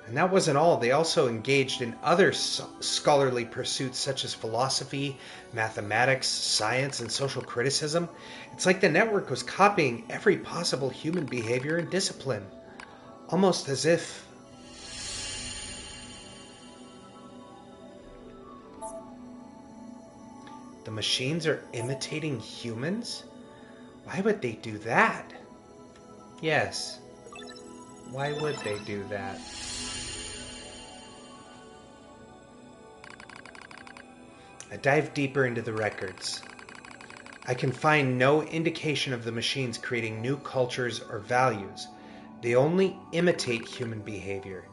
And that wasn't all. They also engaged in other scholarly pursuits such as philosophy, mathematics, science, and social criticism. It's like the network was copying every possible human behavior and discipline. Almost as if... the machines are imitating humans? Why would they do that? Yes. Why would they do that? I dive deeper into the records. I can find no indication of the machines creating new cultures or values. They only imitate human behavior.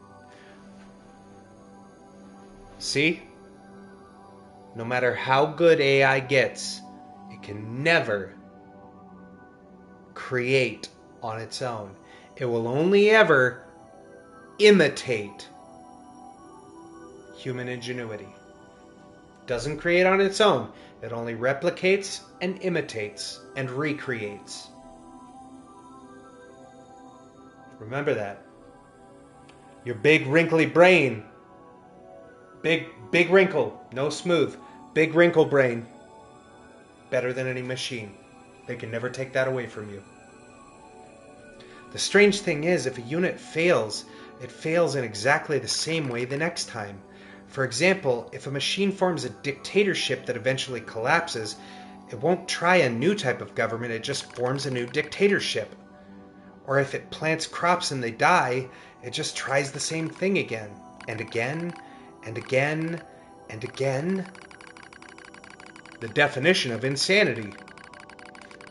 See? No matter how good AI gets, it can never create on its own. It will only ever imitate human ingenuity. Doesn't create on its own. It only replicates and imitates and recreates. Remember that. Your big wrinkly brain. Big wrinkle. No smooth. Big wrinkle brain. Better than any machine. They can never take that away from you. The strange thing is, if a unit fails, it fails in exactly the same way the next time. For example, if a machine forms a dictatorship that eventually collapses, it won't try a new type of government, it just forms a new dictatorship. Or if it plants crops and they die, it just tries the same thing again, and again, and again, and again. The definition of insanity.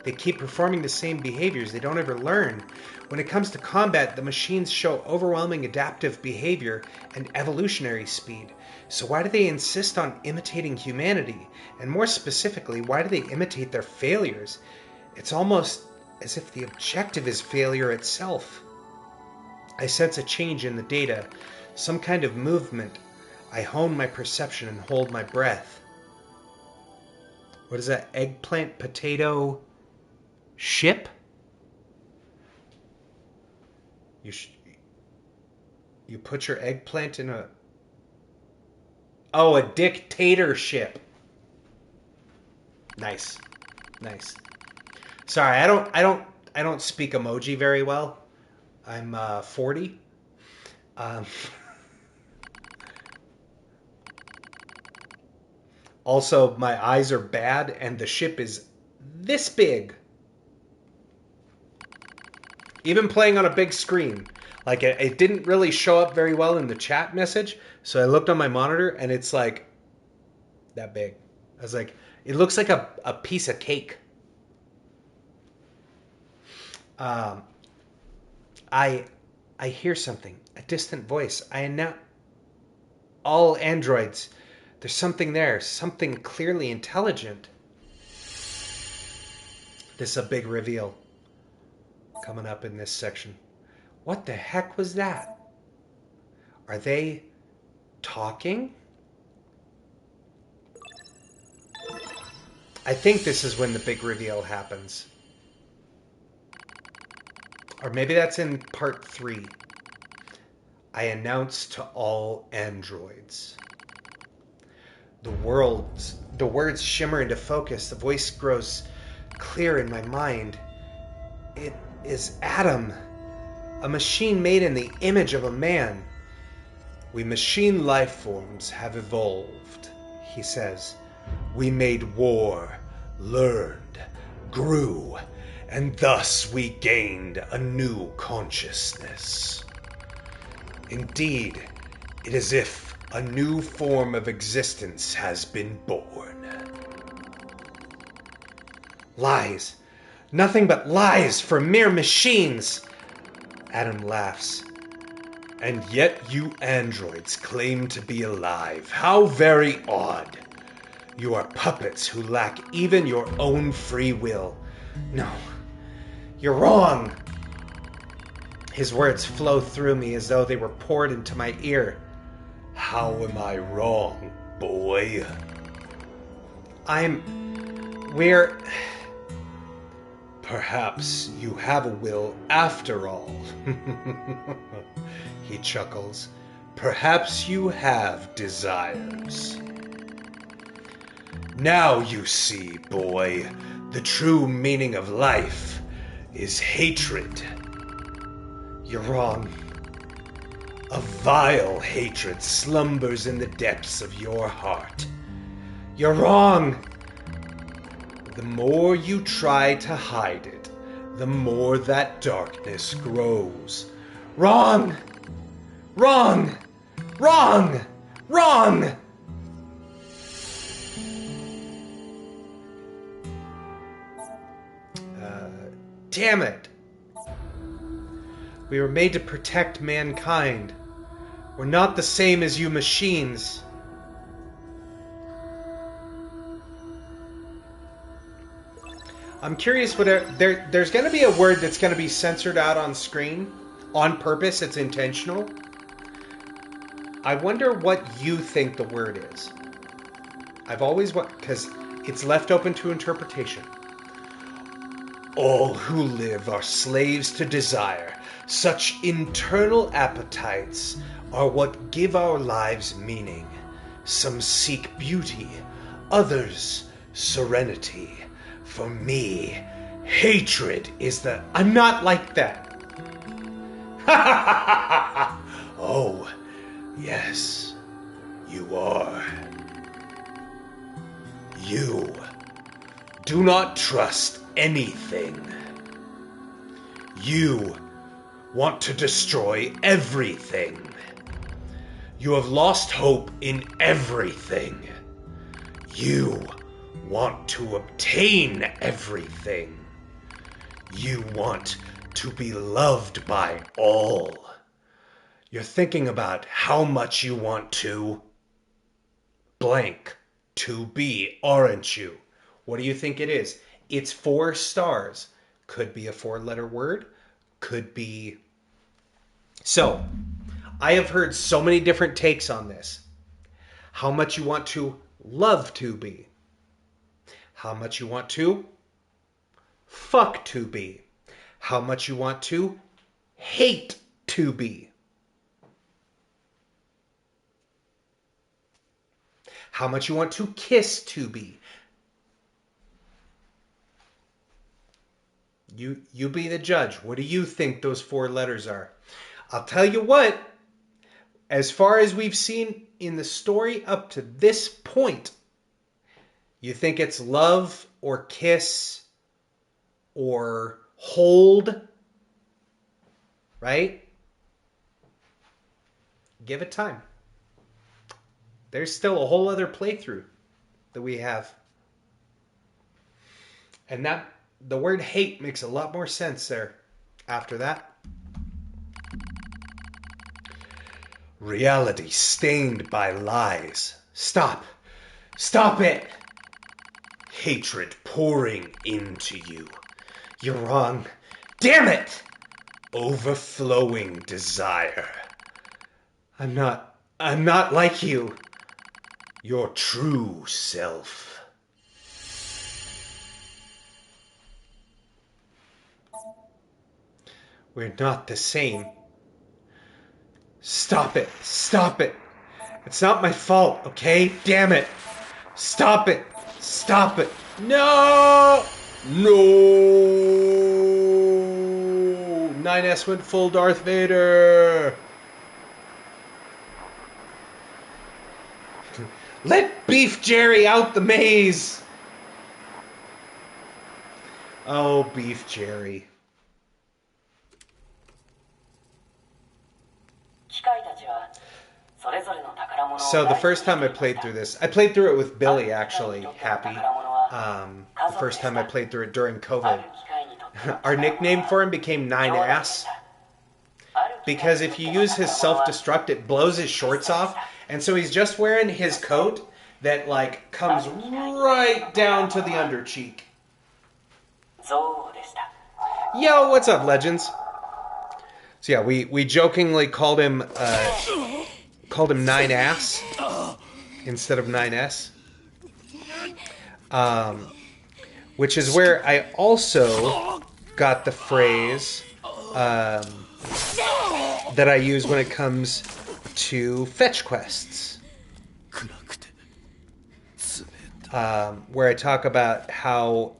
They keep performing the same behaviors, they don't ever learn. When it comes to combat, the machines show overwhelming adaptive behavior and evolutionary speed. So why do they insist on imitating humanity? And more specifically, why do they imitate their failures? It's almost as if the objective is failure itself. I sense a change in the data, some kind of movement. I hone my perception and hold my breath. What is that? Eggplant, potato, ship? You put your eggplant in a... Oh, a dictatorship. Nice. Nice. Sorry, I don't speak emoji very well. I'm 40. Also, my eyes are bad and the ship is this big. Even playing on a big screen. Like, it didn't really show up very well in the chat message, so I looked on my monitor and it's like that big. I was like, it looks like a piece of cake. I hear something, a distant voice. I announce all androids. There's something there, something clearly intelligent. This is a big reveal coming up in this section. What the heck was that? Are they talking? I think this is when the big reveal happens. Or maybe that's in part 3. I announce to all androids. The words shimmer into focus. The voice grows clear in my mind. It is Adam, a machine made in the image of a man. We machine life forms have evolved, he says. We made war, learned, grew, and thus we gained a new consciousness. Indeed, it is as if a new form of existence has been born. Lies. Nothing but lies for mere machines. Adam laughs. And yet you androids claim to be alive. How very odd. You are puppets who lack even your own free will. No, you're wrong. His words flow through me as though they were poured into my ear. How am I wrong, boy? We're... Perhaps you have a will after all. He chuckles. Perhaps you have desires. Now you see, boy, the true meaning of life is hatred. You're wrong. A vile hatred slumbers in the depths of your heart. You're wrong. The more you try to hide it, the more that darkness grows. Wrong! Wrong! Wrong! Wrong! Damn it! We were made to protect mankind. We're not the same as you machines. I'm curious what there's going to be a word that's going to be censored out on screen on purpose. It's intentional. I wonder what you think the word is. I've always because it's left open to interpretation. All who live are slaves to desire. Such internal appetites are what give our lives meaning. Some seek beauty, others serenity. For me, hatred is the... I'm not like that. Oh, yes, you are. You do not trust anything. You want to destroy everything. You have lost hope in everything. You want to obtain everything. You want to be loved by all. You're thinking about how much you want to blank to be, aren't you? What do you think it is? It's 4 stars. Could be a 4-letter word. Could be... So, I have heard so many different takes on this. How much you want to love to be. How much you want to fuck to be. How much you want to hate to be. How much you want to kiss to be. You be the judge. What do you think those 4 letters are? I'll tell you what, as far as we've seen in the story up to this point, you think it's love or kiss or hold, right? Give it time. There's still a whole other playthrough that we have. And that the word hate makes a lot more sense there after that. Reality stained by lies. Stop. Stop it. Hatred pouring into you. You're wrong. Damn it. Overflowing desire. I'm not like you. Your true self. We're not the same. Stop it. Stop it. It's not my fault, okay? Damn it. Stop it. Stop it. No! No! 9S went full Darth Vader. Let Beef Jerry out the maze. Oh, Beef Jerry. 機械たちはそれぞれの宝物を So the first time I played through this, I played through it with Billy, actually, Happy. The first time I played through it during COVID. Our nickname for him became 9ass. Because if you use his self-destruct, it blows his shorts off. And so he's just wearing his coat that, like, comes right down to the under cheek. Yo, what's up, legends? So yeah, we jokingly called him 9ass instead of 9s, which is where I also got the phrase that I use when it comes to fetch quests, where I talk about how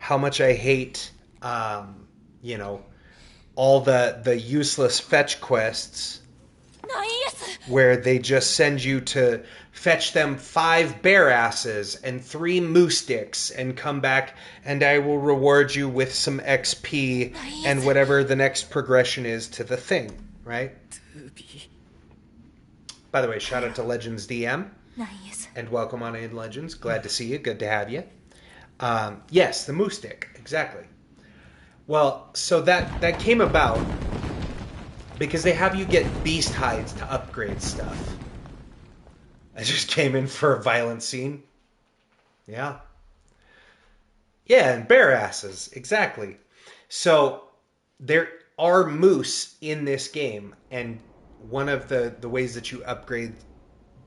much I hate, you know, all the useless fetch quests where they just send you to fetch them 5 bear asses and 3 moose sticks and come back and I will reward you with some XP and whatever the next progression is to the thing, right? By the way, shout out to Legends DM and welcome on in, Legends. Glad to see you. Good to have you. Yes, the moose stick, exactly. Well, so that came about because they have you get beast hides to upgrade stuff. I just came in for a violent scene. Yeah. Yeah, and bear asses, exactly. So there are moose in this game, and one of the ways that you upgrade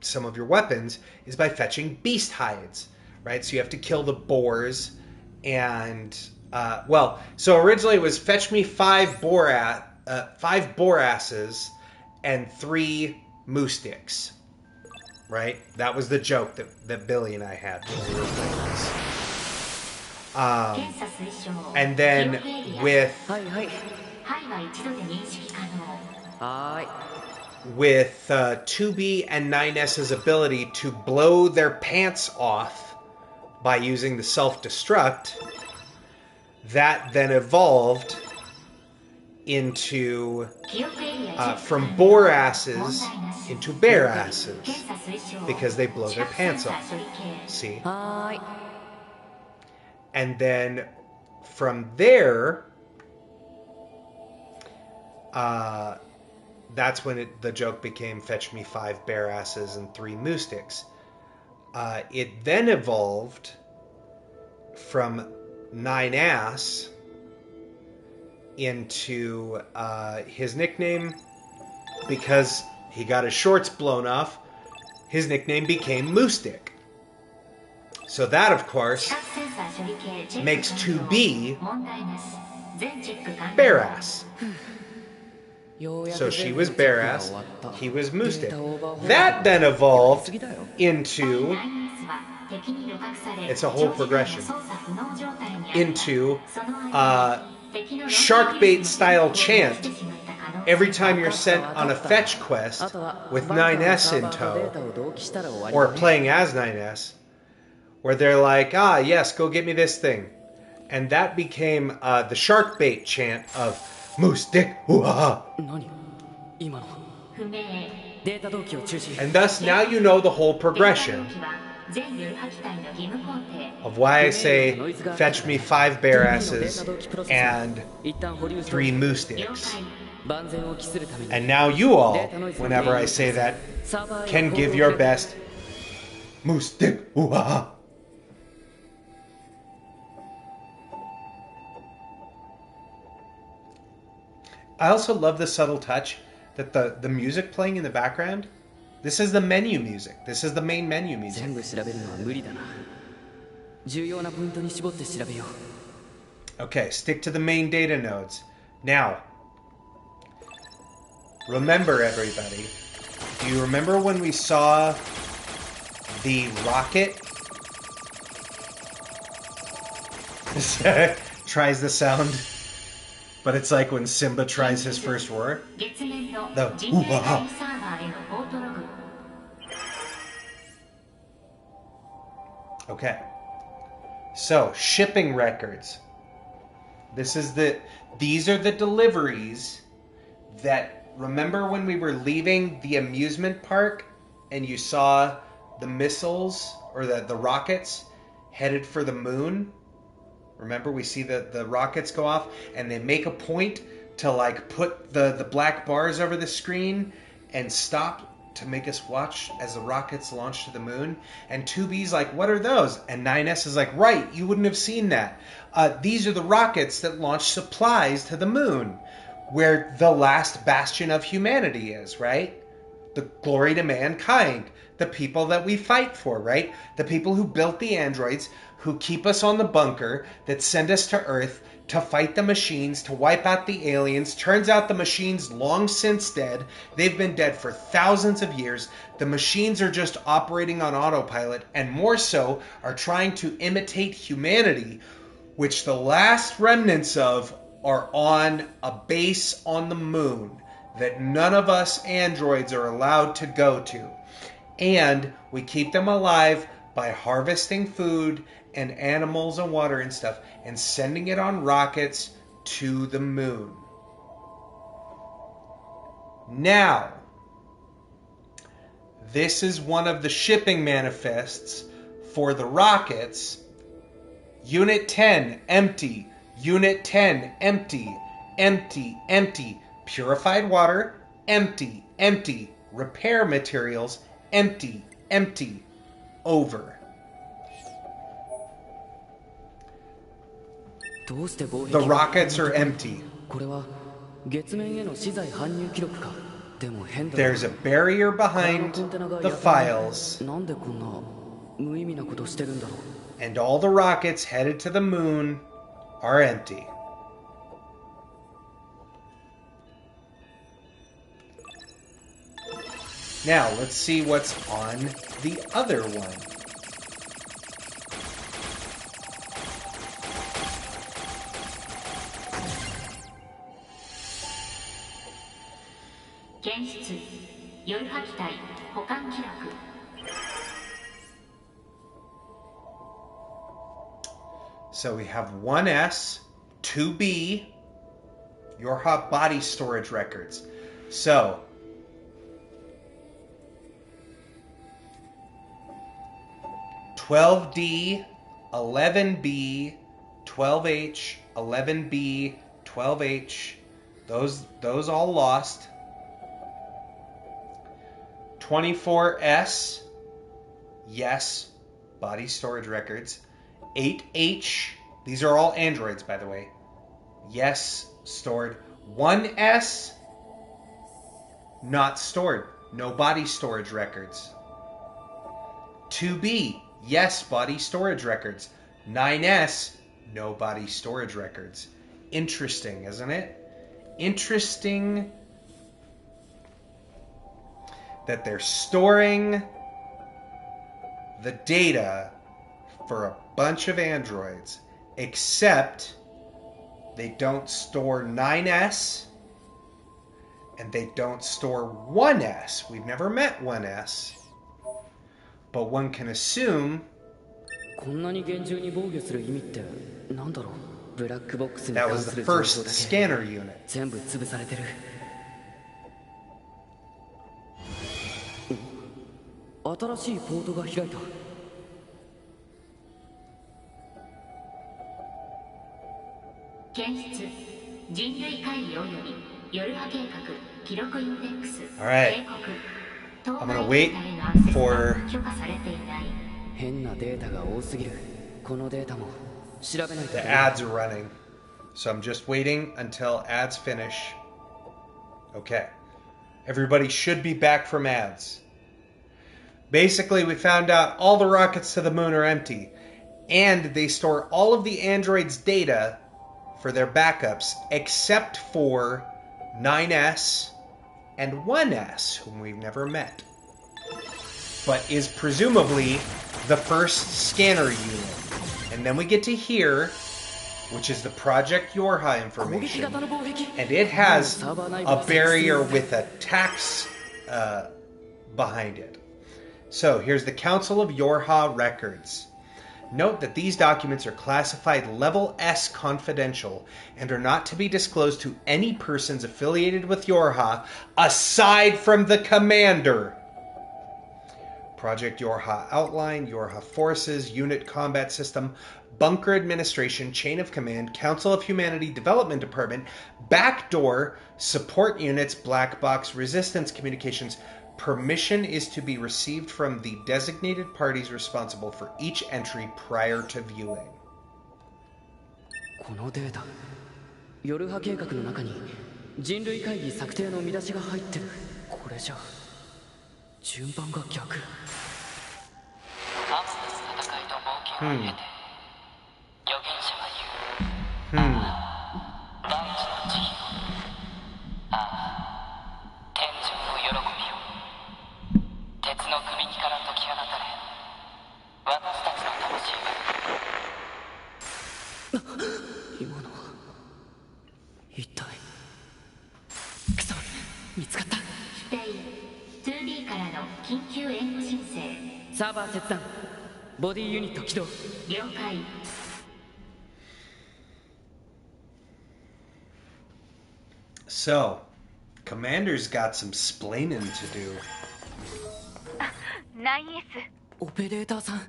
some of your weapons is by fetching beast hides, right? So you have to kill the boars, and so originally it was fetch me 5 boar asses and 3 moose sticks, right? That was the joke that Billy and I had when we were playing this. And then with 2B and 9S's ability to blow their pants off by using the self-destruct, that then evolved into from boar asses into bear asses because they blow their pants off. See? And then from there, that's when the joke became fetch me 5 bear asses and 3 moose sticks. It then evolved from 9ass into his nickname, because he got his shorts blown off, his nickname became Moose Stick. So that, of course, makes 2B Bear Ass. So she was Bear Ass, he was Moose Stick. That then evolved into, it's a whole progression, into shark bait style chant every time you're sent on a fetch quest with 9S in tow, or playing as 9S, where they're like, yes, go get me this thing. And that became the shark bait chant of Moose Dick, hoo-ha. And thus now you know the whole progression of why I say fetch me 5 bear asses and 3 moose sticks. And now you all, whenever I say that, can give your best moose stick, hoo-ha. I also love the subtle touch that the music playing in the background, this is the menu music. This is the main menu music. Okay, stick to the main data nodes. Now, remember everybody, do you remember when we saw the rocket? Tries the sound, but it's like when Simba tries his first roar. The hoo-ha. Okay. So, shipping records. These are the deliveries that, remember when we were leaving the amusement park and you saw the missiles or the rockets headed for the moon? Remember, we see the rockets go off and they make a point to like put the black bars over the screen and stop to make us watch as the rockets launch to the moon. And 2B's like, what are those? And 9S is like, right, you wouldn't have seen that. These are the rockets that launch supplies to the moon, where the last bastion of humanity is, right? The glory to mankind, the people that we fight for, right? The people who built the androids, who keep us on the bunker, that send us to Earth to fight the machines, to wipe out the aliens. Turns out the machines long since dead. They've been dead for thousands of years. The machines are just operating on autopilot, and more so, are trying to imitate humanity, which the last remnants of are on a base on the moon that none of us androids are allowed to go to. And we keep them alive by harvesting food and animals and water and stuff and sending it on rockets to the moon. Now, this is one of the shipping manifests for the rockets. Unit 10, empty. Unit 10, empty. Empty, empty. Purified water, empty, empty. Repair materials, empty, empty. Over. The rockets are empty. There's a barrier behind the files, and all the rockets headed to the moon are empty. Now, let's see what's on the other one. So we have 1S, 2B, your hot body storage records. So, $12D, 11B, 12H, 11B, 12H, those all lost. 24S, yes, body storage records. 8H, these are all androids, by the way. Yes, stored. 1S, not stored. No body storage records. 2B, yes, body storage records. 9S, no body storage records. Interesting, isn't it? Interesting that they're storing the data for a bunch of androids, except they don't store 9S and they don't store 1S. We've never met 1S, but one can assume that was the first scanner unit. Alright, I'm gonna wait for the ads are running, so I'm just waiting until ads finish. Okay, everybody should be back from ads. Basically, we found out all the rockets to the moon are empty, and they store all of the androids' data for their backups, except for 9S and 1S, whom we've never met, but is presumably the first scanner unit. And then we get to here, which is the Project Yorha information, and it has a barrier with a tax behind it. So here's the Council of Yorha records. Note that these documents are classified Level S confidential and are not to be disclosed to any persons affiliated with Yorha aside from the commander. Project Yorha outline, Yorha forces, unit combat system, bunker administration, chain of command, Council of Humanity Development Department, backdoor, support units, black box, resistance communications. Permission is to be received from the designated parties responsible for each entry prior to viewing. このデータ、ヨルハ計画の中に人類会議策定の見出しが入ってる。これじゃ順番が逆。戦いと冒険を経て、預言者は言う。大地の慈悲を、ああ、天上の喜びを。鉄の首にから解き放たれ、私たちの魂が。今のは一体。クソ、見つかった。ステイ 2D からの緊急援護申請。サーバー切断。ボディユニット起動。了解。So, Commander's got some splaining to do. ナイン S。オペレーターさん、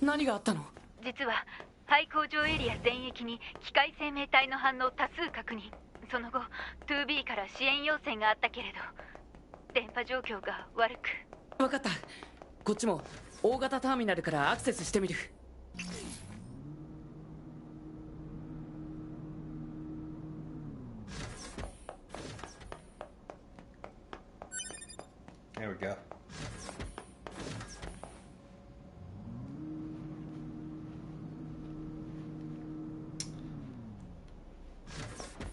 何があったの？実は廃工場エリア全域に機械生命体の反応多数確認。その後 2B から支援要請があったけれど電波状況が悪く。分かった。こっちも大型ターミナルからアクセスしてみる。There we go.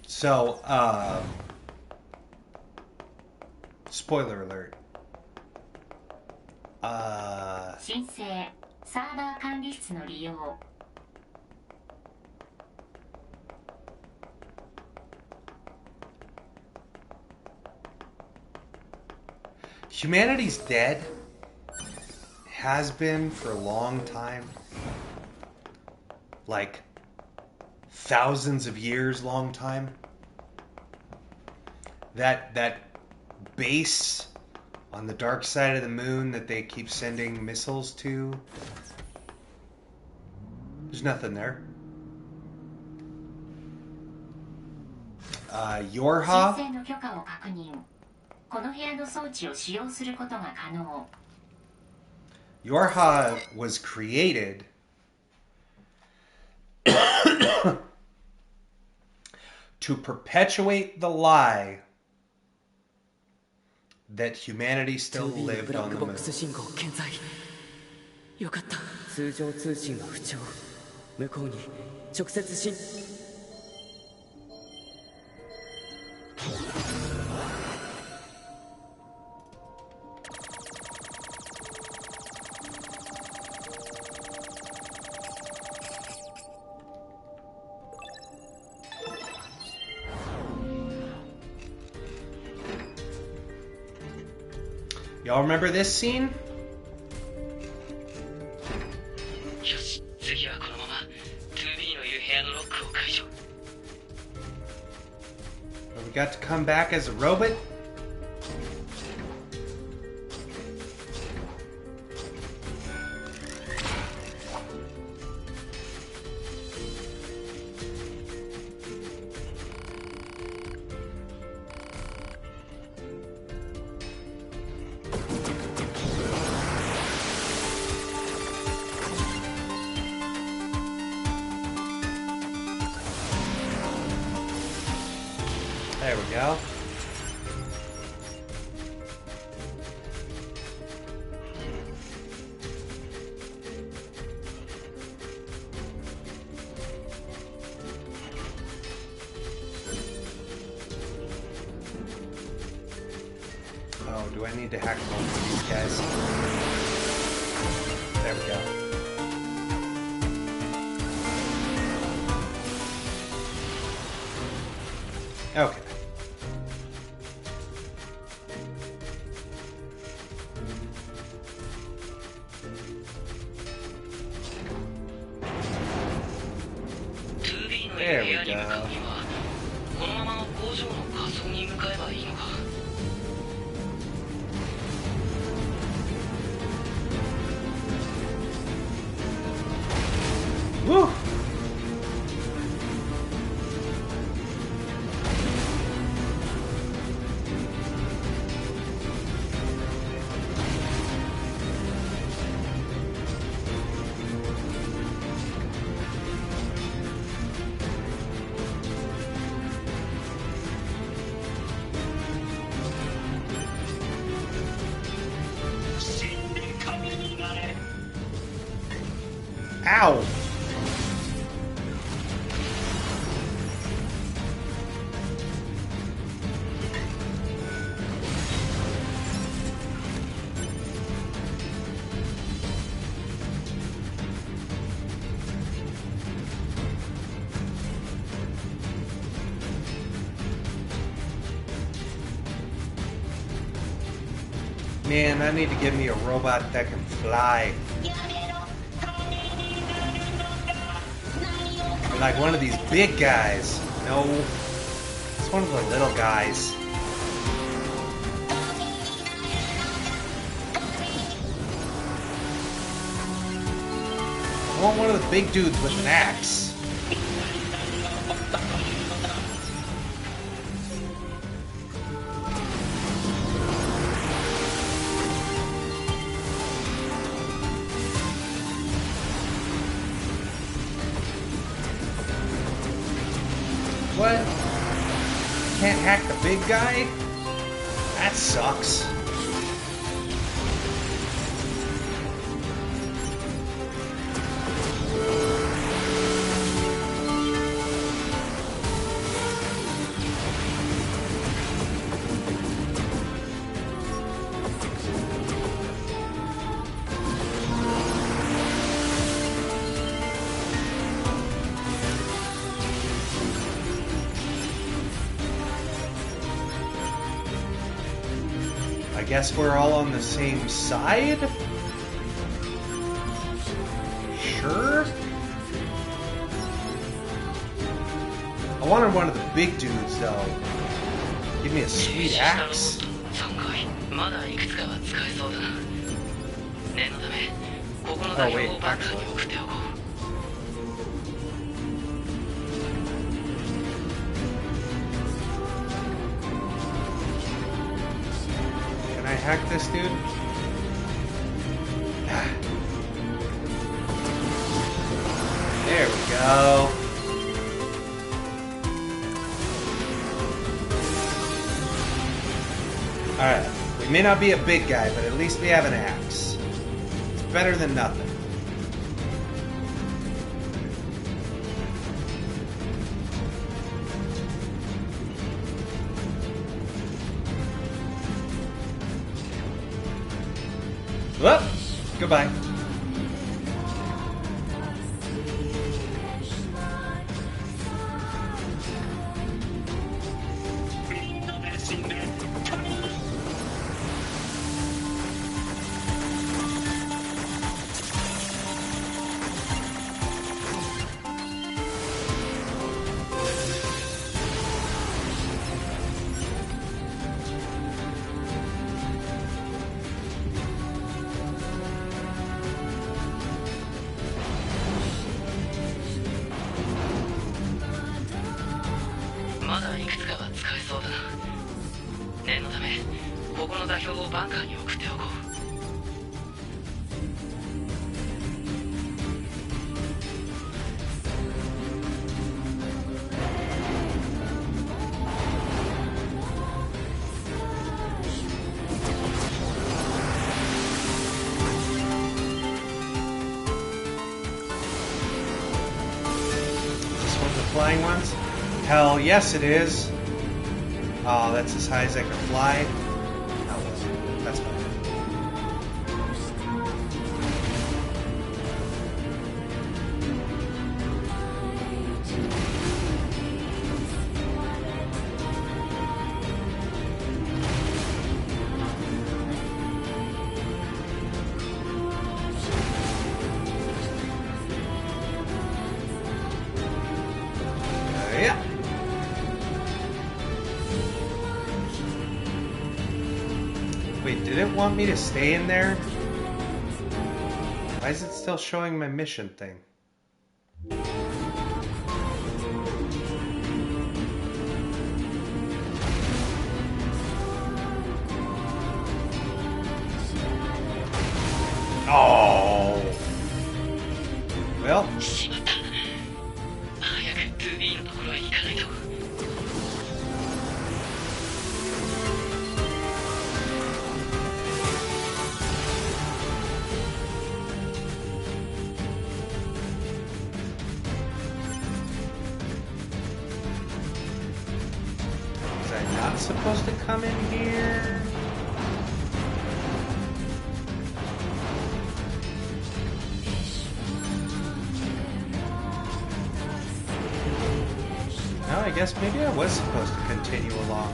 So, spoiler alert. 申請サーバー管理室の利用。Humanity's dead. Has been for a long time. Like thousands of years long time. That base on the dark side of the moon that they keep sending missiles to. There's nothing there. Yorha? 申請の許可を確認。この部屋の装置を使用することが可能。Yorha was created to perpetuate the lie that humanity still lived on the moon. 信号健在。よかった。通常通信は不調。向こうに直接信。Y'all remember this scene? よし、次はこのまま 2B のいる部屋のロックを解除。 We got to come back as a robot? There we go. Oh, do I need to hack one of these guys? There we go. Okay. There 部 we 屋に向かう go. にはこのまま工場の下層に向かえばいいのか。 Woo! Ow! Man, I need to get me a robot that can fly. Like one of these big guys. No, it's one of the little guys. I want one of the big dudes with an axe. What? Can't hack the big guy? That sucks. I guess we're all on the same side? Sure? I wanted one of the big dudes, though. Give me a sweet axe. まだいくつかは使えそうだな。念のためここの Oh 代表 wait, をバンカーに actually. 送っておこう。 Can I hack this dude? Ah. There we go. Alright, we may not be a big guy, but at least we have an axe. It's better than nothing. Well, goodbye. Flying ones? Hell yes it is. Oh, that's as high as I can fly. Oh, well, that's fine. Wait, did it want me to stay in there? Why is it still showing my mission thing? Oh. Well. Was I not supposed to come in here? No, I guess maybe I was supposed to continue along.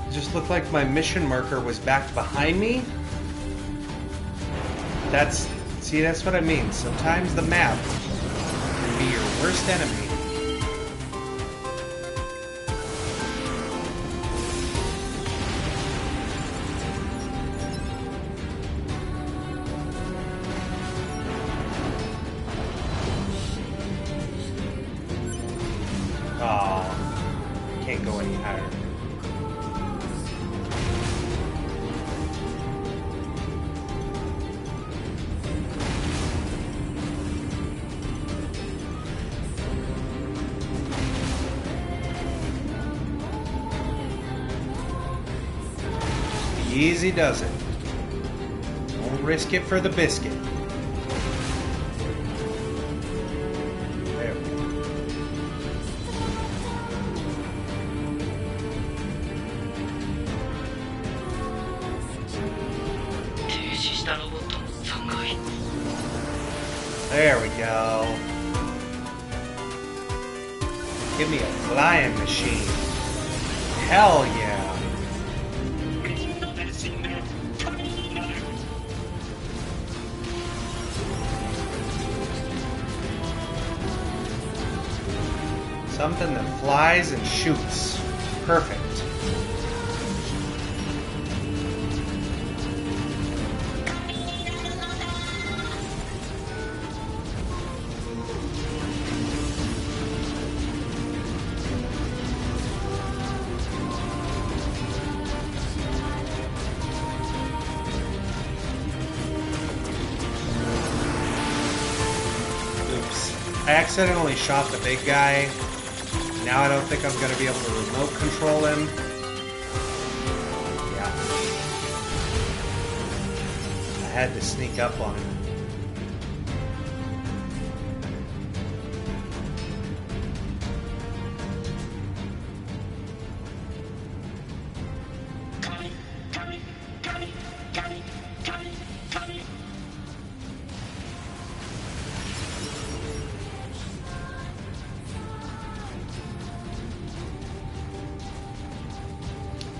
It just looked like my mission marker was back behind me. See, that's what I mean. Sometimes the map can be your worst enemy. Oh, can't go any higher. Easy does it. Won't risk it for the biscuit. There we go. There we go. Give me a flying machine. Hell yeah. Something that flies and shoots. Perfect. Oops. I accidentally shot the big guy. Now I don't think I'm going to be able to remote control him. Yeah. I had to sneak up on him.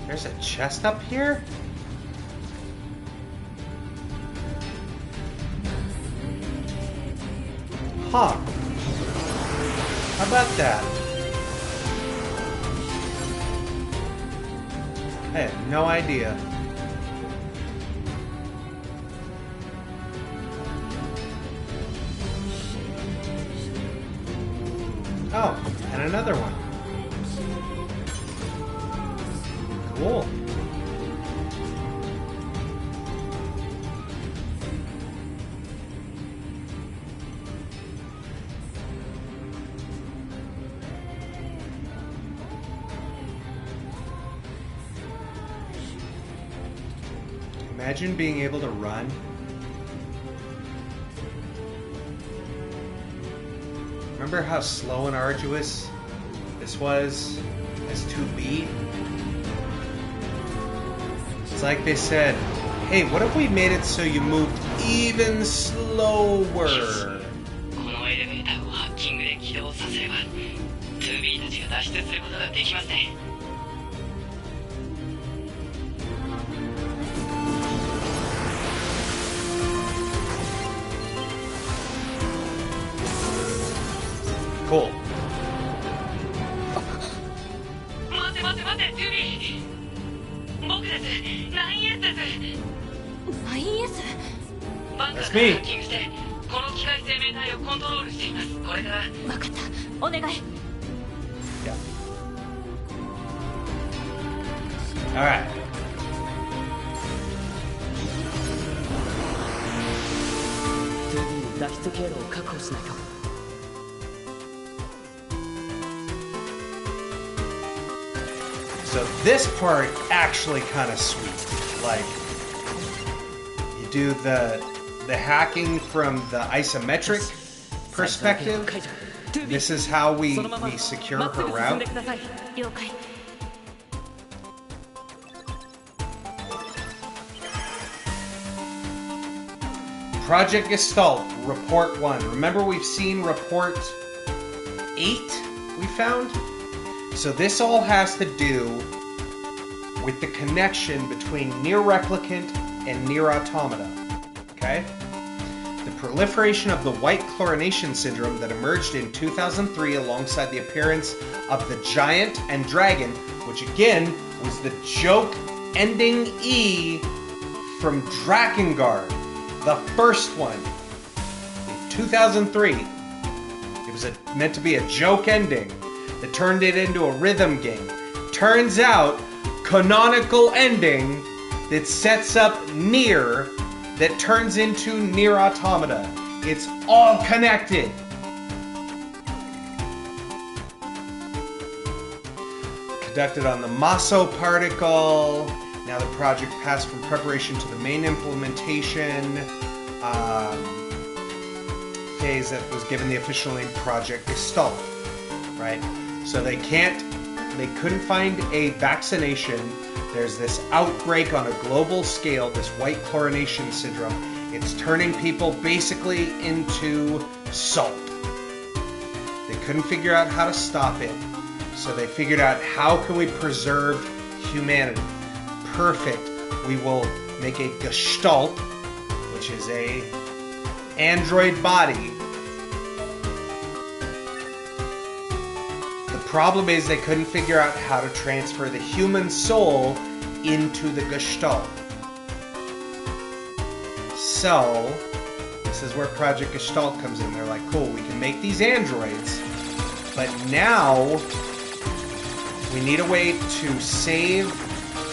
There's a chest up here? Huh. How about that? I had no idea. Oh, and another one. Cool. Imagine being able to run. Remember how slow and arduous this was as 2B? It's like they said, hey, what if we made it so you moved even slower? Cool. 僕です。9S です。9S？ バンカーからハッキングしてこの機械生命体をコントロールしています。これから分かった、お願い。 Yeah. All right. So this part actually kind of sweet. Like you do the hacking from the isometric perspective. This is how we secure her route. 了解。 Project Gestalt, Report 1. Remember we've seen Report 8 we found? So this all has to do with the connection between NieR Replicant and NieR Automata. Okay? The proliferation of the white chlorination syndrome that emerged in 2003 alongside the appearance of the giant and dragon, which again was the joke ending E from Drakengard. The first one, in 2003, it was meant to be a joke ending that turned it into a rhythm game. Turns out, canonical ending that sets up NieR that turns into NieR Automata. It's all connected. Conducted on the Maso particle. Now the project passed from preparation to the main implementation phase that was given the official name Project Gestalt, right? So they couldn't find a vaccination. There's this outbreak on a global scale, this white chlorination syndrome. It's turning people basically into salt. They couldn't figure out how to stop it, so they figured out how can we preserve humanity. Perfect. We will make a Gestalt, which is a android body. The problem is they couldn't figure out how to transfer the human soul into the Gestalt. So, this is where Project Gestalt comes in. They're like, cool, we can make these androids, but now we need a way to save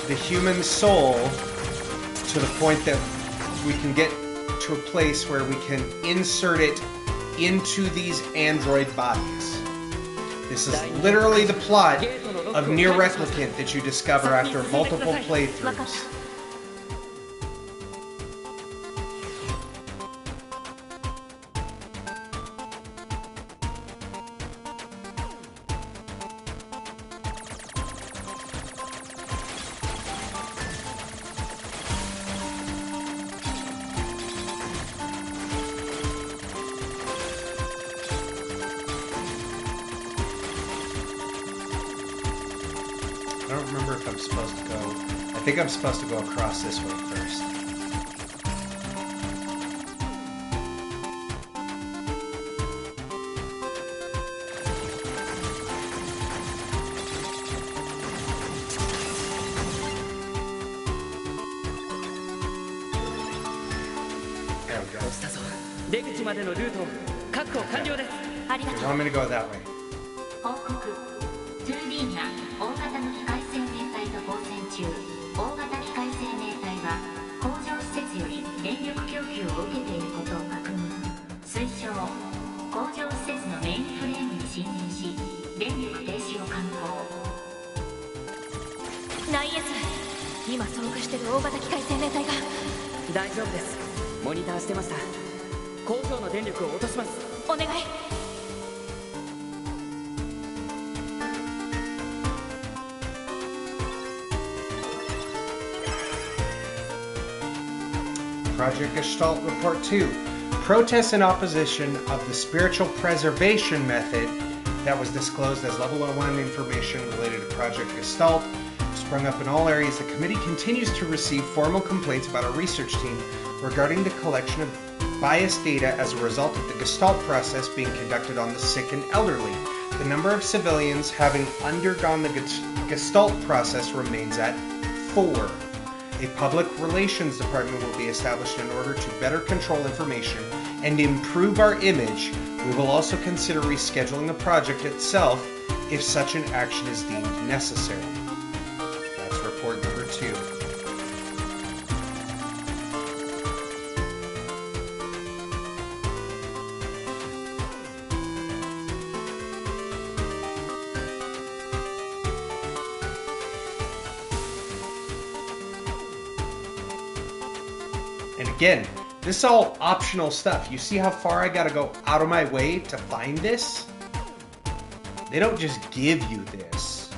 the human soul to the point that we can get to a place where we can insert it into these android bodies. This is literally the plot of NieR Replicant that you discover after multiple playthroughs. I don't remember if I'm supposed to go... I think I'm supposed to go across this way first. There we go. You want me to go that way? 報告 2D が大型の機械生命体と交戦中。大型機械生命体は工場施設より電力供給を受けていることを確認。推奨工場施設のメインフレームに侵入し電力停止を敢行。 9S、 今遭遇してる大型機械生命体が。大丈夫です。モニターしてました。工場の電力を落とします。お願い。 Project Gestalt Report 2. Protests in opposition of the spiritual preservation method that was disclosed as level 1 information related to Project Gestalt sprung up in all areas. The committee continues to receive formal complaints about our research team regarding the collection of biased data as a result of the Gestalt process being conducted on the sick and elderly. The number of civilians having undergone the Gestalt process remains at 4. A public relations department will be established in order to better control information and improve our image. We will also consider rescheduling the project itself if such an action is deemed necessary. That's report number 2. And again, this is all optional stuff. You see how far I gotta go out of my way to find this? They don't just give you this.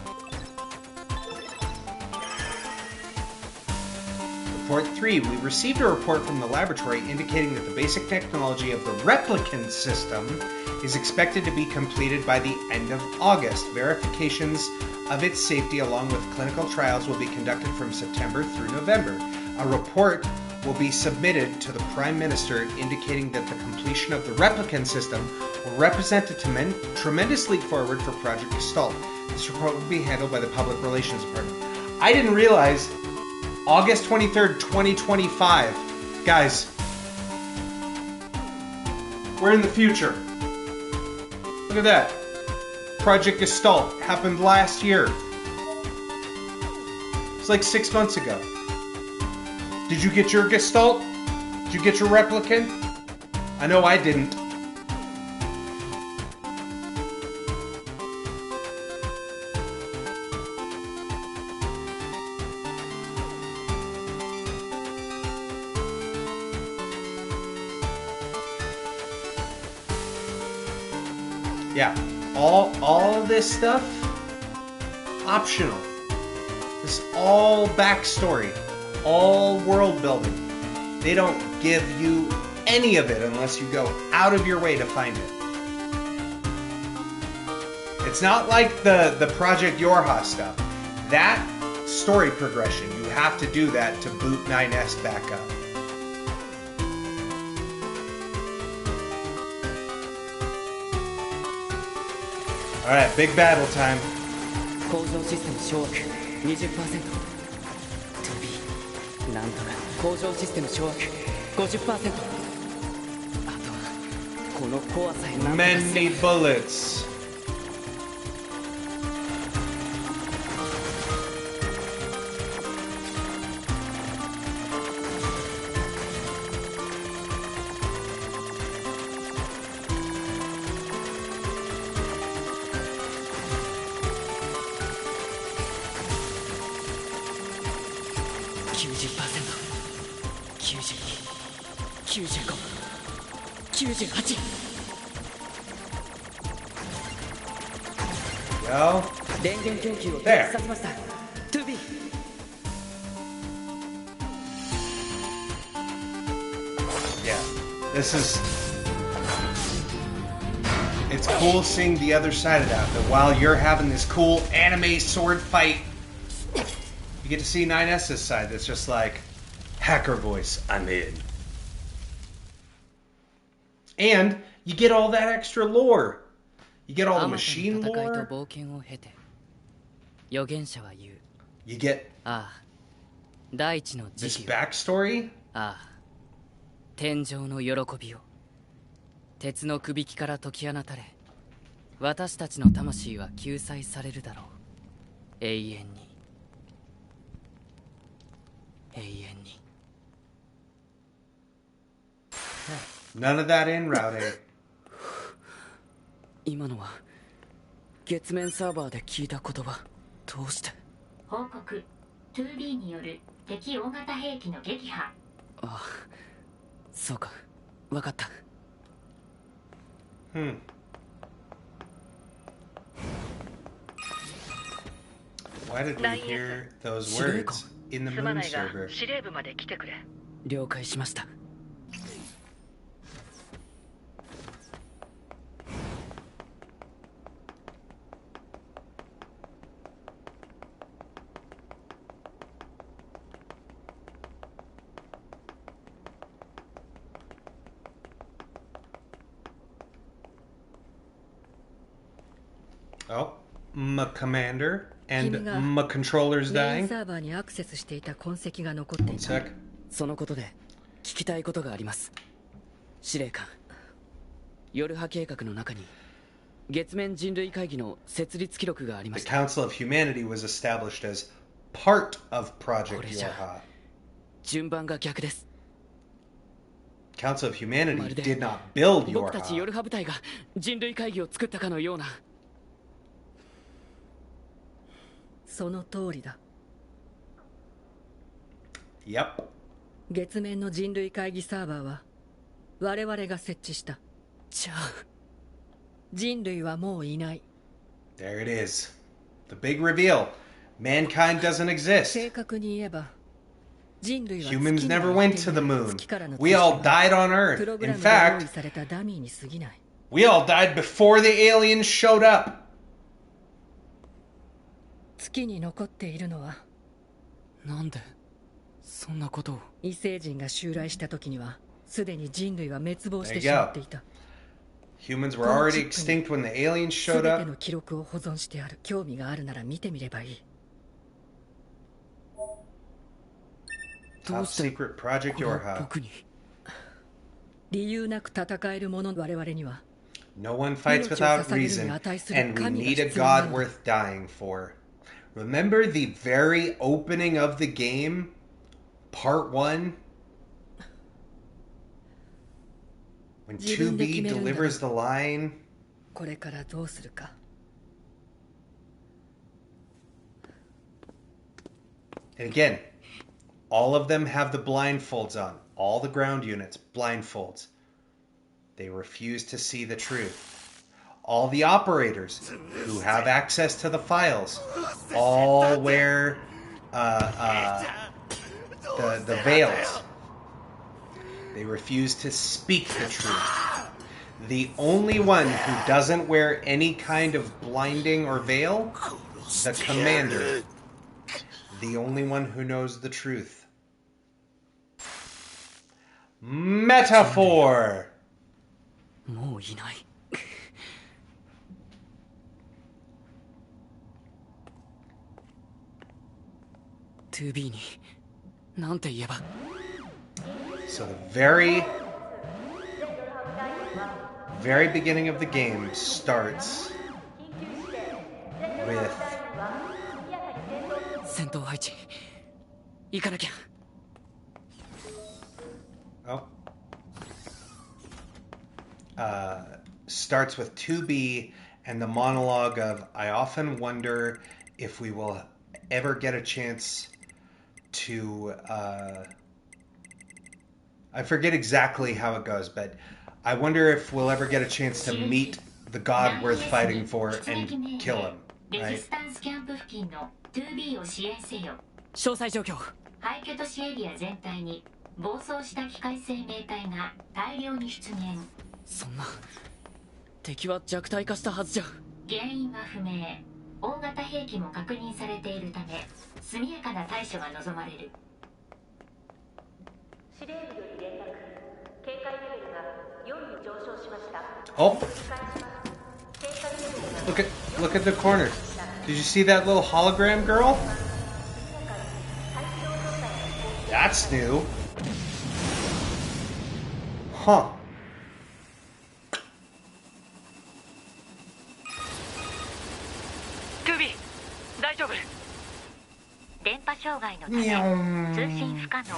Report 3. We received a report from the laboratory indicating that the basic technology of the replicant system is expected to be completed by the end of August. Verifications of its safety along with clinical trials will be conducted from September through November. A report will be submitted to the Prime Minister indicating that the completion of the replicant system will represent a tremendous leap forward for Project Gestalt. This report will be handled by the Public Relations Department. I didn't realize August 23rd, 2025. Guys, we're in the future. Look at that. Project Gestalt happened last year. It's like 6 months ago. Did you get your Gestalt? Did you get your replicant? I know I didn't. Yeah, all of this stuff, optional. This is all backstory. All world building. They don't give you any of it unless you go out of your way to find it. It's not like the Project Yorha stuff. That story progression, you have to do that to boot 9S back up. Alright, big battle time. 構造システム掌握 20%。なんとか工場システム掌握 50%。 あとはこのコアさえなんとか Many bullets. Go. There. Yeah, this is... It's cool seeing the other side of that while you're having this cool anime sword fight, you get to see 9S's side that's just like, hacker voice, I'm in. And you get all that extra lore. You get all the machine lore. You get this backstory. 天上の喜びを鉄のくびきから解き放たれ私たちの魂は救済されるだろう永遠に永遠に None of that in Route 8. 今のは月面サーバーで聞いた言葉どうして報告 2B による敵大型兵器の撃破ああそうか分かった Why did we hear those words in the moon server? 司令部まで来てくれ了解しました Oh, my commander. And my controller's メイン dying. サーバーにアクセスしていた痕跡が残ってい One た。 sec. そのことで聞きたいことがあります。司令官、夜波計画の中に月面人類会議の設立記録がありま The した。 Council of Humanity was established as part of こ Project れじゃ Yorha. 順番が逆です。 Council of Humanity まるで did not build 僕たち Yorha. 夜波部隊が人類会議を作ったかのような。その通りだ。 Yep. 月面の人類会議サーバーは我々が設置した。じゃあ人類はもういない。 There it is. The big reveal. Mankind doesn't exist. 正確に言えば人類は Humans 月に never は行っ went てい to ない。 the moon. 月からの We all 通信は died on プロ Earth. グラ In ムで用意 fact, されたダミーに過ぎない。 we all died before the aliens showed up. 月に残っているのはなんでそんなことを。異星人が襲来した時にはすでに人類は滅亡し There て you しま go. っていた。 Humans were already extinct when the aliens す showed べて up. の記録を保存してある。興味があるなら見てみればいい。ど Top うして secret Project これを Yorha. 僕に。理由なく戦える者我々には No one fights without reason, and we need a god worth dying for. Remember the very opening of the game? Part 1? When 2B delivers the line? これからどうするか。 And again, all of them have the blindfolds on. All the ground units, blindfolds. They refuse to see the truth. All the operators who have access to the files all wear the veils. They refuse to speak the truth. The only one who doesn't wear any kind of blinding or veil, the commander. The only one who knows the truth. Metaphor! もういない。2B になんて言えば。 So the very beginning of the game starts with 戦闘配置行かなきゃ。 starts with 2B and the monologue of, I often wonder if we will ever get a chance to, I forget exactly how it goes, but I wonder if we'll ever get a chance to meet the god worth fighting for and kill him, right? 詳細状況。廃墟都市エリア全体に暴走した機械生命体が大量に出現。そんな敵は弱体化したはずじゃ。原因は不明。大型兵器も確認されているため速やかな対処が望まれる。司令部より連絡。警戒レベルが4に上昇しました。 Oh, look at the corner. Did you see that little hologram girl? That's new. Huh. 2B 大丈夫。電波障害のため通信不可能。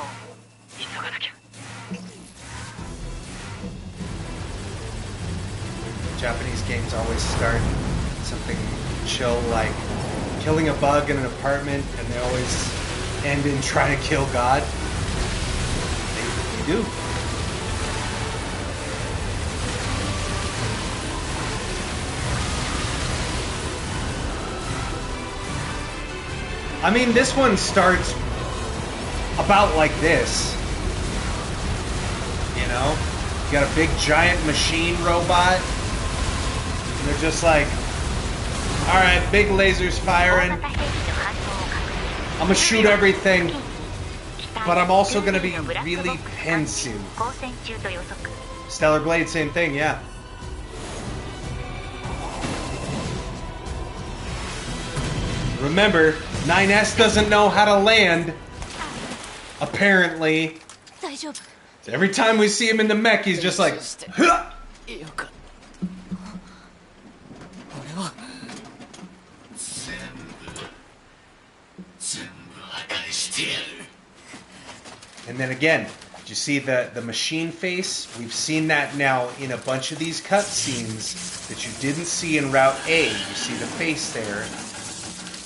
急がなきゃ。 Japanese games always start something chill like killing a bug in an apartment, and they always end in trying to kill God. They do. I mean, this one starts about like this. You know? You got a big giant machine robot. And they're just like, alright, big lasers firing. I'm gonna shoot everything. But I'm also gonna be really pensive. Stellar Blade, same thing, yeah. Remember, 9S doesn't know how to land. Apparently. 大丈夫 So every time we see him in the mech, he's just like, "Huh!" And then again, did you see the machine face? We've seen that now in a bunch of these cutscenes that you didn't see in Route A. You see the face there,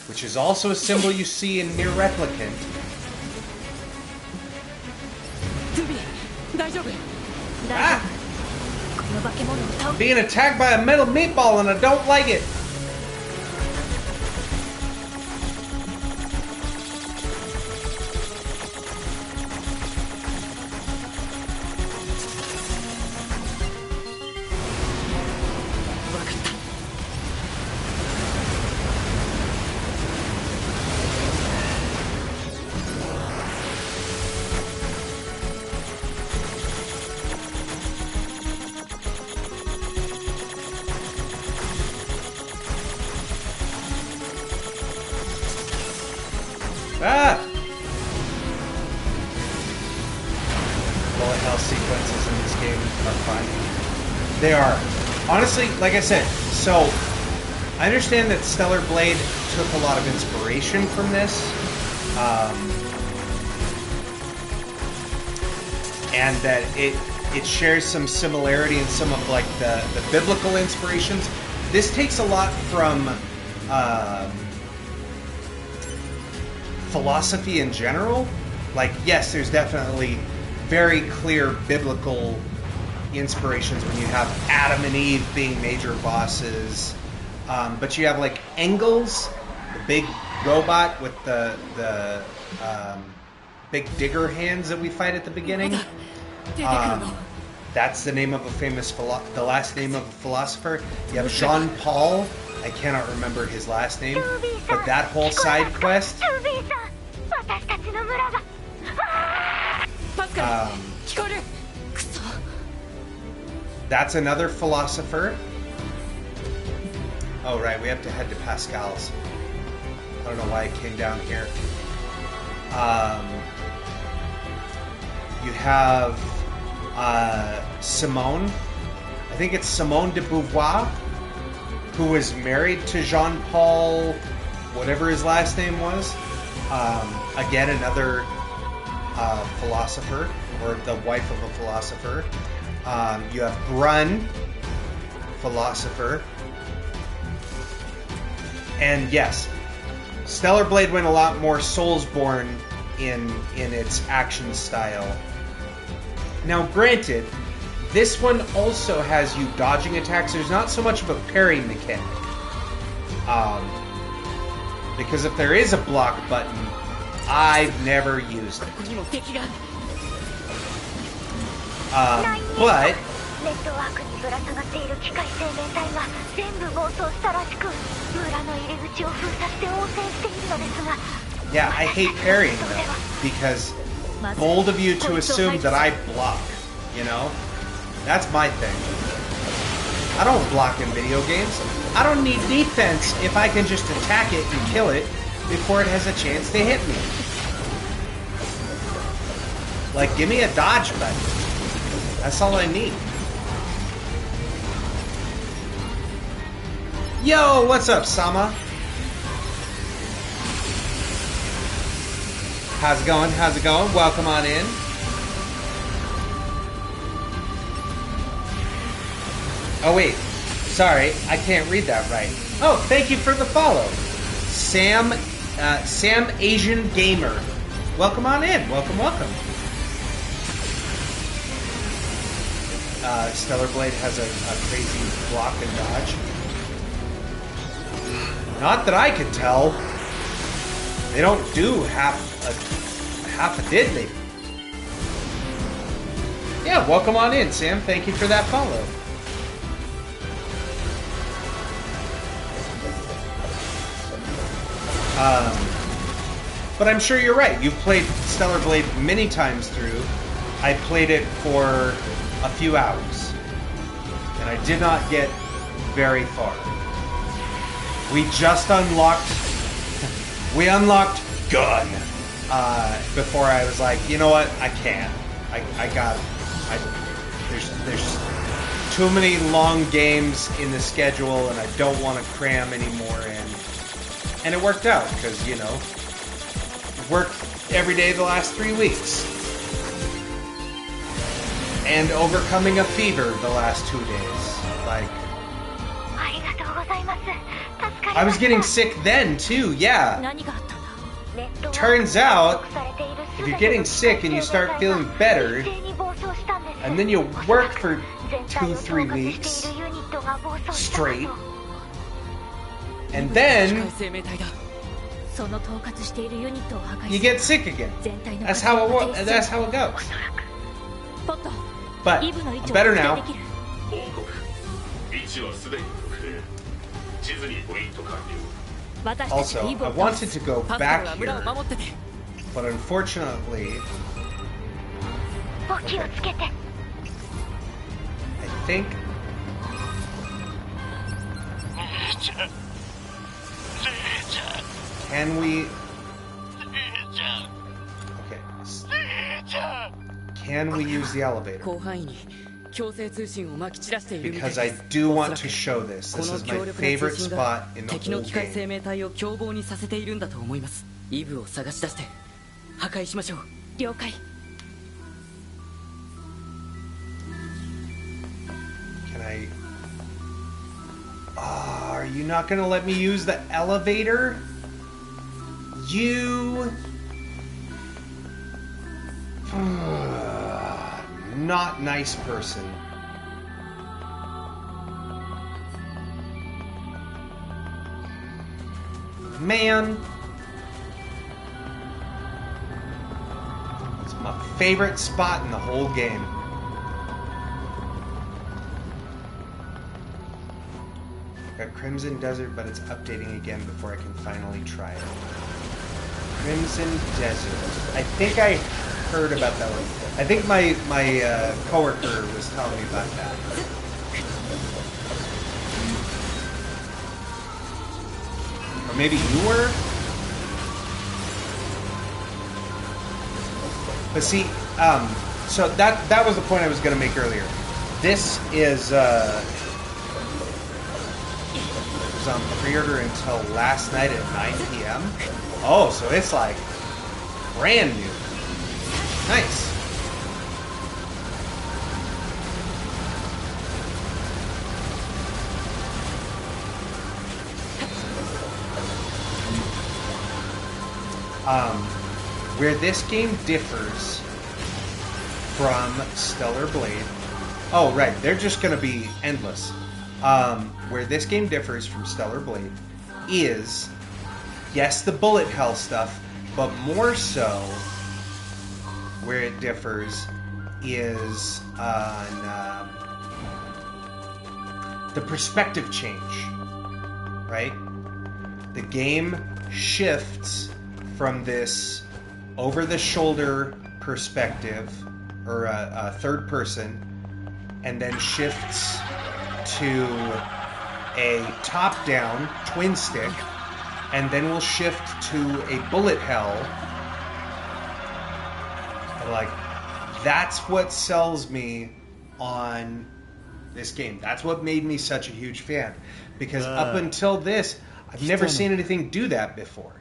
which is also a symbol you see in NieR Replicant. Ah! I'm being attacked by a metal meatball and I don't like it. Ah! Bullet hell sequences in this game are fun. They are. Honestly, like I said, so I understand that Stellar Blade took a lot of inspiration from this. And that it shares some similarity in some of like the biblical inspirations. This takes a lot from philosophy in general. Like, yes, there's definitely very clear biblical inspirations when you have Adam and Eve being major bosses. But you have like Engels, the big robot with the big digger hands that we fight at the beginning. That's the name of a famous the last name of a philosopher. You have Jean Paul. I cannot remember his last name, but that whole side quest. That's another philosopher. Oh, right, we have to head to Pascal's. I don't know why I came down here. You have Simone. I think it's Simone de Beauvoir, who was married to Jean-Paul, whatever his last name was. Again, another philosopher, or the wife of a philosopher. You have Brun, philosopher. And yes, Stellar Blade went a lot more Soulsborne in its action style. Now, granted, this one also has you dodging attacks. There's not so much of a parry mechanic. Because if there is a block button, I've never used it. But yeah, I hate parrying though, because bold of you to assume that I block, you know? That's my thing. I don't block in video games. I don't need defense if I can just attack it and kill it before it has a chance to hit me. Like, give me a dodge button. That's all I need. Yo, what's up, Sama? How's it going? How's it going? Welcome on in. Oh, wait. Sorry, I can't read that right. Oh, thank you for the follow. Sam Asian Gamer. Welcome on in. Welcome, welcome. Stellar Blade has a crazy block and dodge. Not that I could tell. They don't do half a diddly. Yeah, welcome on in, Sam. Thank you for that follow. But I'm sure you're right. You've played Stellar Blade many times through. I played it for a few hours, and I did not get very far. We just unlocked We unlocked gun before I was like, you know what? I can't. There's too many long games in the schedule, and I don't want to cram anymore in. And it worked out because, you know, worked every day the last 3 weeks. And overcoming a fever the last 2 days. Like, I was getting sick then too, yeah. Turns out, if you're getting sick and you start feeling better, and then you work for 2-3 weeks straight, and then you get sick again. That's how it goes. But I'm better now. Also, I wanted to go back here, but unfortunately, I think can we? Okay. Can we use the elevator? Because I do want to show this. This is my favorite spot in the whole game. Can I... are you not going to let me use the elevator? You... not nice person. Man. It's my favorite spot in the whole game. Got Crimson Desert, but it's updating again before I can finally try it. Crimson Desert. I think I heard about that one. I think my coworker was telling me about that. Or maybe you were? But see, so that was the point I was going to make earlier. This is it was on pre-order until last night at 9 p.m. Oh, so it's like brand new. Nice. Where this game differs from Stellar Blade... Oh, right, they're just going to be endless. Where this game differs from Stellar Blade is, yes, the bullet hell stuff, but more so, where it differs is on the perspective change, right? The game shifts from this over-the-shoulder perspective, or a third person, and then shifts to a top-down twin stick, and then we'll shift to a bullet hell. And like, that's what sells me on this game. That's what made me such a huge fan. Because up until this, I've never seen anything do that before.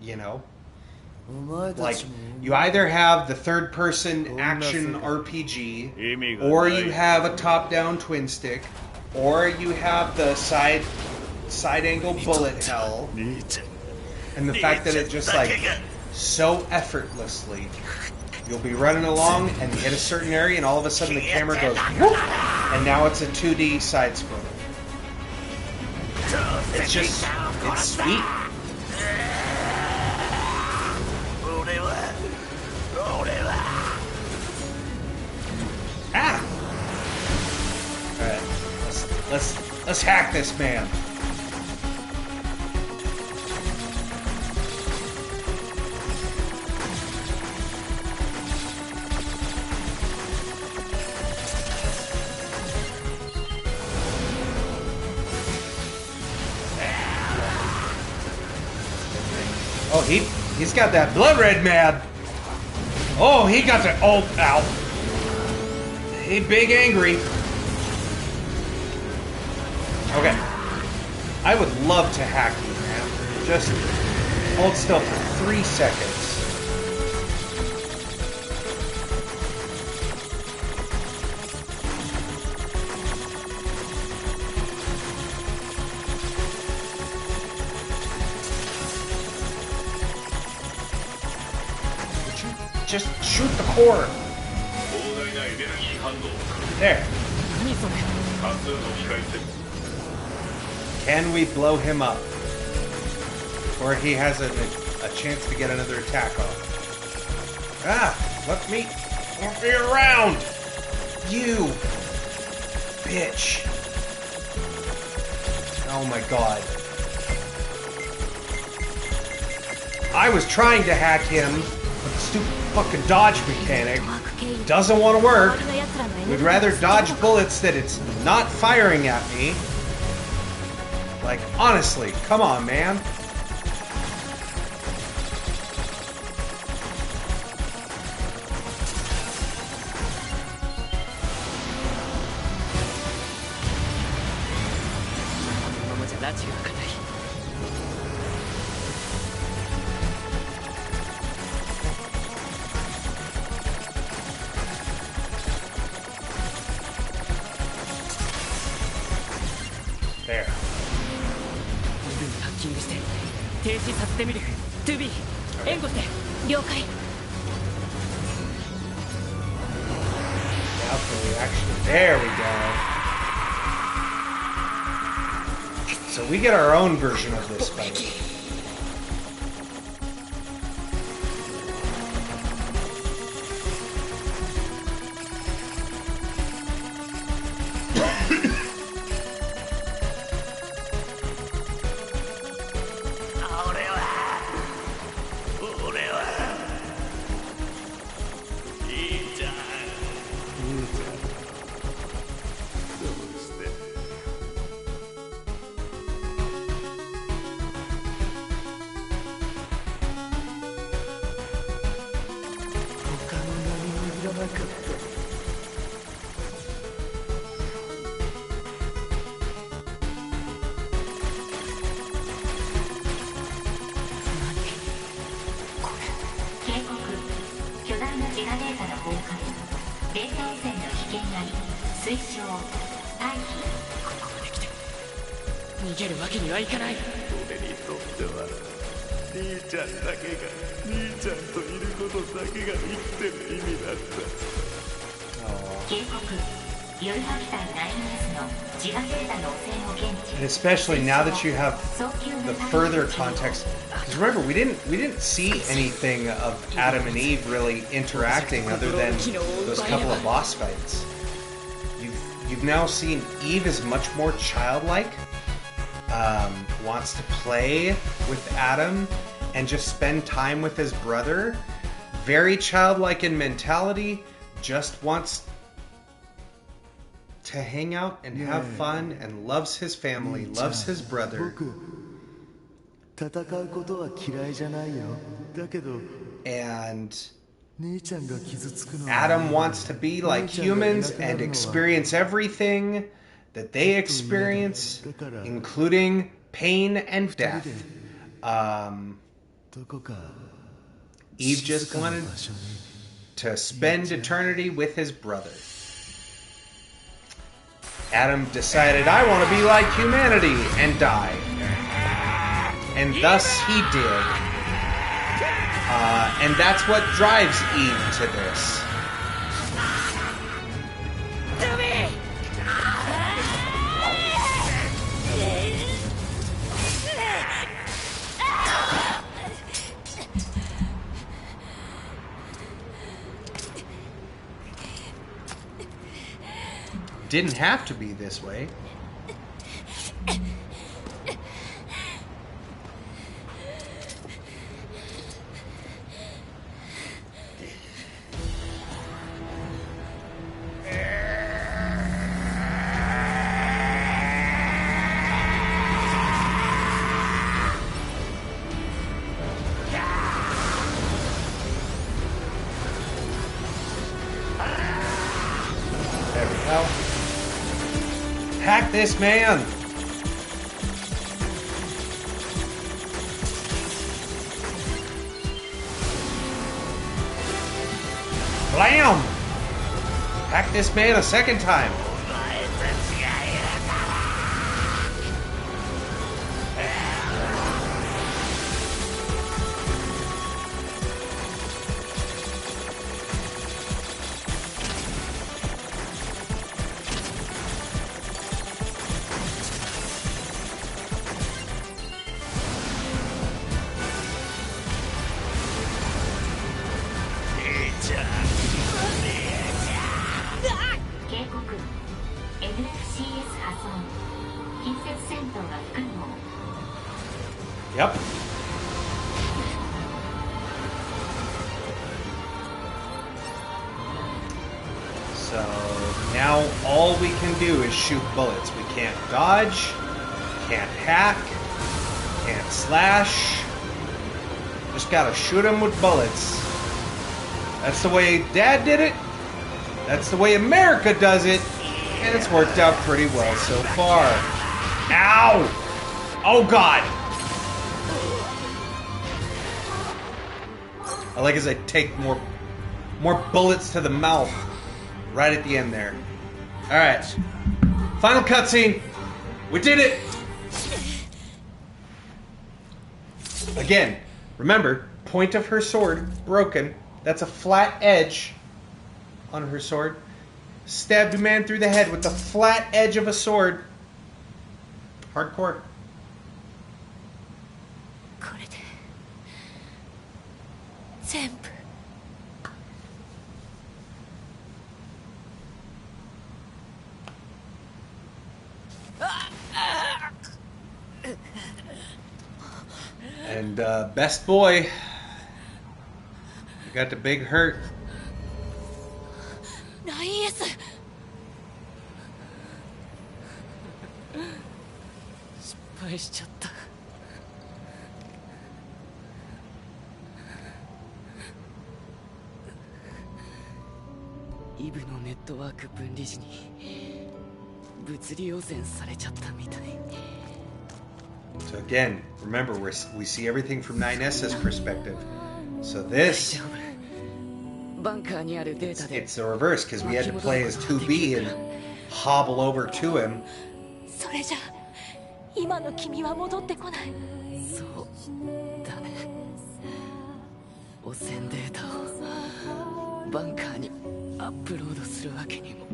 You know? Like, you either have the third-person action RPG, or you have a top-down twin stick, or you have the side-angle bullet hell, and the fact that it just, like, so effortlessly, you'll be running along, and you hit a certain area, and all of a sudden the camera goes, whoop, and now it's a 2D side-scroller. It's just, it's sweet. Ah! Alright, let's hack this man. he's got that blood red mad. Oh, he got the ow. He big angry. Okay. I would love to hack you, man. Just hold still for 3 seconds. Just shoot the core. There. Can we blow him up? Or he has a chance to get another attack off. Let me around! You! Bitch. Oh my god. I was trying to hack him, but the stupid fucking dodge mechanic doesn't want to work. We'd rather dodge bullets that it's not firing at me. Like, honestly, come on, man. There. There we go. So we get our own version of this fight. And especially now that you have the further context, because remember we didn't see anything of Adam and Eve really interacting other than those couple of boss fights. You've now seen Eve is much more childlike, wants to play with Adam and just spend time with his brother. Very childlike in mentality, just wants to hang out and have fun and loves his family, loves his brother. And Adam wants to be like humans and experience everything that they experience, including pain and death. Eve just wanted to spend eternity with his brother. Adam decided, I want to be like humanity, and die. And thus he did. And that's what drives Eve to this. Didn't have to be this way. Hack this man! Blam! Hack this man a second time. Yep. So now all we can do is shoot bullets. We can't dodge, can't hack, can't slash. Just gotta shoot them with bullets. That's the way Dad did it. That's the way America does it. And it's worked out pretty well so far. Ow! Oh God! I like as I take more bullets to the mouth right at the end there. Alright. Final cutscene. We did it! Again, remember, point of her sword broken. That's a flat edge on her sword. Stabbed a man through the head with the flat edge of a sword. Hardcore. And best boy, you got the big hurt. Nice. 失敗しちゃった。イブのネットワーク分離時に物理汚染されちゃったみたい。 So again, remember we see everything from 9S's perspective. So this, it's the reverse because we had to play as 2B and hobble over to him. それじゃ今の君は戻ってこない。そうだね。汚染データをバンカーにアップロードするわけにも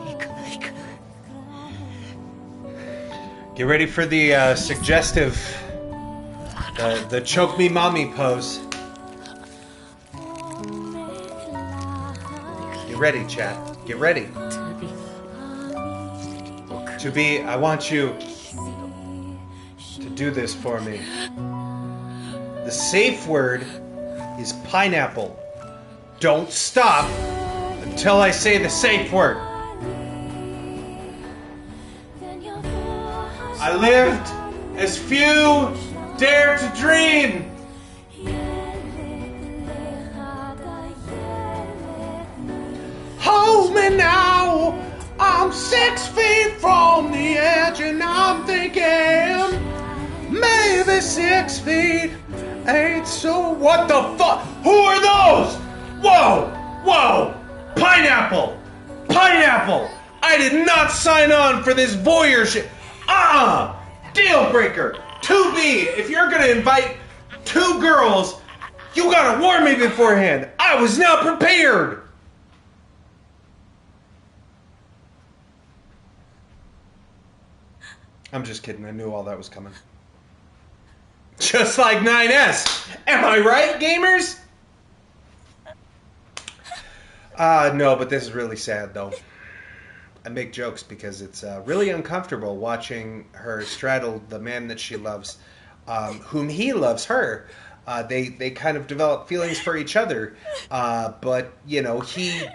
いかないかな。 Get ready for the suggestive, the choke me mommy pose. Get ready, chat. Get ready. To be, I want you to do this for me. The safe word is pineapple. Don't stop until I say the safe word. I lived as few dare to dream. Hold me now. I'm 6 feet from the edge and I'm thinking maybe 6 feet ain't so. What the fuck? Who are those? Whoa! Whoa! Pineapple! Pineapple! I did not sign on for this voyeur shit. Deal breaker. 2B, if you're gonna invite 2 girls, you gotta warn me beforehand. I was not prepared. I'm just kidding. I knew all that was coming. Just like 9S. Am I right, gamers? No, but this is really sad, though. I make jokes because it's really uncomfortable watching her straddle the man that she loves, whom he loves her. They kind of develop feelings for each other, but, you know, he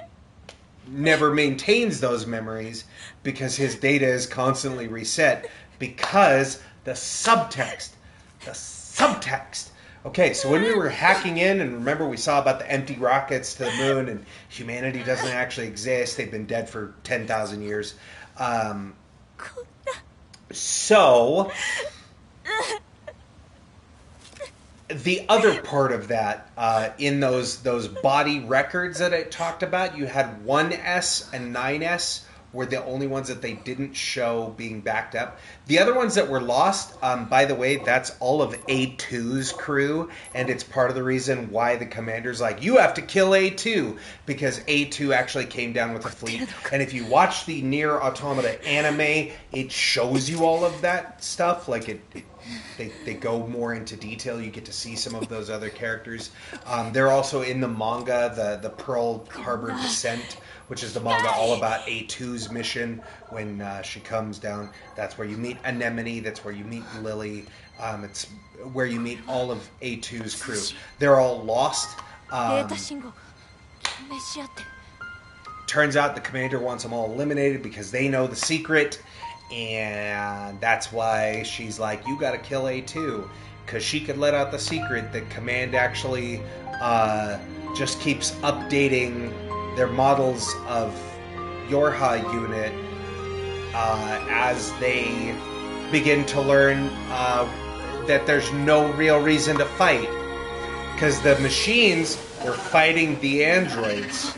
never maintains those memories because his data is constantly reset because the subtext Okay, so when we were hacking in, and remember we saw about the empty rockets to the moon, and humanity doesn't actually exist. They've been dead for 10,000 years. So the other part of that, in those body records that I talked about, you had 1S and 9S were the only ones that they didn't show being backed up. The other ones that were lost, by the way, that's all of A2's crew, and it's part of the reason why the commander's like, you have to kill A2, because A2 actually came down with a fleet. And if you watch the NieR Automata anime, it shows you all of that stuff. Like they go more into detail. You get to see some of those other characters. They're also in the manga, the Pearl Harbor Descent, which is the manga all about A2's mission when she comes down. That's where you meet Anemone. That's where you meet Lily. It's where you meet all of A2's crew. They're all lost. Turns out the commander wants them all eliminated because they know the secret, and that's why she's like, you gotta kill A2, because she could let out the secret that command actually just keeps updating their models of Yorha unit as they begin to learn that there's no real reason to fight, because the machines were fighting the androids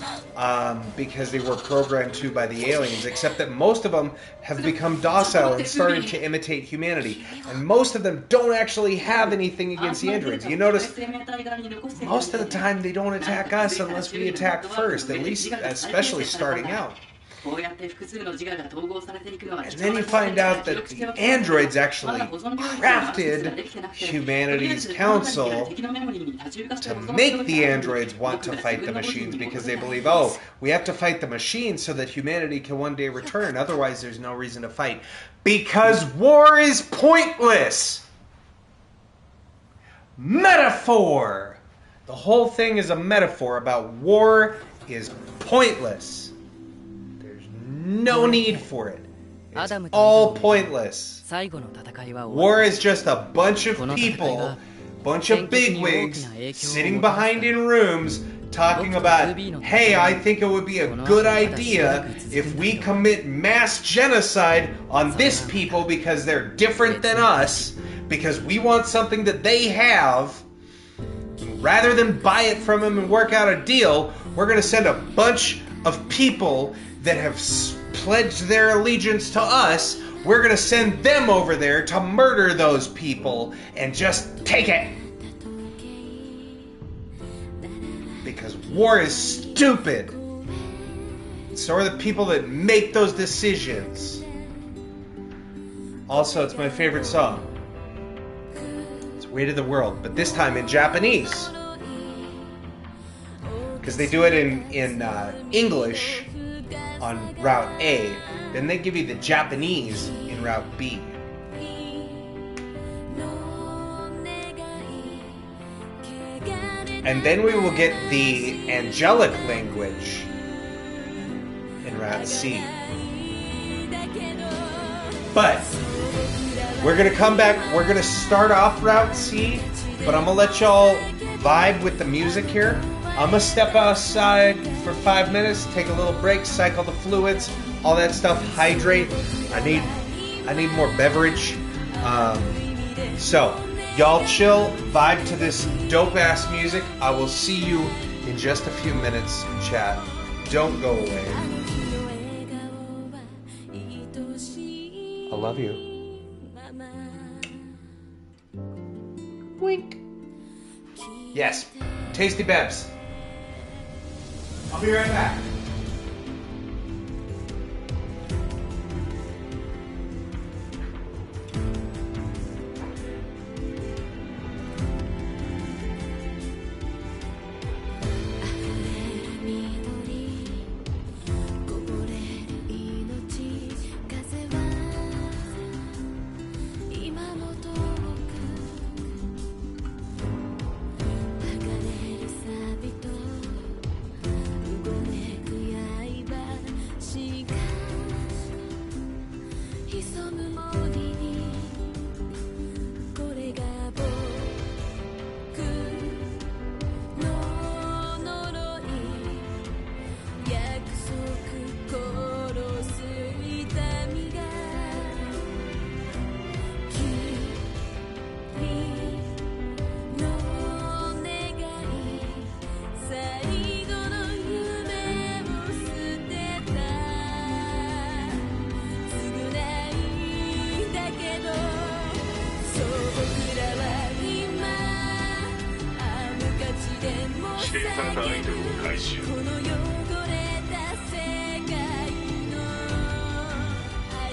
because they were programmed to by the aliens, except that most of them have become docile and started to imitate humanity, and most of them don't actually have anything against the androids. You notice most of the time they don't attack us unless we attack first, at least especially starting out. And then you find out that the androids actually crafted humanity's council to make the androids want to fight the machines, because they believe, oh, we have to fight the machines so that humanity can one day return. Otherwise, there's no reason to fight. Because war is pointless! Metaphor! The whole thing is a metaphor about war is pointless. No need for it. It's all pointless. War is just a bunch of people, bunch of bigwigs sitting behind in rooms talking about, hey, I think it would be a good idea if we commit mass genocide on this people because they're different than us, because we want something that they have. Rather than buy it from them and work out a deal, we're going to send a bunch of people that have pledged their allegiance to us. We're going to send them over there to murder those people and just take it. Because war is stupid. So are the people that make those decisions. Also, it's my favorite song. It's Weight of the World, but this time in Japanese. Because they do it in English on Route A, then they give you the Japanese in Route B. And then we will get the angelic language in Route C. But we're going to come back, we're going to start off Route C, but I'm going to let y'all vibe with the music here. I'm going to step outside for 5 minutes, take a little break, cycle the fluids, all that stuff, hydrate. I need more beverage. So, y'all chill, vibe to this dope-ass music. I will see you in just a few minutes, chat. Don't go away. I love you. Wink. Yes, Tasty Bebs. I'll be right back. 指定されたアイテムを回収。この汚れた世界の愛、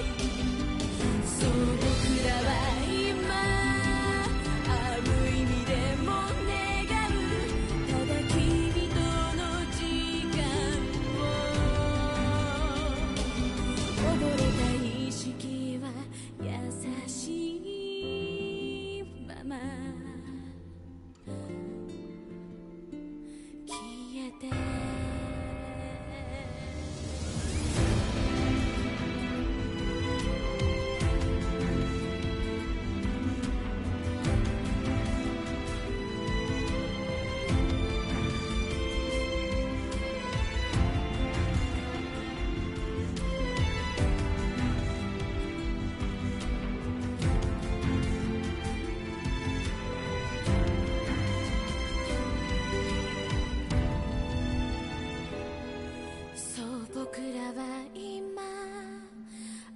そう僕らは今ある意味でも願う、ただ君との時間を、溺れた意識は優しいまま消えて、そう僕らは今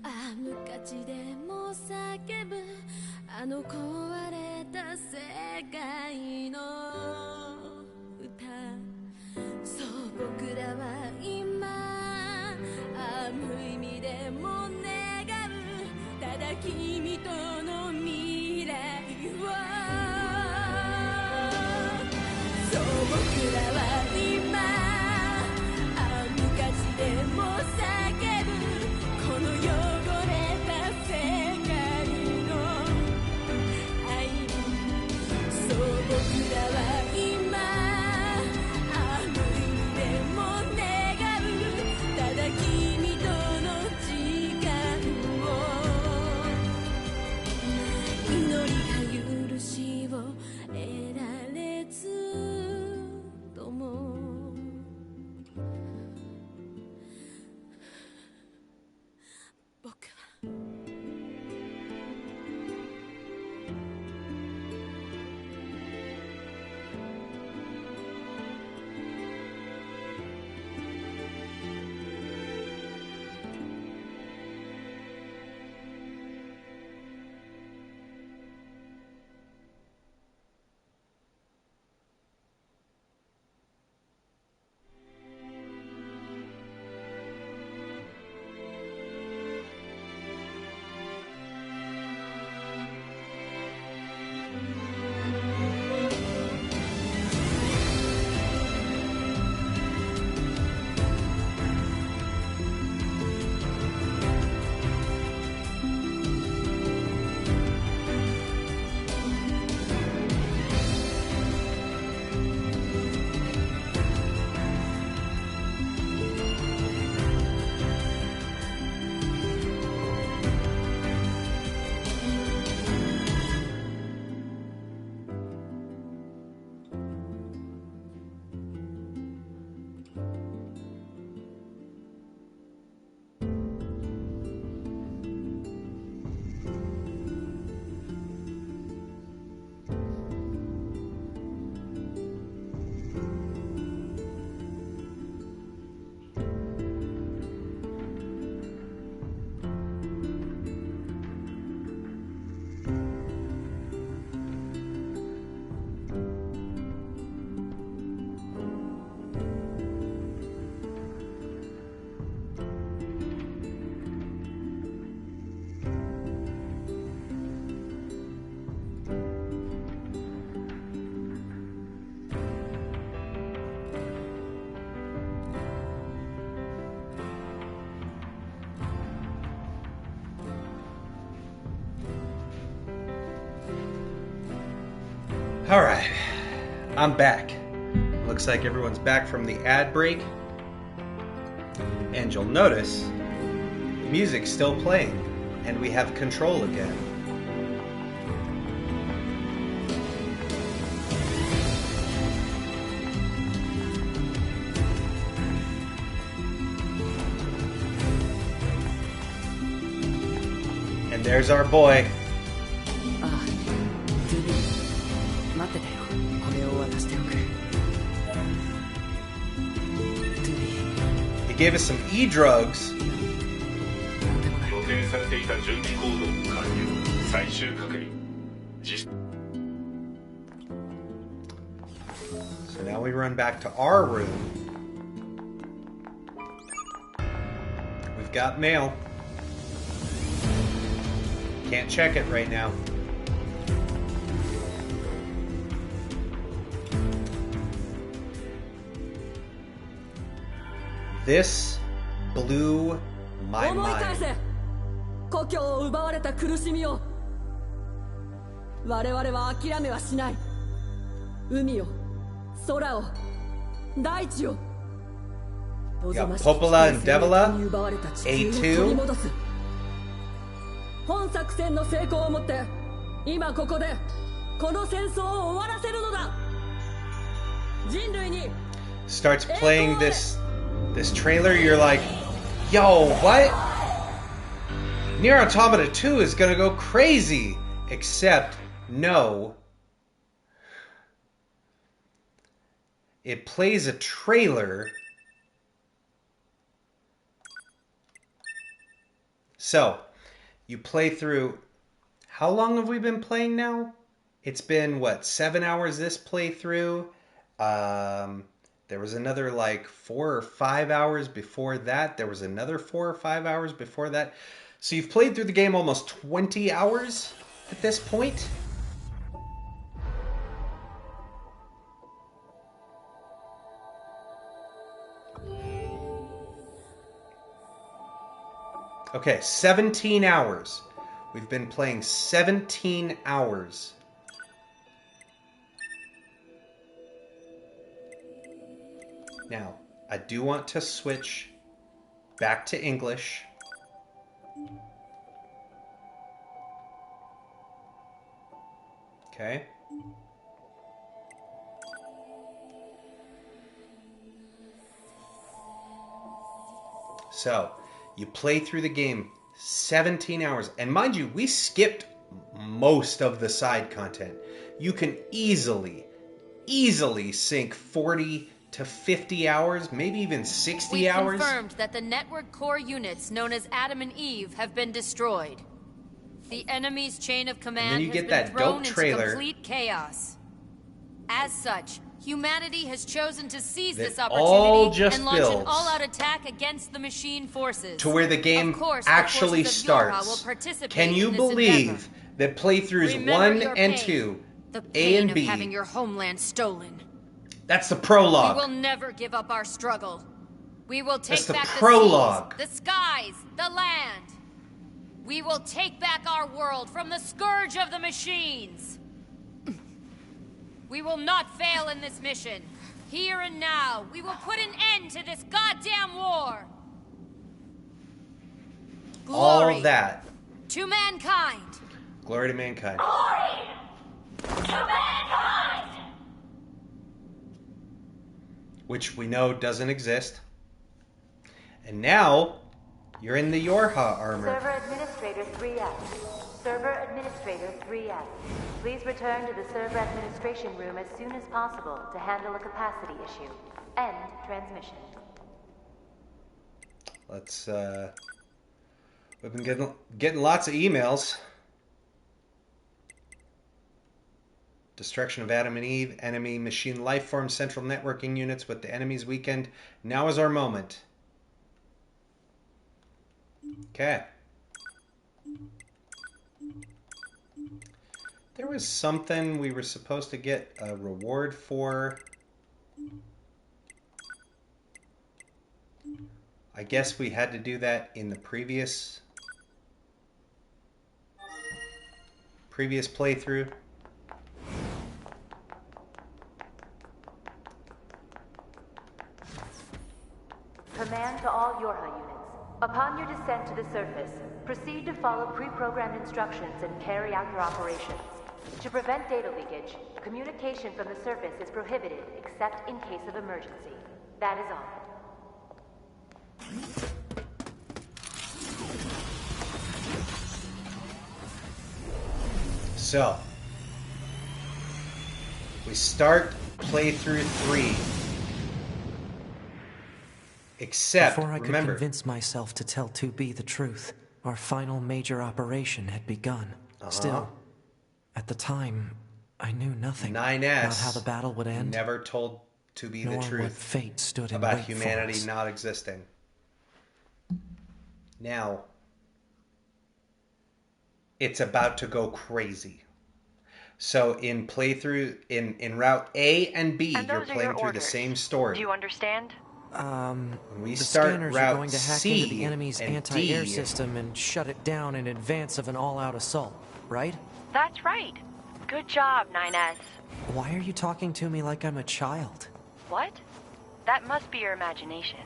あ無価値でも叫ぶ、あの壊れた世界の歌、そう僕らは今あ無意味でも願う、ただ君との未来を、そう僕らは今無価値でも叫ぶ、この汚れた世界の愛、そう僕らは今あ無意味でも願う、ただ君との時間を、祈りや許しを得られずとも、僕はAll right, I'm back. Looks like everyone's back from the ad break. And you'll notice the music's still playing, and we have control again. And there's our boy. He gave us some E-drugs. 予定されていた準備行動完了。最終確認。So now we run back to our room. We've got mail. Can't check it right now. This blew my mind. 故郷を奪われた苦しみを我々は諦めはしない海を空を大地を got Popola and Devila, A2. 本作戦の成功をもって今ここでこの戦争を終わらせるのだ人類に Starts playing this trailer, you're like, yo, what? NieR Automata 2 is gonna go crazy! Except, no. It plays a trailer. So, you play through... How long have we been playing now? It's been, what, 7 hours this playthrough? There was another, like, 4 or 5 hours before that. There was another 4 or 5 hours before that. So you've played through the game almost 20 hours at this point? Okay, 17 hours. We've been playing 17 hours. Now, I do want to switch back to English. Okay. So, you play through the game 17 hours. And mind you, we skipped most of the side content. You can easily sink 40 to 50 hours, maybe even 60 hours. We confirmed that the network core units known as Adam and Eve have been destroyed. The enemy's chain of command has been thrown into complete chaos. As such, humanity has chosen to seize this opportunity and launch an all-out attack against the machine forces. To where the game actually starts. Can you believe that playthroughs 1 and 2, A and B, having your homeland stolen. That's the prologue. We will never give up our struggle. We will take back the seas, the skies, the land. We will take back our world from the scourge of the machines. We will not fail in this mission. Here and now, we will put an end to this goddamn war. Glory all that to mankind. Glory to mankind. Glory to mankind. Which we know doesn't exist. And now, you're in the Yorha armor. Server Administrator 3F. Server Administrator 3F. Please return to the server administration room as soon as possible to handle a capacity issue. End transmission. Let's, we've been getting lots of emails. Destruction of Adam and Eve, enemy machine lifeform, central networking units with the enemy's weakened. Now is our moment. Okay. There was something we were supposed to get a reward for. I guess we had to do that in the previous playthrough. Command to all Yorha units. Upon your descent to the surface, proceed to follow pre-programmed instructions and carry out your operations. To prevent data leakage, communication from the surface is prohibited except in case of emergency. That is all. So, we start playthrough 3. Except, before I could remember, convince myself to tell 2B the truth, our final major operation had begun. Still, at the time, I knew nothing 9S about how the battle would end. Never told to be the nor truth what fate stood in about wait humanity for us. not existing. Now, it's about to go crazy. So in Route A and B, you're playing through the same story. Do you understand? When we The start scanners Route are going to hack C into the enemy's and anti-air D, system and shut it down in advance of an all-out assault, right? That's right. Good job, 9S. Why are you talking to me like I'm a child? What? That must be your imagination.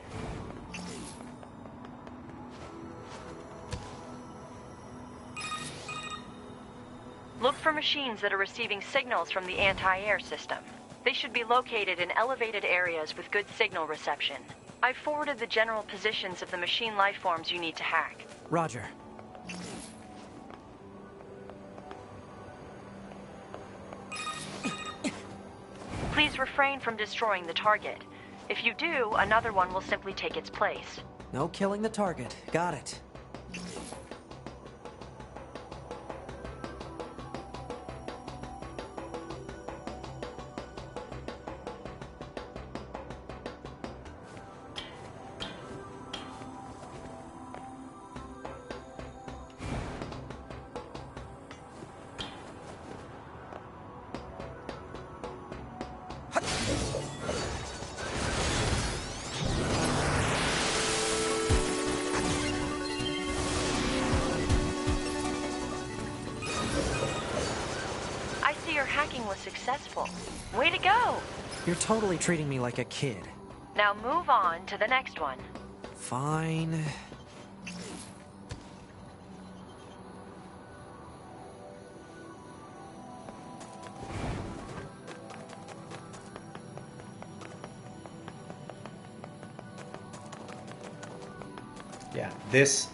Look for machines that are receiving signals from the anti-air system. They should be located in elevated areas with good signal reception. I've forwarded the general positions of the machine lifeforms you need to hack. Roger. Please refrain from destroying the target. If you do, another one will simply take its place. No killing the target. Got it. Successful. Way to go! You're totally treating me like a kid. Now move on to the next one. Fine. Yeah, this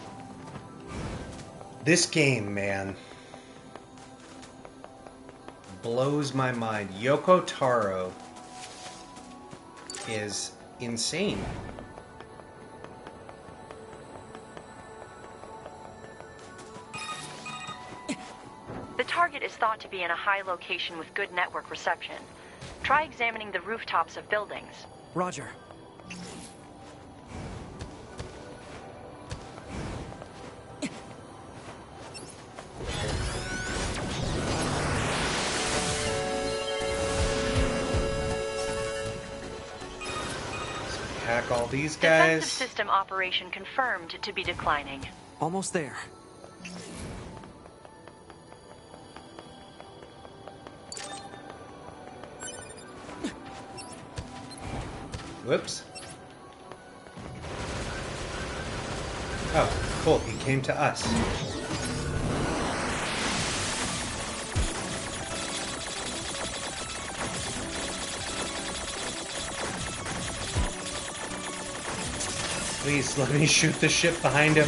game, man, blows my mind. Yoko Taro is insane. The target is thought to be in a high location with good network reception. Try examining the rooftops of buildings. Roger. Hack all these guys. Defensive system operation confirmed to be declining. Almost there. Whoops. Oh, cool. He came to us. Please, let me shoot the ship behind him.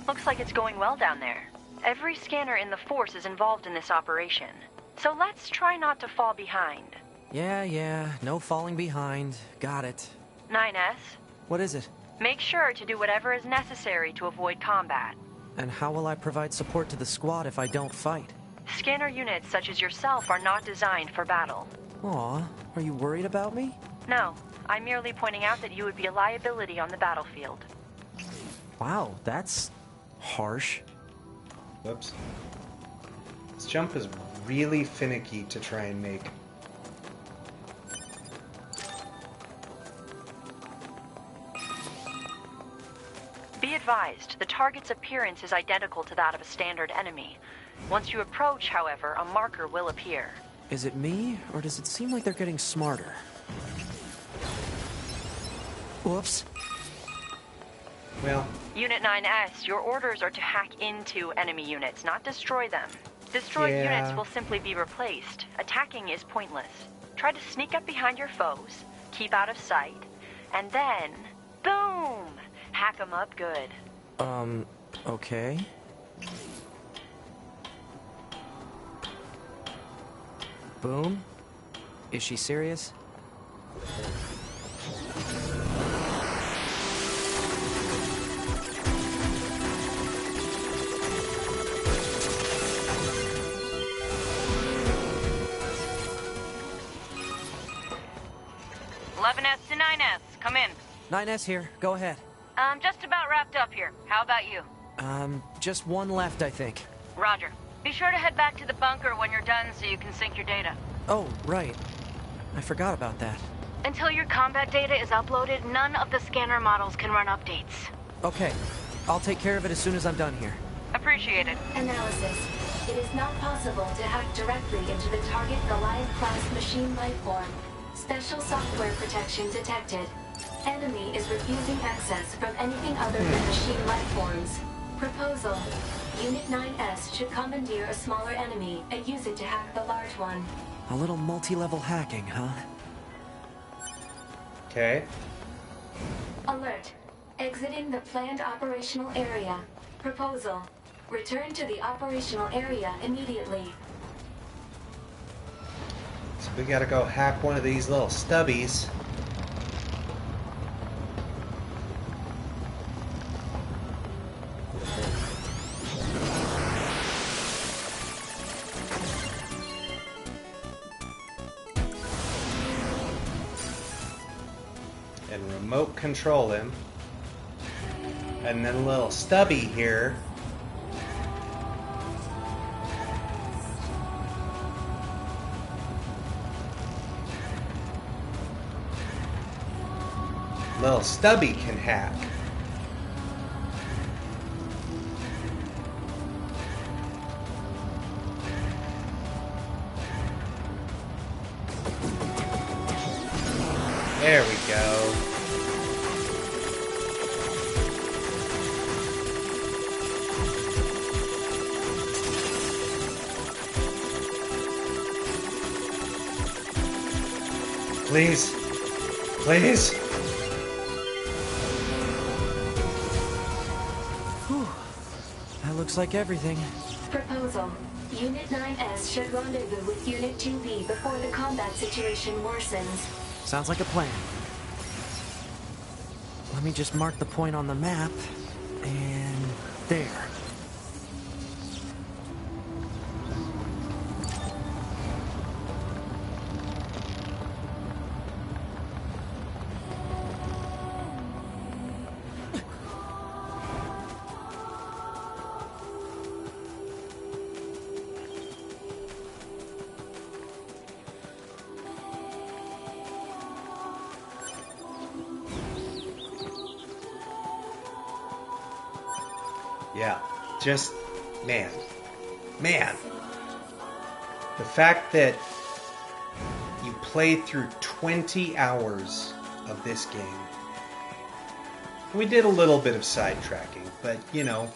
Looks like it's going well down there. Every scanner in the force is involved in this operation. So let's try not to fall behind. Yeah, no falling behind. Got it. 9S? What is it? Make sure to do whatever is necessary to avoid combat. And how will I provide support to the squad if I don't fight? Scanner units such as yourself are not designed for battle. Aw, are you worried about me? No, I'm merely pointing out that you would be a liability on the battlefield. Wow, that's harsh. Whoops. This jump is really finicky to try and make. Be advised, the target's appearance is identical to that of a standard enemy. Once you approach, however, a marker will appear. Is it me, or does it seem like they're getting smarter? Whoops. Well... Unit 9S, your orders are to hack into enemy units, not destroy them. Destroyed units will simply be replaced. Attacking is pointless. Try to sneak up behind your foes, keep out of sight, and then... boom! Hack them up good. Okay. Boom? Is she serious? 11S to 9S. Come in. 9S here. Go ahead. Just about wrapped up here. How about you? Just one left, I think. Roger. Be sure to head back to the bunker when you're done so you can sync your data. Oh, right. I forgot about that. Until your combat data is uploaded, none of the scanner models can run updates. Okay. I'll take care of it as soon as I'm done here. Appreciate it. Analysis. It is not possible to hack directly into the target Goliath-class machine life form. Special software protection detected. Enemy is refusing access from anything other than machine life forms. Proposal. Unit 9S should commandeer a smaller enemy and use it to hack the large one. A little multi-level hacking, huh? Okay. Alert. Exiting the planned operational area. Proposal. Return to the operational area immediately. So we gotta go hack one of these little stubbies. And remote control him. And then a little stubby here. Little stubby can hack. There we go. Please. Please. Whew. That looks like everything. Proposal. Unit 9S should rendezvous with Unit 2B before the combat situation worsens. Sounds like a plan. Let me just mark the point on the map. And there. Yeah, just, man. The fact that you play through 20 hours of this game. We did a little bit of sidetracking, but, you know,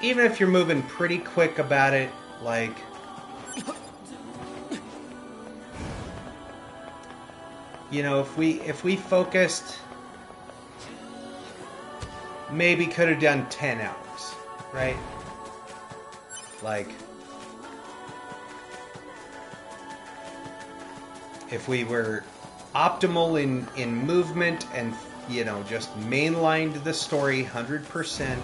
even if you're moving pretty quick about it, like, you know, if we focused, maybe could have done 10 hours, right? Like, if we were optimal in movement and, you know, just mainlined the story 100%,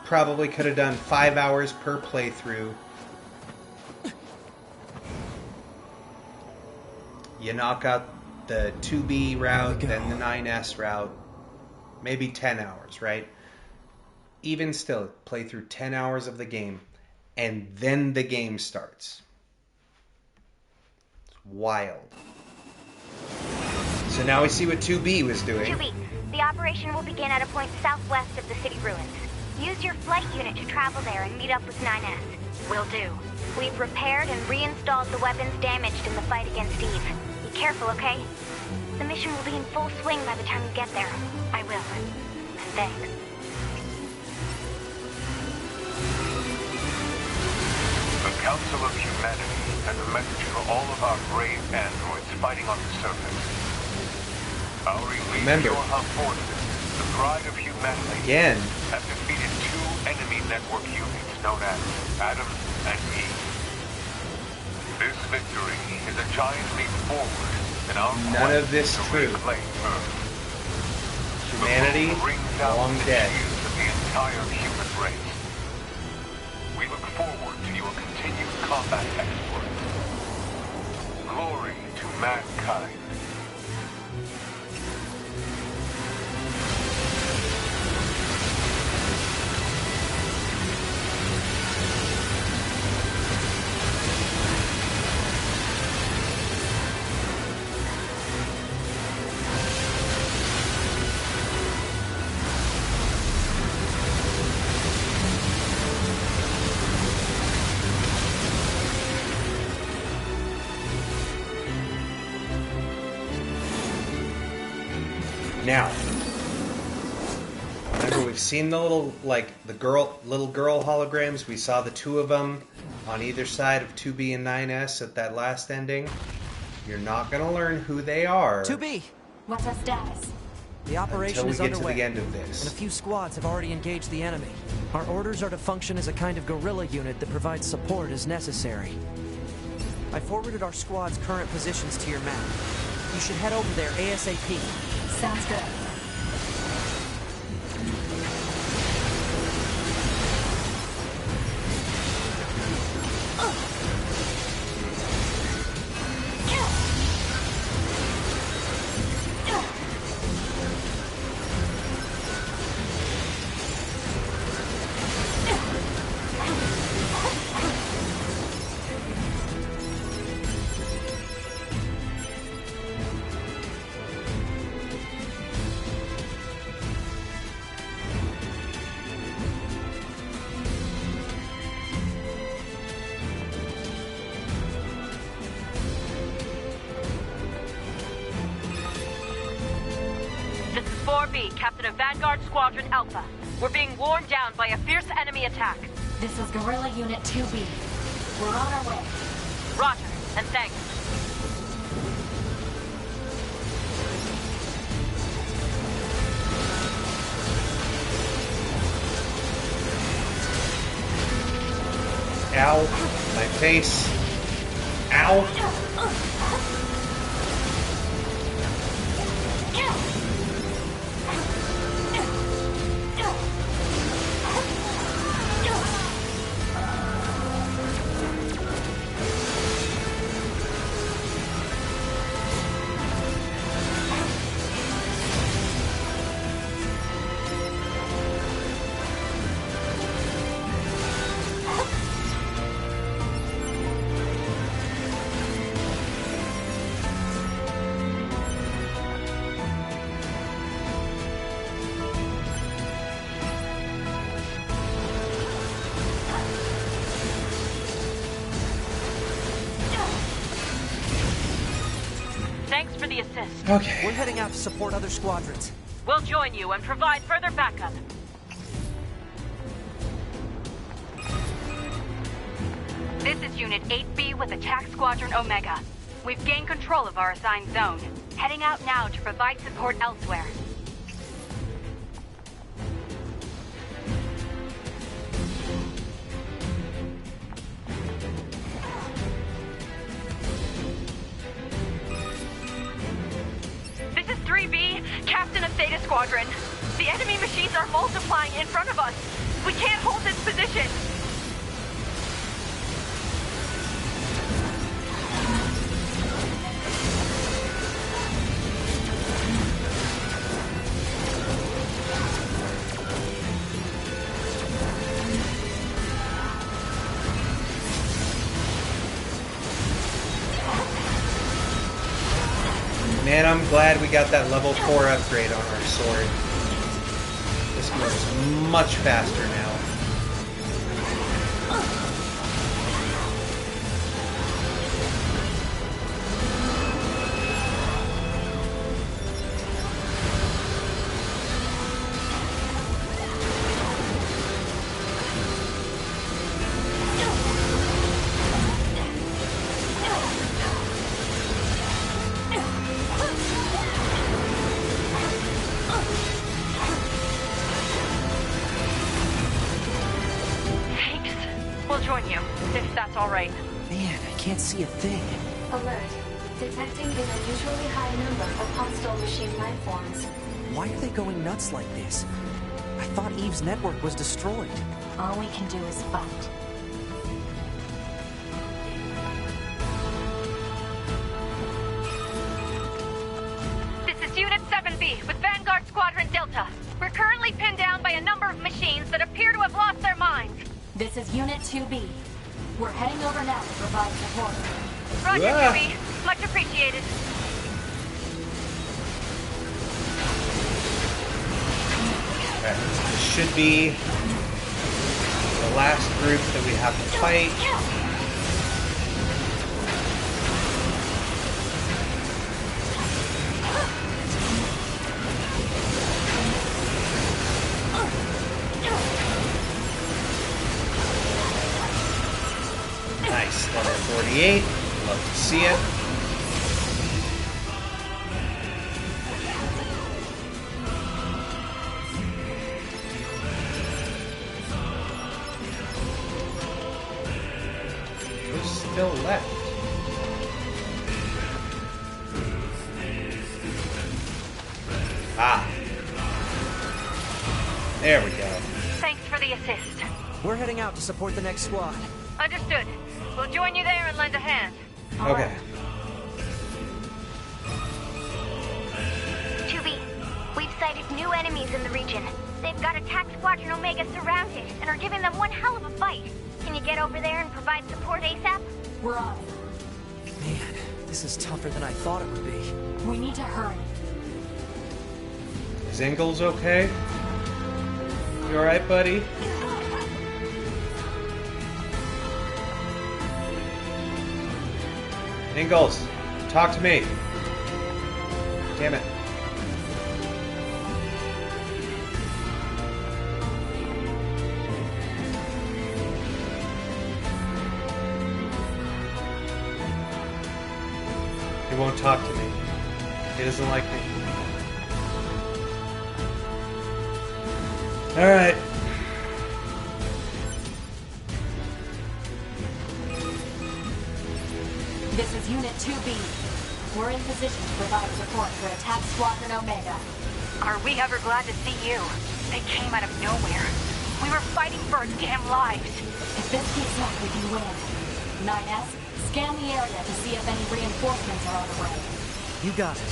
probably could have done 5 hours per playthrough. You knock out the 2B route, then the 9S route, maybe 10 hours, right? Even still, play through 10 hours of the game, and then the game starts. It's wild. So now we see what 2B was doing. 2B, the operation will begin at a point southwest of the city ruins. Use your flight unit to travel there and meet up with 9S. Will do. We've repaired and reinstalled the weapons damaged in the fight against Eve. Be careful, okay? The mission will be in full swing by the time you get there. I will. And thanks. The Council of Humanity has a message for all of our brave androids fighting on the surface. Our elite Pure forces, the pride of humanity, again, have defeated 2 enemy network units known as Adam and Eve. This victory is a giant leap forward in our none of this true. Humanity, long dead. Of the entire human race. We look forward to your continued combat exploits. glory to mankind. Now, remember we've seen the little girl holograms. We saw the two of them on either side of 2B and 9S at that last ending. You're not going to learn who they are. 2B, what's our status? The operation is until we get underway, to the end of this. and a few squads have already engaged the enemy. Our orders are to function as a kind of guerrilla unit that provides support as necessary. I forwarded our squad's current positions to your map. You should head over there ASAP. Sounds good. Captain of Vanguard Squadron Alpha. We're being worn down by a fierce enemy attack. This is Guerrilla Unit 2B. We're on our way. Roger, and thanks. Ow. My face. Ow. Thanks for the assist. Okay. We're heading out to support other squadrons. We'll join you and provide further backup. This is Unit 8B with Attack Squadron Omega. We've gained control of our assigned zone. Heading out now to provide support elsewhere. This is 3B, Captain of Theta Squadron. The enemy machines are multiplying in front of us. We can't hold this position. Man, I'm glad we got that level 4 upgrade on our sword. This moves much faster now. Can't see a thing. Alert. Detecting an unusually high number of hostile machine life forms. Why are they going nuts like this? I thought Eve's network was destroyed. All we can do is fight. currently pinned down by a number of machines that appear to have lost their minds. This is Unit 2B. We're heading over now to provide support. Roger, 2B. Much appreciated. Okay, this should be the last group that we have to fight. Nice, level 48. Love to see it. Who's still left? Ah. There we go. Thanks for the assist. We're heading out to support the next squad. Understood. We'll join you there and lend a hand. Okay. 2B, we've sighted new enemies in the region. They've got Attack Squadron Omega surrounded and are giving them one hell of a fight. Can you get over there and provide support ASAP? We're on. Man, this is tougher than I thought it would be. We need to hurry. Is Ingalls okay? You alright, buddy? Ingalls, talk to me. Damn it. He won't talk to me. He doesn't like me. Alright. This is Unit 2B. We're in position to provide support for Attack Squadron Omega. Are we ever glad to see you? They came out of nowhere. We were fighting for our damn lives. If this keeps up, we can win. 9S, scan the area to see if any reinforcements are on the way. You got it.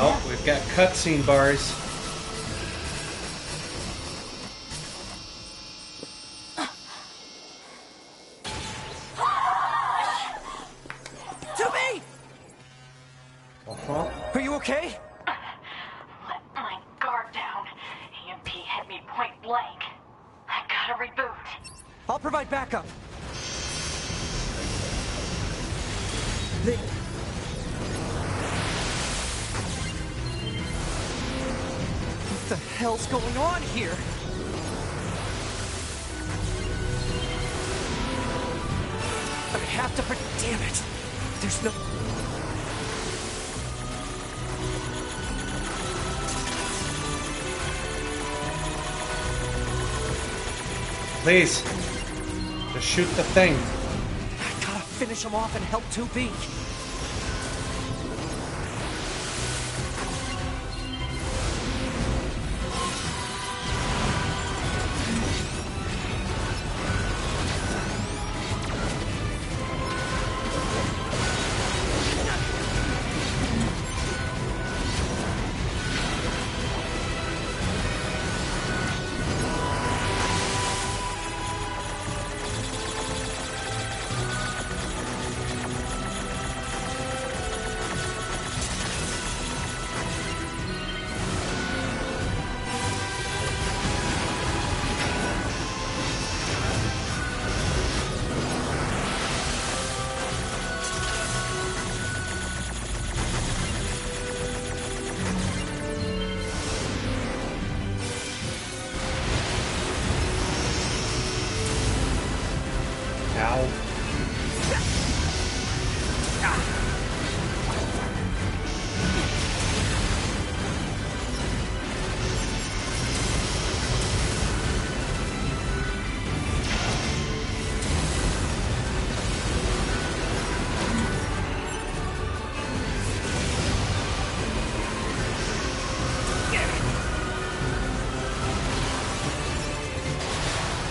Oh, we've got cutscene bars. Are you okay? Let my guard down. EMP hit me point blank. I gotta reboot. I'll provide backup. What the hell's going on here? I have to... Damn it. There's no... Please. Just shoot the thing. I gotta finish him off and help 2B.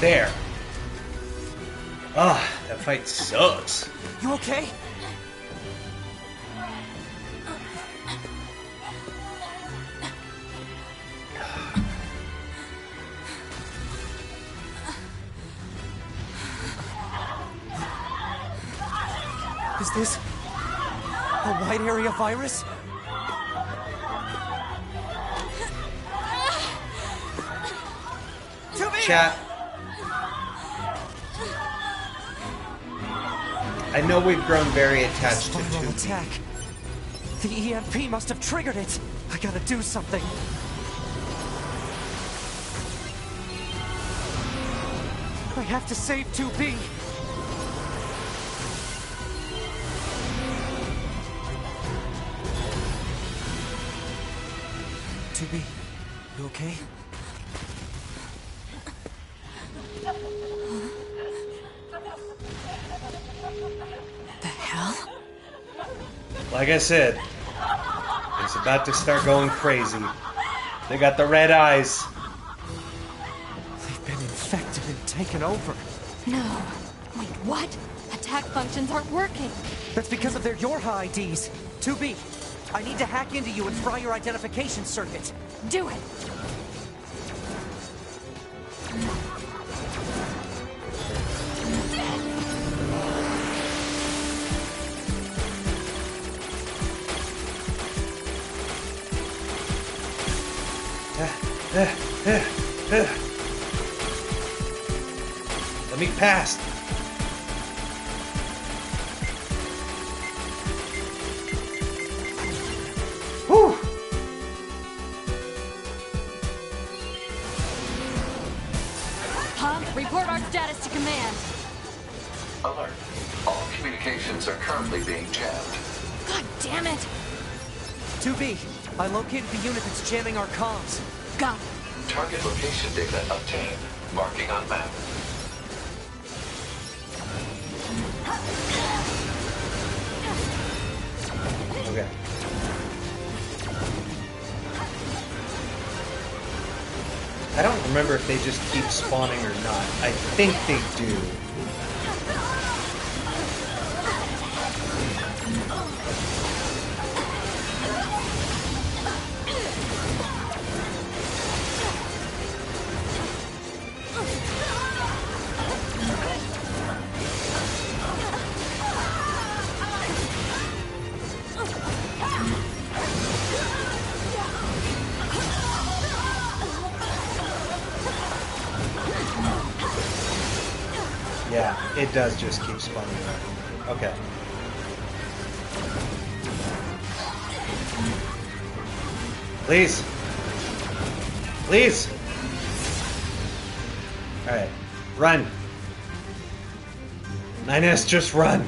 There. Ah, that fight sucks. You okay? Is this a wide area virus? Chat. I know we've grown very attached to 2B. Attack. The EMP must have triggered it. I gotta do something. I have to save 2B. You okay? The hell? Like I said, it's about to start going crazy. They got the red eyes. They've been infected and taken over. No. Wait, what? Attack functions aren't working. That's because of their Yorha IDs. 2B, I need to hack into you and fry your identification circuit. Do it. Let me pass. Whew. Pump, report our status to command. Alert. All communications are currently being jammed. God damn it! 2B, I located the unit that's jamming our comms. Got it. Target location data obtained. Marking on map. Okay. I don't remember if they just keep spawning or not. I think they do. Yeah, it does just keep spawning around. Okay. Please. Please. Alright. Run. 9S, just run.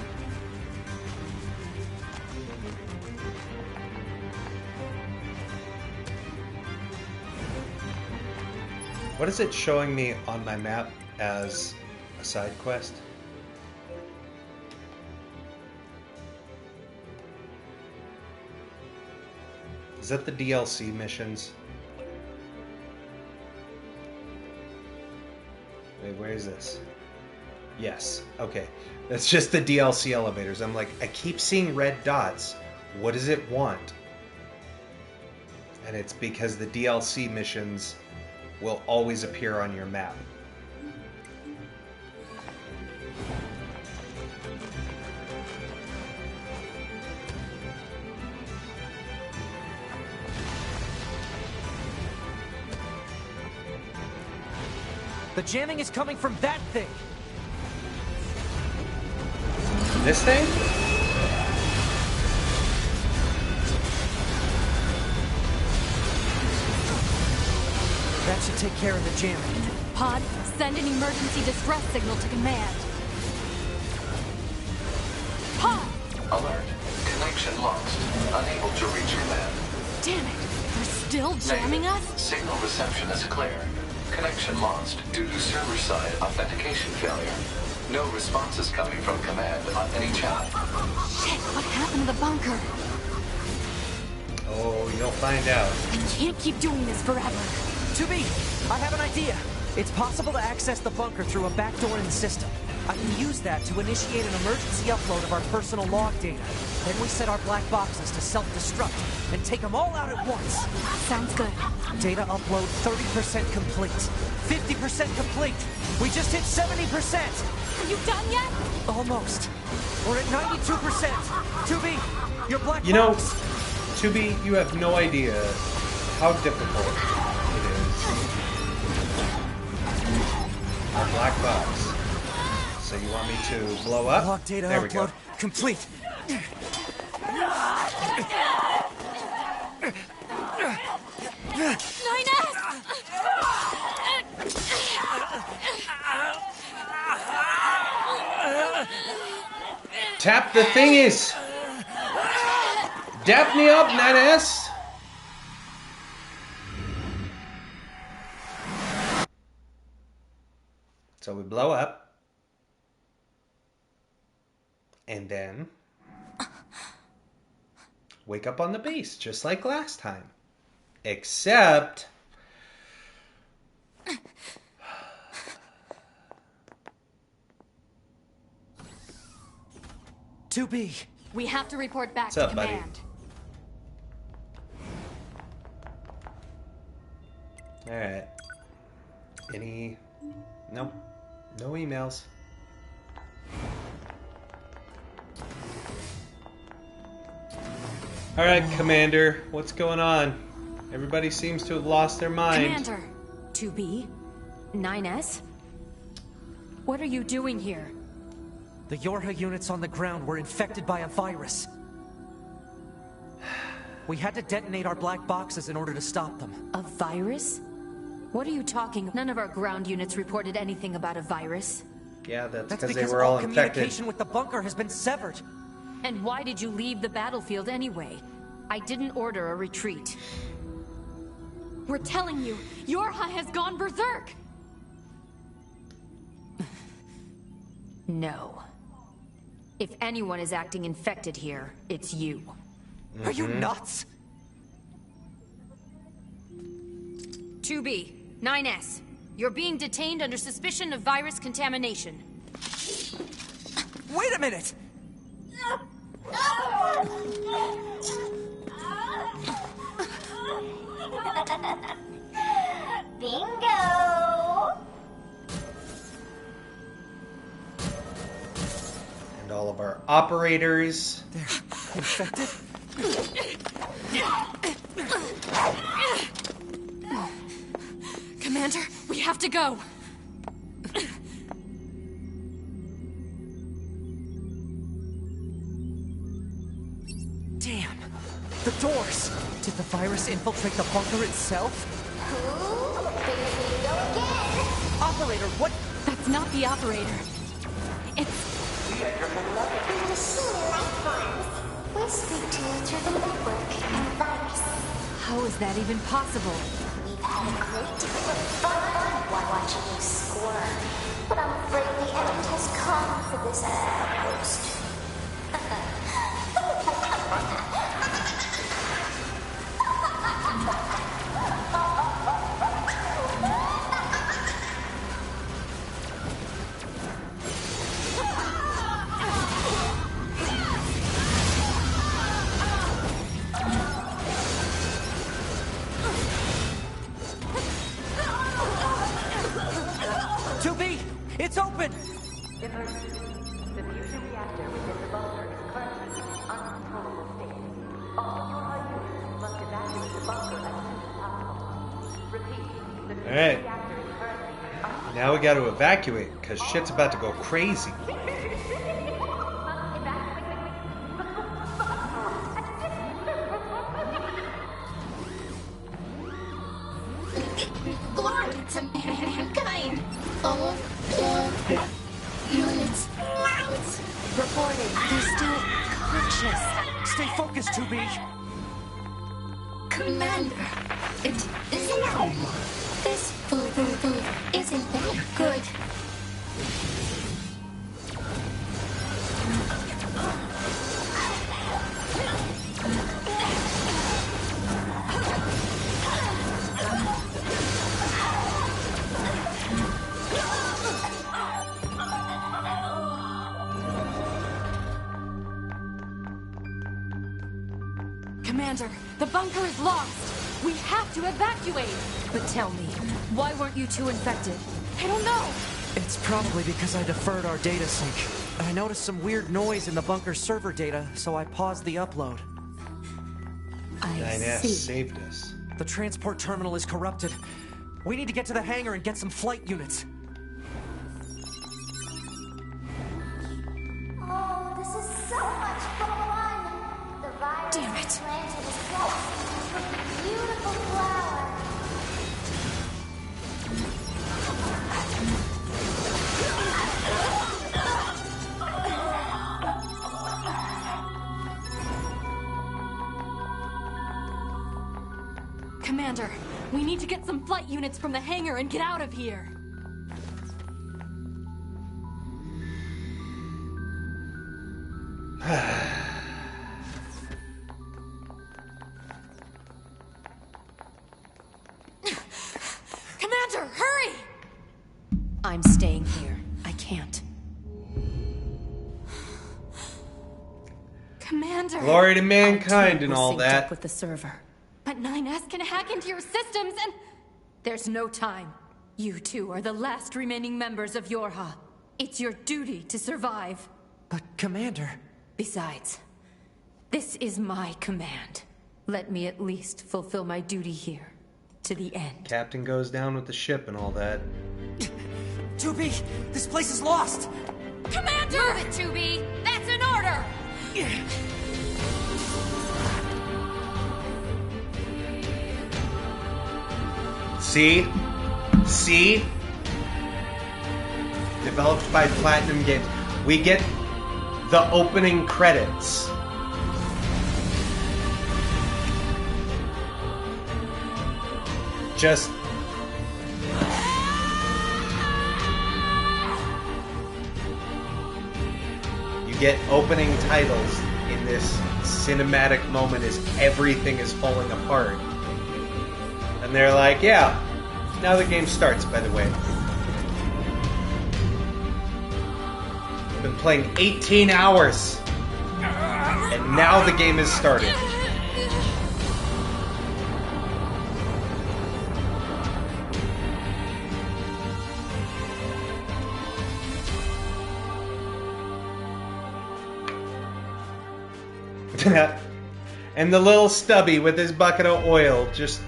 What is it showing me on my map as a side quest? Is that the DLC missions? Wait, where is this? Yes, okay. That's just the DLC elevators. I'm like, I keep seeing red dots. What does it want? And it's because the DLC missions will always appear on your map. The jamming is coming from that thing. This thing? That should take care of the jamming. Pod, send an emergency distress signal to command. Pod! Alert. Connection lost. Unable to reach command. Damn it! They're still jamming us? Signal reception is clear. Connection lost due to server-side authentication failure. No responses coming from command on any channel. Shit, what happened to the bunker? Oh, you'll find out. I can't keep doing this forever. 2B, I have an idea. It's possible to access the bunker through a backdoor in the system. I can use that to initiate an emergency upload of our personal log data. Then we set our black boxes to self-destruct and take them all out at once. Sounds good. Data upload 30% complete. 50% complete. We just hit 70%. Are you done yet? Almost. We're at 92%. 2B, your black box. You know, 2B, you have no idea how difficult it is. Our black box. So you want me to blow up? Log data there we upload go. complete. Tap the thingies! Daphne up, 9S! So we blow up. And then wake up on the base, just like last time. Except 2B. We have to report back What's to up, buddy? command. Alright. Any... No. No emails. Alright, Commander. What's going on? Everybody seems to have lost their mind. Commander! 2B? 9S? What are you doing here? The Yorha units on the ground were infected by a virus. We had to detonate our black boxes in order to stop them. A virus? What are you talking? None of our ground units reported anything about a virus. Yeah, that's That's because they because were all communication infected. with the bunker has been severed. And why did you leave the battlefield anyway? I didn't order a retreat. We're telling you, Yorha has gone berserk! No. If anyone is acting infected here, it's you. Are you nuts? 2B, 9S. You're being detained under suspicion of virus contamination. Wait a minute! Bingo! And all of our operators. They're infected? Commander, we have to go. Damn! The doors! Did the virus infiltrate the bunker itself? Ooh, bingo again! Operator, what? That's not the operator. It's... We speak to you through the network and virus. How is that even possible? We've had a great deal of fun while watching you squirm, but I'm afraid the end has come for this outpost. It's open! Emergency. The fusion reactor within the bunker is currently in an uncontrollable state. All Yorha units must evacuate the bunker as soon as possible. Repeat. The fusion Alright. reactor is currently Now we got to evacuate, because shit's about to go crazy. Glory to mankind! All units out! Reporting. They're still conscious. Stay focused, 2B! Commander, it is normal. This food isn't that good. Commander, the bunker is lost. We have to evacuate. But tell me, why weren't you two infected? I don't know. It's probably because I deferred our data sync. I noticed some weird noise in the bunker's server data, so I paused the upload. NieR saved us. The transport terminal is corrupted. We need to get to the hangar and get some flight units. Oh, this is so much fun! The virus Damn it. planted is blossomed into a beautiful flower. Commander, we need to get some flight units from the hangar and get out of here. Commander, hurry! I'm staying here. I can't. Commander! Glory to mankind and all that. With the server. But 9S can hack into your systems and... There's no time. You two are the last remaining members of Yorha. It's your duty to survive. But, Commander... Besides, this is my command. Let me at least fulfill my duty here. To the end. Captain goes down with the ship and all that. 2B! This place is lost! Commander! Move it, 2B! That's an order! See? See? Developed by Platinum Games. We get the opening credits. Just... You get opening titles in this cinematic moment as everything is falling apart. And they're like, yeah, now the game starts, by the way. Been playing 18 hours. And now the game has started. And the little stubby with his bucket of oil just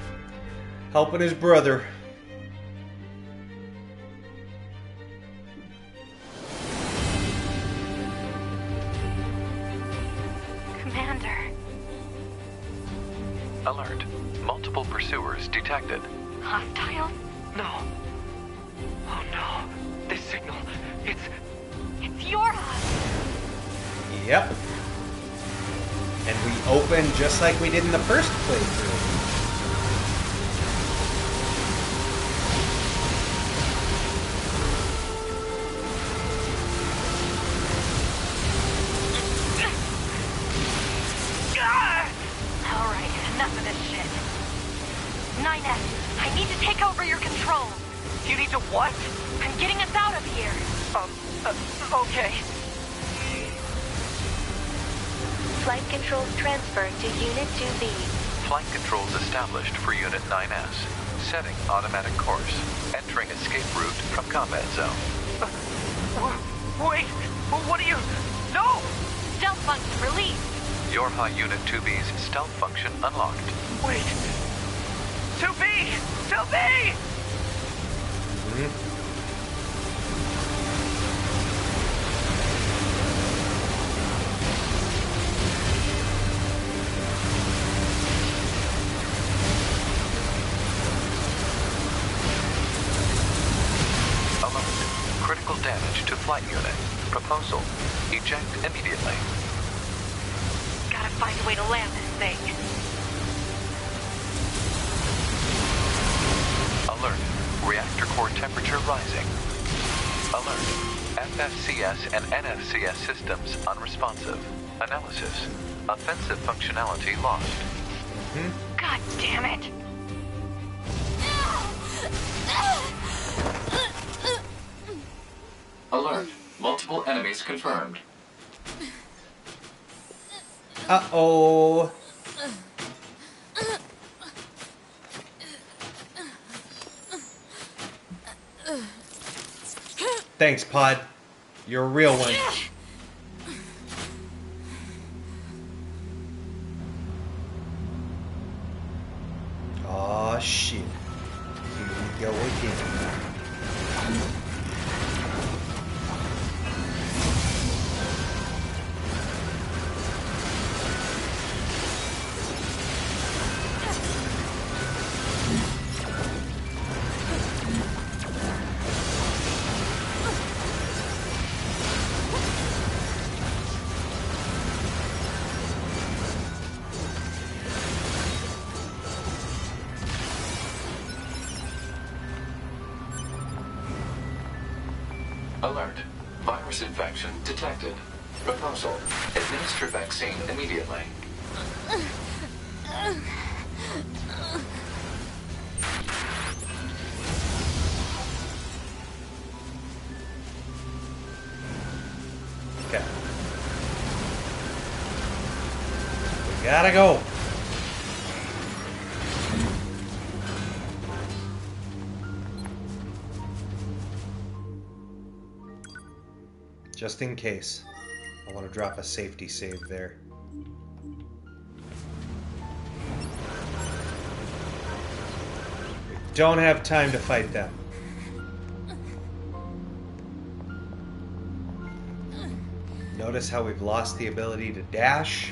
helping his brother. Commander. Alert. Multiple pursuers detected. Hostiles? No. Oh no. This signal, it's Yorha! Yep. And we open just like we did in the first playthrough. Alright, enough of this shit. 9S, I need to take over your control. You need to what? I'm getting us out of here. Okay. Flight controls transferred to Unit 2B. Flight controls established for Unit 9S. Setting automatic course. Entering escape route from combat zone. Wait! What are you... No! Stealth function released. Yorha Unit 2B's stealth function unlocked. Wait! 2B! 2B! Critical damage to flight unit. Proposal. Eject immediately. Gotta find a way to land this thing. Alert. Reactor core temperature rising. Alert. FFCS and NFCS systems unresponsive. Analysis. Offensive functionality lost. God damn it. Alert. Multiple enemies confirmed. Uh-oh. thanks, Pod. You're a real one. Aw, shit. Here we go again. Alert. Virus infection detected. Proposal. Administer vaccine immediately. Okay. We gotta go. Just in case. I want to drop a safety save there. We don't have time to fight them. Notice how we've lost the ability to dash.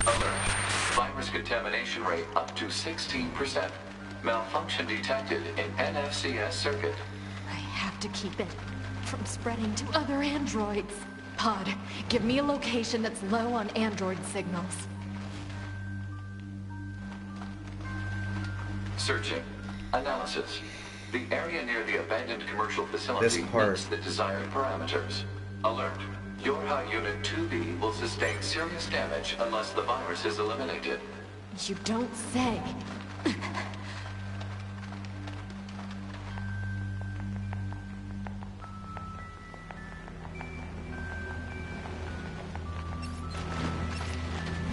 Alert. Virus contamination rate up to 16%. Malfunction detected in NFCS circuit. I have to keep it from spreading to other androids. Pod, give me a location that's low on android signals. Searching. Analysis. The area near the abandoned commercial facility meets the desired parameters. Alert. Your high unit 2B will sustain serious damage unless the virus is eliminated. You don't say.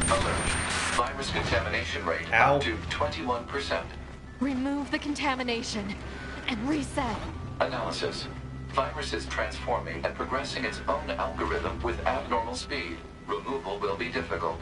Alert. Virus contamination rate up to 21%. Remove the contamination and reset. Analysis. Virus is transforming and progressing its own algorithm with abnormal speed. Removal will be difficult.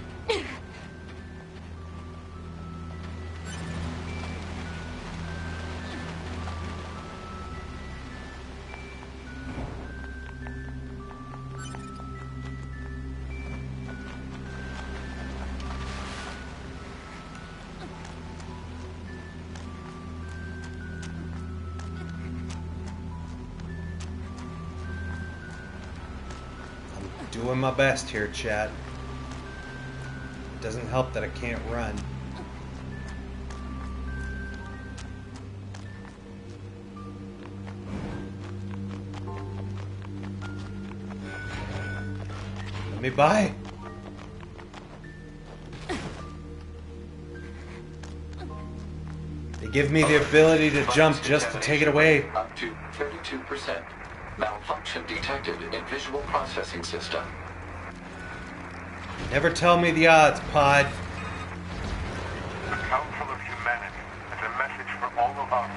Doing my best here, chat. Doesn't help that I can't run. Let me by. They give me the ability to jump just to take it away. Up to 32%. Malfunction detected in visual processing system. Never tell me the odds, Pod. The Council of Humanity has a message for all of us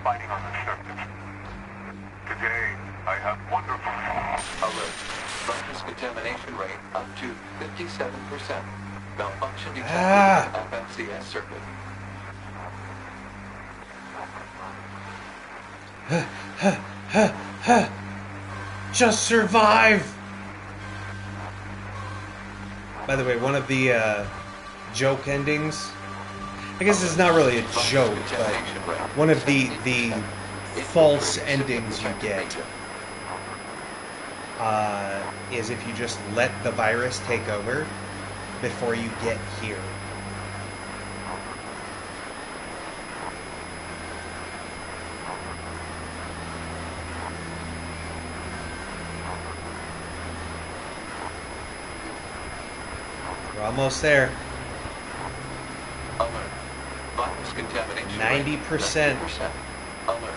fighting on the surface. Today, I have wonderful news. Alert. Virus contamination rate up to 57%. Malfunction detected in FNCS circuit. Just survive! By the way, one of the joke endings, I guess it's not really a joke, but one of the false endings you get is if you just let the virus take over before you get here. We're almost there. 90%. Alert.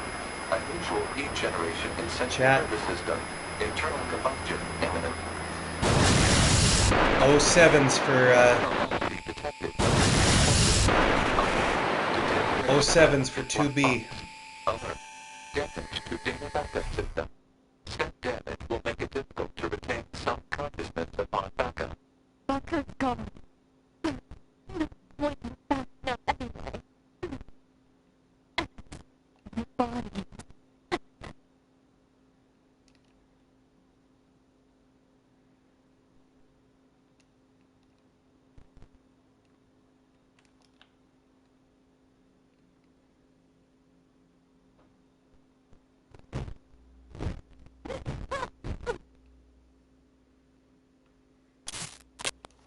Unusual heat generation in central nervous system. Internal combustion imminent. 07s for 07's for 2B. Alert. Damage to data backup system. Step damage will make it difficult to retain self-consciousness upon backup. Backup gone. What back now anyway? My body.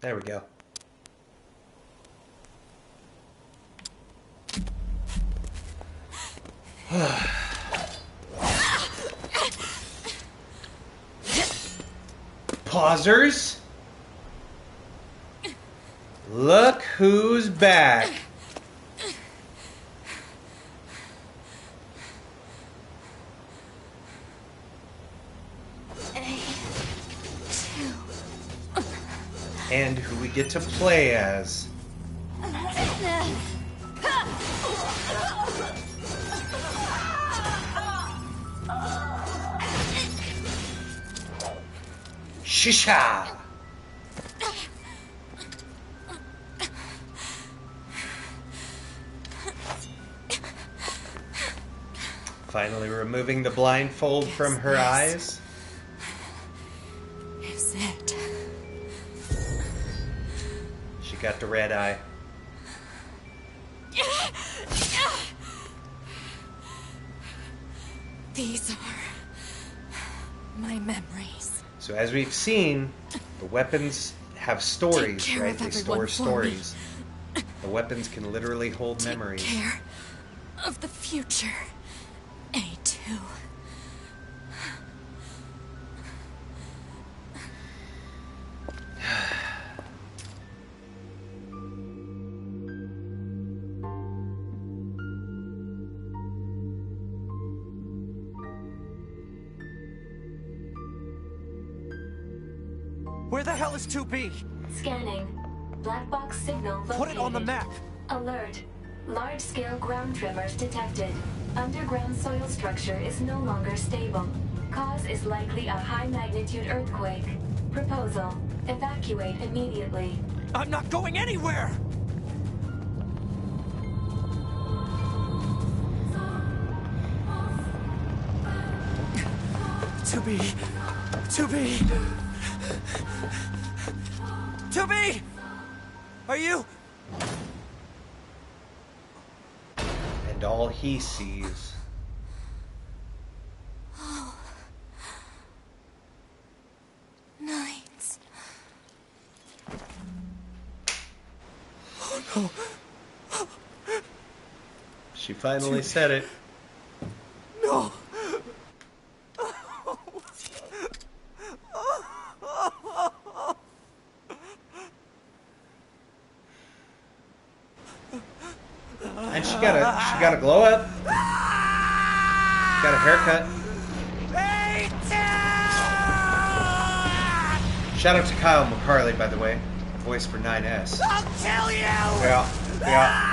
There we go. Pausers. Look who's back. And who we get to play as. Shisha! Finally removing the blindfold from her eyes. Is it? She got the red eye. These are my memories. So as we've seen, the weapons have stories, right? They store stories. The weapons can literally hold memories. Take care of the future, A2. Where the hell is 2B? Scanning. Black box signal located. Put it on the map. Alert. Large-scale ground tremors detected. Underground soil structure is no longer stable. Cause is likely a high-magnitude earthquake. Proposal. Evacuate immediately. I'm not going anywhere! To be. 2B! Are you? And all he sees. Oh. Nights. Oh no. She finally said it. No. And she got a glow up. Got a haircut. Shout out to Kyle McCarley, by the way, voice for 9S. I'll kill you. Yeah.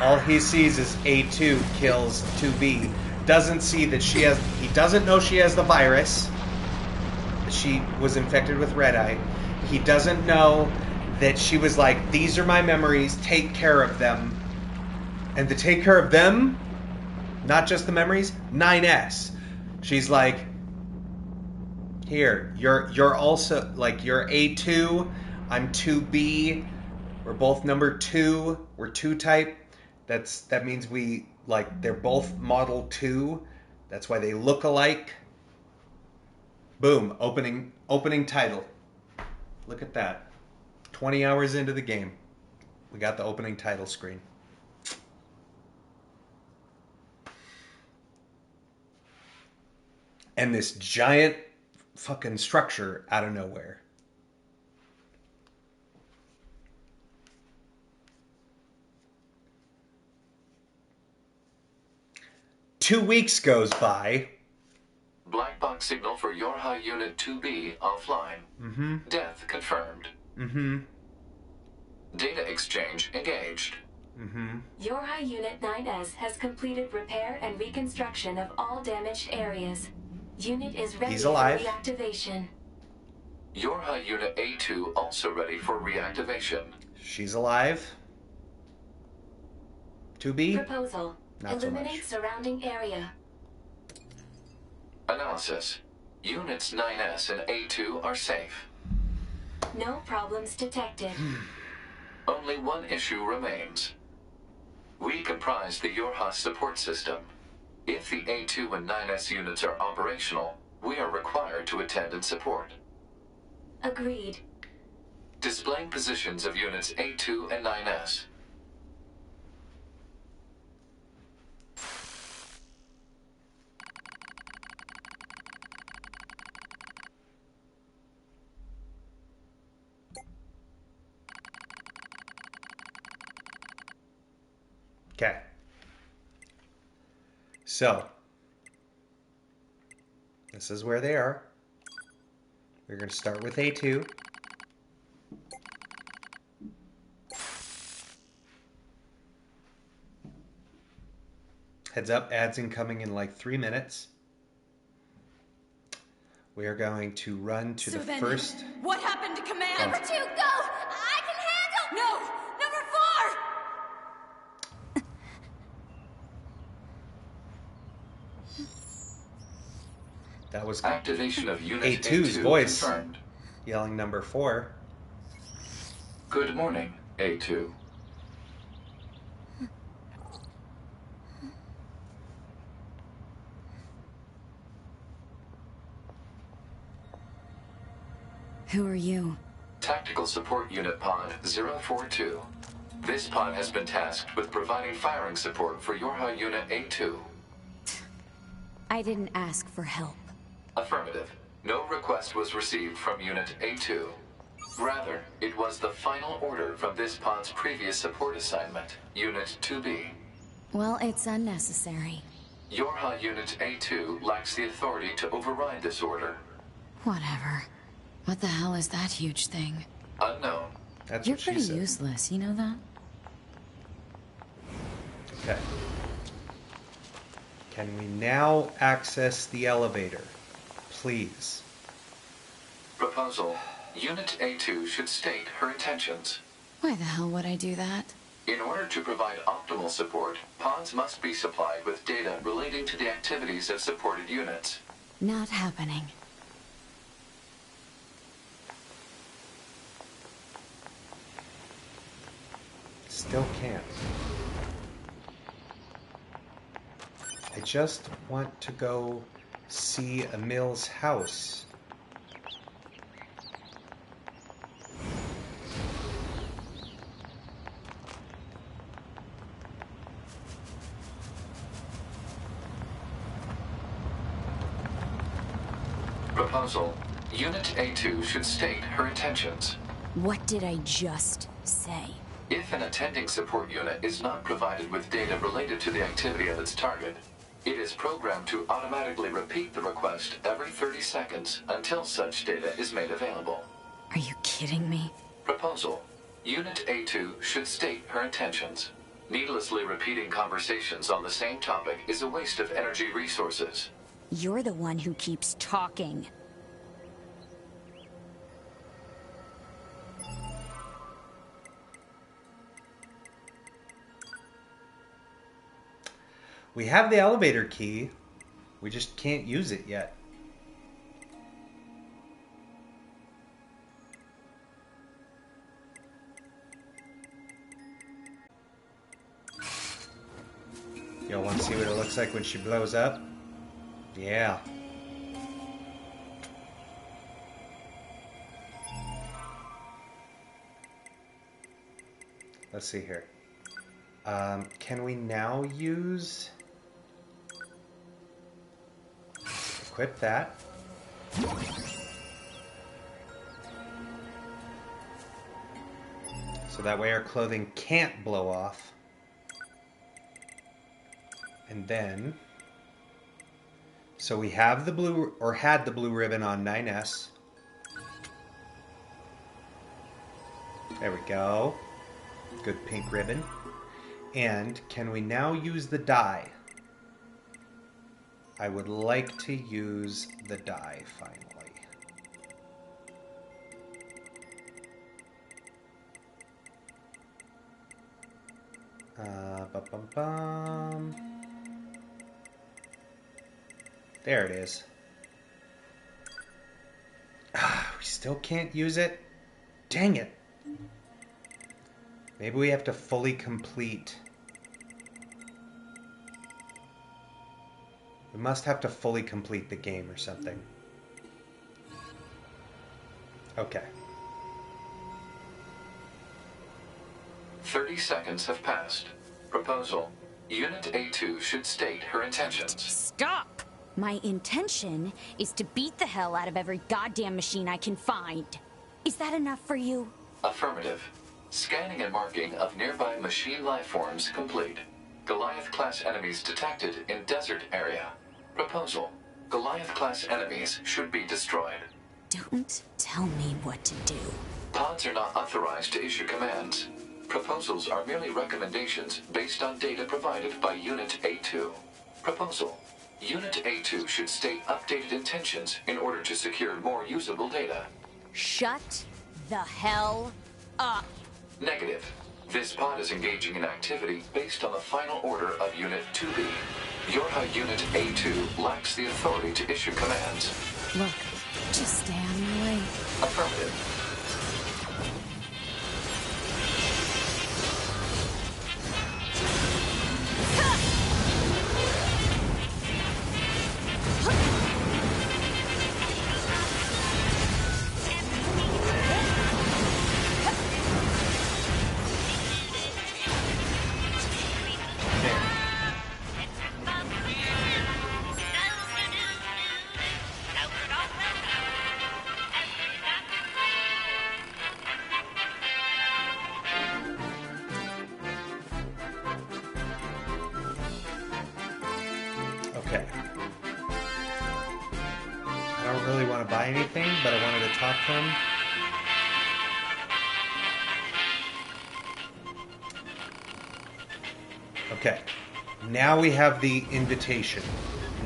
All he sees is A2 kills 2B. Doesn't see that he doesn't know she has the virus. She was infected with red eye. He doesn't know that she was like, these are my memories, take care of them. And to take care of them, not just the memories, 9S. She's like, here, you're also, like, you're A2, I'm 2B, we're both number 2, we're 2 type. That means we, like, they're both model 2. That's why they look alike. Boom, opening title. Look at that. 20 hours into the game, we got the opening title screen. And this giant fucking structure out of nowhere. Two weeks goes by. Black box signal for your high unit 2B offline. Mm-hmm. Death confirmed. Mm-hmm. Data exchange engaged. Your High Unit 9S has completed repair and reconstruction of all damaged areas. Unit is ready for reactivation. Your High Unit A2 also ready for reactivation. She's alive. 2B? Proposal. Not Illuminate so much. surrounding area. Analysis. Units 9S and A2 are safe. No problems detected. Only one issue remains. We comprise the Yorha support system. If the A2 and 9S units are operational, we are required to attend and support. Agreed. Displaying positions of units A2 and 9S. Okay. So, this is where they are. We're going to start with A2. Heads up, ads incoming in like 3 minutes. We are going to run to the first... What happened to command? Number 2, go! I can handle... No! Number 4! That was activation of Unit A2's A2 voice confirmed. Yelling number 4. Good morning, A2. Who are you? Tactical Support Unit Pod 042. This pod has been tasked with providing firing support for Yorha Unit A2. I didn't ask for help. Affirmative. No request was received from Unit A2. Rather, it was the final order from this pod's previous support assignment, Unit 2B. Well, it's unnecessary. Yorha Unit A2 lacks the authority to override this order. Whatever. What the hell is that huge thing? Unknown. That's You're what she pretty said. useless, you know that? Okay. Can we now access the elevator? Please. Proposal. Unit A2 should state her intentions. Why the hell would I do that? In order to provide optimal support, pods must be supplied with data relating to the activities of supported units. Not happening. Still can't. I just want to go see Emil's house. Proposal. Unit A2 should state her intentions. What did I just say? If an attending support unit is not provided with data related to the activity of its target, it is programmed to automatically repeat the request every 30 seconds until such data is made available. Are you kidding me? Proposal. Unit A2 should state her intentions. Needlessly repeating conversations on the same topic is a waste of energy resources. You're the one who keeps talking. We have the elevator key. We just can't use it yet. Y'all want to see what it looks like when she blows up? Yeah. Let's see here. Can we now use... Equip that. So that way our clothing can't blow off. And then... So we have the blue, or had the blue ribbon on 9S. There we go. Good pink ribbon. And can we now use the die? I would like to use the die finally. Ba-bum-bum. There it is. We still can't use it? Dang it. Maybe we have to fully complete. We must have to fully complete the game or something. Okay. 30 seconds have passed. Proposal. Unit A2 should state her intentions. Stop! My intention is to beat the hell out of every goddamn machine I can find. Is that enough for you? Affirmative. Scanning and marking of nearby machine lifeforms complete. Goliath-class enemies detected in desert area. Proposal. Goliath-class enemies should be destroyed. Don't tell me what to do. Pods are not authorized to issue commands. Proposals are merely recommendations based on data provided by Unit A2. Proposal. Unit A2 should state updated intentions in order to secure more usable data. Shut the hell up. Negative. This pod is engaging in activity based on the final order of Unit 2B. Your Unit A2 lacks the authority to issue commands. Look, just stay on your way. Affirmative. Okay. I don't really want to buy anything, but I wanted to talk to him. Okay. Now we have the invitation.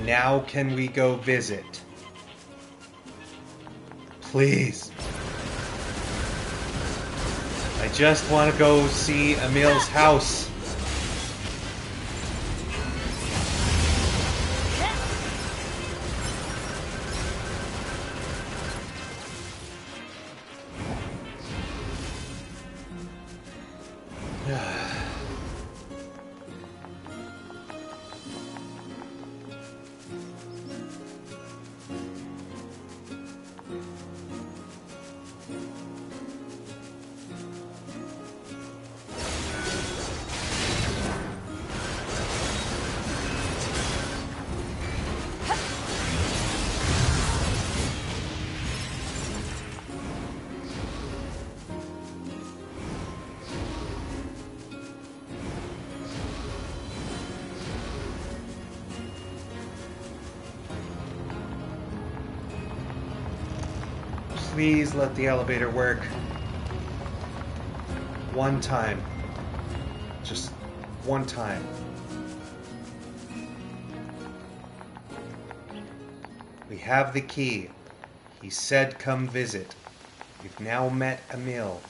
Now can we go visit? Please. I just want to go see Emil's house. Please let the elevator work. One time. Just one time. We have the key. He said come visit. We've now met Emil.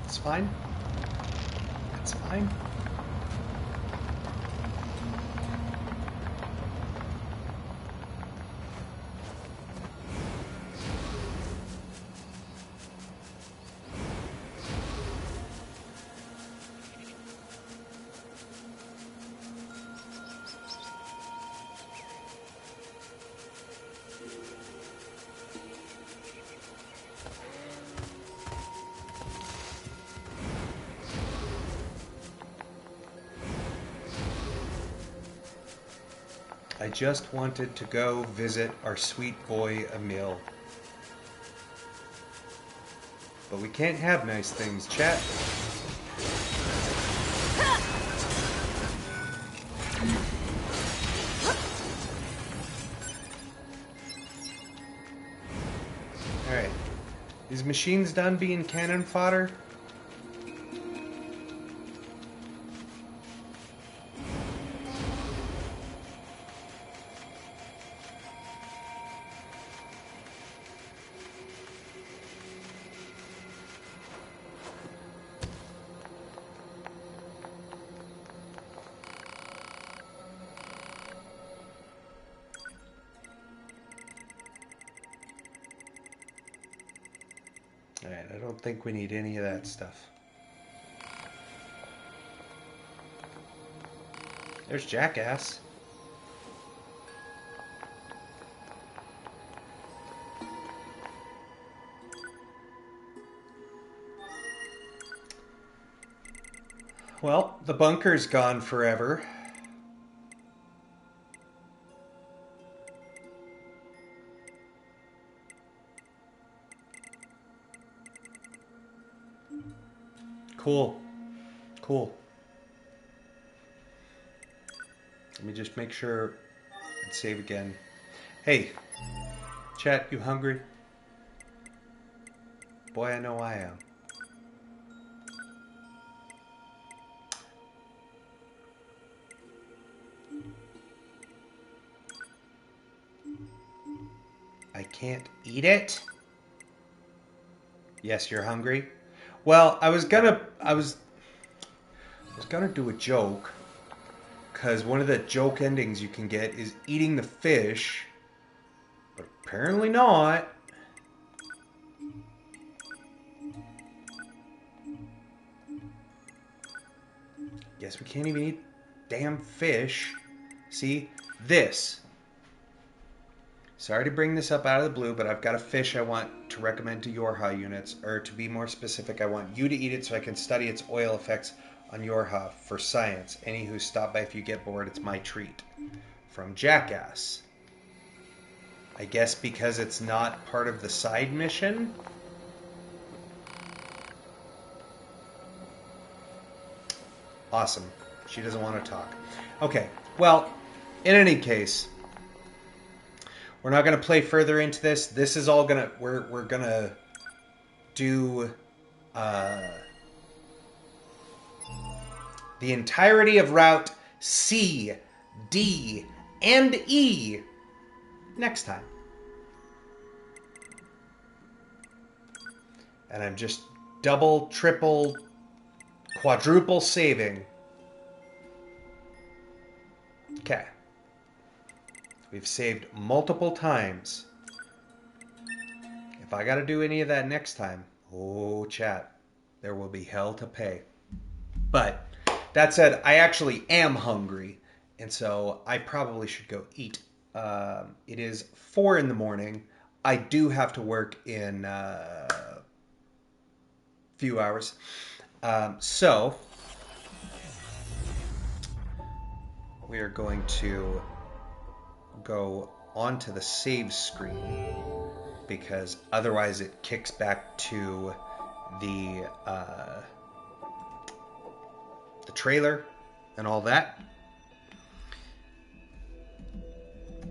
It's fine. It's fine. I just wanted to go visit our sweet boy Emil. But we can't have nice things, chat. Alright. These machines done being cannon fodder? Alright, I don't think we need any of that stuff. There's Jackass. Well, the bunker's gone forever. Cool. Cool. Let me just make sure and save again. Hey, chat, you hungry? Boy, I know I am. I can't eat it? Yes, you're hungry? Well, I was gonna do a joke, because one of the joke endings you can get is eating the fish, but apparently not. Guess we can't even eat damn fish. See? This. Sorry to bring this up out of the blue, but I've got a fish I want to recommend to Yorha units, or to be more specific, I want you to eat it so I can study its oil effects on Yorha for science. Any who stop by if you get bored, it's my treat. From Jackass. I guess because it's not part of the side mission? Awesome. She doesn't want to talk. Okay, well, in any case, we're not going to play further into this. This is all going to... We're going to do the entirety of Route C, D, and E next time. And I'm just double, triple, quadruple saving. Okay. We've saved multiple times. If I gotta do any of that next time, oh, chat, there will be hell to pay. But that said, I actually am hungry, and so I probably should go eat. It is 4 in the morning. I do have to work in a few hours. So we are going to go onto the save screen, because otherwise it kicks back to the trailer and all that.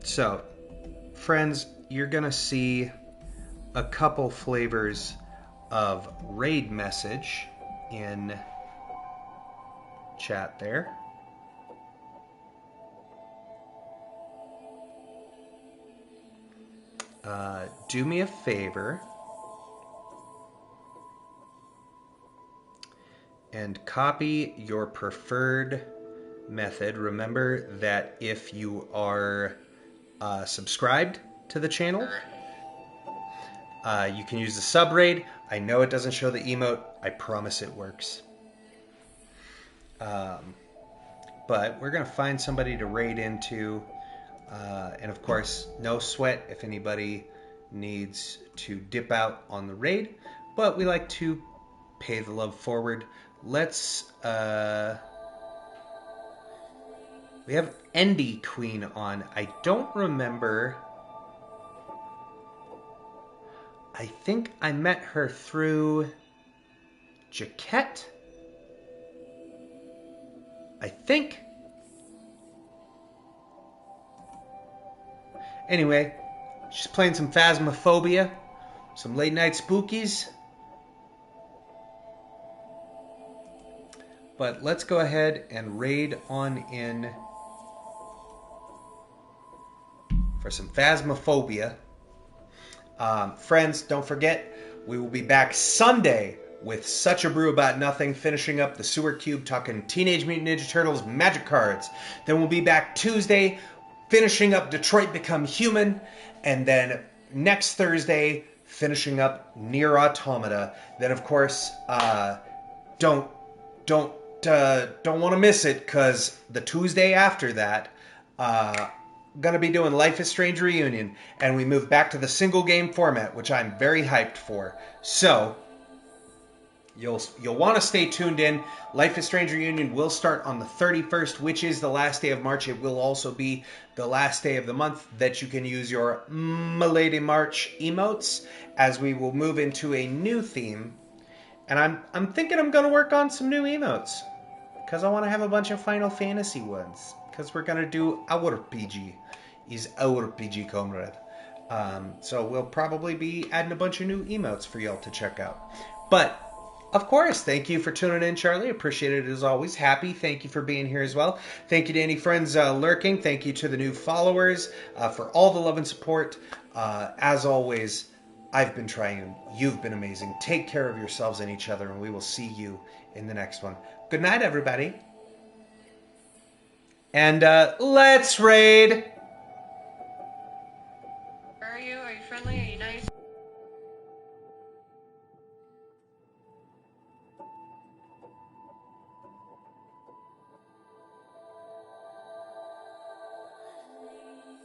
So, friends, you're gonna see a couple flavors of raid message in chat there. Do me a favor and copy your preferred method. Remember that if you are subscribed to the channel, you can use the sub raid. I know it doesn't show the emote. I promise it works. But we're going to find somebody to raid into. And of course, no sweat if anybody needs to dip out on the raid. But we like to pay the love forward. Let's... we have Endy Queen on. I don't remember... I think I met her through Jaquette. I think. Anyway, she's playing some Phasmophobia, some late night spookies. But let's go ahead and raid on in for some Phasmophobia. Friends, don't forget, we will be back Sunday with Such a Brew About Nothing, finishing up the Sewer Cube, talking Teenage Mutant Ninja Turtles magic cards. Then we'll be back Tuesday, finishing up Detroit Become Human, and then next Thursday, finishing up NieR Automata. Then, of course, don't want to miss it, because the Tuesday after that, gonna be doing Life is Strange Reunion, and we move back to the single game format, which I'm very hyped for. So you'll want to stay tuned in. Life is Strange Reunion will start on the 31st, which is the last day of March. It will also be the last day of the month that you can use your Milady March emotes, as we will move into a new theme. And I'm thinking I'm gonna work on some new emotes, because I want to have a bunch of Final Fantasy ones, because we're gonna do our PG. Is our PG, comrade. So we'll probably be adding a bunch of new emotes for y'all to check out. But, of course, thank you for tuning in, Charlie. Appreciate it as always. Happy, thank you for being here as well. Thank you to any friends lurking. Thank you to the new followers for all the love and support. As always, I've been trying. You've been amazing. Take care of yourselves and each other, and we will see you in the next one. Good night, everybody. And let's raid!